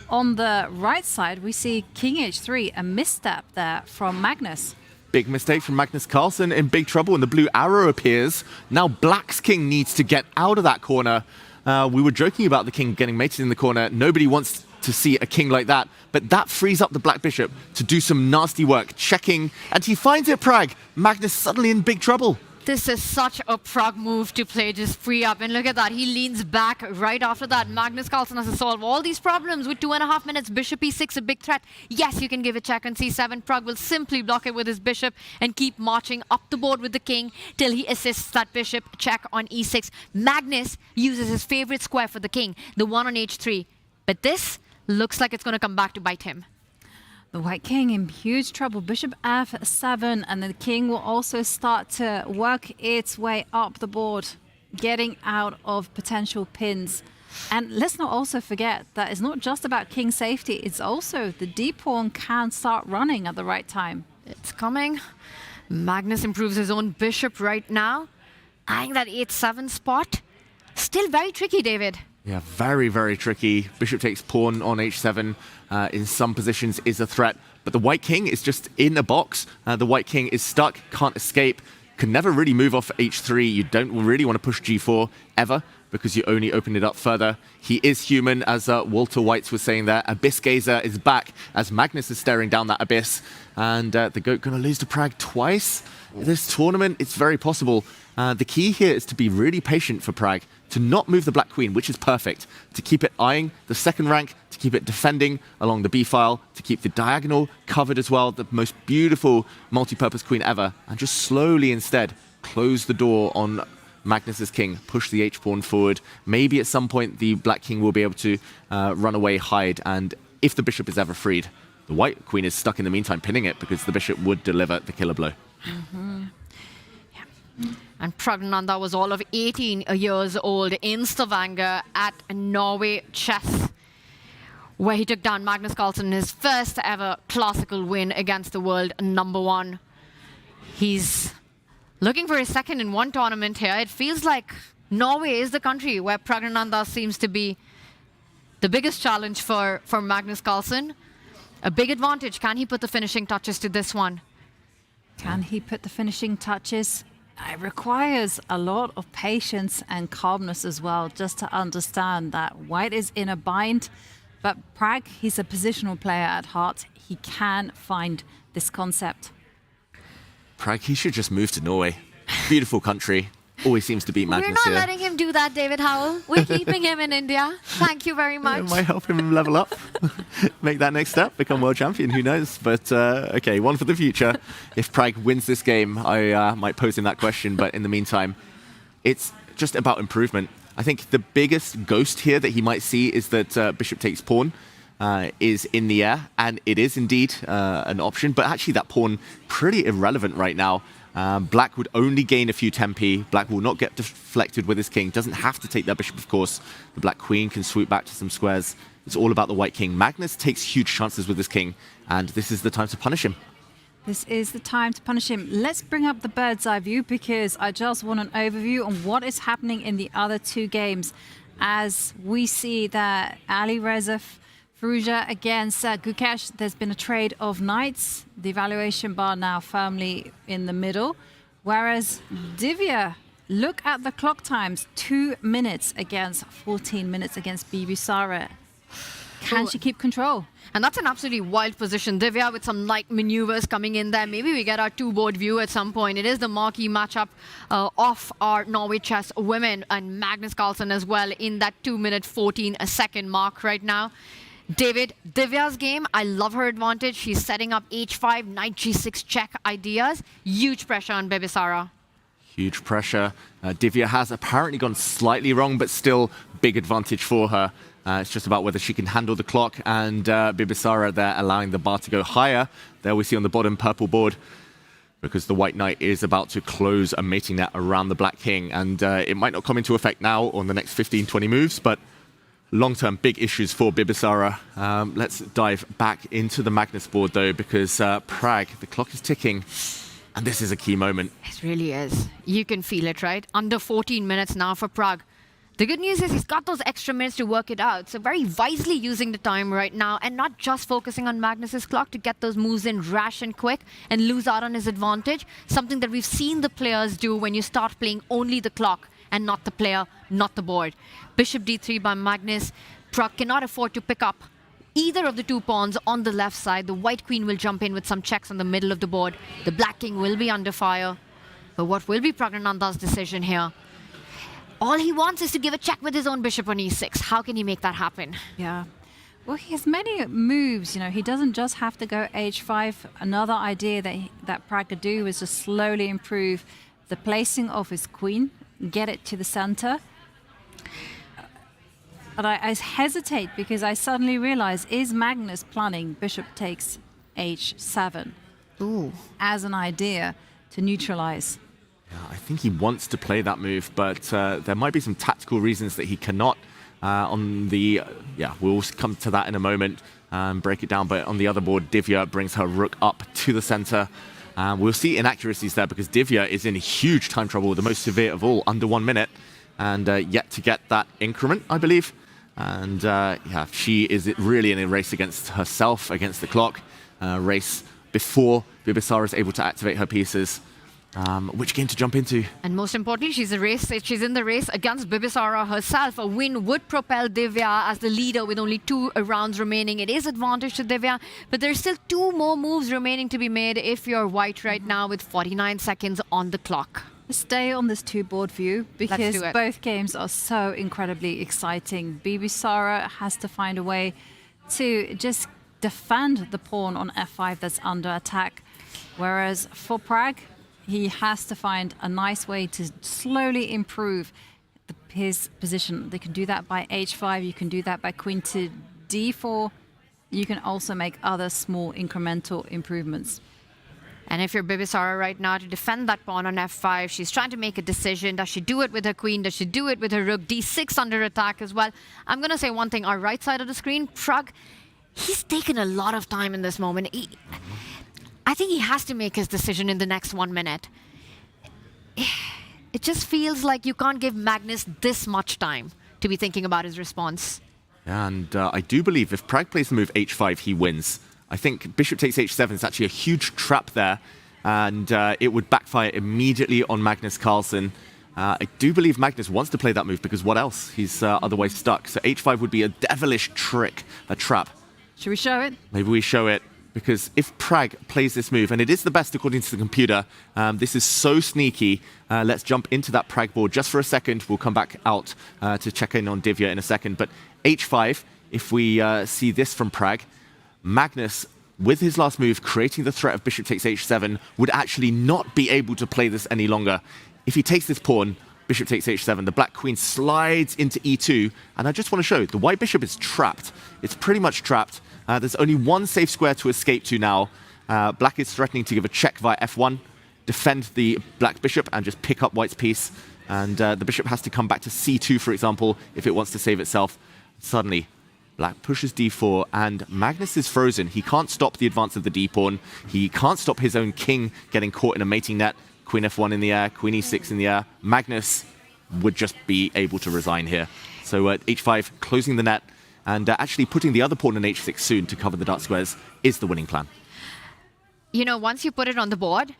on the right side, we see king h3, a misstep there from Magnus. Big mistake from Magnus Carlsen, in big trouble, and the blue arrow appears. Now black's king needs to get out of that corner. We were joking about the king getting mated in the corner. Nobody wants to see a king like that, but that frees up the black bishop to do some nasty work, checking, and he finds it, Pragg. Magnus suddenly in big trouble. This is such a Pragg move to play, just free up. And look at that, he leans back right after that. Magnus Carlsen has to solve all these problems with 2.5 minutes. Bishop e6, a big threat. Yes, you can give a check on c7. Pragg will simply block it with his bishop and keep marching up the board with the king till he assists that bishop check on e6. Magnus uses his favorite square for the king, the one on h3. But this looks like it's going to come back to bite him. The white king in huge trouble. Bishop f7, and the king will also start to work its way up the board, getting out of potential pins. And let's not also forget that it's not just about king safety, it's also the d pawn can start running at the right time. It's coming. Magnus improves his own bishop right now, eyeing that h7 spot. Still very tricky, David. Yeah, very, very tricky. Bishop takes pawn on h7 in some positions is a threat, but the white king is just in a box. The white king is stuck, can't escape, can never really move off h3. You don't really want to push g4 ever because you only open it up further. He is human, as Walter White was saying there. Abyss Gazer is back as Magnus is staring down that abyss, and the goat going to lose to Pragg twice. This tournament, it's very possible. The key here is to be really patient for Pragg, to not move the black queen, which is perfect, to keep it eyeing the second rank, to keep it defending along the b-file, to keep the diagonal covered as well, the most beautiful multi-purpose queen ever, and just slowly instead close the door on Magnus's king, push the h-pawn forward. Maybe at some point the black king will be able to run away, hide, and if the bishop is ever freed, the white queen is stuck in the meantime, pinning it because the bishop would deliver the killer blow. And Pragg was all of 18 years old in Stavanger at Norway Chess, where he took down Magnus Carlsen in his first ever classical win against the world #1. He's looking for his second in one tournament here. It feels like Norway is the country where Pragg seems to be the biggest challenge for Magnus Carlsen. A big advantage. Can he put the finishing touches to this one? Can he put the finishing touches? It requires a lot of patience and calmness as well, just to understand that white is in a bind. But Pragg, he's a positional player at heart. He can find this concept. Pragg, he should just move to Norway. Beautiful country. Always seems to beat Magnus We're not here. letting him do that, David Howell. We're keeping him in India. Thank you very much. It might help him level up, make that next step, become world champion, who knows. But okay, one for the future. If Pragg wins this game, I might pose him that question. But in the meantime, it's just about improvement. I think the biggest ghost here that he might see is that bishop takes pawn is in the air. And it is indeed an option. But actually that pawn, pretty irrelevant right now. Black would only gain a few tempi. Black will not get deflected with his king. Doesn't have to take that bishop, of course. The black queen can swoop back to some squares. it's all about the white king. Magnus takes huge chances with this king, and this is the time to punish him. This is the time to punish him. Let's bring up the bird's eye view because I just want an overview on what is happening in the other two games. As we see that Alireza Firouzja against Gukesh, there's been a trade of knights. The evaluation bar now firmly in the middle. Whereas Divya, look at the clock times, 2 minutes against 14 minutes against Bibisara. Can she keep control? And that's an absolutely wild position. Divya with some light maneuvers coming in there. Maybe we get our two-board view at some point. It is the marquee matchup of our Norway Chess women and Magnus Carlsen as well in that 2 minute 14 a second mark right now. David, Divya's game, I love her advantage. She's setting up h5, knight g6 check ideas. Huge pressure on Bibisara. Huge pressure. Divya has apparently gone slightly wrong, but still big advantage for her. It's just about whether she can handle the clock, and Bibisara there allowing the bar to go higher. There we see on the bottom purple board, because the white knight is about to close a mating net around the black king, and it might not come into effect now on the next 15-20 moves, but long-term big issues for Bibisara. Let's dive back into the Magnus board though, because Pragg, the clock is ticking, and this is a key moment. It really is. You can feel it, right? Under 14 minutes now for Pragg. The good news is he's got those extra minutes to work it out. So very wisely using the time right now and not just focusing on Magnus's clock to get those moves in rash and quick and lose out on his advantage. Something that we've seen the players do when you start playing only the clock and not the player, not the board. Bishop d3 by Magnus. Pragg cannot afford to pick up either of the two pawns on the left side. The white queen will jump in with some checks on the middle of the board. The black king will be under fire. But what will be Pragnananda's decision here? All he wants is to give a check with his own bishop on e6. How can he make that happen? Yeah. Well, he has many moves. You know, he doesn't just have to go h5. Another idea that Pragg could do is to slowly improve the placing of his queen, get it to the center. But I hesitate because I suddenly realize, is Magnus planning bishop takes h7 as an idea to neutralize? Yeah, I think he wants to play that move, but there might be some tactical reasons that he cannot. We'll come to that in a moment and break it down. But on the other board, Divya brings her rook up to the center. We'll see inaccuracies there because Divya is in huge time trouble, the most severe of all, under 1 minute, and yet to get that increment, I believe. And she is really in a race against herself, against the clock, race before Bibisara is able to activate her pieces. Which game to jump into? And most importantly, she's in the race against Bibisara herself. A win would propel Divya as the leader with only 2 rounds remaining. It is advantage to Divya, but there's still 2 more moves remaining to be made if you're white right now with 49 seconds on the clock. Stay on this two-board view because both games are so incredibly exciting. Bibisara has to find a way to just defend the pawn on f5 that's under attack, whereas for Pragg, he has to find a nice way to slowly improve his position. They can do that by h5, you can do that by queen to d4. You can also make other small incremental improvements. And if you're Bibisara right now, to defend that pawn on f5, she's trying to make a decision. Does she do it with her queen? Does she do it with her rook? d6 under attack as well. I'm going to say one thing. Our right side of the screen, Pragg, he's taken a lot of time in this moment. I think he has to make his decision in the next 1 minute. It just feels like you can't give Magnus this much time to be thinking about his response. And I do believe if Pragg plays the move h5, he wins. I think bishop takes h7 is actually a huge trap there, and it would backfire immediately on Magnus Carlsen. I do believe Magnus wants to play that move because what else? He's otherwise stuck. So h5 would be a devilish trick, a trap. Should we show it? Maybe we show it. Because if Pragg plays this move, and it is the best according to the computer, this is so sneaky. Let's jump into that Pragg board just for a second. We'll come back out to check in on Divya in a second. But h5, if we see this from Pragg, Magnus, with his last move, creating the threat of bishop takes h7, would actually not be able to play this any longer. If he takes this pawn, bishop takes h7, the black queen slides into e2, and I just want to show, the white bishop is trapped. It's pretty much trapped. There's only one safe square to escape to now. Black is threatening to give a check via f1, defend the black bishop, and just pick up white's piece. And the bishop has to come back to c2, for example, if it wants to save itself. Suddenly, Black pushes d4, and Magnus is frozen. He can't stop the advance of the d-pawn. He can't stop his own king getting caught in a mating net. Queen f1 in the air, queen e6 in the air. Magnus would just be able to resign here. So h5, closing the net, and actually putting the other pawn in h6 soon to cover the dark squares is the winning plan. You know, once you put it on the board,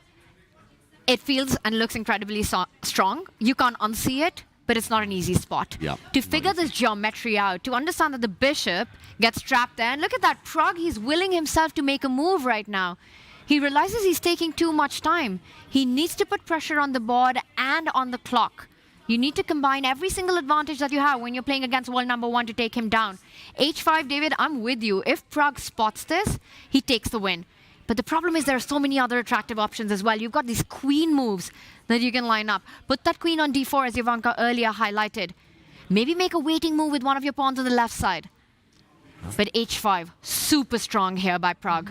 it feels and looks incredibly strong. You can't unsee it, but it's not an easy spot. Yeah, to figure this geometry out, to understand that the bishop gets trapped there. And look at that, Pragg, he's willing himself to make a move right now. He realizes he's taking too much time. He needs to put pressure on the board and on the clock. You need to combine every single advantage that you have when you're playing against world number 1 to take him down. h5, David, I'm with you. If Pragg spots this, he takes the win. But the problem is there are so many other attractive options as well. You've got these queen moves that you can line up. Put that queen on d4, as Ivanka earlier highlighted. Maybe make a waiting move with one of your pawns on the left side. But h5, super strong here by Pragg.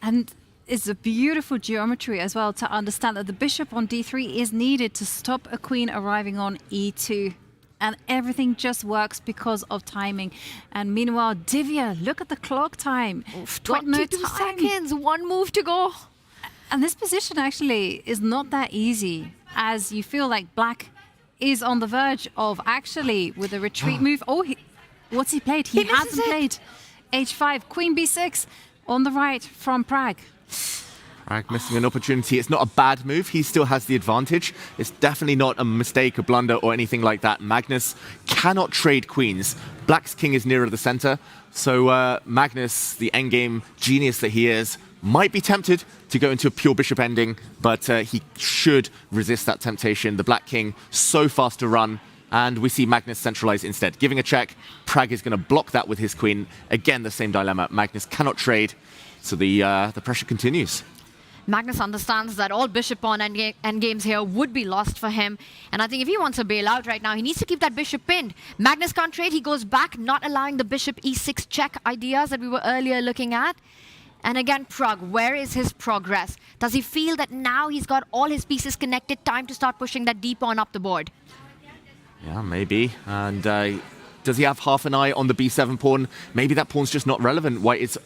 And it's a beautiful geometry as well to understand that the bishop on d3 is needed to stop a queen arriving on e2. And everything just works because of timing. And meanwhile, Divya, look at the clock time. 22 seconds, one move to go. And this position actually is not that easy, as you feel like Black is on the verge of actually, with a retreat move. Oh, what's he played? He hasn't played. h5, queen b6 on the right from Pragg. Pragg missing an opportunity. It's not a bad move. He still has the advantage. It's definitely not a mistake, a blunder, or anything like that. Magnus cannot trade queens. Black's king is nearer the center. So Magnus, the endgame genius that he is, might be tempted to go into a pure bishop ending, but he should resist that temptation. The black king, so fast to run. And we see Magnus centralize instead. Giving a check, Pragg is going to block that with his queen. Again, the same dilemma. Magnus cannot trade, so the pressure continues. Magnus understands that all bishop pawn endgames here would be lost for him. And I think if he wants a bailout right now, he needs to keep that bishop pinned. Magnus can't trade. He goes back, not allowing the bishop e6 check ideas that we were earlier looking at. And again, Pragg, where is his progress? Does he feel that now he's got all his pieces connected, time to start pushing that d pawn up the board? Yeah, maybe. And does he have half an eye on the b7 pawn? Maybe that pawn's just not relevant. White is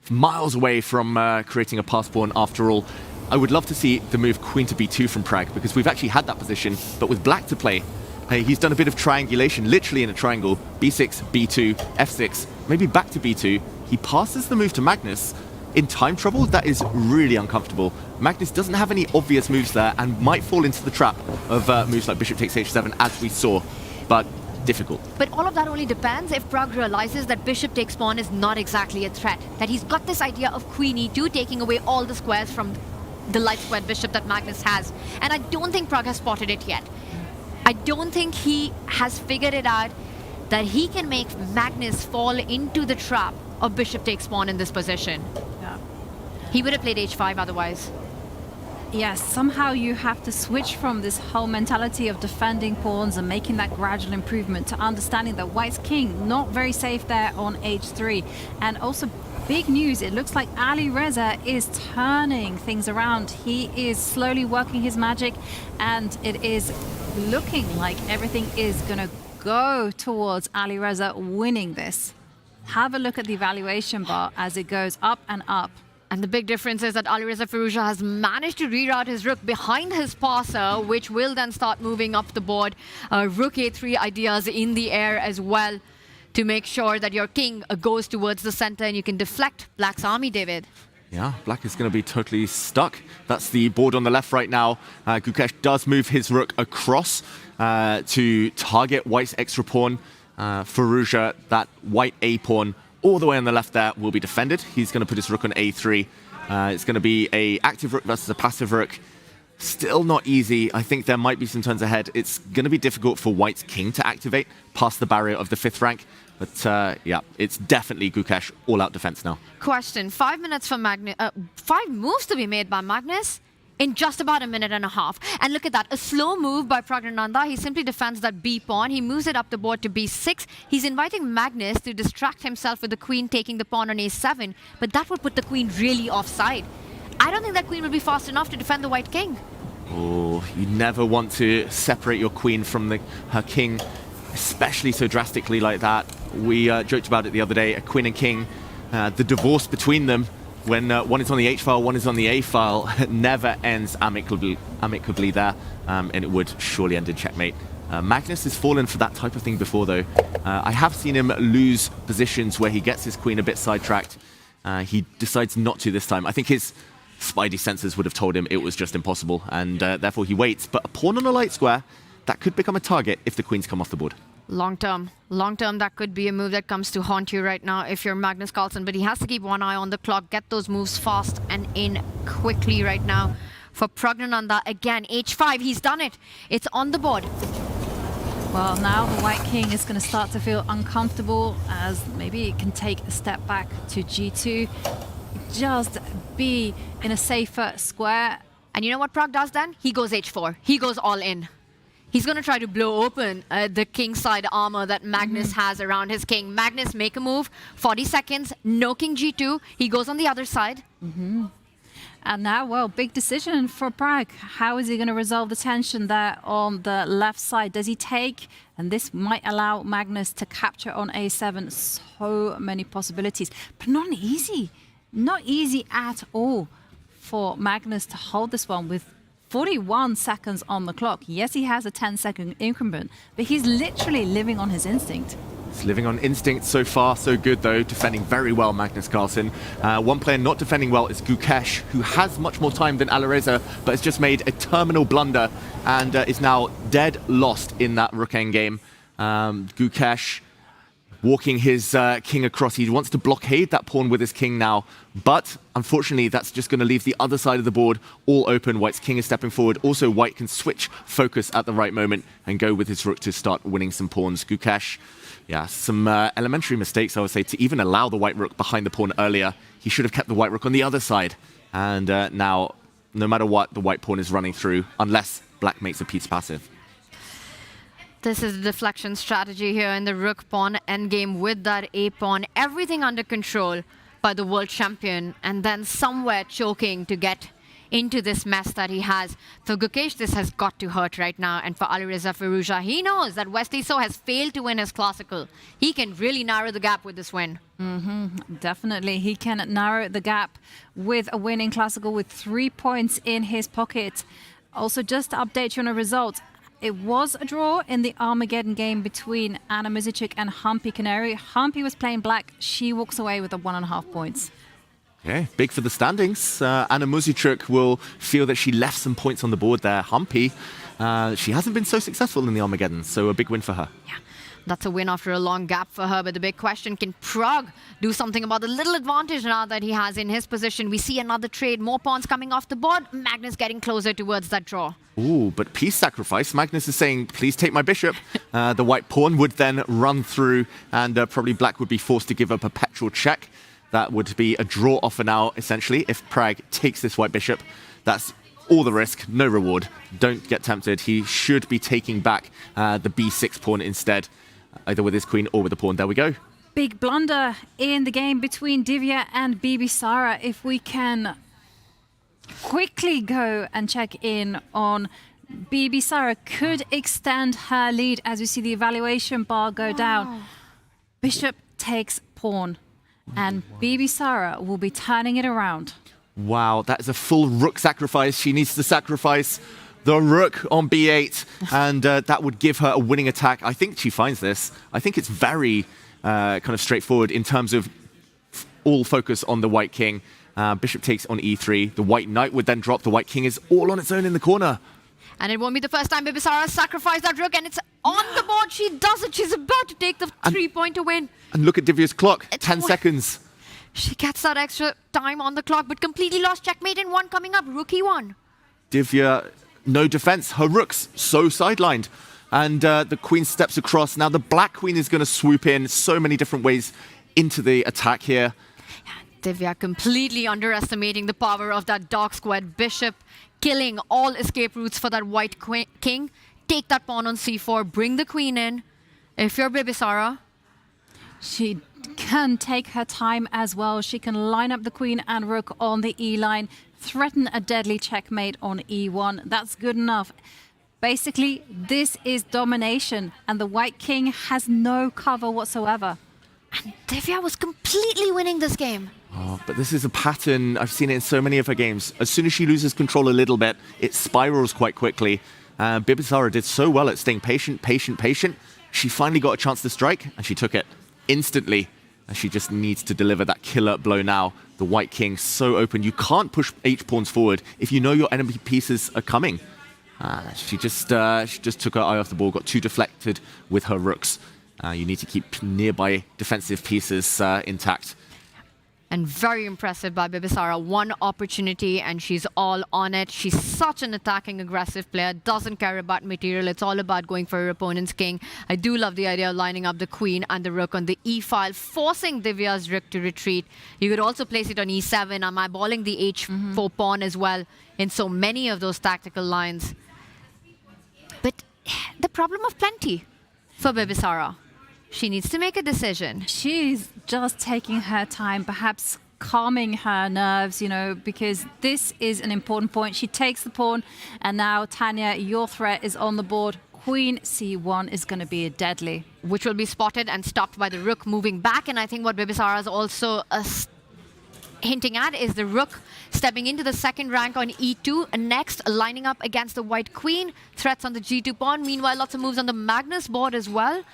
miles away from creating a pass pawn after all. I would love to see the move queen to b2 from Pragg, because we've actually had that position, but with black to play, he's done a bit of triangulation, literally in a triangle. b6, b2, f6, maybe back to b2. He passes the move to Magnus. In time trouble, that is really uncomfortable. Magnus doesn't have any obvious moves there and might fall into the trap of moves like bishop takes h7, as we saw, but difficult. But all of that only depends if Pragg realizes that bishop takes pawn is not exactly a threat, that he's got this idea of queen e2 taking away all the squares from the light squared bishop that Magnus has. And I don't think Pragg has spotted it yet. I don't think he has figured it out that he can make Magnus fall into the trap of bishop takes pawn in this position. Yeah. He would have played h5 otherwise. Yes, somehow you have to switch from this whole mentality of defending pawns and making that gradual improvement to understanding that White's king not very safe there on h3. And also big news, it looks like Alireza is turning things around. He is slowly working his magic, and it is looking like everything is going to go towards Alireza winning this. Have a look at the evaluation bar as it goes up and up. And the big difference is that Alireza Firouzja has managed to reroute his rook behind his passer, which will then start moving up the board. Rook a3 ideas in the air as well to make sure that your king goes towards the center and you can deflect Black's army, David. Yeah, Black is going to be totally stuck. That's the board on the left right now. Gukesh does move his rook across to target White's extra pawn. Firouzja, that White A pawn all the way on the left there will be defended. He's going to put his rook on a3. It's going to be a active rook versus a passive rook. Still not easy. I think there might be some turns ahead. It's going to be difficult for White's king to activate past the barrier of the 5th rank. But yeah, it's definitely Gukesh all-out defense now. Question, 5 minutes for Magnus. 5 moves to be made by Magnus in just about a minute and a half. And look at that, a slow move by Praggnanandhaa. He simply defends that b pawn. He moves it up the board to b6. He's inviting Magnus to distract himself with the queen taking the pawn on a7, but that would put the queen really offside. I don't think that queen will be fast enough to defend the white king. Oh, you never want to separate your queen from her king. especially so drastically like that. We joked about it the other day, a queen and king, the divorce between them, when one is on the H file, one is on the A file, never ends amicably there, and it would surely end in checkmate. Magnus has fallen for that type of thing before, though. I have seen him lose positions where he gets his queen a bit sidetracked. He decides not to this time. I think his spidey senses would have told him it was just impossible, and therefore he waits. But a pawn on a light square, that could become a target if the queens come off the board. Long term, that could be a move that comes to haunt you right now if you're Magnus Carlsen, but he has to keep one eye on the clock, get those moves fast and in quickly right now. For Pragnananda, again, H5, he's done it. It's on the board. Well, now the white king is going to start to feel uncomfortable, as maybe it can take a step back to G2. Just be in a safer square. And you know what Pragg does then? He goes H4. He goes all in. He's going to try to blow open the kingside armor that Magnus has around his king. Magnus, make a move. 40 seconds. No king G2. He goes on the other side. And now, well, big decision for Pragg. How is he going to resolve the tension there on the left side? Does he take? And this might allow Magnus to capture on A7. So many possibilities, but not easy. Not easy at all for Magnus to hold this one with 41 seconds on the clock. Yes, he has a 10-second increment, but he's literally living on his instinct. He's living on instinct. So far, so good, though. Defending very well, Magnus Carlsen. One player not defending well is Gukesh, who has much more time than Alireza, but has just made a terminal blunder and is now dead lost in that rook endgame. Gukesh walking his king across. He wants to blockade that pawn with his king now, but unfortunately that's just going to leave the other side of the board all open. White's king is stepping forward. Also, White can switch focus at the right moment and go with his rook to start winning some pawns. Gukesh, yeah, some elementary mistakes, I would say, to even allow the white rook behind the pawn earlier. He should have kept the white rook on the other side. And now, no matter what, the white pawn is running through, unless black makes a piece passive. This is the deflection strategy here in the rook pawn endgame with that a pawn. Everything under control by the world champion, and then somewhere choking to get into this mess that he has. For Gukesh, this has got to hurt right now. And for Alireza Firouzja, he knows that Wesley So has failed to win his classical. He can really narrow the gap with this win. Definitely, he can narrow the gap with a winning classical with 3 points in his pocket. Also, just to update you on the results, it was a draw in the Armageddon game between Anna Muzichuk and Humpy Canary. Humpy was playing black. She walks away with 1.5 points. Okay, big for the standings. Anna Muzichuk will feel that she left some points on the board there. Humpy, she hasn't been so successful in the Armageddon, so a big win for her. Yeah, that's a win after a long gap for her. But the big question, can Pragg do something about the little advantage now that he has in his position? We see another trade, more pawns coming off the board. Magnus getting closer towards that draw. Ooh, but piece sacrifice. Magnus is saying, please take my bishop. The white pawn would then run through, and probably black would be forced to give a perpetual check. That would be a draw offer now, essentially, if Pragg takes this white bishop. That's all the risk, no reward. Don't get tempted. He should be taking back the b6 pawn instead, either with his queen or with the pawn. There we go. Big blunder in the game between Divya and Bibisara. If we can quickly go and check in on Bibisara, could extend her lead as we see the evaluation bar go down. Bishop takes pawn, and Bibisara will be turning it around. Wow, that is a full rook sacrifice. She needs to sacrifice the rook on b8, and that would give her a winning attack. I think she finds this. I think it's very kind of straightforward in terms of all focus on the white king. Bishop takes on e3. The white knight would then drop. The white king is all on its own in the corner. And it won't be the first time Bibisara sacrificed that rook, and it's on the board. She does it. She's about to take the 3-pointer win. And look at Divya's clock, 10 seconds. She gets that extra time on the clock, but completely lost. Checkmate in one coming up. Rook e1. Divya, no defense. Her rook's so sidelined. And the queen steps across. Now the black queen is going to swoop in so many different ways into the attack here. Divya completely underestimating the power of that dark squared bishop, killing all escape routes for that white king. Take that pawn on c4, bring the queen in. If you're Bibisara, she can take her time as well. She can line up the queen and rook on the e line, threaten a deadly checkmate on e1. That's good enough. Basically, this is domination, and the White King has no cover whatsoever. And Divya was completely winning this game. Oh, but this is a pattern. I've seen it in so many of her games. As soon as she loses control a little bit, it spirals quite quickly. Bibisara did so well at staying patient. She finally got a chance to strike, and she took it instantly. And she just needs to deliver that killer blow now. The White King so open. You can't push H-pawns forward if you know your enemy pieces are coming. She just took her eye off the ball, got too deflected with her rooks. You need to keep nearby defensive pieces intact. And very impressive by Bibisara. One opportunity and she's all on it. She's such an attacking, aggressive player. Doesn't care about material. It's all about going for her opponent's king. I do love the idea of lining up the queen and the rook on the e-file, forcing Divya's rook to retreat. You could also place it on e7. I'm eyeballing the h4 pawn as well in so many of those tactical lines. But the problem of plenty for Bibisara. She needs to make a decision. She's just taking her time, perhaps calming her nerves, because this is an important point. She takes the pawn, and now, Tanya, your threat is on the board. Queen c1 is going to be deadly. Which will be spotted and stopped by the rook moving back. And I think what Bibisara is also hinting at is the rook stepping into the second rank on e2, and next lining up against the white queen. Threats on the g2 pawn. Meanwhile, lots of moves on the Magnus board as well.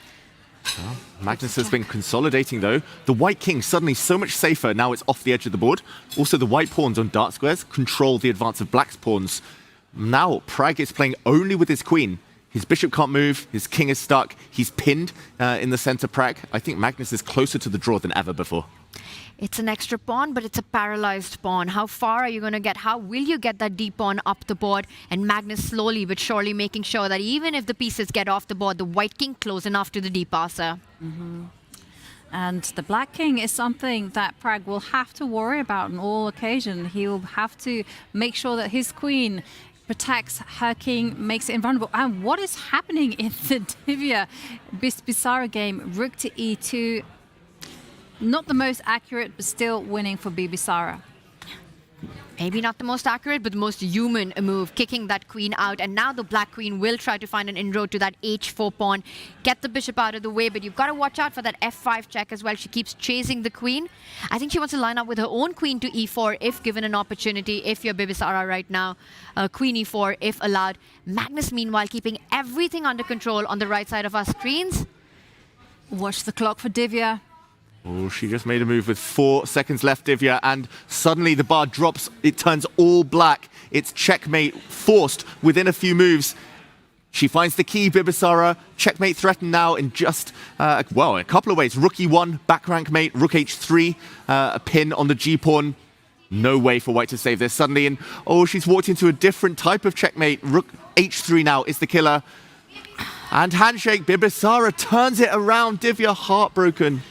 Well, Magnus has been consolidating, though. The White King suddenly so much safer. Now it's off the edge of the board. Also, the white pawns on dark squares control the advance of black's pawns. Now, Pragg is playing only with his queen. His bishop can't move. His king is stuck. He's pinned in the center, Pragg. I think Magnus is closer to the draw than ever before. It's an extra pawn, but it's a paralyzed pawn. How far are you going to get? How will you get that d pawn up the board? And Magnus slowly but surely making sure that even if the pieces get off the board, the white king close enough to the d passer. And the black king is something that Pragg will have to worry about on all occasions. He will have to make sure that his queen protects her king, makes it invulnerable. And what is happening in the Divya Bibisara game? Rook to e2. Not the most accurate, but still winning for Bibisara. Maybe not the most accurate, but the most human move, kicking that queen out. And now the black queen will try to find an inroad to that h4 pawn, get the bishop out of the way, but you've got to watch out for that f5 check as well. She keeps chasing the queen. I think she wants to line up with her own queen to e4 if given an opportunity, if you're Bibisara right now. Queen e4 if allowed. Magnus, meanwhile, keeping everything under control on the right side of our screens. Watch the clock for Divya. Oh, she just made a move with 4 seconds left, Divya, and suddenly the bar drops. It turns all black. It's checkmate forced within a few moves. She finds the key, Bibisara. Checkmate threatened now in just, a couple of ways. Rook e1, back rank mate, rook h3, a pin on the g-pawn. No way for white to save this suddenly. And, she's walked into a different type of checkmate. Rook h3 now is the killer. And handshake, Bibisara turns it around. Divya heartbroken.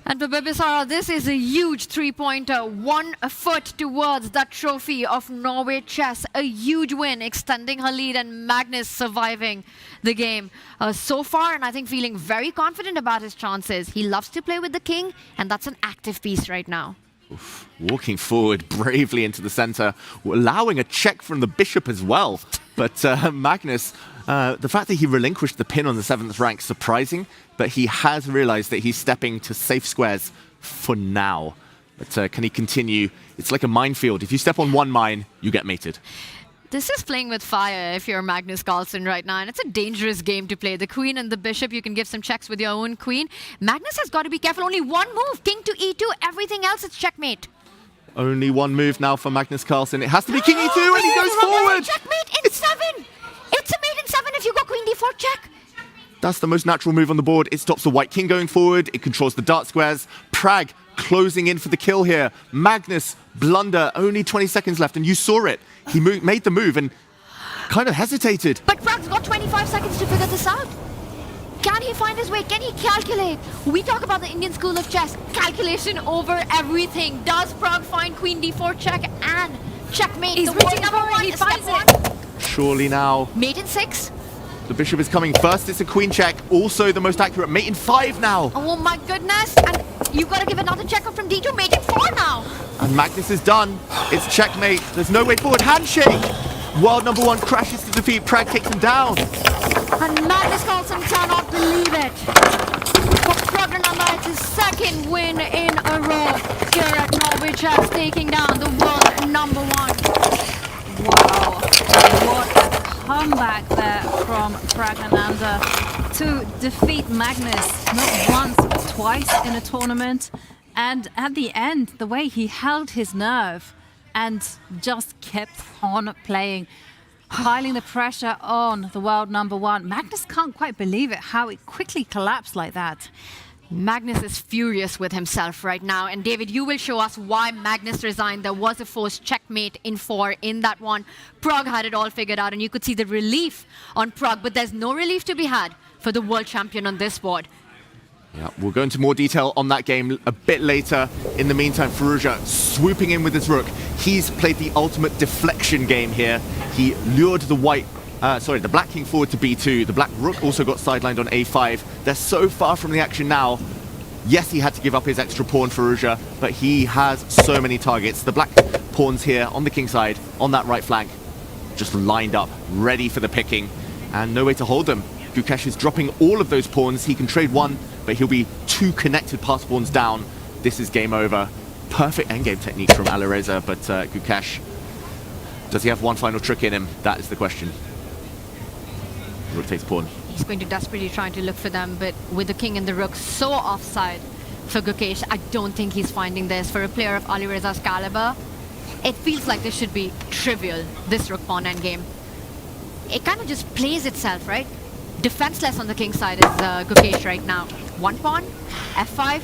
And for Bibisara, this is a huge three-pointer, 1 foot towards that trophy of Norway Chess. A huge win, extending her lead, and Magnus surviving the game so far, and I think feeling very confident about his chances. He loves to play with the king, and that's an active piece right now. Oof. Walking forward bravely into the center, allowing a check from the bishop as well. But Magnus, the fact that he relinquished the pin on the 7th rank, surprising, but he has realized that he's stepping to safe squares for now. But can he continue? It's like a minefield. If you step on one mine, you get mated. This is playing with fire if you're Magnus Carlsen right now, and it's a dangerous game to play. The queen and the bishop, you can give some checks with your own queen. Magnus has got to be careful. Only one move, king to e2. Everything else, it's checkmate. Only one move now for Magnus Carlsen. It has to be king e2, and he goes forward. Checkmate in 7. It's a mate in 7 if you go queen d4 check. That's the most natural move on the board. It stops the white king going forward. It controls the dark squares. Pragg closing in for the kill here. Magnus, blunder, only 20 seconds left, and you saw it. He made the move and kind of hesitated. But Pragg's got 25 seconds to figure this out. Can he find his way? Can he calculate? We talk about the Indian school of chess. Calculation over everything. Does Pragg find queen d4 check and checkmate? He's reaching number 1. He finds it. Surely now. Mate in 6. The bishop is coming first. It's a queen check. Also the most accurate. Mate in 5 now. Oh my goodness. And you've got to give another check from d2. Mate in 4 now. And Magnus is done. It's checkmate. There's no way forward. Handshake. World number one crashes to defeat. Pragg takes him down. And Magnus Carlsen cannot believe it. For Pragg, it's his second win in a row here at Norway Chess, taking down the world number one. Wow, what a comeback there from Pragg to defeat Magnus not once but twice in a tournament. And at the end, the way he held his nerve and just kept on playing, piling the pressure on the world number one. Magnus can't quite believe it, how it quickly collapsed like that. Magnus is furious with himself right now. And David, you will show us why Magnus resigned. There was a forced checkmate in 4 in that one. Pragg had it all figured out, and you could see the relief on Pragg. But there's no relief to be had for the world champion on this board. Yeah, we'll go into more detail on that game a bit later. In the meantime, Firouzja swooping in with his rook. He's played the ultimate deflection game here. He lured the the black king forward to b2. The black rook also got sidelined on a5. They're so far from the action now. Yes, he had to give up his extra pawn, Firouzja, but he has so many targets. The black pawns here on the king side, on that right flank, just lined up, ready for the picking, and no way to hold them. Gukesh is dropping all of those pawns. He can trade one, but he'll be 2 connected pass pawns down. This is game over. Perfect endgame technique from Alireza, but Gukesh, does he have one final trick in him? That is the question. Rook takes pawn. He's going to desperately try to look for them, but with the king and the rook so offside for Gukesh, I don't think he's finding this. For a player of Alireza's caliber, it feels like this should be trivial, this rook pawn endgame. It kind of just plays itself, right? Defenseless on the king side is Gukesh right now. 1 pawn, f5,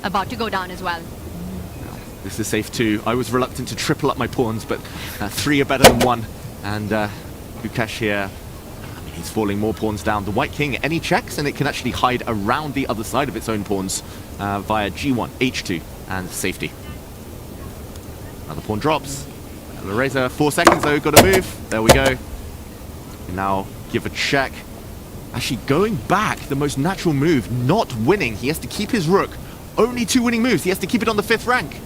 about to go down as well. This is safe too. I was reluctant to triple up my pawns, but 3 are better than 1. And Gukesh here, he's falling more pawns down. The white king, any checks, and it can actually hide around the other side of its own pawns via g1, h2, and safety. Another pawn drops. Alireza, 4 seconds though, got to move. There we go. And now give a check. Actually going back, the most natural move, not winning. He has to keep his rook. Only 2 winning moves. He has to keep it on the 5th rank.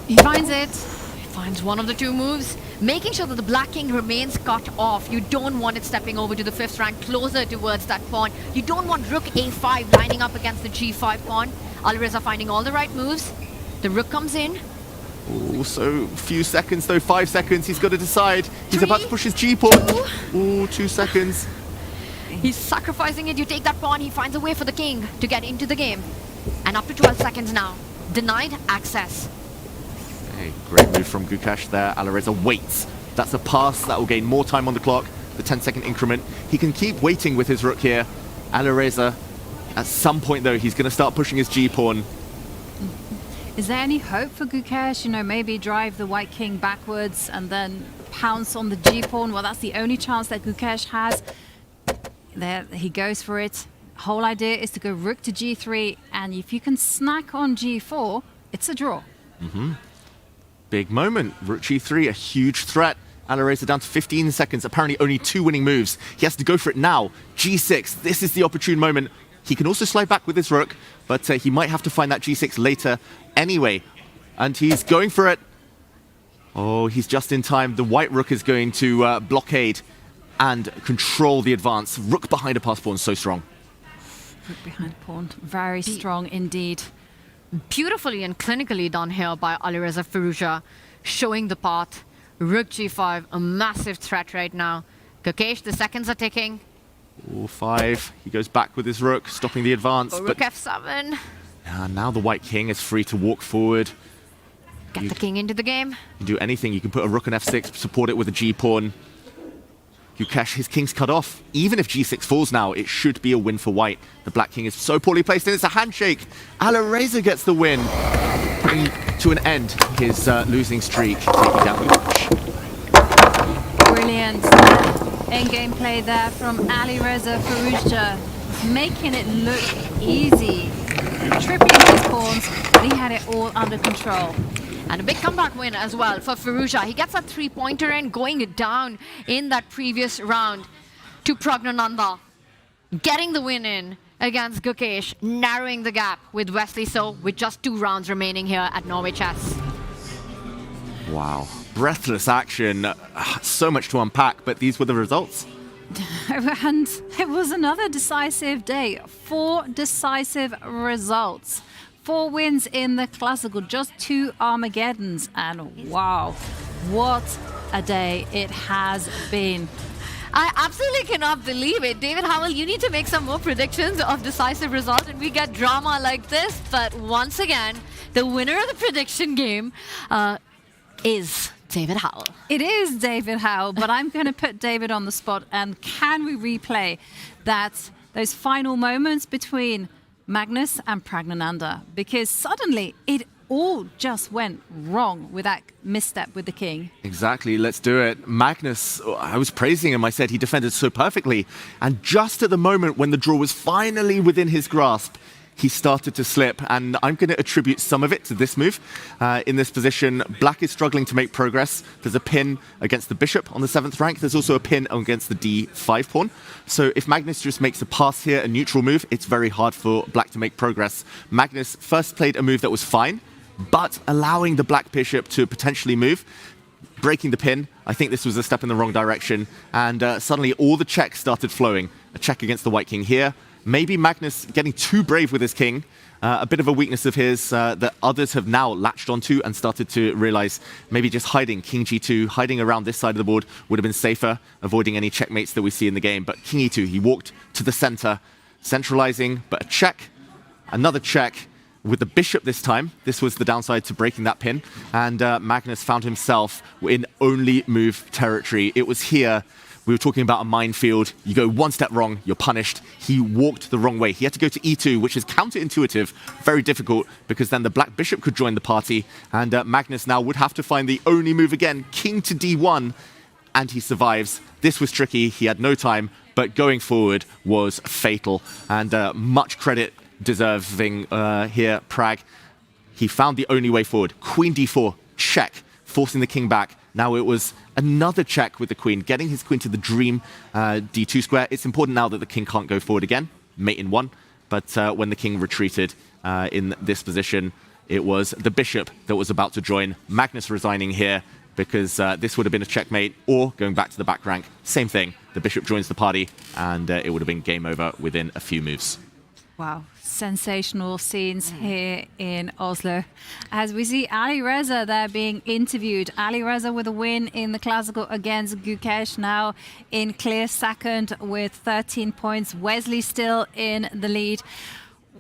He finds it. He finds one of the 2 moves, making sure that the black king remains cut off. You don't want it stepping over to the 5th rank, closer towards that pawn. You don't want rook a5 lining up against the g5 pawn. Alireza finding all the right moves. The rook comes in. Also, few seconds though, 5 seconds. He's got to decide. He's about to push his g-pawn. Ooh, 2 seconds. He's sacrificing it. You take that pawn. He finds a way for the king to get into the game. And up to 12 seconds now. Denied access. Hey, great move from Gukesh there. Alireza waits. That's a pass. That will gain more time on the clock. The 10-second increment. He can keep waiting with his rook here. Alireza, at some point though, he's going to start pushing his g-pawn. Is there any hope for Gukesh? You know, maybe drive the white king backwards and then pounce on the g-pawn? Well, that's the only chance that Gukesh has. There he goes for it. Whole idea is to go rook to g3, and if you can snack on g4, it's a draw. Big moment. Rook g3, a huge threat. Alireza down to 15 seconds. Apparently only 2 winning moves. He has to go for it now. g6, this is the opportune moment. He can also slide back with his rook, but he might have to find that g6 later anyway. And he's going for it. Oh, he's just in time. The white rook is going to blockade and control the advance. Rook behind a pass pawn, so strong. Rook behind a pawn, very strong indeed. Beautifully and clinically done here by Alireza Firouzja, showing the path. Rook g5, a massive threat right now. Gukesh, the seconds are ticking. Ooh, 5. He goes back with his rook, stopping the advance. Rook f7. Now the white king is free to walk forward. Get the king into the game. You can do anything. You can put a rook on f6, support it with a g-pawn. Gukesh, his king's cut off. Even if g6 falls now, it should be a win for white. The black king is so poorly placed, and it's a handshake. Alireza gets the win, putting to an end his losing streak, taking down Gukesh. Brilliant endgame play there from Alireza Firouzja, making it look easy. Tripping his pawns, but he had it all under control. And a big comeback win as well for Firouzja. He gets that 3-pointer in, going down in that previous round to Pragg, getting the win in against Gukesh, narrowing the gap with Wesley So with just 2 rounds remaining here at Norway Chess. Wow. breathless action. So much to unpack, but these were the results. And it was another decisive day. 4 decisive results. 4 wins in the classical, just 2 Armageddons. And wow, what a day it has been. I absolutely cannot believe it. David Howell, you need to make some more predictions of decisive results and we get drama like this. But once again, the winner of the prediction game is David Howell. It is David Howell, but I'm going to put David on the spot. And can we replay those final moments between Magnus and Pragg? Because suddenly it all just went wrong with that misstep with the king. Exactly, let's do it. Magnus, I was praising him. I said he defended so perfectly. And just at the moment when the draw was finally within his grasp, he started to slip, and I'm going to attribute some of it to this move. In this position, black is struggling to make progress. There's a pin against the bishop on the 7th rank. There's also a pin against the d5 pawn. So if Magnus just makes a pass here, a neutral move, it's very hard for black to make progress. Magnus first played a move that was fine, but allowing the black bishop to potentially move, breaking the pin. I think this was a step in the wrong direction, and suddenly all the checks started flowing. A check against the white king here. Maybe Magnus getting too brave with his king, a bit of a weakness of his that others have now latched onto and started to realize maybe just hiding king g2, hiding around this side of the board would have been safer, avoiding any checkmates that we see in the game. But king e2, he walked to the center, centralizing, but a check, another check with the bishop this time. This was the downside to breaking that pin, and Magnus found himself in only move territory. It was here. We were talking about a minefield. You go one step wrong, you're punished. He walked the wrong way. He had to go to e2, which is counterintuitive, very difficult, because then the black bishop could join the party, and Magnus now would have to find the only move again, king to d1, and he survives. This was tricky. He had no time, but going forward was fatal, and much credit deserving here, Pragg. He found the only way forward. Queen d4, check, forcing the king back. Now it was another check with the queen, getting his queen to the dream d2 square. It's important now that the king can't go forward again, mate in 1. But when the king retreated in this position, it was the bishop that was about to join. Magnus resigning here because this would have been a checkmate, or going back to the back rank, same thing. The bishop joins the party, and it would have been game over within a few moves. Wow, sensational scenes here in Oslo. As we see Alireza there being interviewed. Alireza with a win in the classical against Gukesh, now in clear second with 13 points. Wesley still in the lead.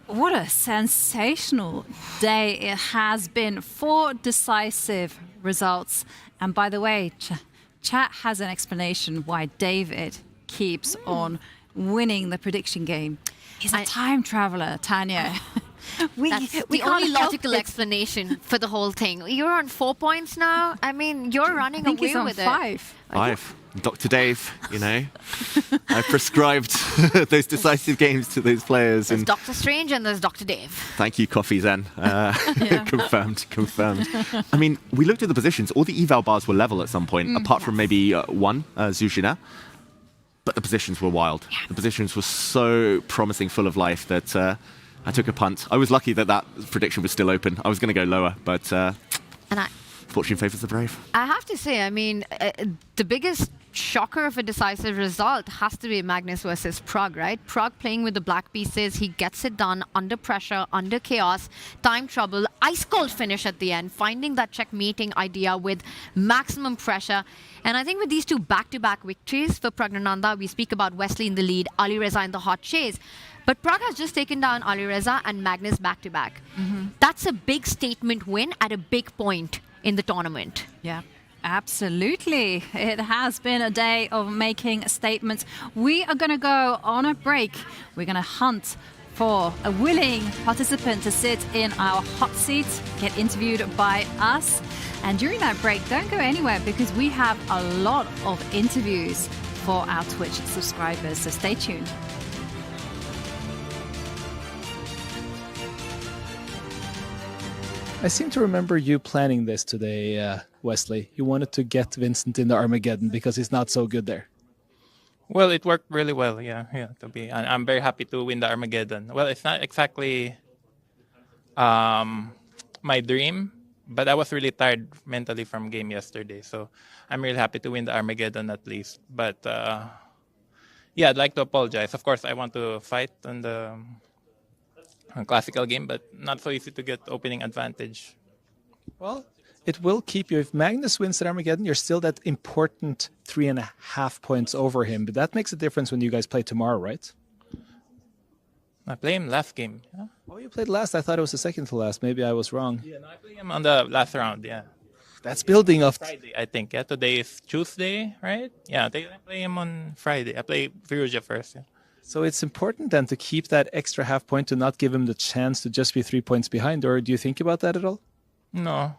What a sensational day it has been. 4 decisive results. And by the way, chat has an explanation why David keeps on winning the prediction game. He's a time traveler, Tanya. That's the only logical explanation for the whole thing. You're on 4 points now. I mean, you're running away he's on with 5. 5. Dr. Dave, you know, I prescribed those decisive games to those players. There's And Dr. Strange and there's Dr. Dave. thank you, Coffee Zen. Confirmed. I mean, we looked at the positions. All the eval bars were level at some point, apart from maybe one, Zuzhina. But the positions were wild. Yeah. The positions were so promising, full of life, that I took a punt. I was lucky that that prediction was still open. I was going to go lower, but fortune favors the brave. I have to say, I mean, the biggest shocker of a decisive result has to be Magnus versus Pragg, right? Pragg playing with the black pieces. He gets it done under pressure, under chaos, time trouble, ice cold finish at the end, finding that checkmating idea with maximum pressure. And I think with these 2 back-to-back victories for Praggnanandhaa, we speak about Wesley in the lead, Alireza in the hot chase. But Pragg has just taken down Alireza and Magnus back-to-back. That's a big statement win at a big point in the tournament. Yeah. Absolutely. It has been a day of making statements. We are going to go on a break. We're going to hunt for a willing participant to sit in our hot seat, get interviewed by us. And during that break, don't go anywhere because we have a lot of interviews for our Twitch subscribers. So stay tuned. I seem to remember you planning this today, Wesley. You wanted to get Vincent in the Armageddon because he's not so good there. Well, it worked really well, yeah. I'm very happy to win the Armageddon. Well, it's not exactly my dream, but I was really tired mentally from game yesterday. So I'm really happy to win the Armageddon at least. But yeah, I'd like to apologize. Of course, I want to fight on the classical game, but not so easy to get opening advantage. Well, it will keep you. If Magnus wins at Armageddon, you're still that important 3.5 points over him. But that makes a difference when you guys play tomorrow, right? I play him last game. Yeah. Oh, you played last. I thought it was the second to last. Maybe I was wrong. Yeah, no, I play him on the last round. Yeah. That's building up. Friday, I think. Yeah, today is Tuesday, right? Yeah, I play him on Friday. I play Firouzja first. Yeah. So it's important then to keep that extra half point, to not give him the chance to just be 3 points behind. Or do you think about that at all? No.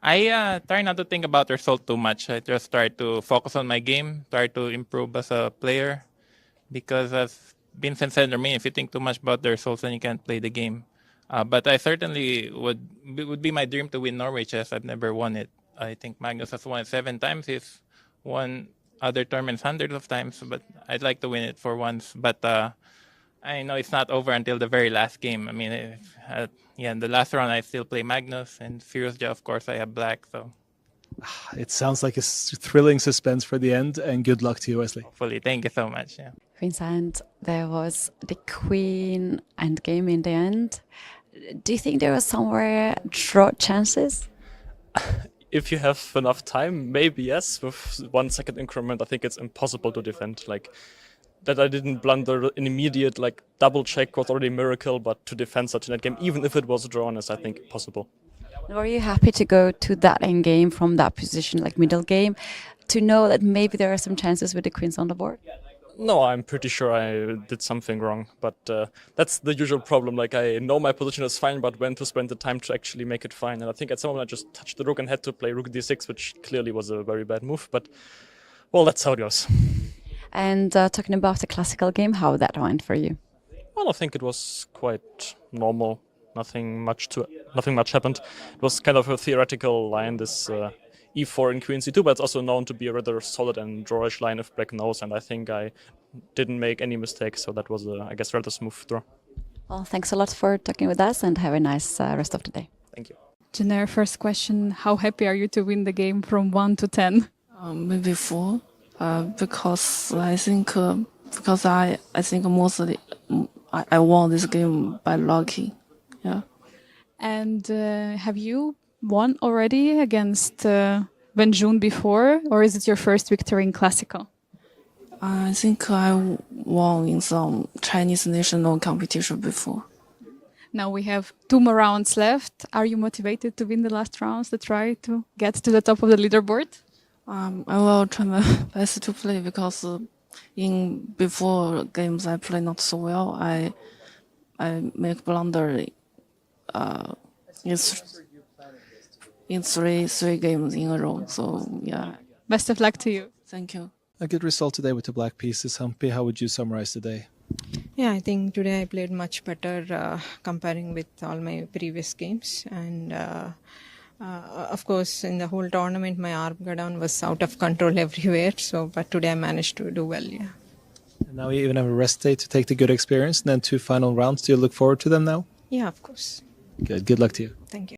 I try not to think about the result too much. I just try to focus on my game, try to improve as a player. Because as Vincent said to me, if you think too much about the results, then you can't play the game. But I certainly would be my dream to win Norway Chess. I've never won it. I think Magnus has won it 7 times. He's won other tournaments hundreds of times, but I'd like to win it for once. But I know it's not over until the very last game. I mean, in the last round, I still play Magnus, and Firouzja, of course, I have black. So it sounds like a thrilling suspense for the end, and good luck to you, Wesley. Hopefully. Thank you so much. Yeah. Vincent, there was the queen endgame in the end. Do you think there was somewhere draw chances? If you have enough time, maybe yes. With 1 second increment, I think it's impossible to defend. Like that, I didn't blunder an immediate double check was already a miracle. But to defend such an endgame, even if it was drawn, is I think possible. Were you happy to go to that endgame from that position, like middle game, to know that maybe there are some chances with the queens on the board? No, I'm pretty sure I did something wrong, but that's the usual problem. Like, I know my position is fine, but when to spend the time to actually make it fine. And I think at some moment I just touched the rook and had to play rook d6, which clearly was a very bad move. But, well, that's how it goes. And talking about the classical game, how that went for you? Well, I think it was quite normal. Nothing much happened. It was kind of a theoretical line, this e4 and queen c2, but it's also known to be a rather solid and drawish line if black knows, and I think I didn't make any mistakes, so that was, I guess, rather smooth draw. Well, thanks a lot for talking with us, and have a nice rest of the day. Thank you. Generic first question, how happy are you to win the game from 1 to 10? Maybe 4, because I think mostly I won this game by lucky. Yeah. And have you won already against Benjun before, or is it your first victory in classical? I think I won in some Chinese national competition before. Now we have 2 more rounds left. Are you motivated to win the last rounds to try to get to the top of the leaderboard? I will try my best to play, because in before games I play not so well. I make blunder in three games in a row. So yeah. Best of luck to you. Thank you. A good result today with the black pieces. Humpy, how would you summarize the day? Yeah, I think today I played much better comparing with all my previous games. And of course, in the whole tournament, my arm down was out of control everywhere. So, but today I managed to do well, yeah. And now you even have a rest day to take the good experience, and then 2 final rounds. Do you look forward to them now? Yeah, of course. Good. Good luck to you. Thank you.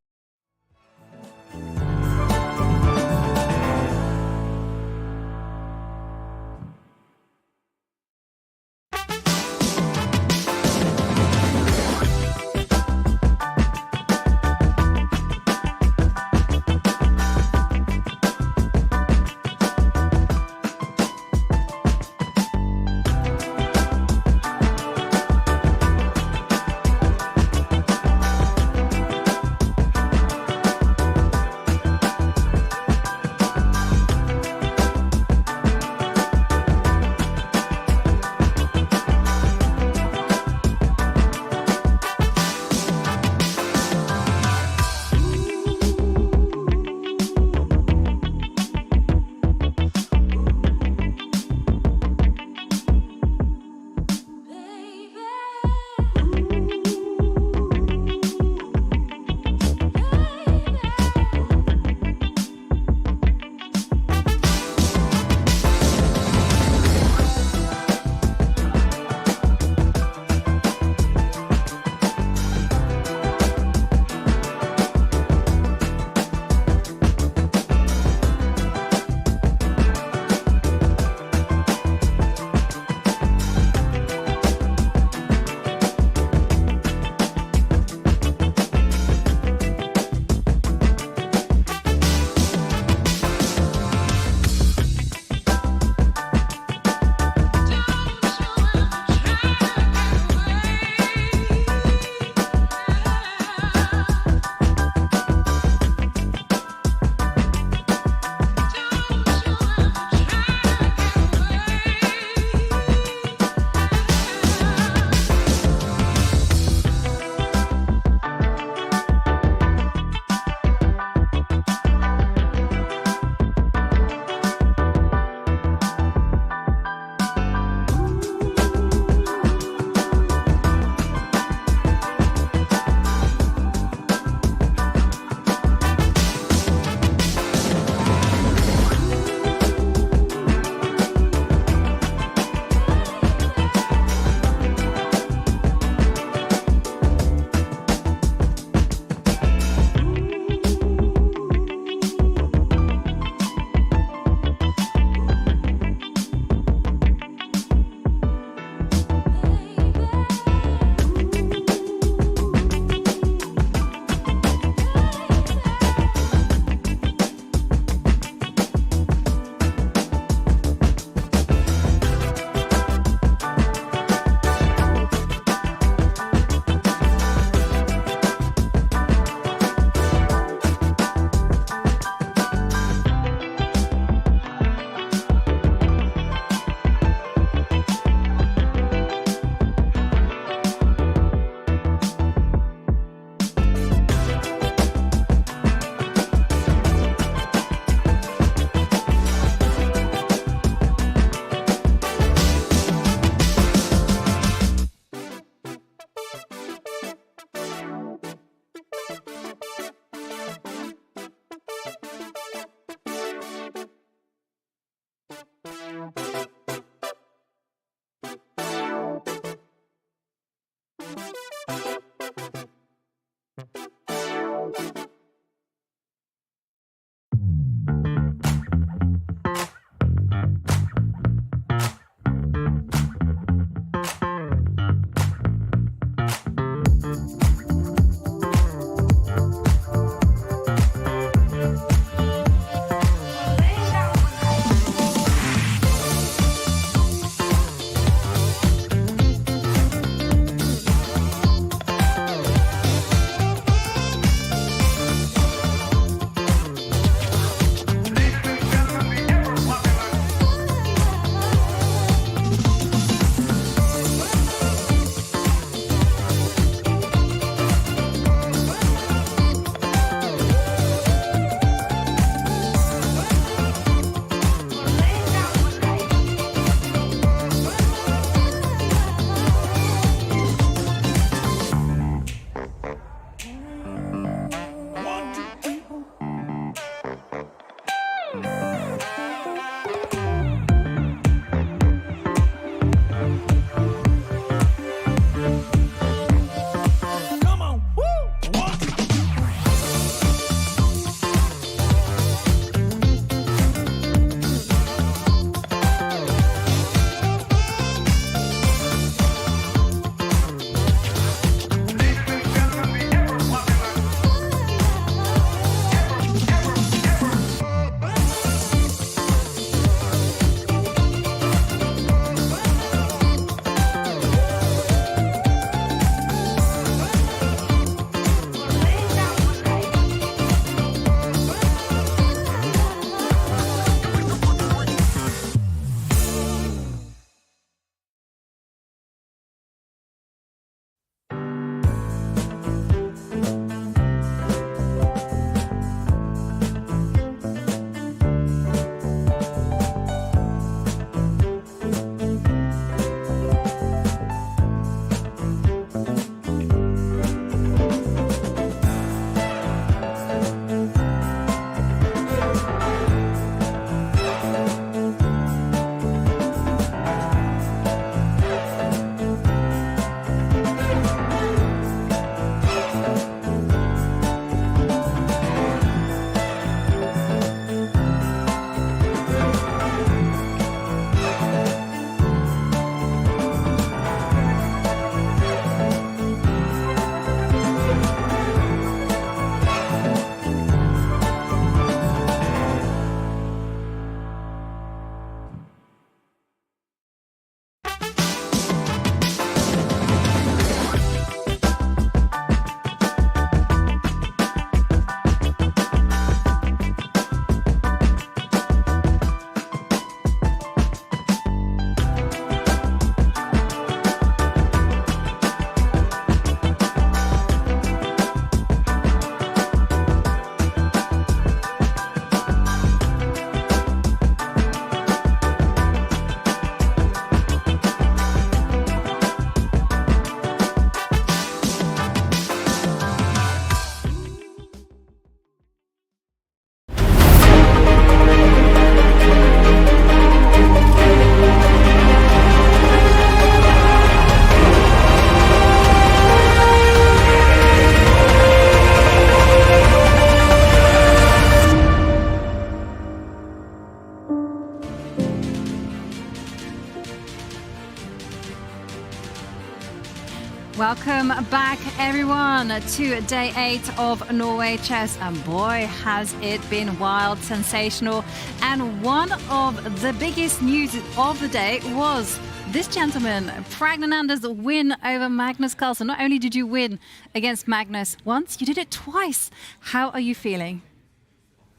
Welcome back, everyone, to day 8 of Norway Chess. And boy, has it been wild, sensational. And one of the biggest news of the day was this gentleman, Pragg win over Magnus Carlsen. Not only did you win against Magnus once, you did it twice. How are you feeling?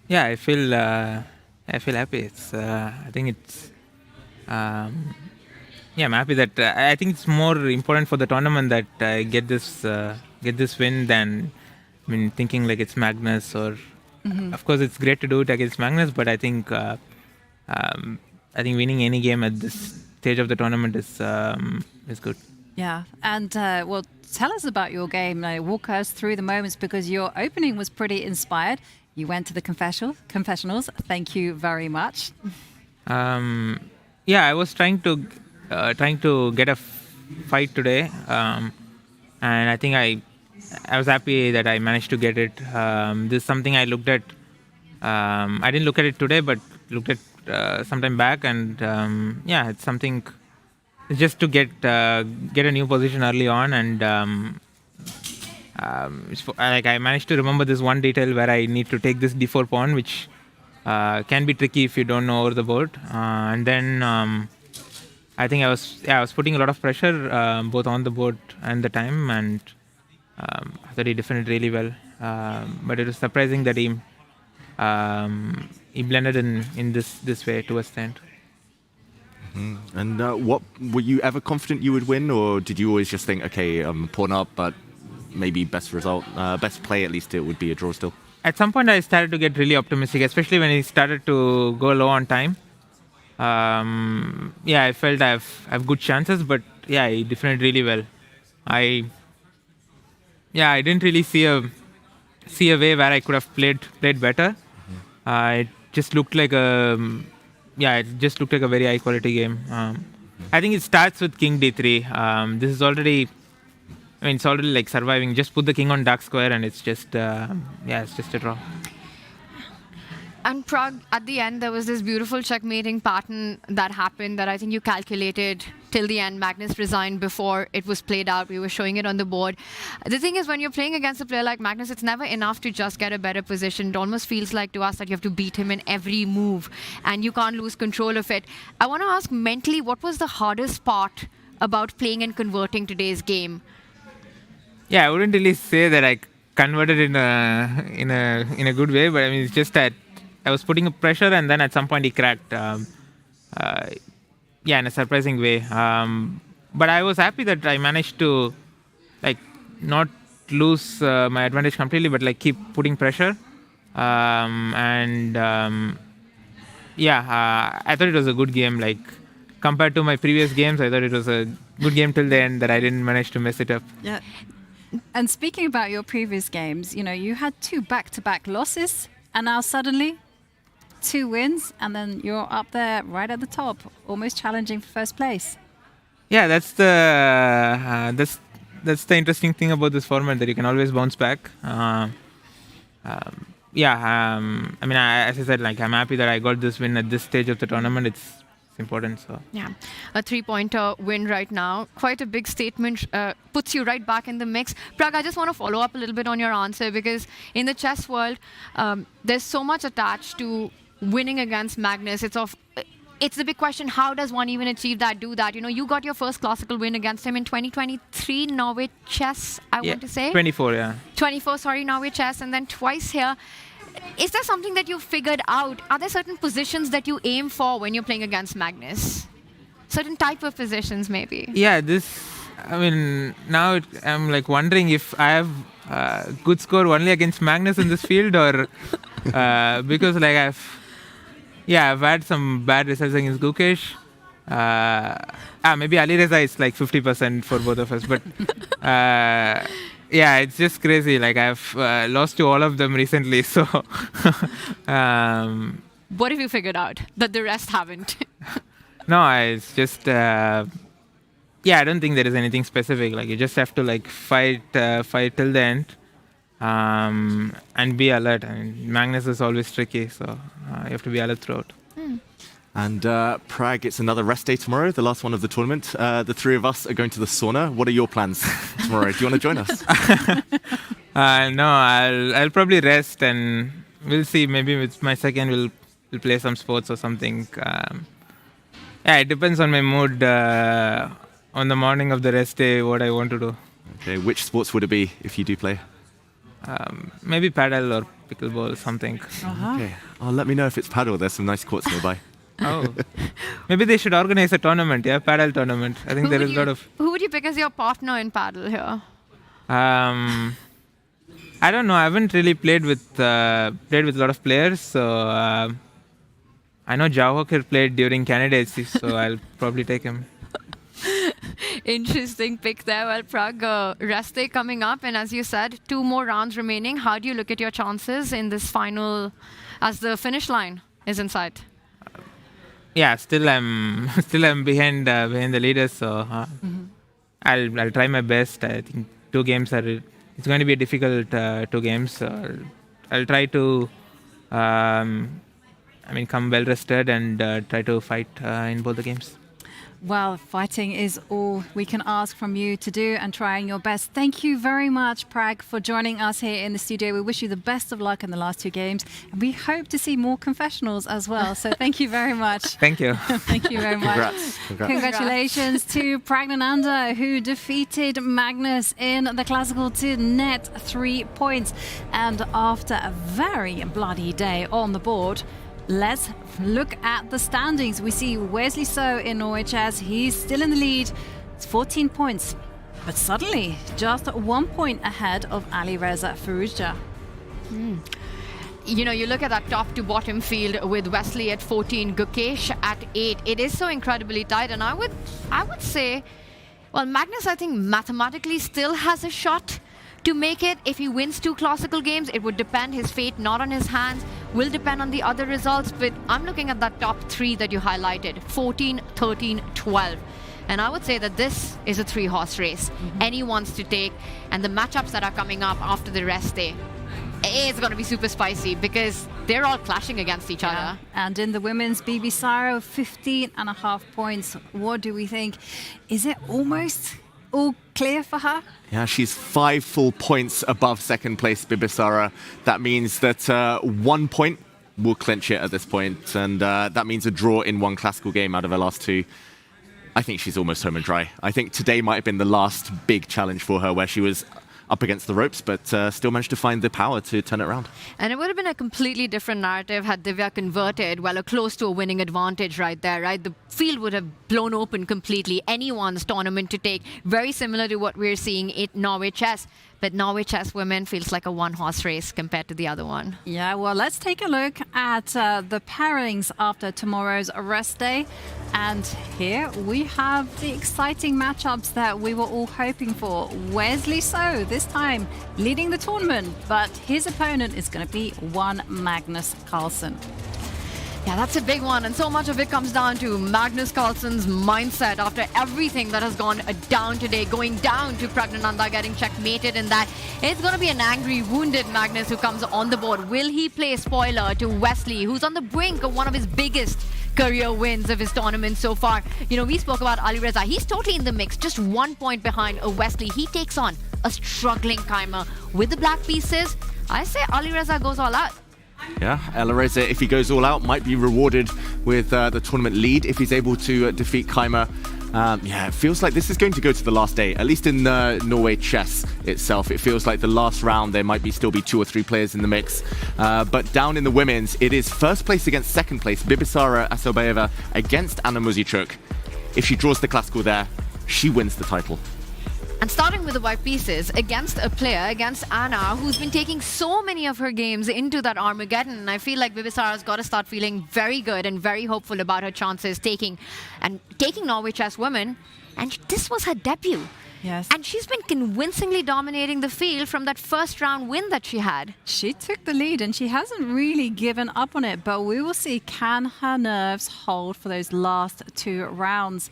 Yeah, I feel happy. It's I think it's yeah, I'm happy that I think it's more important for the tournament that I get this win than thinking like it's Magnus or of course it's great to do it against Magnus, but I think winning any game at this stage of the tournament is good. Yeah, and well, tell us about your game. Walk us through the moments, because your opening was pretty inspired. You went to the confessionals. Thank you very much. Yeah, I was trying to get a fight today, and I think I was happy that I managed to get it. This is something I looked at. I didn't look at it today, but looked at sometime back, and yeah, it's something. It's just to get a new position early on, and I managed to remember this one detail where I need to take this d4 pawn, which can be tricky if you don't know over the board, and then. I think I was putting a lot of pressure both on the board and the time, and I thought he defended really well. But it was surprising that he blended in this way towards the end. And what were you ever confident you would win, or did you always just think, okay, pawn up, but maybe best play at least it would be a draw still? At some point, I started to get really optimistic, especially when he started to go low on time. Yeah, I felt I have good chances, but yeah, he defended really well. I didn't really see a way where I could have played better. It just looked like a very high quality game. I think it starts with King D3. This is already, it's already like surviving. Just put the king on dark square, and it's just it's just a draw. And Pragg, at the end, there was this beautiful checkmating pattern that happened that I think you calculated till the end. Magnus resigned before it was played out. We were showing it on the board. The thing is, when you're playing against a player like Magnus, it's never enough to just get a better position. It almost feels like to us that you have to beat him in every move, and you can't lose control of it. I want to ask, mentally, what was the hardest part about playing and converting today's game? Yeah, I wouldn't really say that I converted in a good way, but it's just that I was putting up pressure, and then at some point he cracked. In a surprising way. But I was happy that I managed to not lose my advantage completely, but keep putting pressure. I thought it was a good game. Compared to my previous games, I thought it was a good game till the end, that I didn't manage to mess it up. Yeah. And speaking about your previous games, you had 2 back-to-back losses, and now suddenly 2 wins, and then you're up there right at the top, almost challenging for first place. Yeah, that's the interesting thing about this format, that you can always bounce back. As I said, I'm happy that I got this win at this stage of the tournament. It's important. So yeah, a 3-pointer win right now, quite a big statement, puts you right back in the mix. Pragg, I just want to follow up a little bit on your answer, because in the chess world, there's so much attached to winning against Magnus. It's the big question, how does one even achieve that, do that? You got your first classical win against him in 2023 Norway Chess, I want to say. 24, 24, sorry, Norway Chess, and then twice here. Is there something that you figured out? Are there certain positions that you aim for when you're playing against Magnus? Certain type of positions, maybe? Yeah, now I'm wondering if I have good score only against Magnus in this field, or because I've had some bad results against Gukesh. Maybe Alireza is 50% for both of us, but it's just crazy. I've lost to all of them recently, so. What have you figured out that the rest haven't? No, it's just. I don't think there is anything specific. You just have to fight till the end, and be alert. Magnus is always tricky, so you have to be alert throughout. And Pragg, it's another rest day tomorrow, the last one of the tournament. The three of us are going to the sauna. What are your plans tomorrow? Do you want to join us? No, I'll probably rest, and we'll see. Maybe with my second, we'll play some sports or something. It depends on my mood. On the morning of the rest day, what I want to do. Okay, which sports would it be if you do play? Maybe paddle or pickleball, something. Okay, let me know if it's paddle. There's some nice courts nearby. Oh, maybe they should organize a tournament. Yeah, paddle tournament. I think there is a lot of. Who would you pick as your partner in paddle here? I don't know. I haven't really played with a lot of players, so I know Jawhawker played during candidacy, so I'll probably take him. Interesting pick there. Well, Pragg, rest day coming up, and as you said, 2 more rounds remaining. How do you look at your chances in this final, as the finish line is in sight? Yeah, still I'm behind the leaders, so I'll try my best. I think 2 games it's going to be a difficult 2 games. So I'll try to come well rested and try to fight in both the games. Well, fighting is all we can ask from you to do, and trying your best. Thank you very much, Pragg, for joining us here in the studio. We wish you the best of luck in the last 2 games, and we hope to see more confessionals as well. So thank you very much. Thank you. Thank you very much. Congrats. Congratulations to Praggnanandhaa, who defeated Magnus in the classical to net 3 points. And after a very bloody day on the board, let's look at the standings. We see Wesley So in Norway Chess. He's still in the lead. It's 14 points. But suddenly, just 1 point ahead of Alireza Firouzja. You know, you look at that top to bottom field with Wesley at 14, Gukesh at 8. It is so incredibly tight. And I would say, well, Magnus, I think, mathematically still has a shot to make it. If he wins 2 classical games, it would depend. His fate not on his hands, will depend on the other results. But I'm looking at that top 3 that you highlighted, 14, 13, 12. And I would say that this is a 3-horse race. Anyone's to take. And the matchups that are coming up after the rest day, it's going to be super spicy because they're all clashing against each other. And in the women's, Bibisara, 15.5 points. What do we think? Is it almost all clear for her? Yeah, she's 5 full points above second place Bibisara. That means that 1 point will clinch it at this point, and that means a draw in 1 classical game out of her last 2. I think she's almost home and dry. I think today might have been the last big challenge for her, where she was up against the ropes, but still managed to find the power to turn it around. And it would have been a completely different narrative had Divya converted, well, close to a winning advantage right there, right? The field would have blown open completely. Anyone's tournament to take, very similar to what we're seeing in Norway Chess. But Norway Chess women feels like a 1-horse race compared to the other one. Yeah, well, let's take a look at the pairings after tomorrow's rest day. And here we have the exciting matchups that we were all hoping for. Wesley So, this time leading the tournament, but his opponent is going to be one Magnus Carlsen. Yeah, that's a big one, and so much of it comes down to Magnus Carlsen's mindset after everything that has gone down today, going down to Praggnanandhaa, getting checkmated in that. It's going to be an angry, wounded Magnus who comes on the board. Will he play spoiler to Wesley, who's on the brink of one of his biggest career wins of his tournament so far? You know, we spoke about Alireza. He's totally in the mix, just 1 point behind Wesley. He takes on a struggling Kayma with the black pieces. I say Alireza goes all out. Yeah, Alireza, if he goes all out, might be rewarded with the tournament lead if he's able to defeat Kayma. Yeah, it feels like this is going to go to the last day, at least in Norway Chess itself. It feels like the last round there might still be 2 or 3 players in the mix. But down in the women's, it is first place against second place, Bibisara Asobayeva against Anna Muzychuk. If she draws the classical there, she wins the title. And starting with the white pieces against a player, against Anna, who's been taking so many of her games into that Armageddon. I feel like Bibisara's got to start feeling very good and very hopeful about her chances taking Norway Chess women. And this was her debut. Yes. And she's been convincingly dominating the field from that first round win that she had. She took the lead and she hasn't really given up on it, but we will see, can her nerves hold for those last 2 rounds?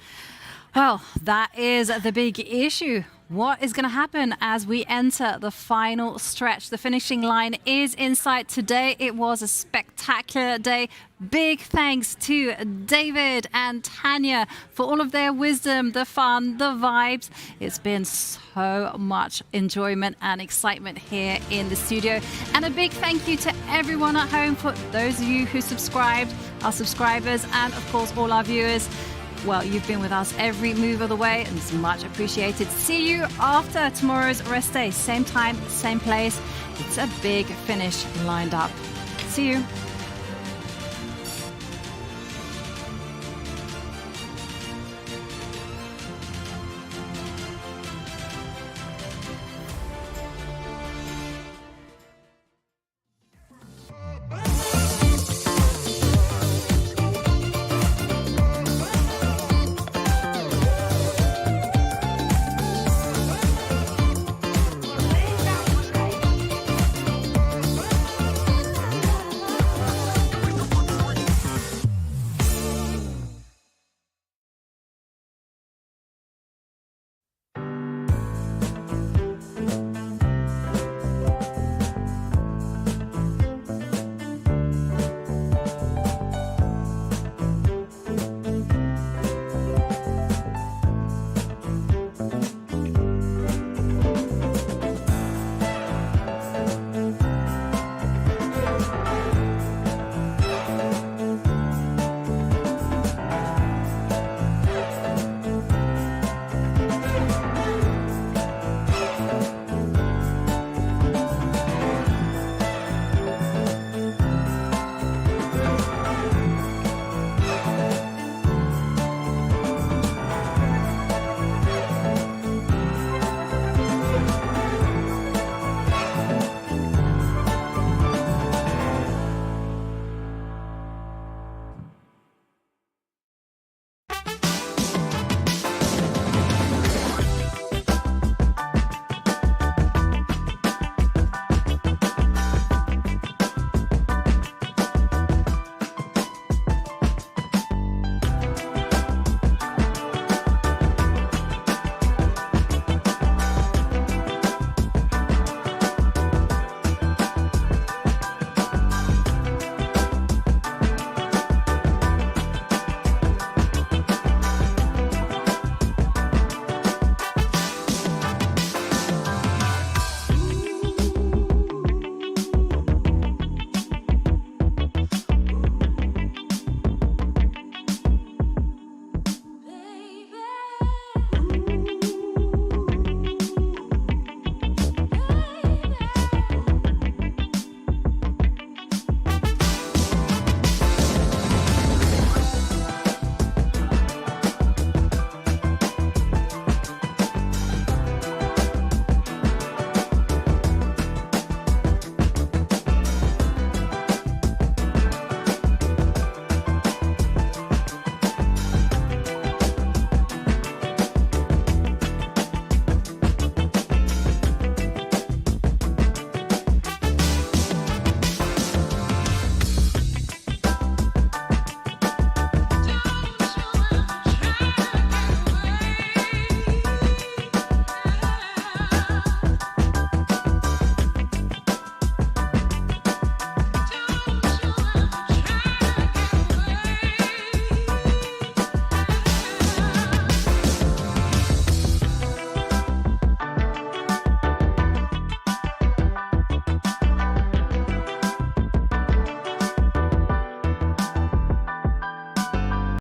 Well, that is the big issue. what is going to happen as we enter the final stretch. The finishing line is in sight today. It was a spectacular day. Big thanks to David and Tanya for all of their wisdom, the fun, the vibes. It's been so much enjoyment and excitement here in the studio. And a big thank you to everyone at home, for those of you who subscribed, our subscribers, and of course all our viewers. Well, you've been with us every move of the way, and it's much appreciated. See you after tomorrow's rest day. Same time, same place. It's a big finish lined up. See you.